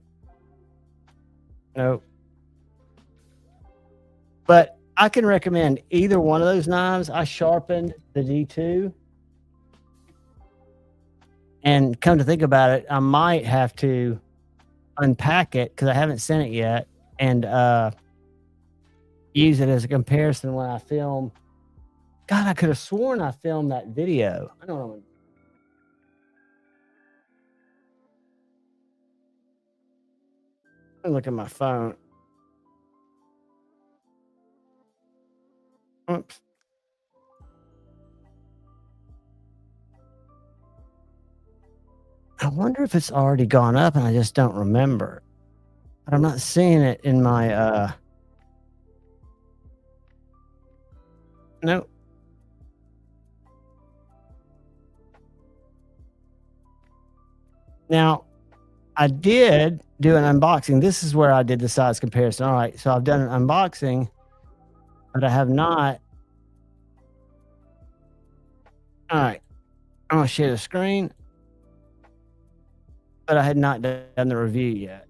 Nope. But I can recommend either one of those knives. I sharpened the D2. And come to think about it, I might have to unpack it because I haven't sent it yet and use it as a comparison when I film. God, I could have sworn I filmed that video. I don't know. Let me look at my phone. Oops. I wonder if it's already gone up and I just don't remember. But I'm not seeing it in my nope. Now, I did do an unboxing. This is where I did the size comparison. All right, so I've done an unboxing, but I have not. All right, I'm gonna share the screen, but I had not done the review yet.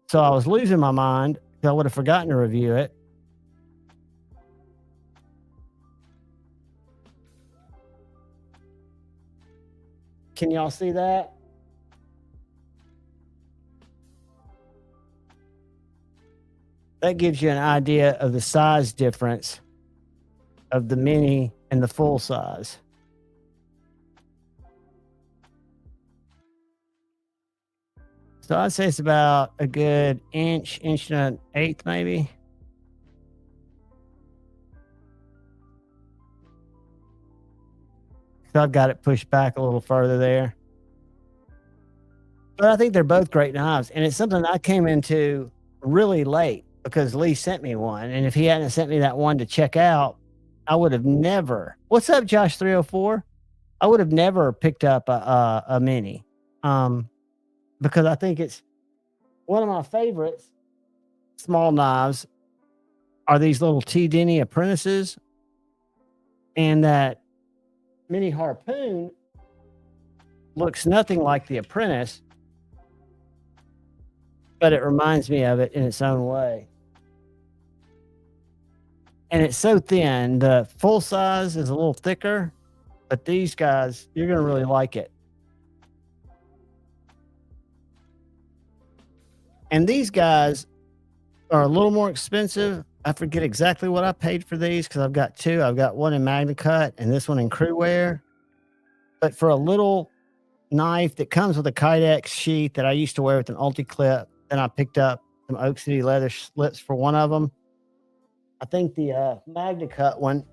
So I was losing my mind because I would have forgotten to review it. Can y'all see that? That gives you an idea of the size difference of the mini and the full size. So I'd say it's about a good inch and an eighth, maybe. So I've got it pushed back a little further there. But I think they're both great knives. And it's something I came into really late because Lee sent me one. And if he hadn't sent me that one to check out, I would have never. What's up, Josh 304? I would have never picked up a mini. Because I think it's one of my favorites. Small knives are these little T. Denny apprentices, and that mini harpoon looks nothing like the apprentice, but it reminds me of it in its own way. And it's so thin. The full size is a little thicker, but these guys, you're going to really like it. And these guys are a little more expensive. I forget exactly what I paid for these because I've got two. I've got one in Magna Cut and this one in Crewware. But for a little knife that comes with a Kydex sheath that I used to wear with an Ulti-Clip, then I picked up some Oak City leather slips for one of them. I think the Magna Cut one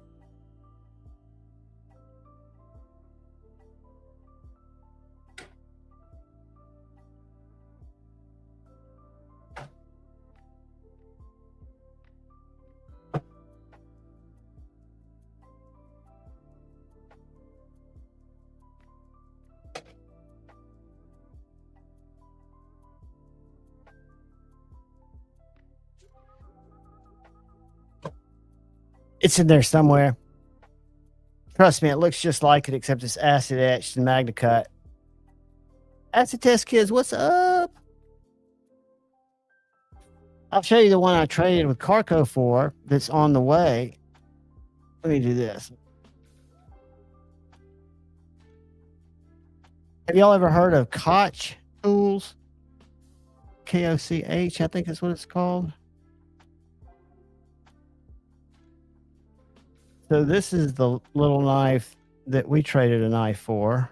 it's in there somewhere. Trust me, it looks just like it, except it's acid etched and Magna Cut. Acid Test Kids, what's up? I'll show you the one I traded with Carco for that's on the way. Let me do this. Have y'all ever heard of Koch Tools? Koch, I think that's what it's called. So this is the little knife that we traded a knife for.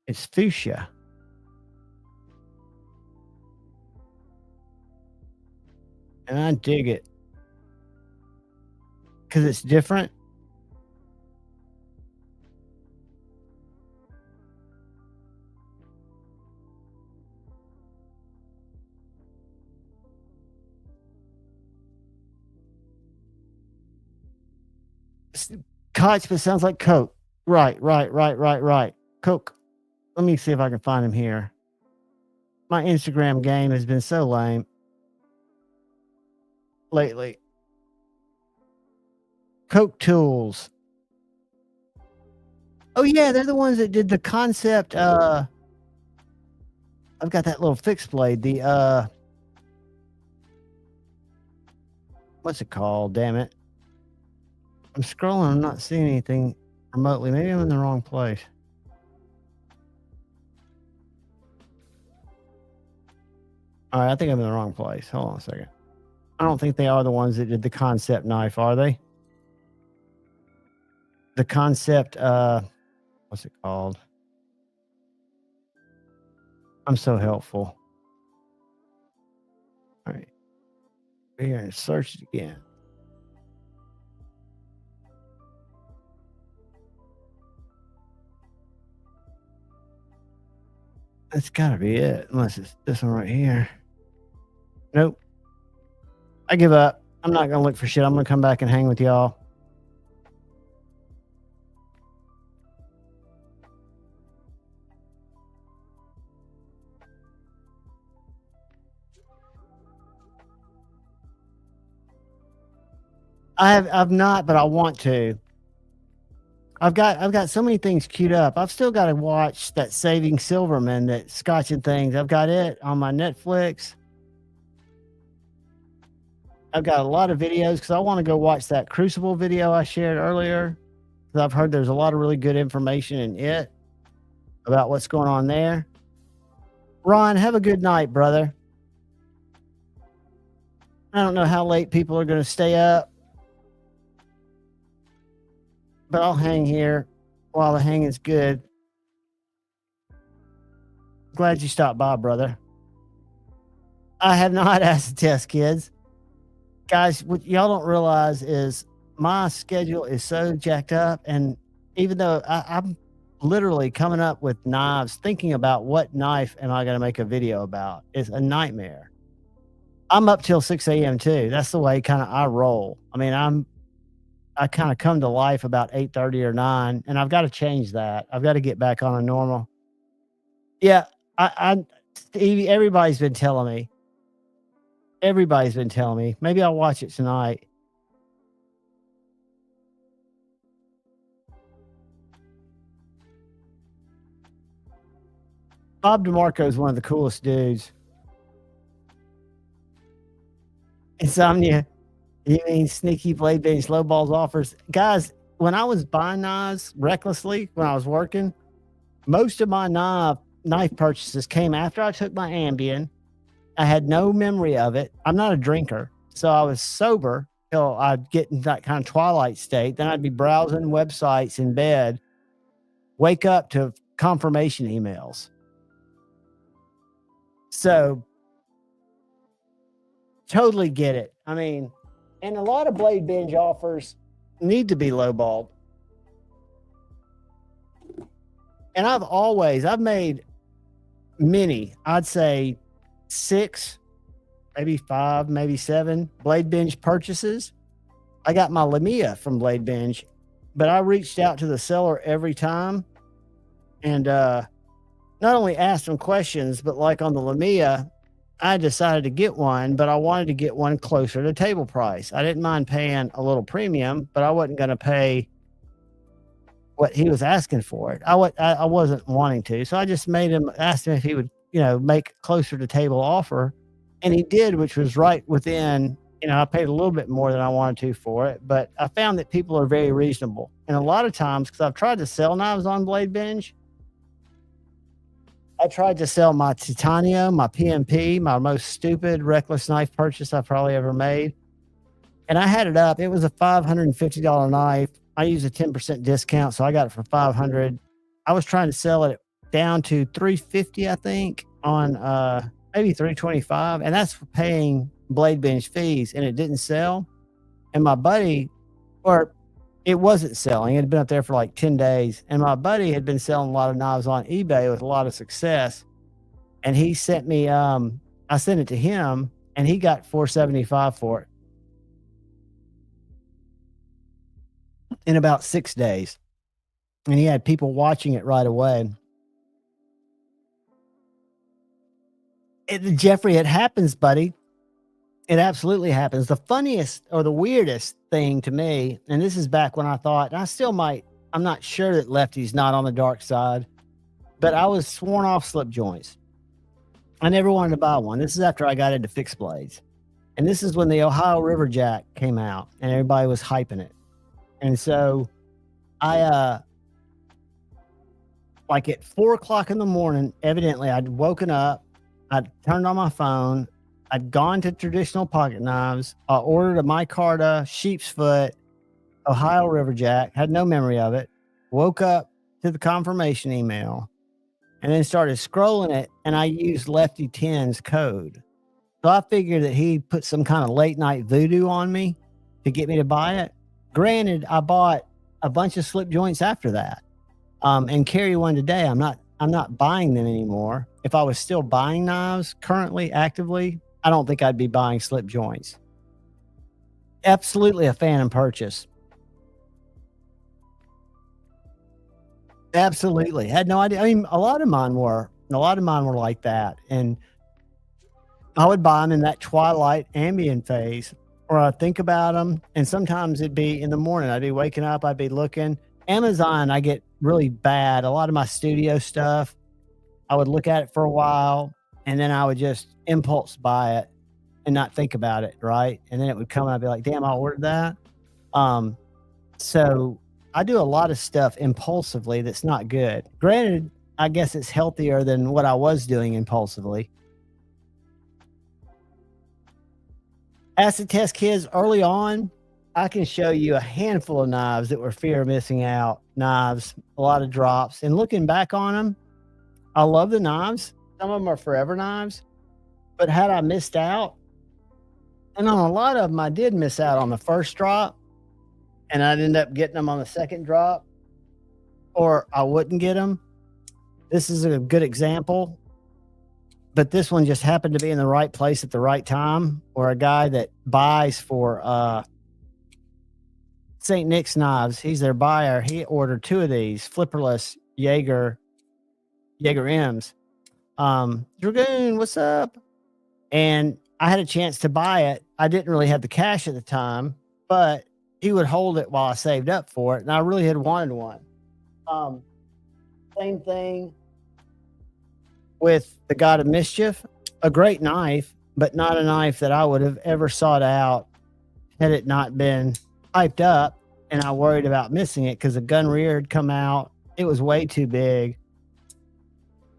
It's fuchsia. And I dig it. Because it's different. Koch, but sounds like Coke. Right. Coke. Let me see if I can find him here. My Instagram game has been so lame lately. Coke Tools. Oh yeah, they're the ones that did the concept. I've got that little fixed blade. The what's it called? Damn it. I'm scrolling. I'm not seeing anything remotely. Maybe I'm in the wrong place. All right, I think I'm in the wrong place. Hold on a second. I don't think they are the ones that did the concept knife, are they? The concept, what's it called? I'm so helpful. All right. We're here and search it again. That's gotta be it, unless it's this one right here. Nope. I give up. I'm not gonna look for shit. I'm gonna come back and hang with y'all. I've not, but I want to. I've got so many things queued up. I've still got to watch that Saving Silverman, that Scotch and Things. I've got it on my Netflix. I've got a lot of videos because I want to go watch that Crucible video I shared earlier. Because I've heard there's a lot of really good information in it about what's going on there. Ron, have a good night, brother. I don't know how late people are going to stay up, but I'll hang here while the hanging's good. Glad you stopped by, brother. I have not asked the test kids. Guys, what y'all don't realize is my schedule is so jacked up. And even though I'm literally coming up with knives, thinking about what knife am I going to make a video about, is a nightmare. I'm up till 6 a.m. too. That's the way kind of I roll. I mean, I kind of come to life about 8:30 or 9, and I've got to change that. I've got to get back on a normal. Yeah, Stevie, everybody's been telling me. Maybe I'll watch it tonight. Bob DeMarco is one of the coolest dudes. Insomnia. You mean sneaky blade bench, low balls offers? Guys, when I was buying knives recklessly, when I was working, most of my knife purchases came after I took my Ambien. I had no memory of it. I'm not a drinker, so I was sober till I'd get in that kind of twilight state. Then I'd be browsing websites in bed, wake up to confirmation emails. So, totally get it. I mean, and a lot of blade binge offers need to be lowballed. And I've made many, I'd say 6, maybe 5, maybe 7 blade binge purchases. I got my Lamia from Blade Binge, but I reached out to the seller every time and not only asked them questions, but like on the Lamia, I decided to get one, but I wanted to get one closer to table price. I didn't mind paying a little premium, but I wasn't going to pay what he was asking for it. I wasn't wanting to. So I just asked him if he would, make closer to table offer. And he did, which was right within, I paid a little bit more than I wanted to for it, but I found that people are very reasonable. And a lot of times, because I've tried to sell knives on Blade Binge, I tried to sell my Titania, my PMP, my most stupid, reckless knife purchase I probably ever made. And I had it up. It was a $550 knife. I used a 10% discount, so I got it for $500. I was trying to sell it down to $350, I think, on maybe $325, and that's for paying Blade Binge fees, and it didn't sell. And my buddy, or it wasn't selling. It had been up there for like 10 days. And my buddy had been selling a lot of knives on eBay with a lot of success. And he sent me, I sent it to him and he got $475 for it. in about 6 days. And he had people watching it right away. Jeffrey, it happens, buddy. It absolutely happens. The funniest or the weirdest thing to me, and this is back when I thought, I still might, I'm not sure that Lefty's not on the dark side, but I was sworn off slip joints. I never wanted to buy one. This is after I got into fixed blades. And this is when the Ohio River Jack came out and everybody was hyping it. And so I, like at 4:00 in the morning, evidently I'd woken up, I'd turned on my phone, I'd gone to traditional pocket knives, I ordered a micarta sheep's foot Ohio River Jack, had no memory of it, woke up to the confirmation email, and then started scrolling it, and I used Lefty 10's code. So I figured that he put some kind of late night voodoo on me to get me to buy it. Granted, I bought a bunch of slip joints after that, and carry one today. I'm not buying them anymore. If I was still buying knives currently, actively, I don't think I'd be buying slip joints. Absolutely a phantom purchase. Absolutely. Had no idea. I mean, a lot of mine were like that. And I would buy them in that twilight ambient phase, or I'd think about them. And sometimes it'd be in the morning. I'd be waking up. I'd be looking. Amazon, I get really bad. A lot of my studio stuff, I would look at it for a while, and then I would just impulse buy it and not think about it, right? And then it would come and I'd be like, damn, I ordered that. So I do a lot of stuff impulsively that's not good. Granted, I guess it's healthier than what I was doing impulsively. Acid test kids, early on, I can show you a handful of knives that were fear of missing out knives, a lot of drops. And looking back on them, I love the knives. Some of them are forever knives. But had I missed out, and on a lot of them, I did miss out on the first drop, and I'd end up getting them on the second drop, or I wouldn't get them. This is a good example, but this one just happened to be in the right place at the right time, or a guy that buys for St. Nick's Knives, he's their buyer. He ordered 2 of these flipperless Jaeger M's. Dragoon, what's up? And I had a chance to buy it. I didn't really have the cash at the time, but he would hold it while I saved up for it. And I really had wanted one. Same thing with the God of Mischief, a great knife, but not a knife that I would have ever sought out had it not been hyped up. And I worried about missing it because the gun rear had come out. It was way too big.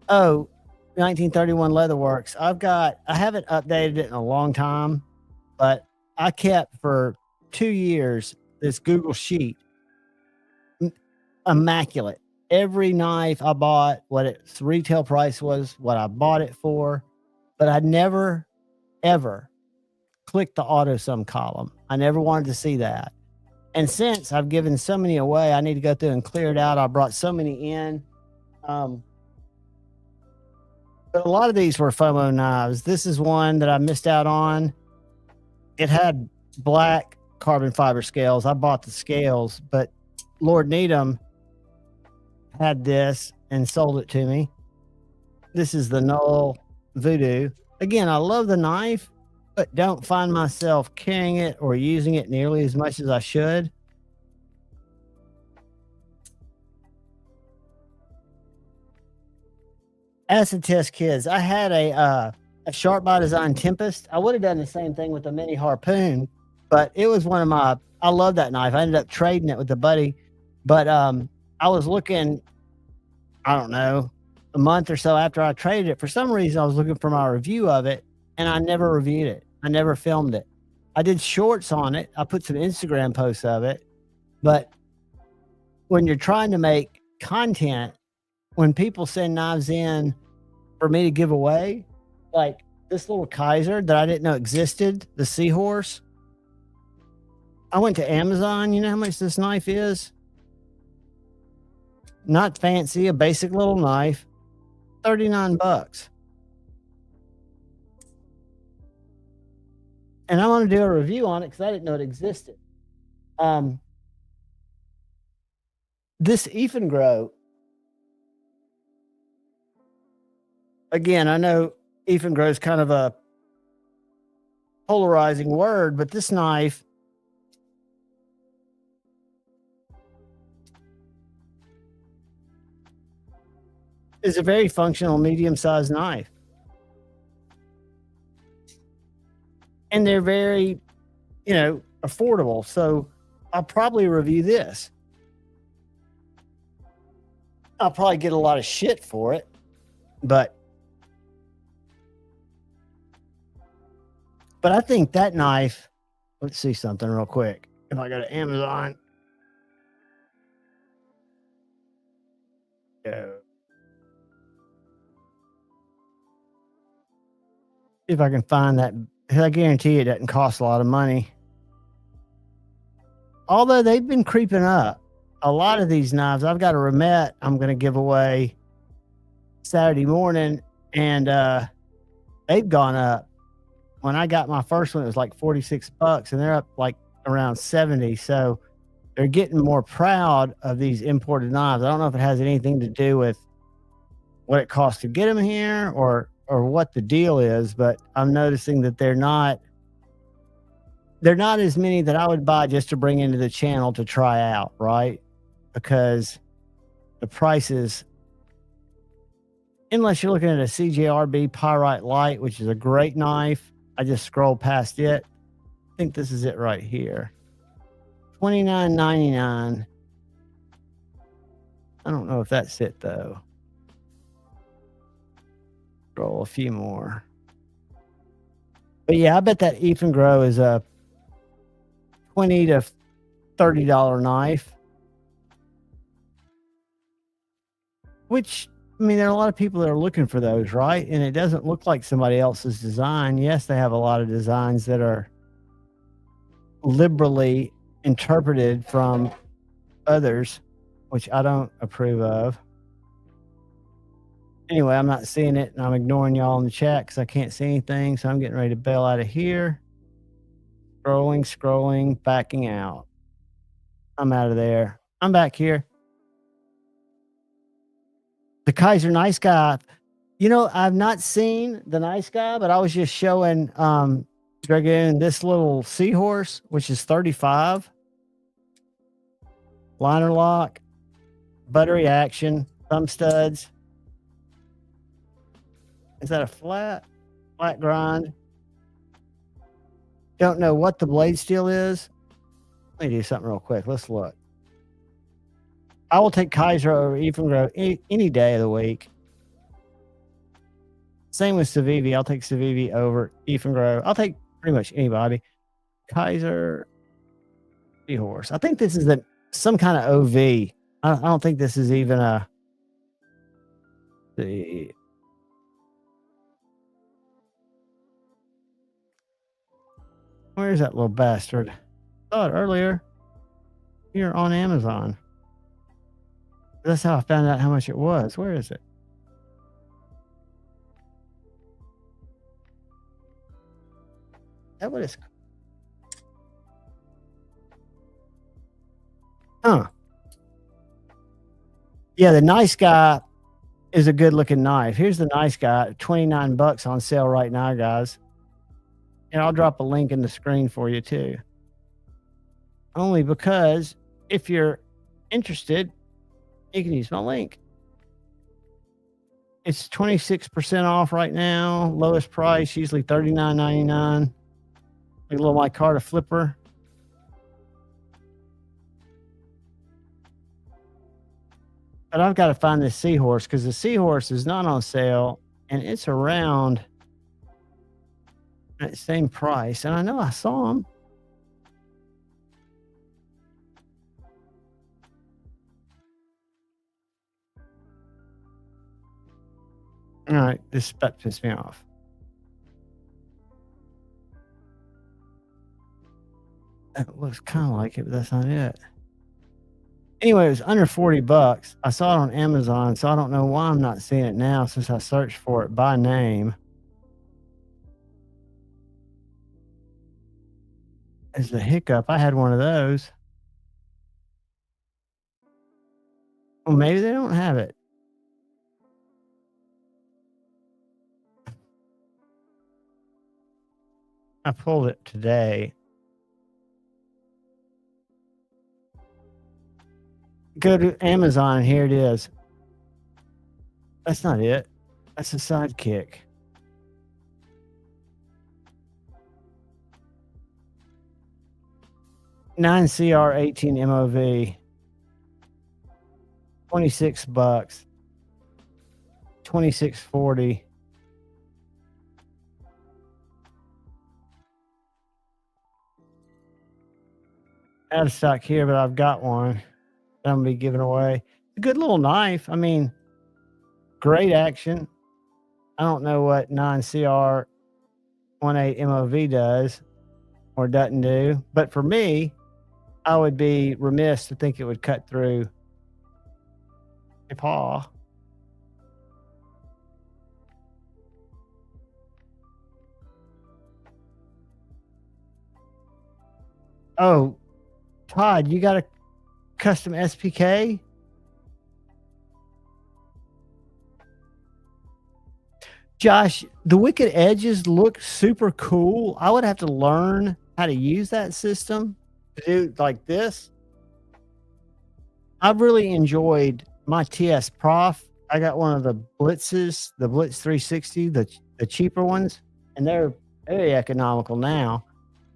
Oh, 1931 Leatherworks. I haven't updated it in a long time, but I kept for 2 years this Google sheet, immaculate. Every knife I bought, what its retail price was, what I bought it for, but I never, ever clicked the auto sum column. I never wanted to see that. And since I've given so many away, I need to go through and clear it out. I brought so many in. But a lot of these were FOMO knives. This is one that I missed out on. It had black carbon fiber scales. I bought the scales, but Lord Needham had this and sold it to me. This is the Null Voodoo. Again, I love the knife, but don't find myself carrying it or using it nearly as much as I should. Acid test kids. I had a Sharp by Design Tempest. I would have done the same thing with a mini harpoon, but it was one of my, I love that knife. I ended up trading it with a buddy, but I was looking, I don't know, a month or so after I traded it. For some reason, I was looking for my review of it, and I never reviewed it. I never filmed it. I did shorts on it. I put some Instagram posts of it, but when you're trying to make content, when people send knives in for me to give away, like this little Kaiser that I didn't know existed, the Seahorse, I went to Amazon. You know how much this knife is? Not fancy, a basic little knife, $39. And I want to do a review on it because I didn't know it existed. This Grow, again, I know Grow is kind of a polarizing word, but this knife is a very functional medium-sized knife. And they're very, affordable. So I'll probably review this. I'll probably get a lot of shit for it, but I think that knife, let's see something real quick. If I go to Amazon, go. If I can find that, I guarantee it doesn't cost a lot of money. Although they've been creeping up. A lot of these knives, I've got a Remet I'm going to give away Saturday morning, and they've gone up. When I got my first one, it was like $46, and they're up like around 70. So they're getting more proud of these imported knives. I don't know if it has anything to do with what it costs to get them here or what the deal is, but I'm noticing that they're not as many that I would buy just to bring into the channel to try out, right? Because the prices, unless you're looking at a CJRB Pyrite Light, which is a great knife. I just scrolled past it. I think this is it right here. $29.99. I don't know if that's it though. Scroll a few more. But yeah, I bet that Grow is a $20 to $30 knife. Which, I mean, there are a lot of people that are looking for those, right? And it doesn't look like somebody else's design. Yes, they have a lot of designs that are liberally interpreted from others, which I don't approve of. Anyway, I'm not seeing it, and I'm ignoring y'all in the chat because I can't see anything, so I'm getting ready to bail out of here. Scrolling, backing out. I'm out of there. I'm back here. The Kaiser Nice Guy. I've not seen the Nice Guy, but I was just showing Dragoon this little Seahorse, which is $35. Liner lock, buttery action, thumb studs. Is that a flat grind? Don't know what the blade steel is. Let me do something real quick. Let's look. I will take Kaiser over Grow any day of the week. Same with Civivi. I'll take Civivi over Grow. I'll take pretty much anybody. Kaiser Seahorse. I think this is some kind of OV. I don't think this is even a. Where's that little bastard? I saw it earlier. Here on Amazon. That's how I found out how much it was. Where is it? That what it's. Huh. Yeah, the Nice Guy is a good looking knife. Here's the Nice Guy, $29 on sale right now, guys. And I'll drop a link in the screen for you too. Only because if you're interested, you can use my link. It's 26% off right now. Lowest price, usually $39.99. A little my card, a flipper. But I've got to find this Seahorse because the Seahorse is not on sale and it's around that same price. And I know I saw them. All right, this spec pissed me off. That looks kind of like it, but that's not it. Anyway, it was under $40. I saw it on Amazon, so I don't know why I'm not seeing it now since I searched for it by name. As the hiccup, I had one of those. Well, maybe they don't have it. I pulled it today. Go to Amazon. Here it is. That's not it. That's a sidekick. $9CR 18 MOV. $26. $26.40. Out of stock here, but I've got one that I'm gonna be giving away. A good little knife. I mean, great action. I don't know what 9CR 18 MOV does or doesn't do, but for me, I would be remiss to think it would cut through a paw. Oh, Todd, you got a custom SPK? Josh, the Wicked Edges look super cool. I would have to learn how to use that system to do like this. I've really enjoyed my TS Prof. I got one of the Blitzes, the Blitz 360, the cheaper ones, and they're very economical now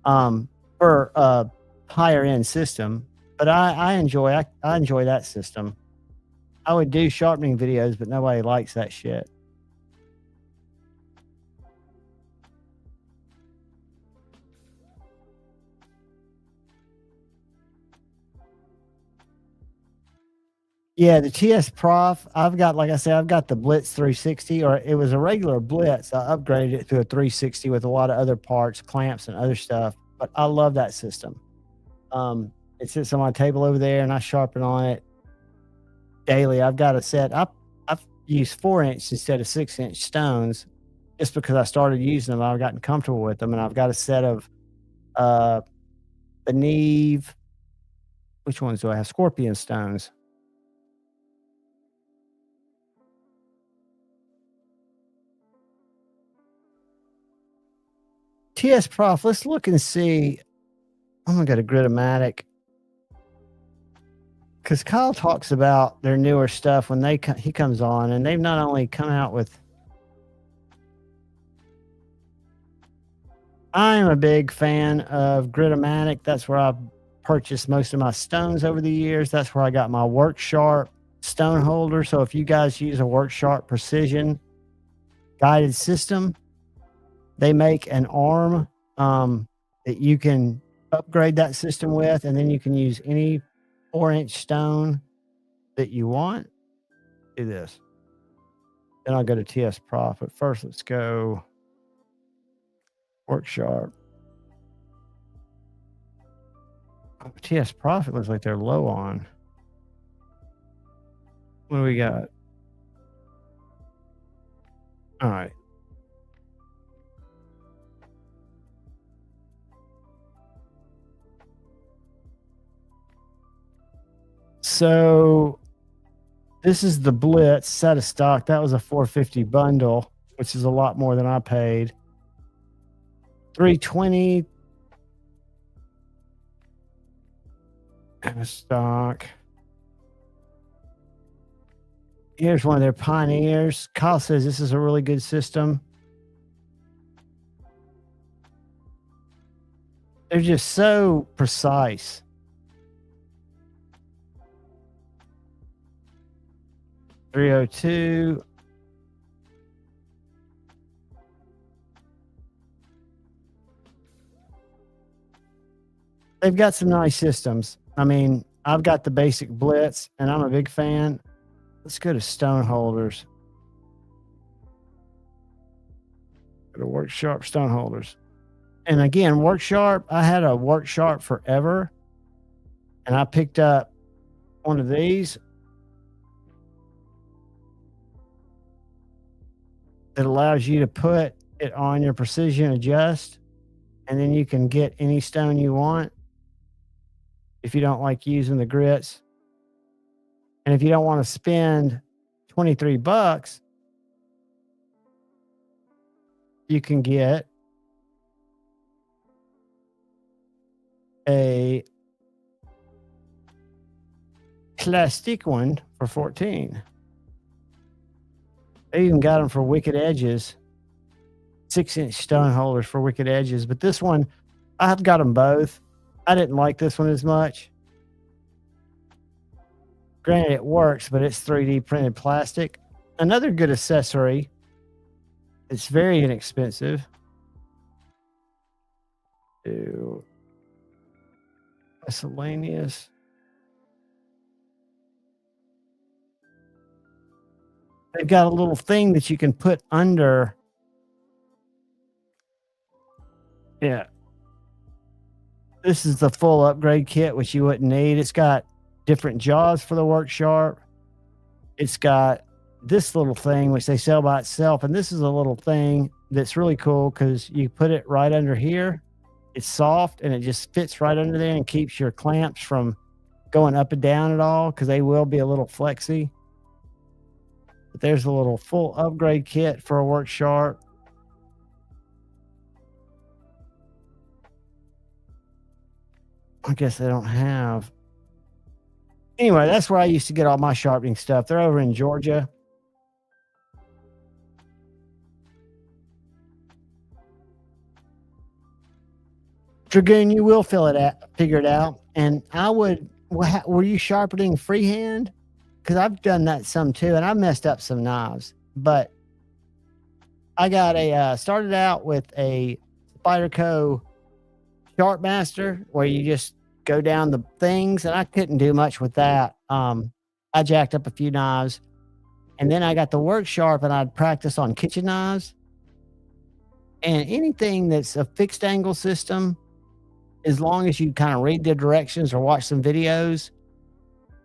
for a higher end system. But I enjoy that system. I would do sharpening videos, but nobody likes that shit. Yeah, the TS Prof, I've got, like I said, I've got the Blitz 360, or it was a regular Blitz. I upgraded it to a 360 with a lot of other parts, clamps and other stuff. But I love that system. It sits on my table over there, and I sharpen on it daily. I've got a set. I've used 4-inch instead of 6-inch stones just because I started using them. I've gotten comfortable with them, and I've got a set of the Neve. Which ones do I have? Scorpion stones. TS Prof, let's look and see. I'm gonna go to Gritomatic because Kyle talks about their newer stuff when he comes on, and they've not only come out with. I'm a big fan of Gritomatic. That's where I've purchased most of my stones over the years. That's where I got my Work Sharp stone holder. So if you guys use a Work Sharp Precision guided system, they make an arm that you can upgrade that system with, and then you can use any 4-inch stone that you want. Do this. Then I'll go to TS Prof. But first, let's go Work Sharp. Oh, TS Prof, it looks like they're low on. What do we got? All right. So this is the Blitz set of stock. That was a $450 bundle, which is a lot more than I paid. $320 stock. Here's one of their Pioneers. Kyle says this is a really good system. They're just so precise. $302. They've got some nice systems. I mean, I've got the basic Blitz, and I'm a big fan. Let's go to stone holders. Go to Work Sharp stone holders. And again, Work Sharp, I had a Work Sharp forever, and I picked up one of these that allows you to put it on your precision adjust, and then you can get any stone you want if you don't like using the grits. And if you don't want to spend $23, you can get a plastic one for 14. They even got them for wicked edges, 6-inch stone holders for wicked edges. But this one, I've got them both. I didn't like this one as much. Granted, it works, but it's 3D printed plastic. Another good accessory. It's very inexpensive. Miscellaneous. They've got a little thing that you can put under. Yeah. This is the full upgrade kit, which you wouldn't need. It's got different jaws for the work sharp. It's got this little thing, which they sell by itself. And this is a little thing that's really cool because you put it right under here. It's soft and it just fits right under there and keeps your clamps from going up and down at all, because they will be a little flexy. But there's a little full upgrade kit for a work sharp. I guess they don't have. Anyway, that's where I used to get all my sharpening stuff. They're over in Georgia. Dragoon, you will figure it out. And I would, were you sharpening freehand? Because I've done that some too, and I messed up some knives. But I got started out with a Spyderco Sharp Master, where you just go down the things, and I couldn't do much with that. I jacked up a few knives, and then I got the work sharp, and I'd practice on kitchen knives. And anything that's a fixed angle system, as long as you kind of read the directions or watch some videos,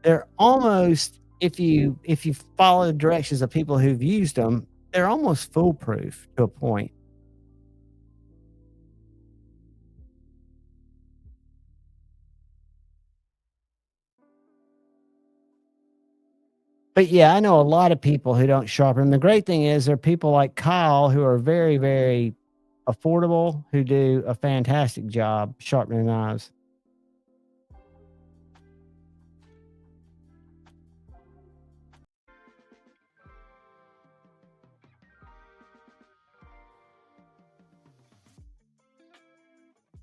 they're almost, if you follow the directions of people who've used them, they're almost foolproof to a point. But yeah, I know a lot of people who don't sharpen. The great thing is there are people like Kyle who are very, very affordable, who do a fantastic job sharpening knives.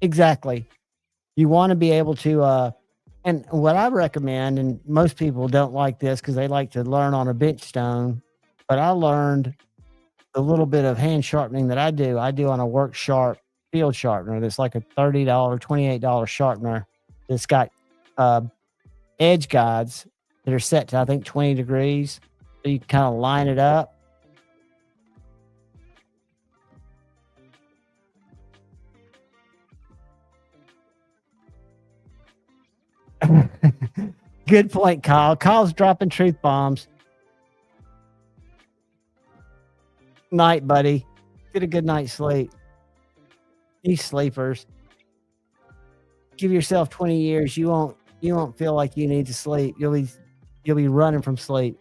Exactly. You want to be able to, and what I recommend, and most people don't like this because they like to learn on a bench stone, but I learned the little bit of hand sharpening that I do on a work sharp field sharpener. That's like a $30, $28 sharpener that's got edge guides that are set to, I think, 20 degrees. So you can kind of line it up. Good point, Kyle. Kyle's dropping truth bombs. Night, buddy. Get a good night's sleep. These sleepers. Give yourself 20 years. You won't feel like you need to sleep. You'll be running from sleep.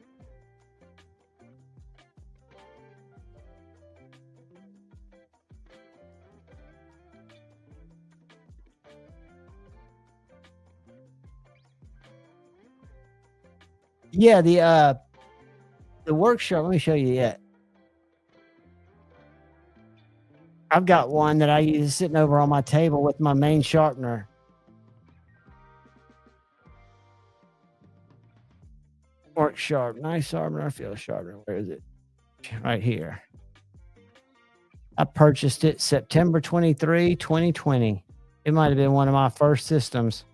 Yeah, the workshop, let me show you yet. I've got one that I use sitting over on my table with my main sharpener. Work sharp, nice sharpener, field sharpener. Where is it? Right here. I purchased it September 23, 2020. It might have been one of my first systems.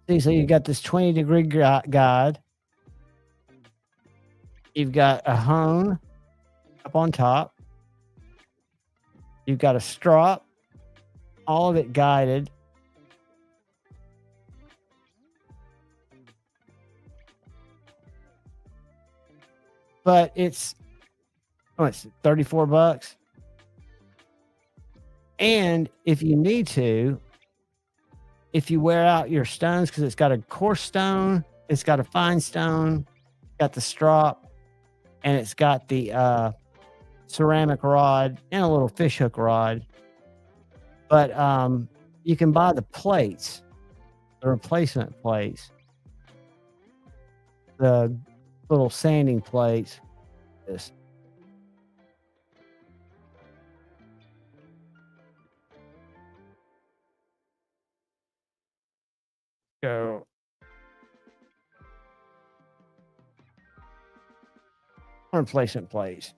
See, so you've got this 20-degree guide. You've got a hone up on top. You've got a strop, all of it guided. But it's $34. And if you need to, if you wear out your stones, because it's got a coarse stone, it's got a fine stone, got the strop, and it's got the ceramic rod and a little fish hook rod. But you can buy the plates, the replacement plates, the little sanding plates. This. Go. Replacement plates.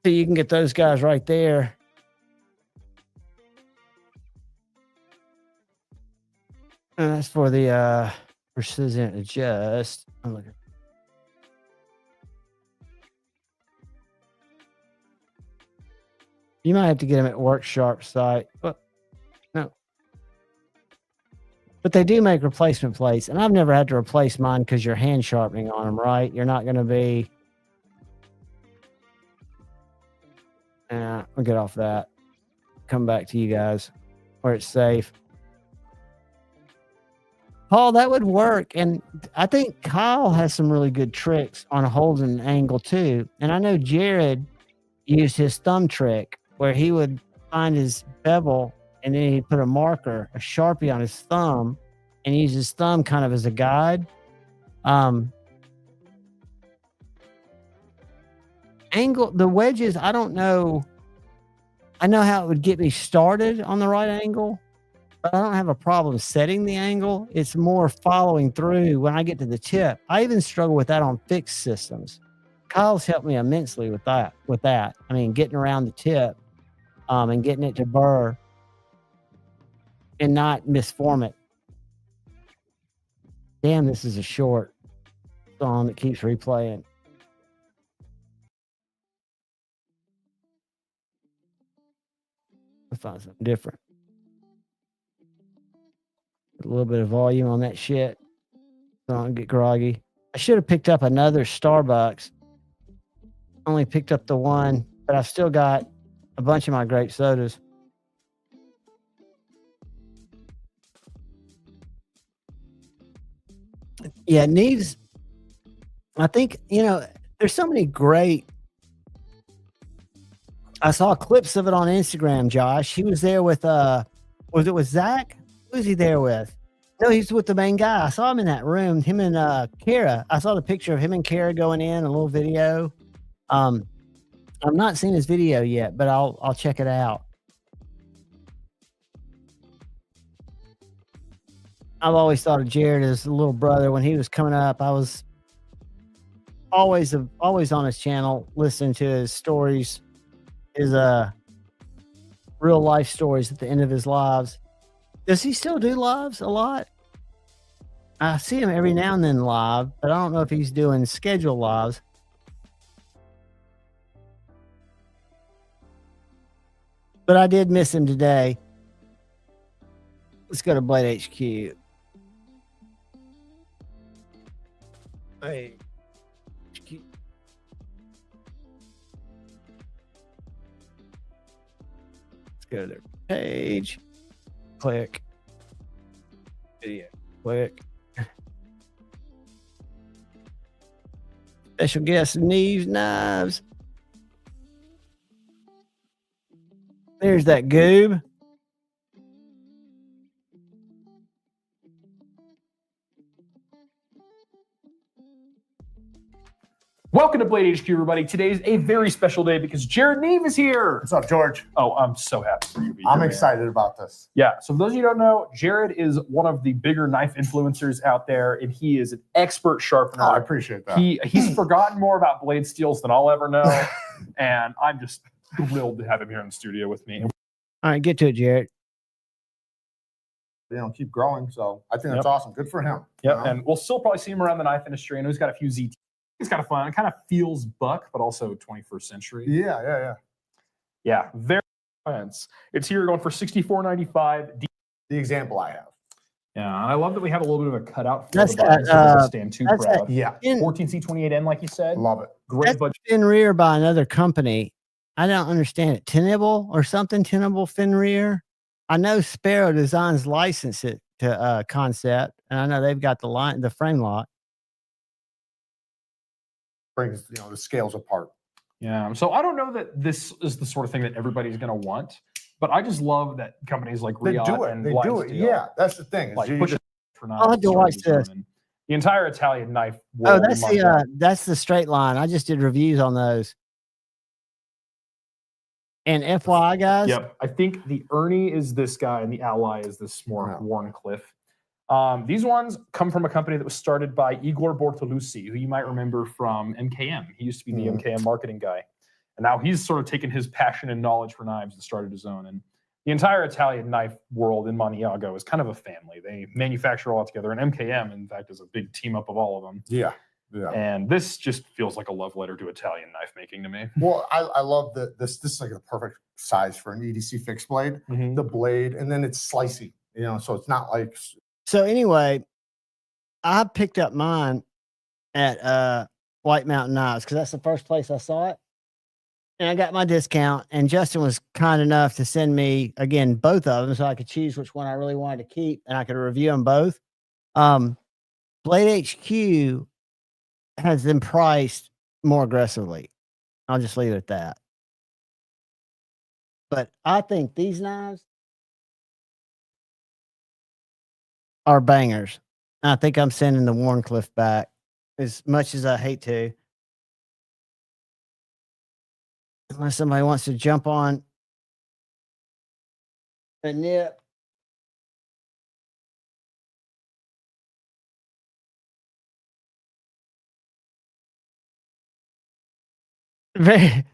So you can get those guys right there. And that's for the precision adjust. I'm looking. You might have to get them at Work Sharp site, but no. But they do make replacement plates, and I've never had to replace mine because you're hand sharpening on them, right? You're not going to be. I'll get off that. Come back to you guys where it's safe. Paul, that would work. And I think Kyle has some really good tricks on holding an angle too. And I know Jared used his thumb trick where he would find his bevel and then he'd put a marker, a Sharpie on his thumb and use his thumb kind of as a guide. Angle, the wedges, I don't know. I know how it would get me started on the right angle, but I don't have a problem setting the angle. It's more following through when I get to the tip. I even struggle with that on fixed systems. Kyle's helped me immensely with that. I mean, getting around the tip and getting it to burr and not misform it. Damn, this is a short song that keeps replaying. Let's find something different. A little bit of volume on that shit. So I don't get groggy. I should have picked up another Starbucks. Only picked up the one, but I've still got a bunch of my grape sodas. Yeah, it needs. I think, there's so many great. I saw clips of it on Instagram, Josh. He was there with, was it with Zach? Who was he there with? No, he's with the main guy. I saw him in that room, him and Kara. I saw the picture of him and Kara going in, a little video. I've not seen his video yet, but I'll check it out. I've always thought of Jared as a little brother. When he was coming up, I was always on his channel, listening to his stories, his real life stories at the end of his lives. Does he still do lives a lot? I see him every now and then live, but I don't know if he's doing scheduled lives. But I did miss him today. Let's go to Blade HQ. Hey. HQ. Let's go to their page. Click. Video. Click. Special guest Neves Knives. There's that goob. Welcome to Blade HQ, everybody. Today is a very special day because Jared Neve is here. What's up, George? Oh, I'm so happy for you to be here. I'm excited about this. Yeah, so for those of you who don't know, Jared is one of the bigger knife influencers out there, and he is an expert sharpener. Oh, I appreciate that. He's forgotten more about blade steels than I'll ever know, and I'm just thrilled to have him here in the studio with me. All right, get to it, Jared. Keep growing. So I think that's awesome. Good for him. Yep, and we'll still probably see him around the knife industry. I know he's got a few ZT. It's kind of fun. It kind of feels buck, but also 21st century. Yeah. Very intense. It's here going for $64.95. The example I have. Yeah, and I love that we have a little bit of a cutout for That's the button, so it doesn't stand too proud. Yeah. 14C28N, like you said. Love it. Great budget. In rear by another company. I don't understand it. Tenable or something? Tenable Fenrir? I know Sparrow Designs licensed it to Concept, and I know they've got the frame lock. Brings the scales apart. Yeah. So I don't know that this is the sort of thing that everybody's going to want, but I just love that companies like They Riot do it. and They Blind do it. Steel, Yeah, that's the thing. is like you push just- it for knives. I'll have to watch this. The entire Italian knife Oh, world. that's the straight line. I just did reviews on those. And FYI, guys. Yep. I think the Ernie is this guy and the Ally is this more Warncliffe. These ones come from a company that was started by Igor Bortolussi, who you might remember from MKM. He used to be the MKM marketing guy. And now he's sort of taken his passion and knowledge for knives and started his own. And the entire Italian knife world in Maniago is kind of a family. They manufacture all together. And MKM, in fact, is a big team up of all of them. Yeah. Yeah. And this just feels like a love letter to Italian knife making to me. Well, I love this. This is like the perfect size for an EDC fixed blade. The blade, and then it's slicey, so it's not like. So anyway, I picked up mine at White Mountain Knives because that's the first place I saw it. And I got my discount, and Justin was kind enough to send me, again, both of them so I could choose which one I really wanted to keep, and I could review them both. Blade HQ has them priced more aggressively. I'll just leave it at that. But I think these knives are bangers. I think I'm sending the Warncliffe back as much as I hate to. Unless somebody wants to jump on a nip. Very,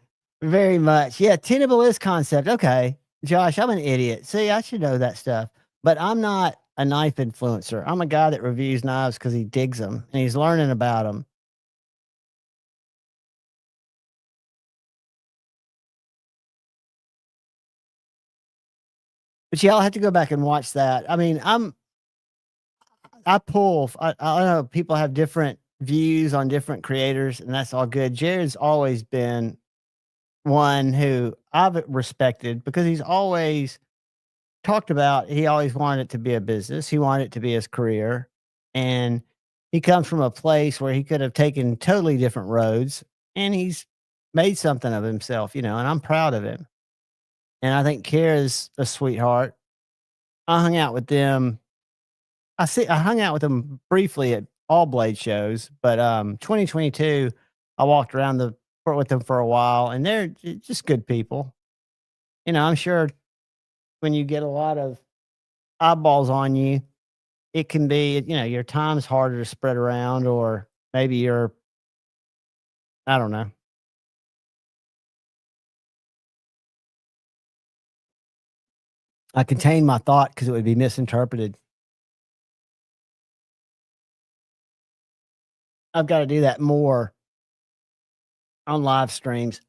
very much. Yeah, Tenable is Concept. Okay. Josh, I'm an idiot. See, I should know that stuff. But I'm not a knife influencer. I'm a guy that reviews knives because he digs them and he's learning about them. But y'all have to go back and watch that. I mean, I know people have different views on different creators, and that's all good. Jared's always been one who I've respected because he's always talked about, he always wanted it to be a business. He wanted it to be his career. And he comes from a place where he could have taken totally different roads, and he's made something of himself, and I'm proud of him. And I think Kara's a sweetheart. I hung out with them. I hung out with them briefly at all Blade shows, but 2022, I walked around with them for a while, and they're just good people. I'm sure when you get a lot of eyeballs on you, it can be, your time's harder to spread around, or maybe I don't know. I contained my thought because it would be misinterpreted. I've got to do that more on live streams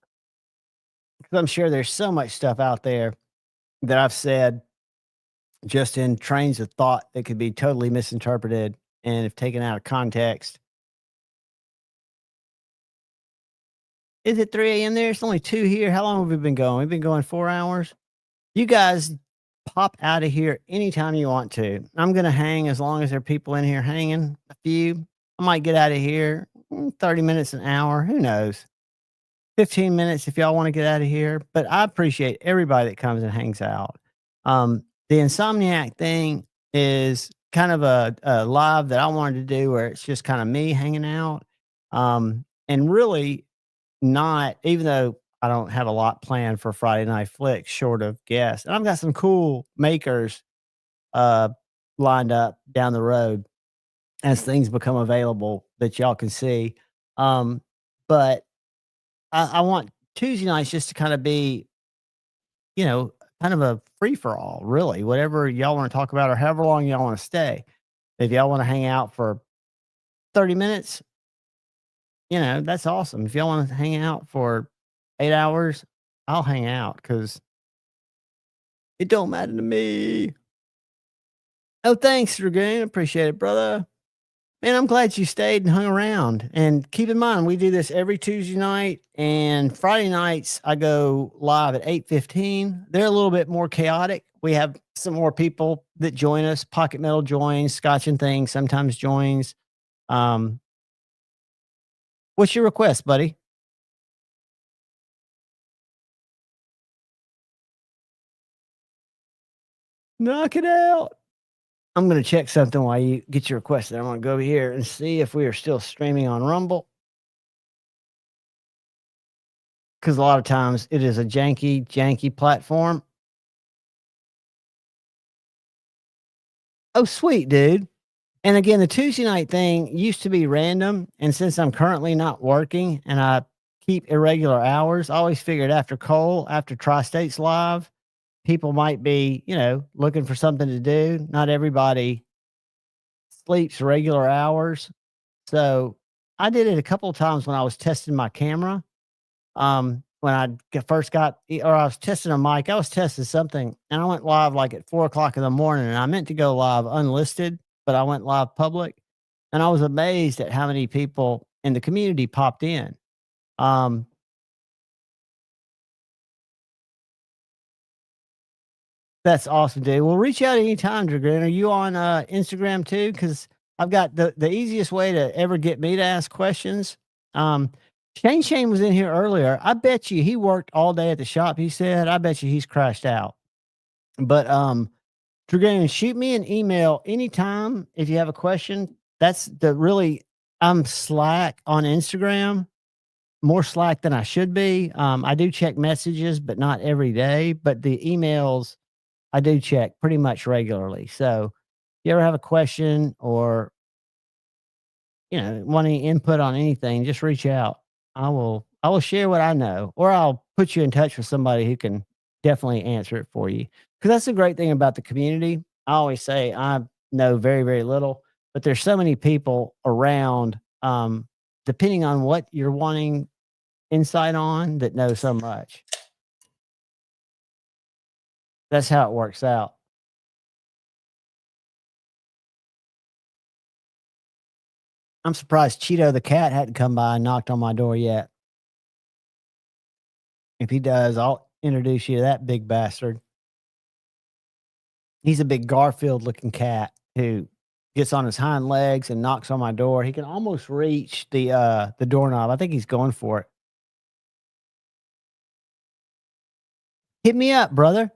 because I'm sure there's so much stuff out there that I've said just in trains of thought that could be totally misinterpreted and if taken out of context. Is it 3 a.m. there? It's only 2 here. How long have we been going? We've been going 4 hours. You guys pop out of here anytime you want to. I'm going to hang as long as there are people in here hanging. A few. I might get out of here 30 minutes, an hour. Who knows? 15 minutes if y'all want to get out of here. But I appreciate everybody that comes and hangs out. The Insomniac thing is kind of a live that I wanted to do where it's just kind of me hanging out. And really not, even though I don't have a lot planned for Friday Night Flicks short of guests. And I've got some cool makers lined up down the road as things become available that y'all can see. But I want Tuesday nights just to kind of be, kind of a free for all, really. Whatever y'all want to talk about or however long y'all want to stay. If y'all want to hang out for 30 minutes, that's awesome. If y'all want to hang out for 8 hours, I'll hang out because it don't matter to me. Oh, thanks, Dragoon. Appreciate it, brother. Man, I'm glad you stayed and hung around. And keep in mind, we do this every Tuesday night, and Friday nights I go live at 8:15. They're a little bit more chaotic. We have some more people that join us. Pocket Metal joins, Scotch and Things sometimes joins. What's your request, buddy? Knock it out. I'm going to check something while you get your request there. I'm going to go over here and see if we are still streaming on Rumble. Because a lot of times it is a janky platform. Oh, sweet, dude. And again, the Tuesday night thing used to be random. And since I'm currently not working and I keep irregular hours, I always figured after Cole, after Tri-States Live, people might be, looking for something to do. Not everybody sleeps regular hours. So I did it a couple of times when I was testing my camera. When I first got, or I was testing a mic, I was testing something and I went live like at 4:00 in the morning, and I meant to go live unlisted, but I went live public, and I was amazed at how many people in the community popped in. That's awesome, dude. Well, reach out anytime, Dragoon. Are you on Instagram too? Because I've got the easiest way to ever get me to ask questions. Shane was in here earlier. I bet you he worked all day at the shop. He said, I bet you he's crashed out. But Dragoon, shoot me an email anytime if you have a question. That's I'm slack on Instagram, more slack than I should be. I do check messages, but not every day. But the emails I do check pretty much regularly. So if you ever have a question or want any input on anything, just reach out. I will share what I know, or I'll put you in touch with somebody who can definitely answer it for you. Because that's the great thing about the community. I always say I know very, very little, but there's so many people around, depending on what you're wanting insight on, that know so much. That's how it works out. I'm surprised Cheeto the cat hadn't come by and knocked on my door yet. If he does, I'll introduce you to that big bastard. He's a big Garfield looking cat who gets on his hind legs and knocks on my door. He can almost reach the doorknob. I think he's going for it. Hit me up, brother.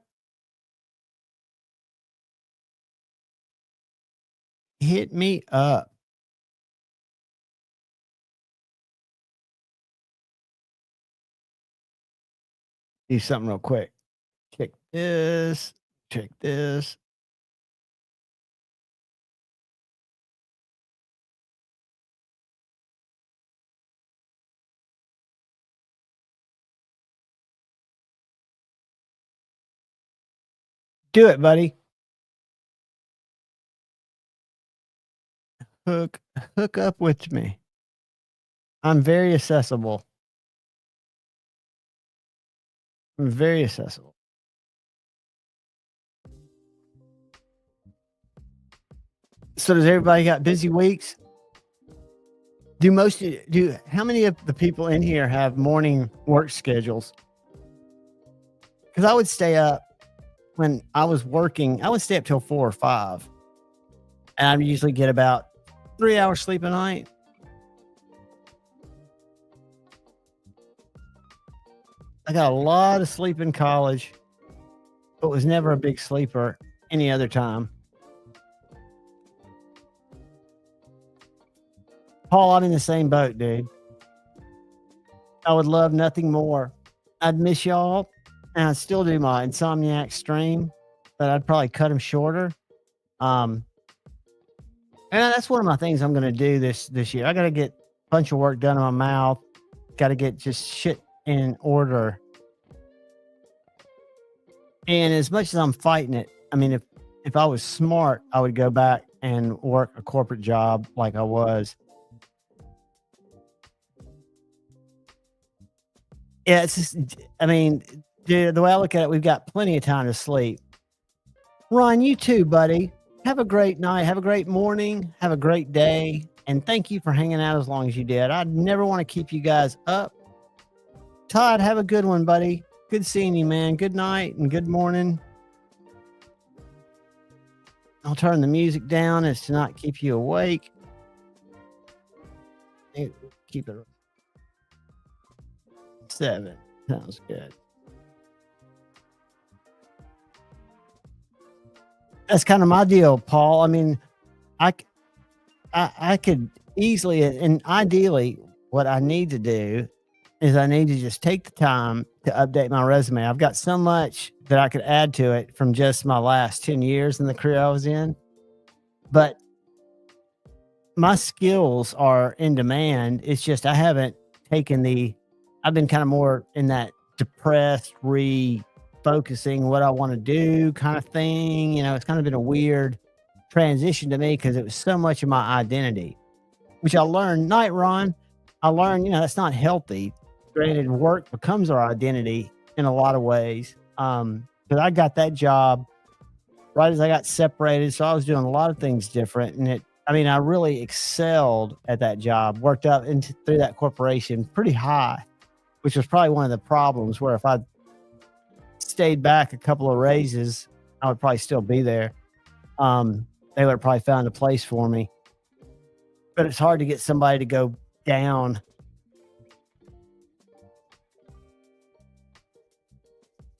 Hit me up. Do something real quick. Check this. Check this. Do it, buddy. Hook up with me. I'm very accessible. I'm very accessible. So does everybody got busy weeks? How many of the people in here have morning work schedules? Because I would stay up when I was working. I would stay up till 4 or 5, and I would usually get about 3 hours sleep a night. I got a lot of sleep in college, but was never a big sleeper any other time. Paul, I'm in the same boat, dude. I would love nothing more. I'd miss y'all, and I'd still do my Insomniac stream, but I'd probably cut them shorter. And that's one of my things I'm going to do this year. I got to get a bunch of work done on my mouth. Got to get just shit in order. And as much as I'm fighting it, I mean, if I was smart, I would go back and work a corporate job like I was. Yeah, it's just, I mean, dude, the way I look at it, we've got plenty of time to sleep. Ron, you too, buddy. Have a great night. Have a great morning. Have a great day. And thank you for hanging out as long as you did. I'd never want to keep you guys up. Todd, have a good one, buddy. Good seeing you, man. Good night and good morning. I'll turn the music down as to not keep you awake. Keep it 7. Sounds good. That's kind of my deal, Paul. I mean, I could easily and ideally what I need to do is I need to just take the time to update my resume. I've got so much that I could add to it from just my last 10 years in the career I was in. But my skills are in demand. It's just I haven't taken I've been kind of more in that depressed, refocusing what I want to do kind of thing. You know, it's kind of been a weird transition to me because it was so much of my identity, which I learned. Night, Ron. I learned, that's not healthy. Granted, work becomes our identity in a lot of ways. Because I got that job right as I got separated. So I was doing a lot of things different. And I really excelled at that job, worked up through that corporation pretty high, which was probably one of the problems where if I stayed back a couple of raises, I would probably still be there. They would have probably found a place for me. But it's hard to get somebody to go down.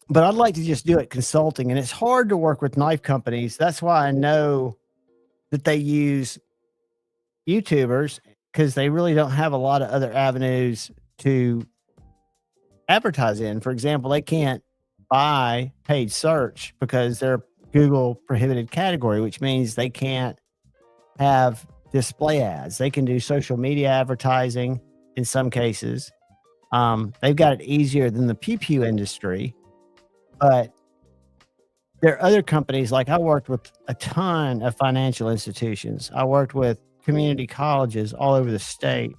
But I'd like to just do it consulting, and it's hard to work with knife companies. That's why I know that they use YouTubers, because they really don't have a lot of other avenues to advertise in. For example, they can't buy paid search because they're Google prohibited category, which means they can't have display ads. They can do social media advertising in some cases. They've got it easier than the pew industry. But there are other companies, like I worked with a ton of financial institutions. I worked with community colleges all over the state.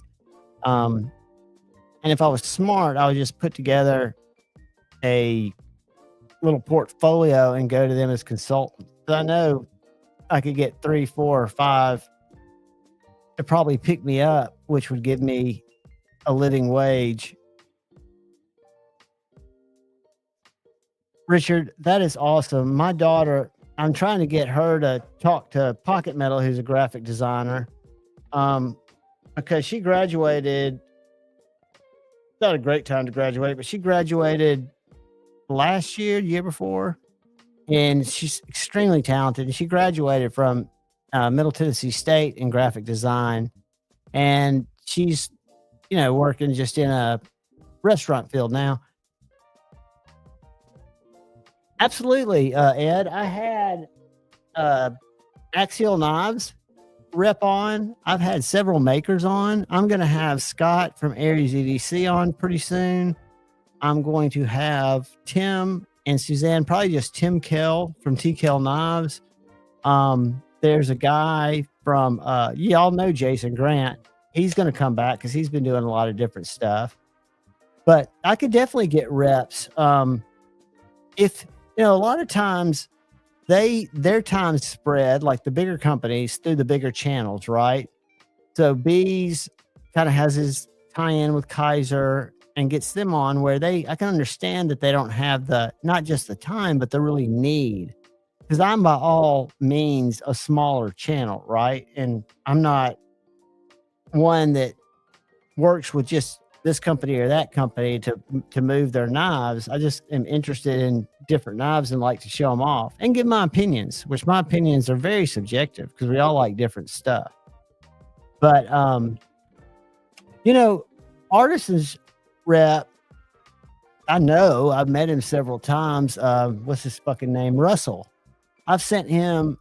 And if I was smart, I would just put together a little portfolio and go to them as consultants. So I know I could get 3, 4, or 5 to probably pick me up, which would give me a living wage. Richard, that is awesome. My daughter, I'm trying to get her to talk to Pocket Metal, who's a graphic designer, because she graduated. Not a great time to graduate, but she graduated last year, the year before, and she's extremely talented. And she graduated from Middle Tennessee State in graphic design, and she's, working just in a restaurant field now. Absolutely, Ed. I had Axial Knives rep on. I've had several makers on. I'm going to have Scott from Aries EDC on pretty soon. I'm going to have Tim and Suzanne, probably just Tim Kell from TKL Knives. There's a guy from, y'all know Jason Grant. He's going to come back because he's been doing a lot of different stuff. But I could definitely get reps. If a lot of times their times spread, like the bigger companies, through the bigger channels, right? So Bees kind of has his tie-in with Kaiser and gets them on where I can understand that they don't have not just the time, but the really need. Because I'm by all means a smaller channel, right? And I'm not one that works with just this company or that company to move their knives. I just am interested in different knives and like to show them off and give my opinions, which my opinions are very subjective because we all like different stuff. But, Artisans rep, I know I've met him several times. What's his fucking name? Russell. I've sent him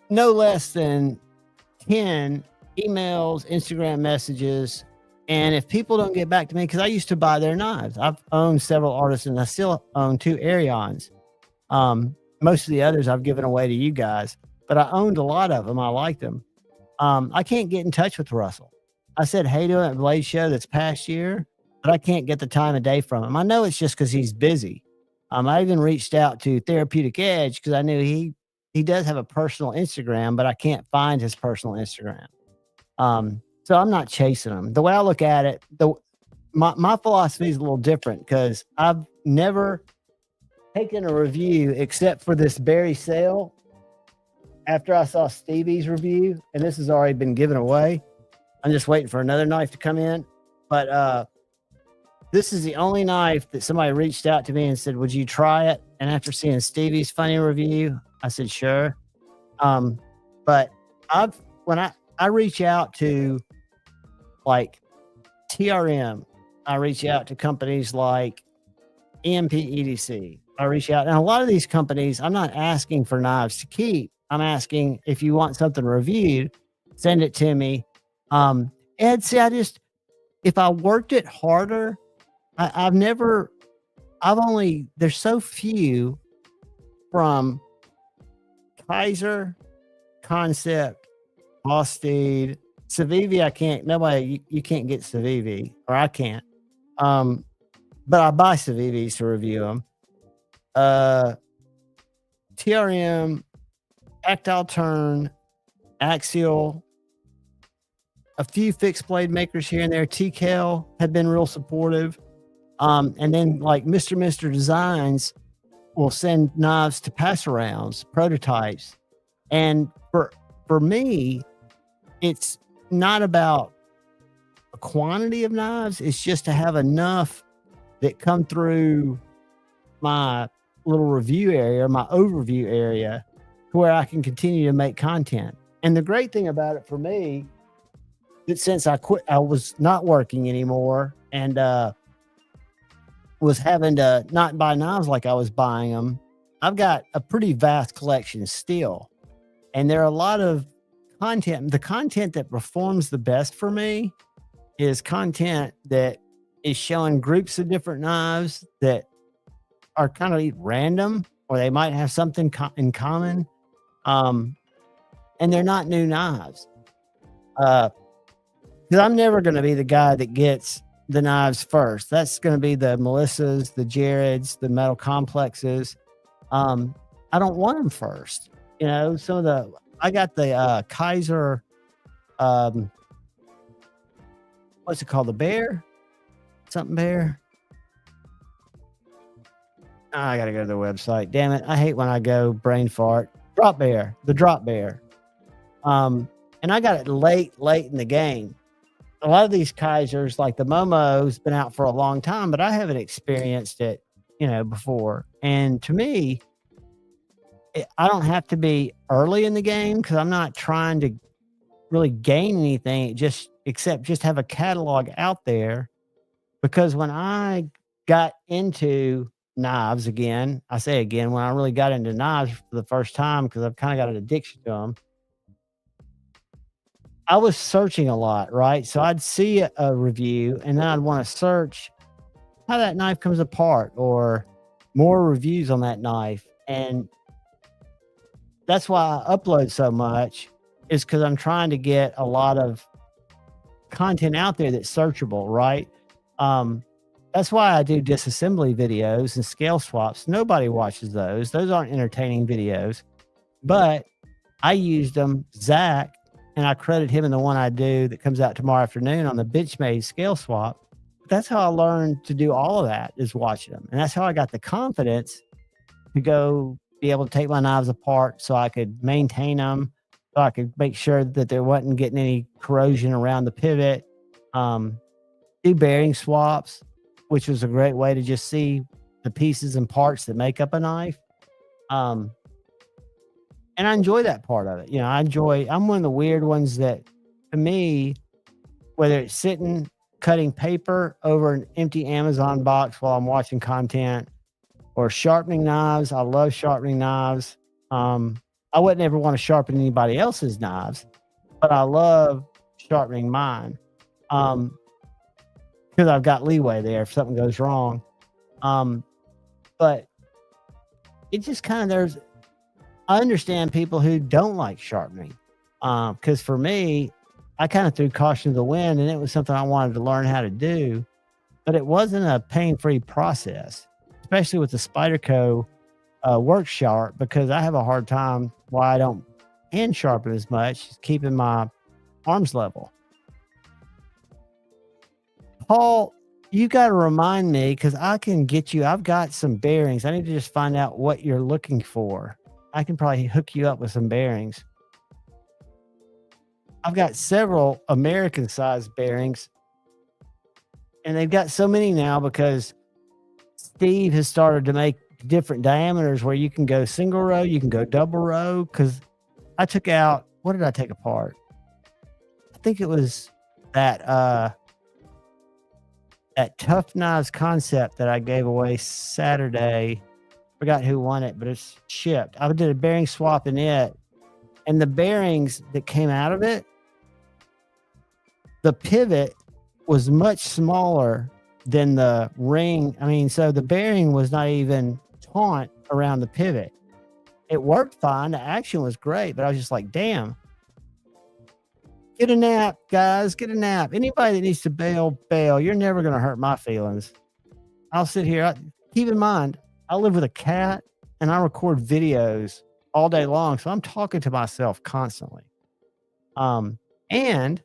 no less than 10 emails, Instagram messages, and if people don't get back to me, because I used to buy their knives. I've owned several Artisans. I still own 2 Arions. Most of the others I've given away to you guys, but I owned a lot of them. I liked them. I can't get in touch with Russell. I said hey to him at Blade Show this past year, but I can't get the time of day from him. I know it's just because he's busy. I even reached out to Therapeutic Edge because I knew he he does have a personal Instagram, but I can't find his personal Instagram. So I'm not chasing him. The way I look at it, my philosophy is a little different because I've never taken a review except for this berry sale after I saw Stevie's review, and this has already been given away. I'm just waiting for another knife to come in. But this is the only knife that somebody reached out to me and said, would you try it? And after seeing Stevie's funny review, I said, sure. But when I reach out to like TRM, I reach out to companies like EMP EDC. I reach out, and a lot of these companies, I'm not asking for knives to keep. I'm asking if you want something reviewed, send it to me. Ed, see, if I worked it harder, there's so few from Kaiser, Concept, Bostede, Civivi. You can't get Civivi, or I can't. But I buy Civivis to review them. TRM, Tactile Turn, Axial, a few fixed blade makers here and there. TKL have been real supportive. And then like Mr. Designs will send knives to pass arounds, prototypes. And for me, it's not about a quantity of knives. It's just to have enough that come through my little review area, my overview area, to where I can continue to make content. And the great thing about it for me, that since I quit, I was not working anymore and was having to not buy knives like I was buying them. I've got a pretty vast collection still. And there are a lot of content. The content that performs the best for me is content that is showing groups of different knives that are kind of random, or they might have something in common. And they're not new knives. Because I'm never going to be the guy that gets the knives first. That's going to be the Melissas, the Jareds, the Metal Complexes. I don't want them first. You know, I got the Kaiser, what's it called? The Bear? Something Bear? I got to go to the website. Damn it. I hate when I go brain fart. The Drop Bear. And I got it late in the game. A lot of these Kaisers, like the Momo's been out for a long time, but I haven't experienced it, before. And to me, I don't have to be early in the game because I'm not trying to really gain anything, except just have a catalog out there. Because when I got into knives again, I say again, when I really got into knives for the first time, because I've kind of got an addiction to them, I was searching a lot, right? So I'd see a review and then I'd want to search how that knife comes apart or more reviews on that knife. And that's why I upload so much, is because I'm trying to get a lot of content out there that's searchable, right? That's why I do disassembly videos and scale swaps. Nobody watches those. Those aren't entertaining videos, but I used them. Zach, and I credit him in the one I do that comes out tomorrow afternoon on the Benchmade scale swap. That's how I learned to do all of that, is watching them. And that's how I got the confidence to go be able to take my knives apart so I could maintain them, so I could make sure that there wasn't getting any corrosion around the pivot. Do bearing swaps, which was a great way to just see the pieces and parts that make up a knife. And I enjoy that part of it. I'm one of the weird ones that, to me, whether it's sitting cutting paper over an empty Amazon box while I'm watching content, or sharpening knives. I love sharpening knives. I wouldn't ever want to sharpen anybody else's knives, but I love sharpening mine. Because I've got leeway there if something goes wrong. But it just kind of, I understand people who don't like sharpening. Because for me, I kind of threw caution to the wind, and it was something I wanted to learn how to do, but it wasn't a pain-free process, especially with the Spyderco work sharp because I have a hard time why I don't hand sharpen as much, keeping my arms level. Paul, you got to remind me because I can get you. I've got some bearings. I need to just find out what you're looking for. I can probably hook you up with some bearings. I've got several American sized bearings, and they've got so many now because Steve has started to make different diameters where you can go single row, you can go double row. Because I took out, what did I take apart? I think it was that Tough Knives concept that I gave away Saturday. Forgot who won it, but it's shipped. I did a bearing swap in it, and the bearings that came out of it, the pivot was much smaller than the ring. I mean, so the bearing was not even taut around the pivot. It worked fine. The action was great, but I was just like, damn. Get a nap, guys. Get a nap. Anybody that needs to bail, bail. You're never going to hurt my feelings. I'll sit here. Keep in mind, I live with a cat and I record videos all day long. So I'm talking to myself constantly. And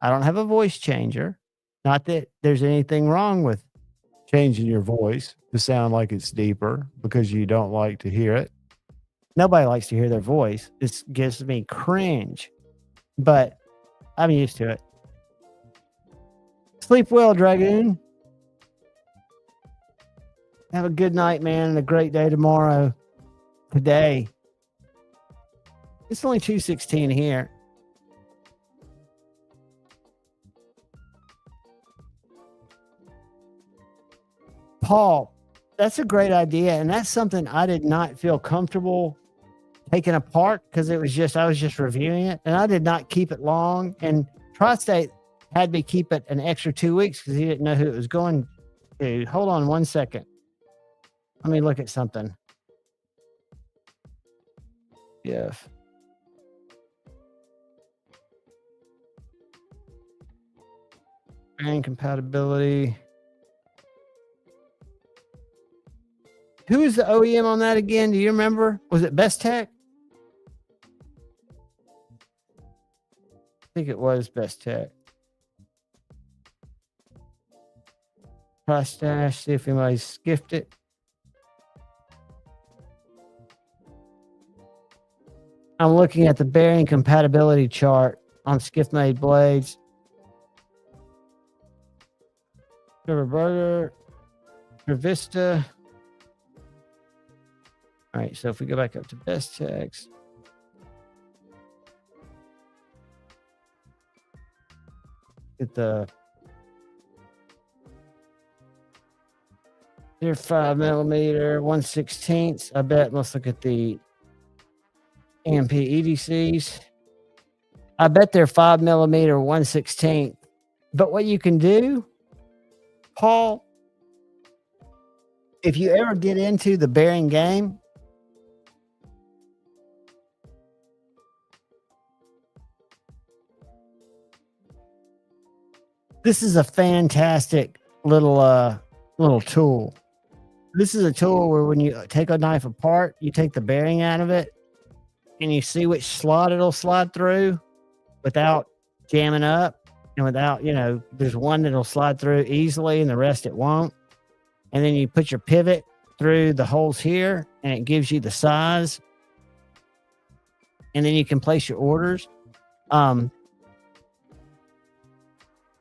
I don't have a voice changer. Not that there's anything wrong with changing your voice to sound like it's deeper because you don't like to hear it. Nobody likes to hear their voice. This gives me cringe, but I'm used to it. Sleep well, Dragoon. Have a good night, man, and a great day tomorrow. Today. It's only 2:16 here. Paul, that's a great idea. And that's something I did not feel comfortable taking apart because I was just reviewing it and I did not keep it long. And Tri-State had me keep it an extra 2 weeks because he didn't know who it was going to. Hold on 1 second. Let me look at something. Yes. Bearing compatibility. Who is the OEM on that again? Do you remember? Was it Best Tech? I think it was Best Tech. Price stash, see if anybody's skipped it. I'm looking at the bearing compatibility chart on Skiff Made Blades. River Burger, Vista. All right, so if we go back up to Best Techs. Get the they're 5mm, 1/16. I bet. Let's look at the AMP EDCs. I bet they're 5mm, 1/16. But what you can do, Paul, if you ever get into the bearing game, this is a fantastic little tool. This is a tool where when you take a knife apart, you take the bearing out of it and you see which slot it'll slide through without jamming up and without, there's one that'll slide through easily and the rest it won't. And then you put your pivot through the holes here and it gives you the size. And then you can place your orders. Paul,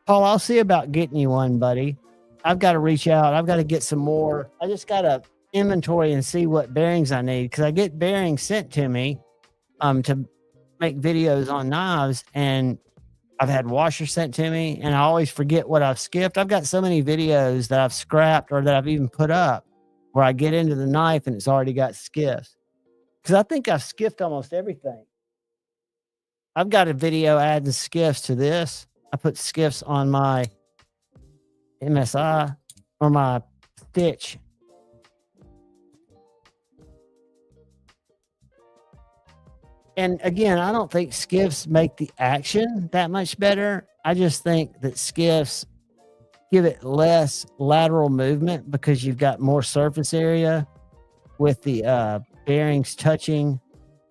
I'll see about getting you one, buddy. I've got to reach out. I've got to get some more. I just got to inventory and see what bearings I need because I get bearings sent to me to make videos on knives, and I've had washers sent to me, and I always forget what I've skipped. I've got so many videos that I've scrapped or that I've even put up where I get into the knife and it's already got skiffs because I think I've skipped almost everything. I've got a video adding skiffs to this. I put skiffs on my MSI or my stitch. And again, I don't think skiffs make the action that much better. I just think that skiffs give it less lateral movement because you've got more surface area with the bearings touching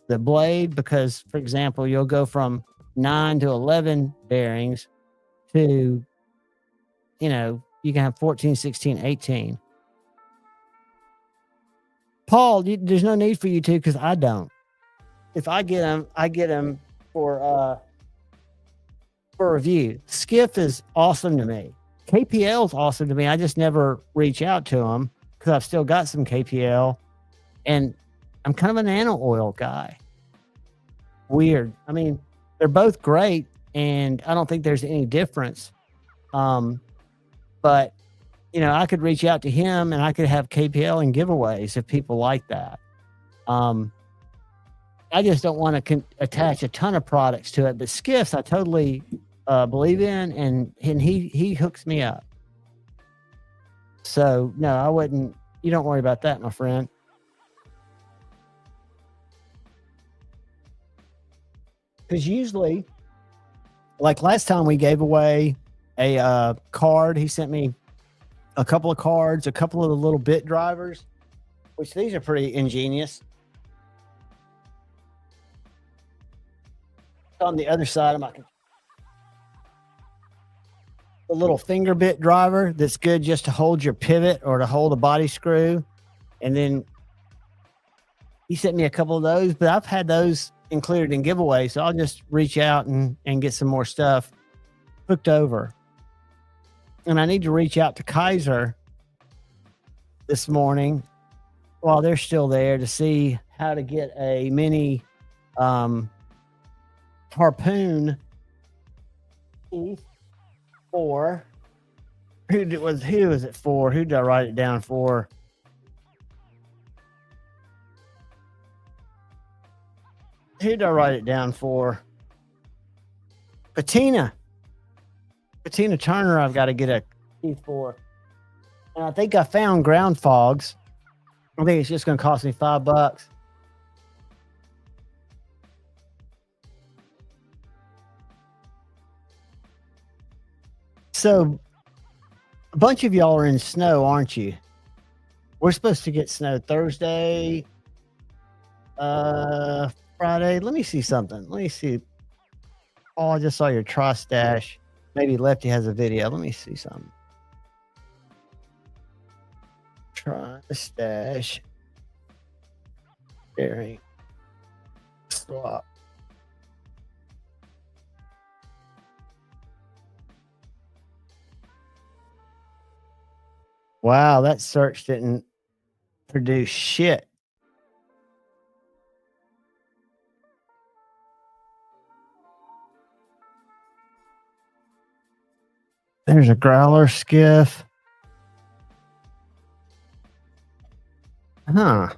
the blade, because, for example, you'll go from 9 to 11 bearings to, you know, you can have 14, 16, 18. Paul, there's no need for you to, because I don't. If I get them for review. Skiff is awesome to me. KPL is awesome to me. I just never reach out to them because I've still got some KPL, and I'm kind of a nano oil guy. Weird. I mean, they're both great, and I don't think there's any difference. But you know, I could reach out to him, and I could have KPL and giveaways if people like that. I just don't want to attach a ton of products to it. But Skiffs, I totally believe in, and he hooks me up. So no, I wouldn't. You don't worry about that, my friend. Because usually, like last time we gave away a card, he sent me a couple of cards, a couple of the little bit drivers, which these are pretty ingenious. On the other side of my computer, a little finger bit driver that's good just to hold your pivot or to hold a body screw. And then he sent me a couple of those, but I've had those included in giveaways, so I'll just reach out and get some more stuff hooked over. And I need to reach out to Kaiser this morning while they're still there to see how to get a mini harpoon for who was it for? Who did I write it down for? Who did I write it down for? Patina Turner, I've got to get a key for. And I think I found ground fogs. I think it's just going to cost me $5. So a bunch of y'all are in snow, aren't you? We're supposed to get snow Thursday, Friday. Let me see something. Let me see. Oh, I just saw your Tri-Stash. Maybe Lefty has a video. Let me see something. Tri-Stash. Bearing swap. Wow, that search didn't produce shit. There's a growler skiff. Huh.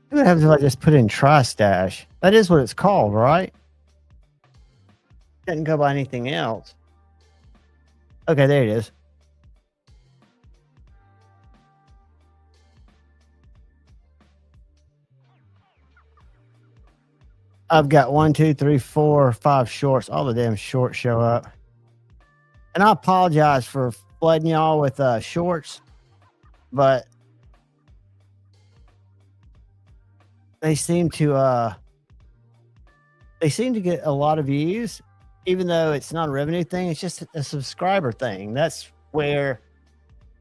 What happens if I just put in Tri-Stash? That is what it's called, right? Didn't go by anything else. Okay, there it is. I've got 1, 2, 3, 4, 5 shorts. All the damn shorts show up. And I apologize for flooding y'all with shorts, but they seem to get a lot of views, even though it's not a revenue thing. It's just a subscriber thing. That's where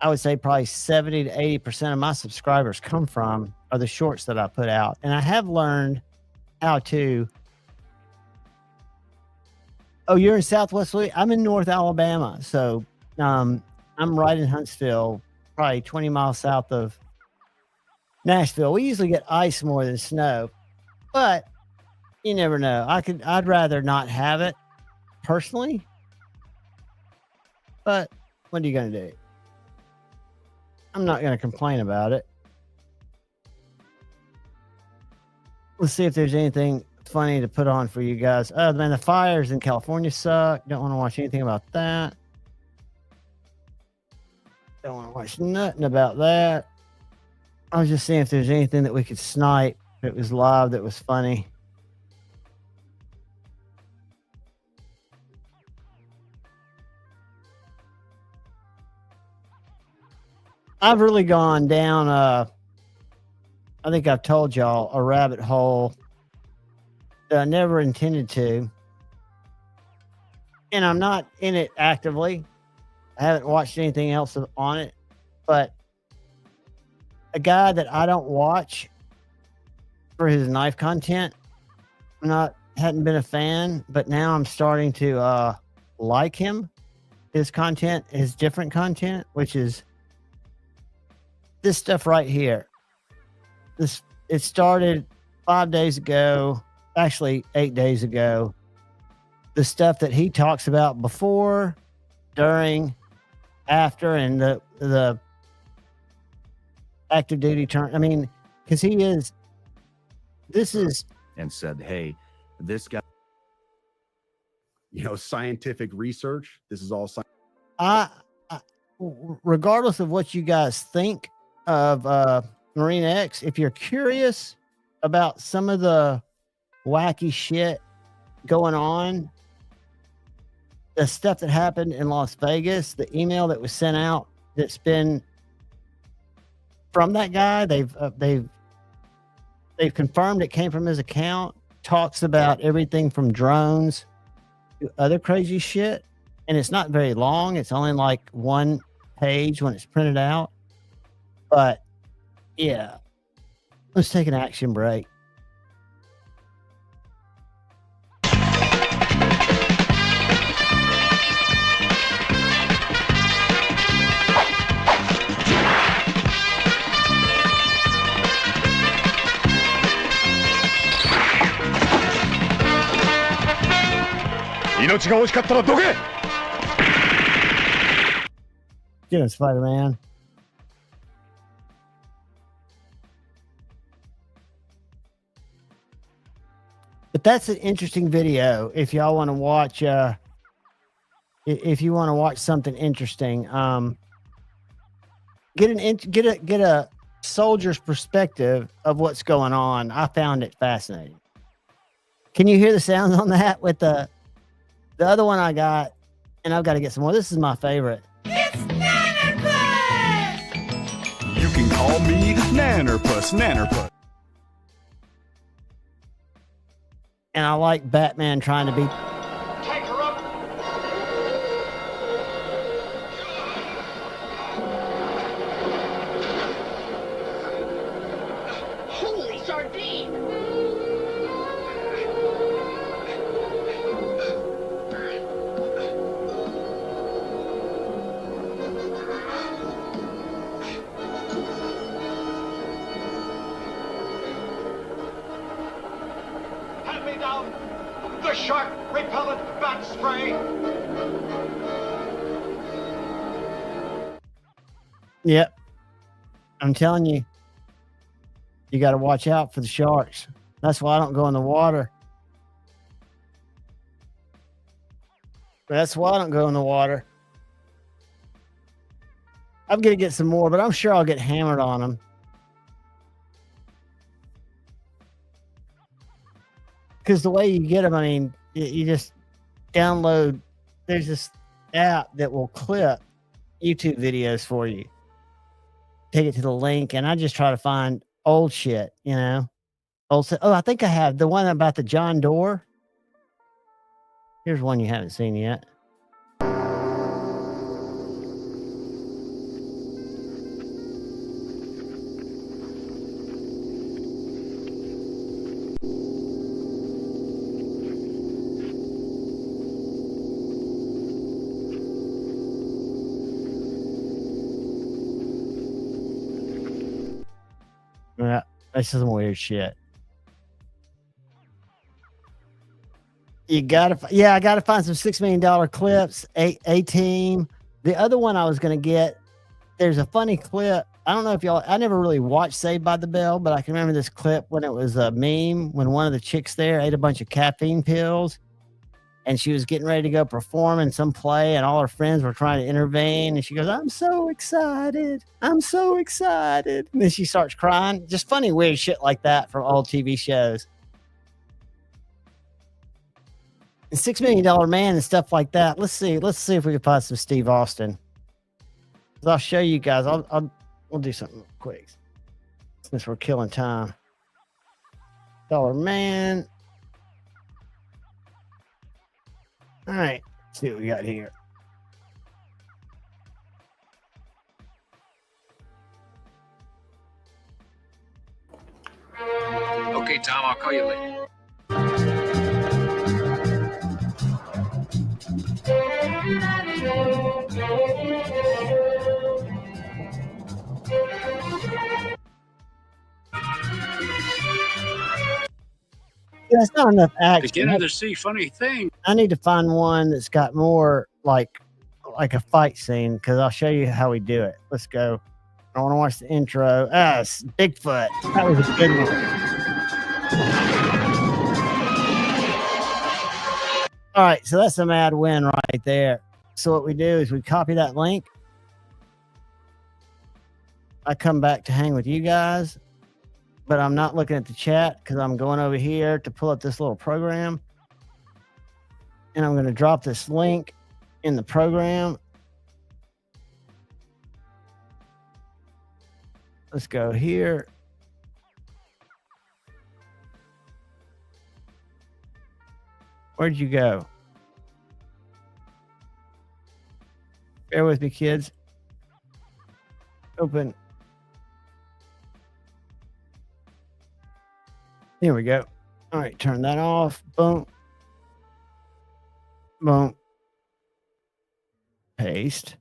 I would say probably 70 to 80% of my subscribers come from, are the shorts that I put out. And I have learned how to. Oh, you're in Southwest Louisiana? I'm in North Alabama. So I'm right in Huntsville, probably 20 miles south of Nashville. We usually get ice more than snow, but you never know. I'd rather not have it personally, but what are you going to do? I'm not going to complain about it. Let's see if there's anything funny to put on for you guys. Oh, man, the fires in California suck. Don't want to watch anything about that. Don't want to watch nothing about that. I was just seeing if there's anything that we could snipe that was live that was funny. I've really gone down I think I've told y'all, a rabbit hole that I never intended to. And I'm not in it actively. I haven't watched anything else on it. But a guy that I don't watch for his knife content, hadn't been a fan, but now I'm starting to like him. His content is different content, which is this stuff right here. It started 5 days ago, actually 8 days ago. The stuff that he talks about before, during, after, and the active duty turn. I mean, because this is. And said, hey, this guy, scientific research. This is all science. Regardless of what you guys think of Marine X, if you're curious about some of the wacky shit going on, the stuff that happened in Las Vegas, the email that was sent out that's been from that guy, they've confirmed it came from his account, talks about everything from drones to other crazy shit. And it's not very long. It's only like one page when it's printed out. But yeah, let's take an action break. Get him, Spider-Man. But that's an interesting video. If y'all want to watch, if you want to watch something interesting, get a soldier's perspective of what's going on. I found it fascinating. Can you hear the sounds on that with the other one I got? And I've got to get some more. This is my favorite. You can call me Nannerpuss. And I like Batman trying to be. Take her up. Holy sardine! Hand me down the shark repellent bat spray. Yep. I'm telling you, you got to watch out for the sharks. That's why I don't go in the water. That's why I don't go in the water. I'm going to get some more, but I'm sure I'll get hammered on them. Because the way you get them, I mean, you just download. There's this app that will clip YouTube videos for you. Take it to the link, and I just try to find old shit, Old. Oh, I think I have the one about the John Doerr. Here's one you haven't seen yet. Yeah, that's some weird shit. I gotta find some $6 million clips. A team. The other one I was gonna get. There's a funny clip. I don't know if y'all. I never really watched Saved by the Bell, but I can remember this clip when it was a meme when one of the chicks there ate a bunch of caffeine pills, and she was getting ready to go perform in some play, and all her friends were trying to intervene, and she goes, "I'm so excited. I'm so excited." And then she starts crying. Just funny, weird shit like that from old TV shows. And $6 Million Man and stuff like that. Let's see if we can find some Steve Austin. I'll show you guys. We'll do something real quick. since we're killing time. Dollar Man. All right, let's see what we got here. Okay, Tom, I'll call you later. Yeah, it's not enough action. Beginning to see funny things. I need to find one that's got more like a fight scene because I'll show you how we do it. Let's go. I want to watch the intro. It's Bigfoot. That was a good one. All right, so that's a mad win right there. So what we do is we copy that link. I come back to hang with you guys, but I'm not looking at the chat because I'm going over here to pull up this little program. And I'm going to drop this link in the program. Let's go here. Where'd you go? Bear with me, kids. Open. Here we go. All right, turn that off. Boom. Boom. Paste.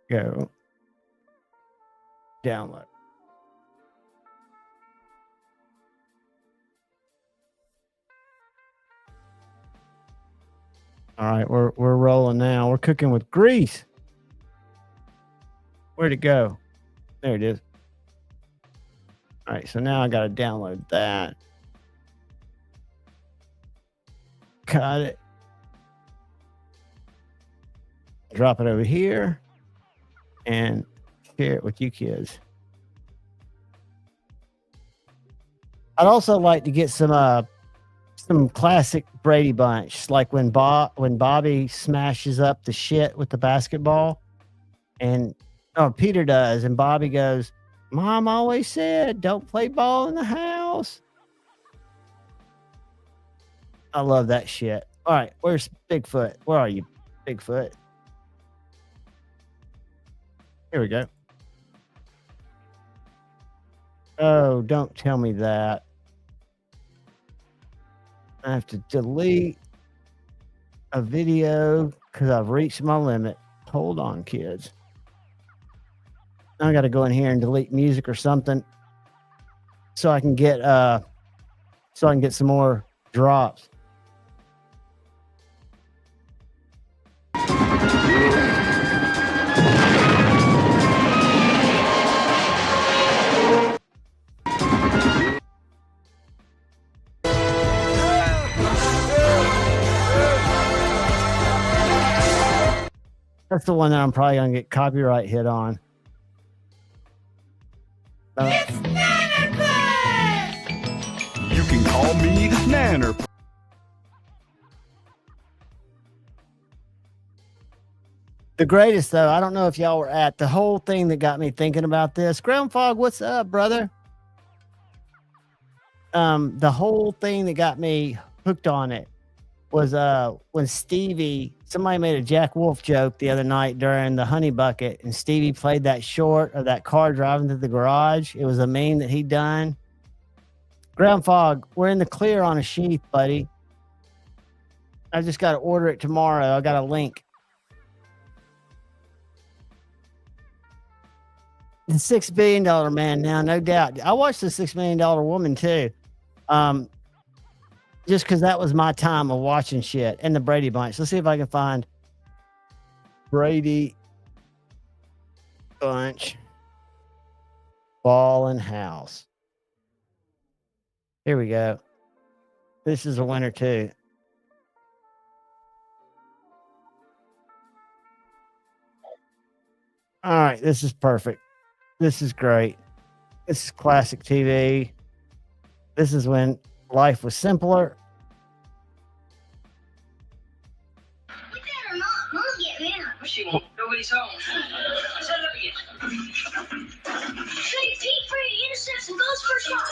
Go. Download. All right, we're rolling now. We're cooking with grease. Where'd it go? There it is. All right, so now I got to download that. Cut it. Drop it over here and share it with you kids. I'd also like to get some classic Brady Bunch, like when Bobby smashes up the shit with the basketball, and Peter does, and Bobby goes, "Mom always said don't play ball in the house." I love that shit. All right, where's Bigfoot? Where are you, Bigfoot? Here we go. Oh, don't tell me that. I have to delete a video because I've reached my limit. Hold on, kids. I got to go in here and delete music or something so I can get some more drops. That's the one that I'm probably going to get copyright hit on. You can call me Nanner. The greatest, though, I don't know if y'all were at the whole thing that got me thinking about this. Ground Fog, what's up, brother? The whole thing that got me hooked on it was when somebody made a Jack Wolf joke the other night during the Honey Bucket, and Stevie played that short of that car driving to the garage. It was a meme that he'd done. Ground Fog, we're in the clear on a sheath, buddy. I just got to order it tomorrow. I got a link. The $6 billion man now, no doubt. I watched the $6 million woman too. Just because that was my time of watching shit. And the Brady Bunch. Let's see if I can find Brady Bunch Ball and House. Here we go. This is a winner too. All right, this is perfect. This is great. This is classic TV. This is when life was simpler. What she won't do Nobody's home. Set it up again. Hey, Pete Brady intercepts and goes for a shot.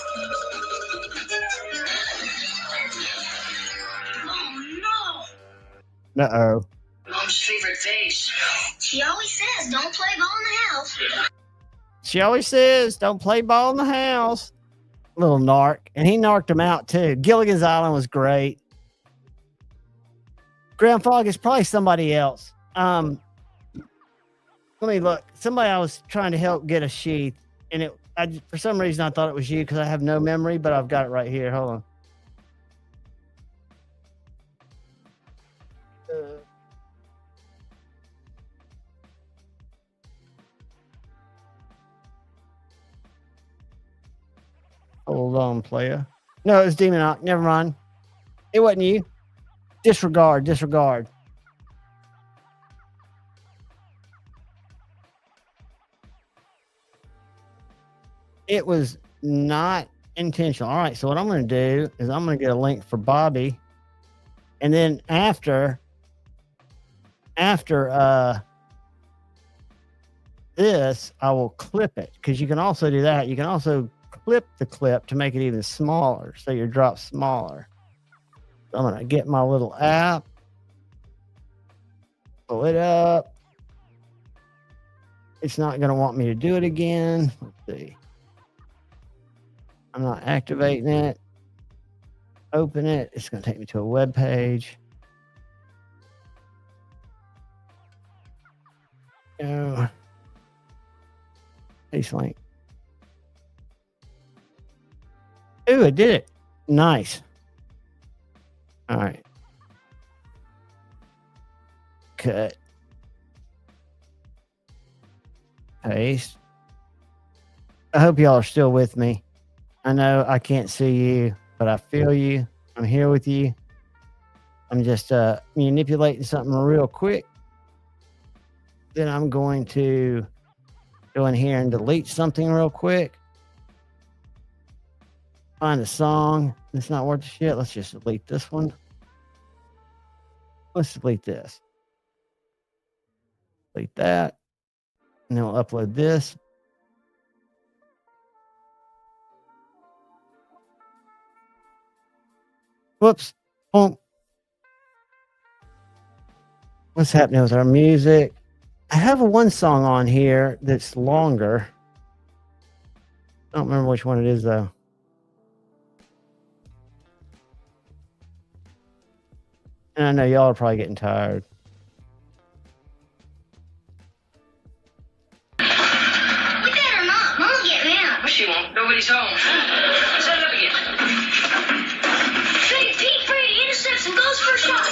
Oh, no. Uh-oh. Mom's favorite face. She always says, don't play ball in the house. She always says, don't play ball in the house. Little narc. And he narked him out, too. Gilligan's Island was great. Ground Fog is probably somebody else. Let me look. Somebody I was trying to help get a sheath, and for some reason I thought it was you because I have no memory, but I've got it right here. Hold on. Hold on, player. No, it was Demon Hawk. Never mind. It wasn't you. Disregard. It was not intentional. All right, so what I'm going to do is I'm going to get a link for Bobby, and then after this, I will clip it, because you can also do that. You can also clip the clip to make it even smaller, so your drop's smaller. So I'm going to get my little app, pull it up. It's not going to want me to do it again. Let's see. I'm not activating it. Open it. It's going to take me to a web page. Go. Paste link. Ooh, I did it. Nice. All right. Cut. Paste. I hope y'all are still with me. I know I can't see you, but I feel you. I'm here with you. I'm just manipulating something real quick. Then I'm going to go in here and delete something real quick. Find a song. It's not worth the shit. Let's just delete this one. Let's delete this. Delete that. And then we'll upload this. Whoops. Boom. What's happening with our music? I have one song on here that's longer. I don't remember which one it is, though. And I know y'all are probably getting tired. We better not. Mom will get mad. She won't. Nobody's home. Set it up again. Hey, Pete Brady intercepts and goes for a shot.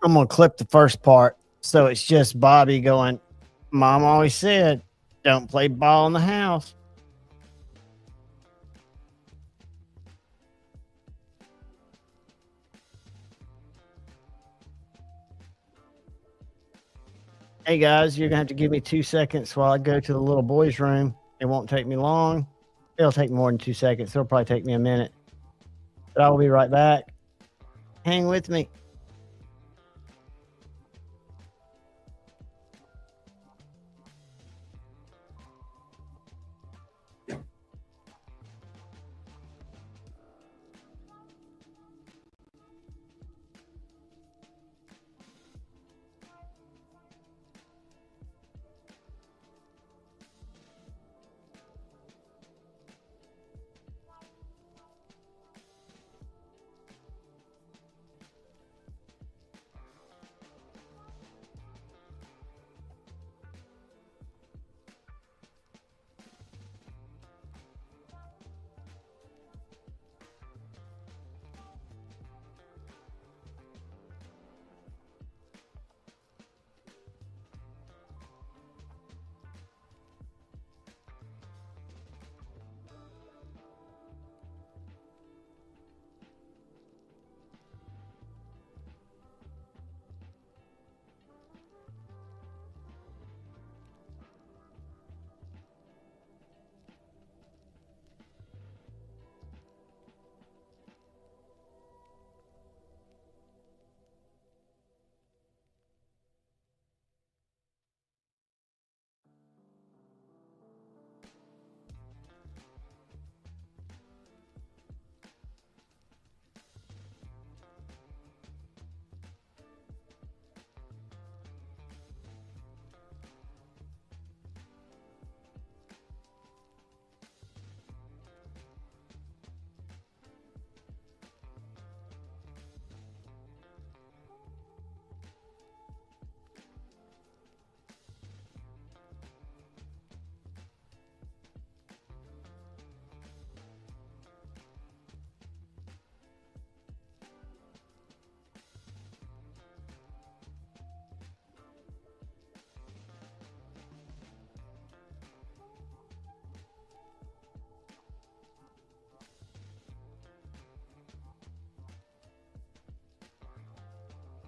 I'm going to clip the first part. So it's just Bobby going, Mom always said, don't play ball in the house. Hey guys, you're going to have to give me 2 seconds while I go to the little boys' room. It won't take me long. It'll take more than 2 seconds. It'll probably take me a minute. But I will be right back. Hang with me.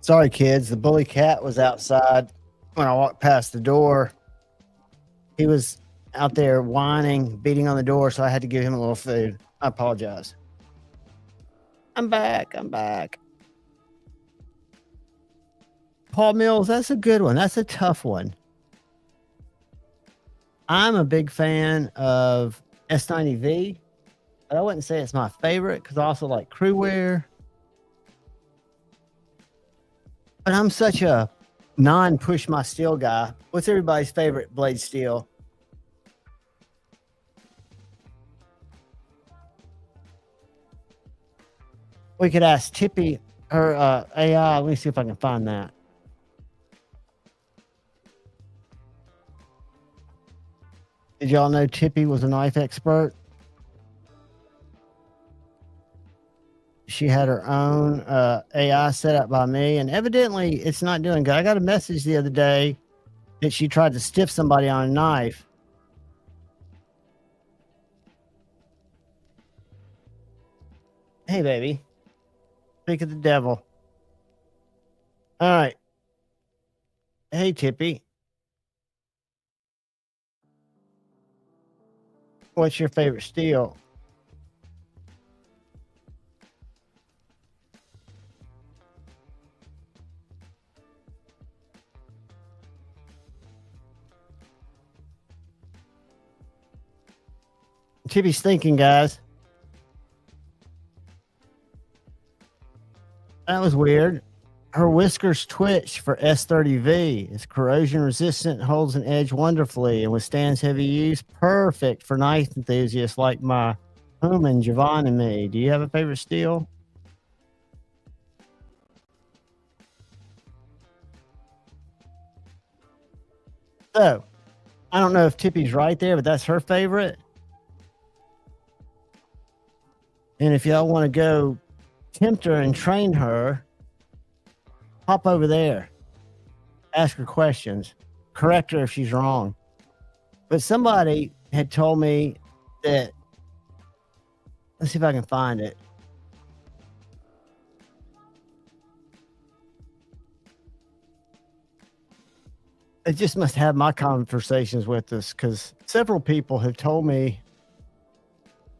Sorry, kids. The bully cat was outside when I walked past the door. He was out there whining, beating on the door, so I had to give him a little food. I apologize. I'm back. Paul Mills, that's a good one. That's a tough one. I'm a big fan of S90V, but I wouldn't say it's my favorite because I also like Crewwear. But I'm such a non-push my steel guy. What's everybody's favorite blade steel? We could ask Tippy, her AI. Let me see if I can find that. Did y'all know Tippy was a knife expert? She had her own AI set up by me, and evidently it's not doing good. I got a message the other day that she tried to stiff somebody on a knife. Hey, baby. Speak of the devil. All right. Hey, Tippy. What's your favorite steel? Tippy's thinking, guys. That was weird. Her whiskers twitch for S30V. It's corrosion resistant, holds an edge wonderfully, and withstands heavy use. Perfect for knife enthusiasts like my human, Javon, and me. Do you have a favorite steel? So, I don't know if Tippy's right there, but that's her favorite. And if y'all want to go tempt her and train her, hop over there, ask her questions, correct her if she's wrong. But somebody had told me that, let's see if I can find it. It just must have my conversations with us, because several people have told me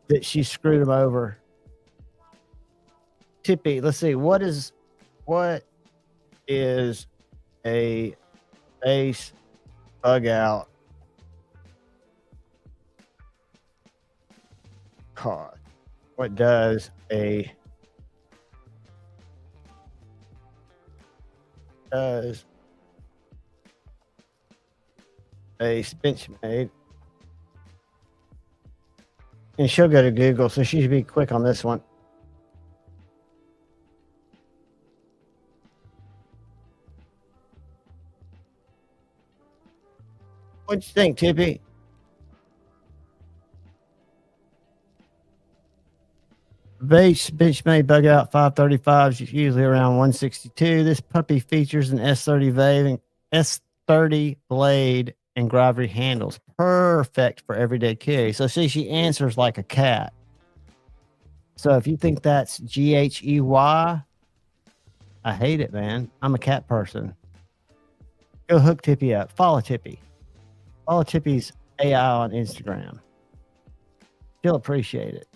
that she screwed them over. Tippy, let's see, what is a base bug out cause? What does a Benchmade? And she'll go to Google, so she should be quick on this one. What'd you think, Tippy? Benchmade bug out 535 is usually around 162. This puppy features an S30 blade and gravity handles. Perfect for everyday carry. So see, she answers like a cat. So if you think that's GHEY, I hate it, man. I'm a cat person. Go hook Tippy up. Follow Tippy. Follow Tippy's AI on Instagram. She'll appreciate it.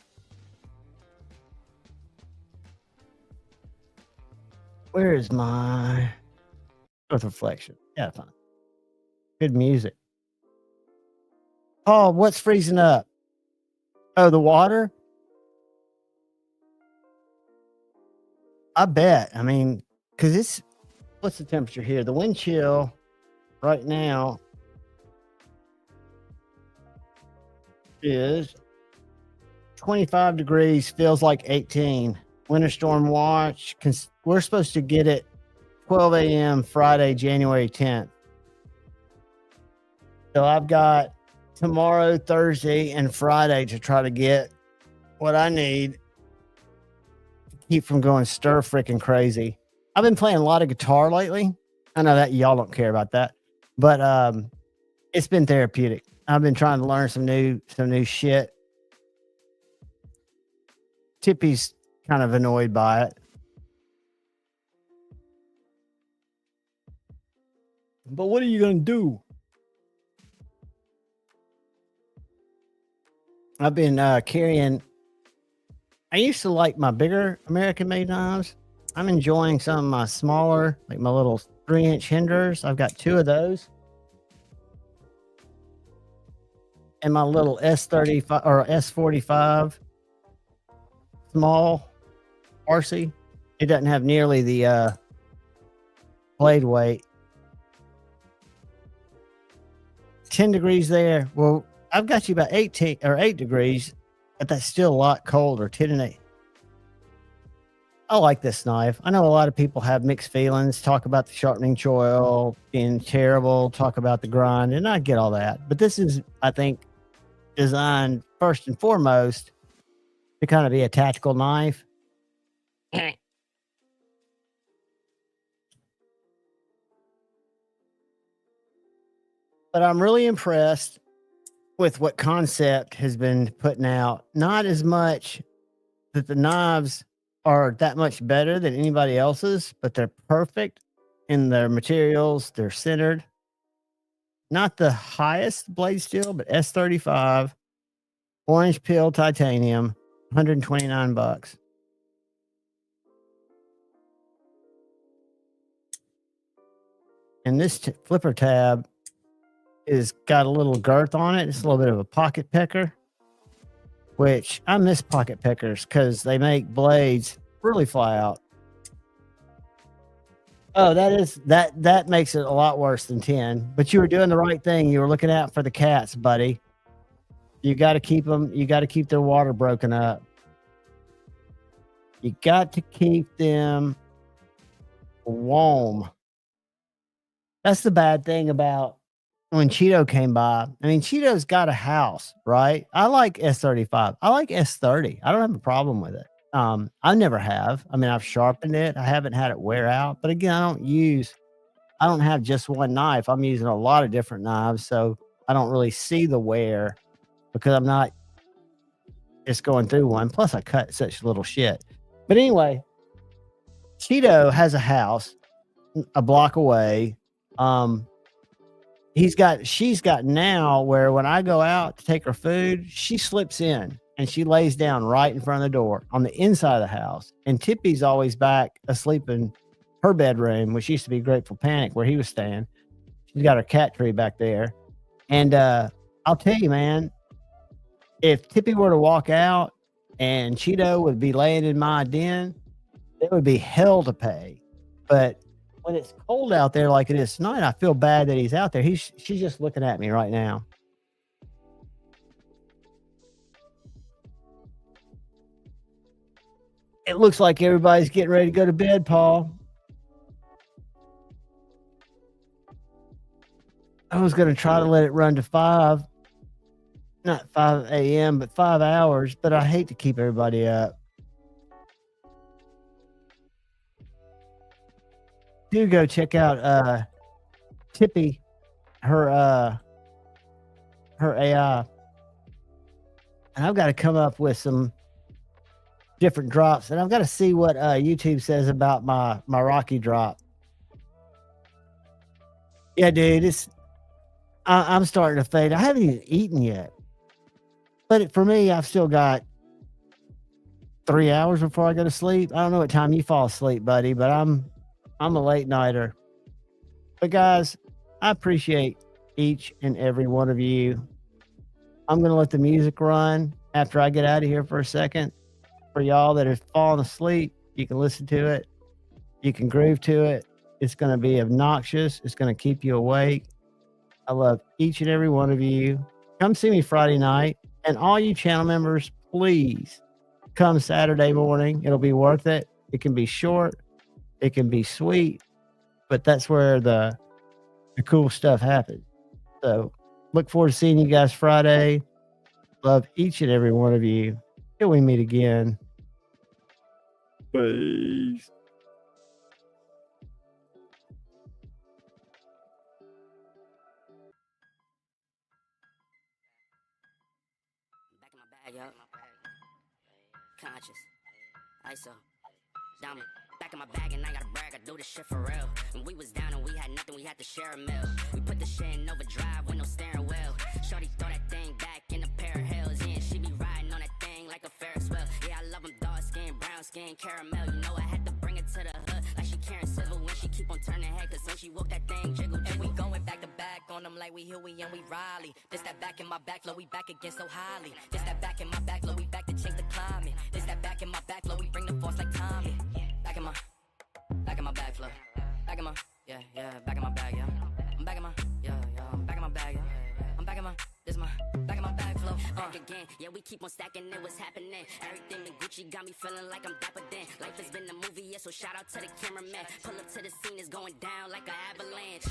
Where is my Earth Reflection? Yeah, fine. Good music. Oh, what's freezing up? Oh, the water? I bet. I mean, because it's, what's the temperature here? The wind chill right now is 25 degrees, feels like 18. Winter storm watch. We're supposed to get it 12 a.m. Friday, January 10th. So I've got tomorrow, Thursday, and Friday to try to get what I need to keep from going stir freaking crazy. I've been playing a lot of guitar lately. I know that y'all don't care about that, but it's been therapeutic. I've been trying to learn some new shit. Tippy's kind of annoyed by it. But what are you gonna do? I've been carrying. I used to like my bigger American-made knives. I'm enjoying some of my smaller, like my little 3-inch Hinders. I've got 2 of those, and my little S35 or S45 small RC. It doesn't have nearly the blade weight. 10 degrees there. Well, I've got you about 18 or 8 degrees, but that's still a lot colder. 10 and 8. I like this knife. I know a lot of people have mixed feelings, talk about the sharpening choil being terrible, talk about the grind, and I get all that. But this is, I think, designed first and foremost to kind of be a tactical knife. But I'm really impressed with what Concept has been putting out. Not as much that the knives are that much better than anybody else's, but they're perfect in their materials. They're centered. Not the highest blade steel, but S35, orange peel titanium, $129. And this flipper tab is got a little girth on it. It's a little bit of a pocket pecker, which I miss pocket peckers because they make blades really fly out. Oh, that makes it a lot worse than 10. But you were doing the right thing. You were looking out for the cats, buddy. You got to keep them. You got to keep their water broken up. You got to keep them warm. That's the bad thing about when Cheeto came by. I mean, Cheeto's got a house, right? I like S35. I like S30. I don't have a problem with it. I never have. I mean, I've sharpened it. I haven't had it wear out. But again, I don't have just one knife. I'm using a lot of different knives. So I don't really see the wear because I'm not just going through one. Plus, I cut such little shit. But anyway, Cheeto has a house a block away. She's got now where when I go out to take her food, she slips in and she lays down right in front of the door on the inside of the house. And Tippy's always back asleep in her bedroom, which used to be Grateful Panic where he was staying. She's got her cat tree back there. And I'll tell you, man, if Tippy were to walk out and Cheeto would be laying in my den, it would be hell to pay. But when it's cold out there like it is tonight, I feel bad that he's out there. She's just looking at me right now. It looks like everybody's getting ready to go to bed, Paul. I was going to try to let it run to 5. Not 5 a.m., but 5 hours. But I hate to keep everybody up. Do go check out Tippy, her AI. And I've got to come up with some different drops. And I've got to see what YouTube says about my Rocky drop. Yeah, dude, I'm starting to fade. I haven't even eaten yet. But for me, I've still got 3 hours before I go to sleep. I don't know what time you fall asleep, buddy, but I'm a late nighter. But guys, I appreciate each and every one of you. I'm going to let the music run after I get out of here for a second. For y'all that have fallen asleep, you can listen to it. You can groove to it. It's going to be obnoxious. It's going to keep you awake. I love each and every one of you. Come see me Friday night. And all you channel members, please come Saturday morning. It'll be worth it. It can be short. It can be sweet. But that's where the cool stuff happens. So look forward to seeing you guys Friday. Love each and every one of you. Till we meet again. Peace. Bag up. Conscious. ISO. Dominant. Back back in my bag and I gotta brag, I do this shit for real. When we was down and we had nothing, we had to share a meal. We put the shit in overdrive with no steering wheel. Shorty throw that thing back in a pair of heels. Yeah, she be riding on that thing like a Ferris wheel. Yeah, I love them dark skin, brown skin, caramel. You know I had to bring it to the hood like she Karen Civil when she keep on turning head. Cause when she walk that thing jiggle, jiggle. And we going back to back on them like we Huey and we Riley. This that back in my back flow, we back again so highly. This that back in my back flow, we back to change the climate. This that back in my back flow, we bring the force like Tommy. Back in my back flow. Back in my, yeah, back in my bag, yeah. I'm back in my, I'm back in my bag, yeah. I'm back in my, this my, back in my bag flow. Back again, yeah, we keep on stacking it, what's happening? Everything in Gucci got me feeling like I'm dapper then. Life has been a movie, yeah, so shout out to the cameraman. Pull up to the scene, it's going down like an avalanche.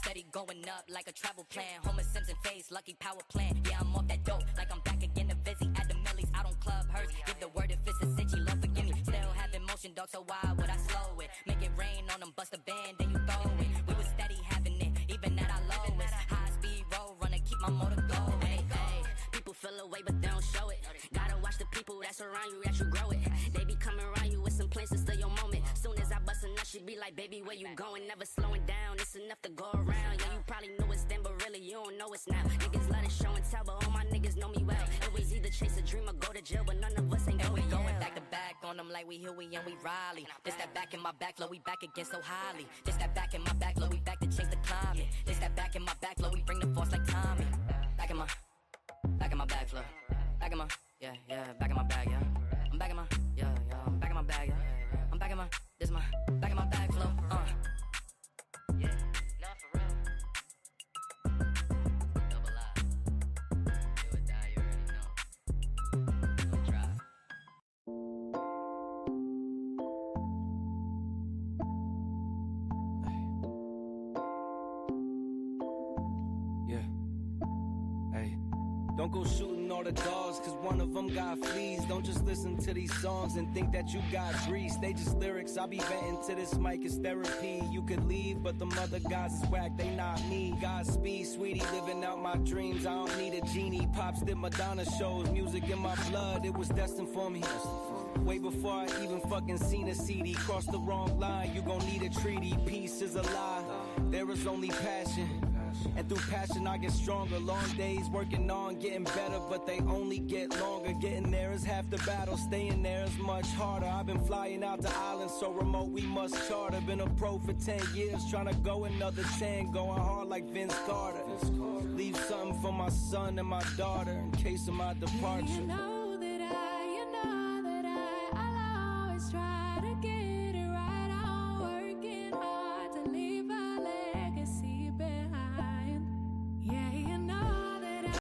Steady going up like a travel plan. Homer Simpson face, lucky power plant. Yeah, I'm off that dope, like I'm back again to Vizzy at the Millies. Out on Club Hurst, give the word if it's a cinch, Lord forgive me. Still having motion, dog, so why would I slow it? Make it rain on them, bust a band, then you throw it. We was steady having it, even at our lowest. High speed road runner, keep my motor going. Hey, people feel away, but they don't show it. Gotta watch the people that's around you, that you grow it. They be coming around you with some plans to steal your moment. Soon as I bust a nut, she be like, baby, where you going? Never slowing down, it's enough to go around. Yeah, you probably knew it's then, but really you don't know it's now. Niggas let it show and tell, but all my niggas know me well. It was either chase a dream or go to jail, but none of us ain't going. And we going back to back on them like we Huey and we Riley. This that back in my back flow, we back again so highly. This that back in my back flow, we back to change the climate. This that back in my back flow, we bring the force like Tommy. Back in my back flow. Back in my, yeah, back in my bag, yeah. I'm back in my, I'm back in my bag, yeah. I'm back in my, this my, back in my bag flow, Yeah, not for real. Double I. Do or die, you already know. Don't try. Yeah. Hey. Don't go shooting all the dogs, cause one of them got fleas. Don't just listen to these songs and think that you got grease. They just lyrics, I be venting to this mic, it's therapy. You could leave, but them other guys is whack, they not me. Godspeed, sweetie, living out my dreams. I don't need a genie. Pops did Madonna shows, music in my blood, it was destined for me. Way before I even fucking seen a CD. Cross the wrong line, you gon' need a treaty. Peace is a lie, there is only passion. And through passion I get stronger. Long days working on getting better, but they only get longer. Getting there is half the battle, staying there is much harder. I've been flying out to islands so remote we must charter. Been a pro for 10 years, trying to go another 10. Going hard like Vince Carter. Leave something for my son and my daughter in case of my departure.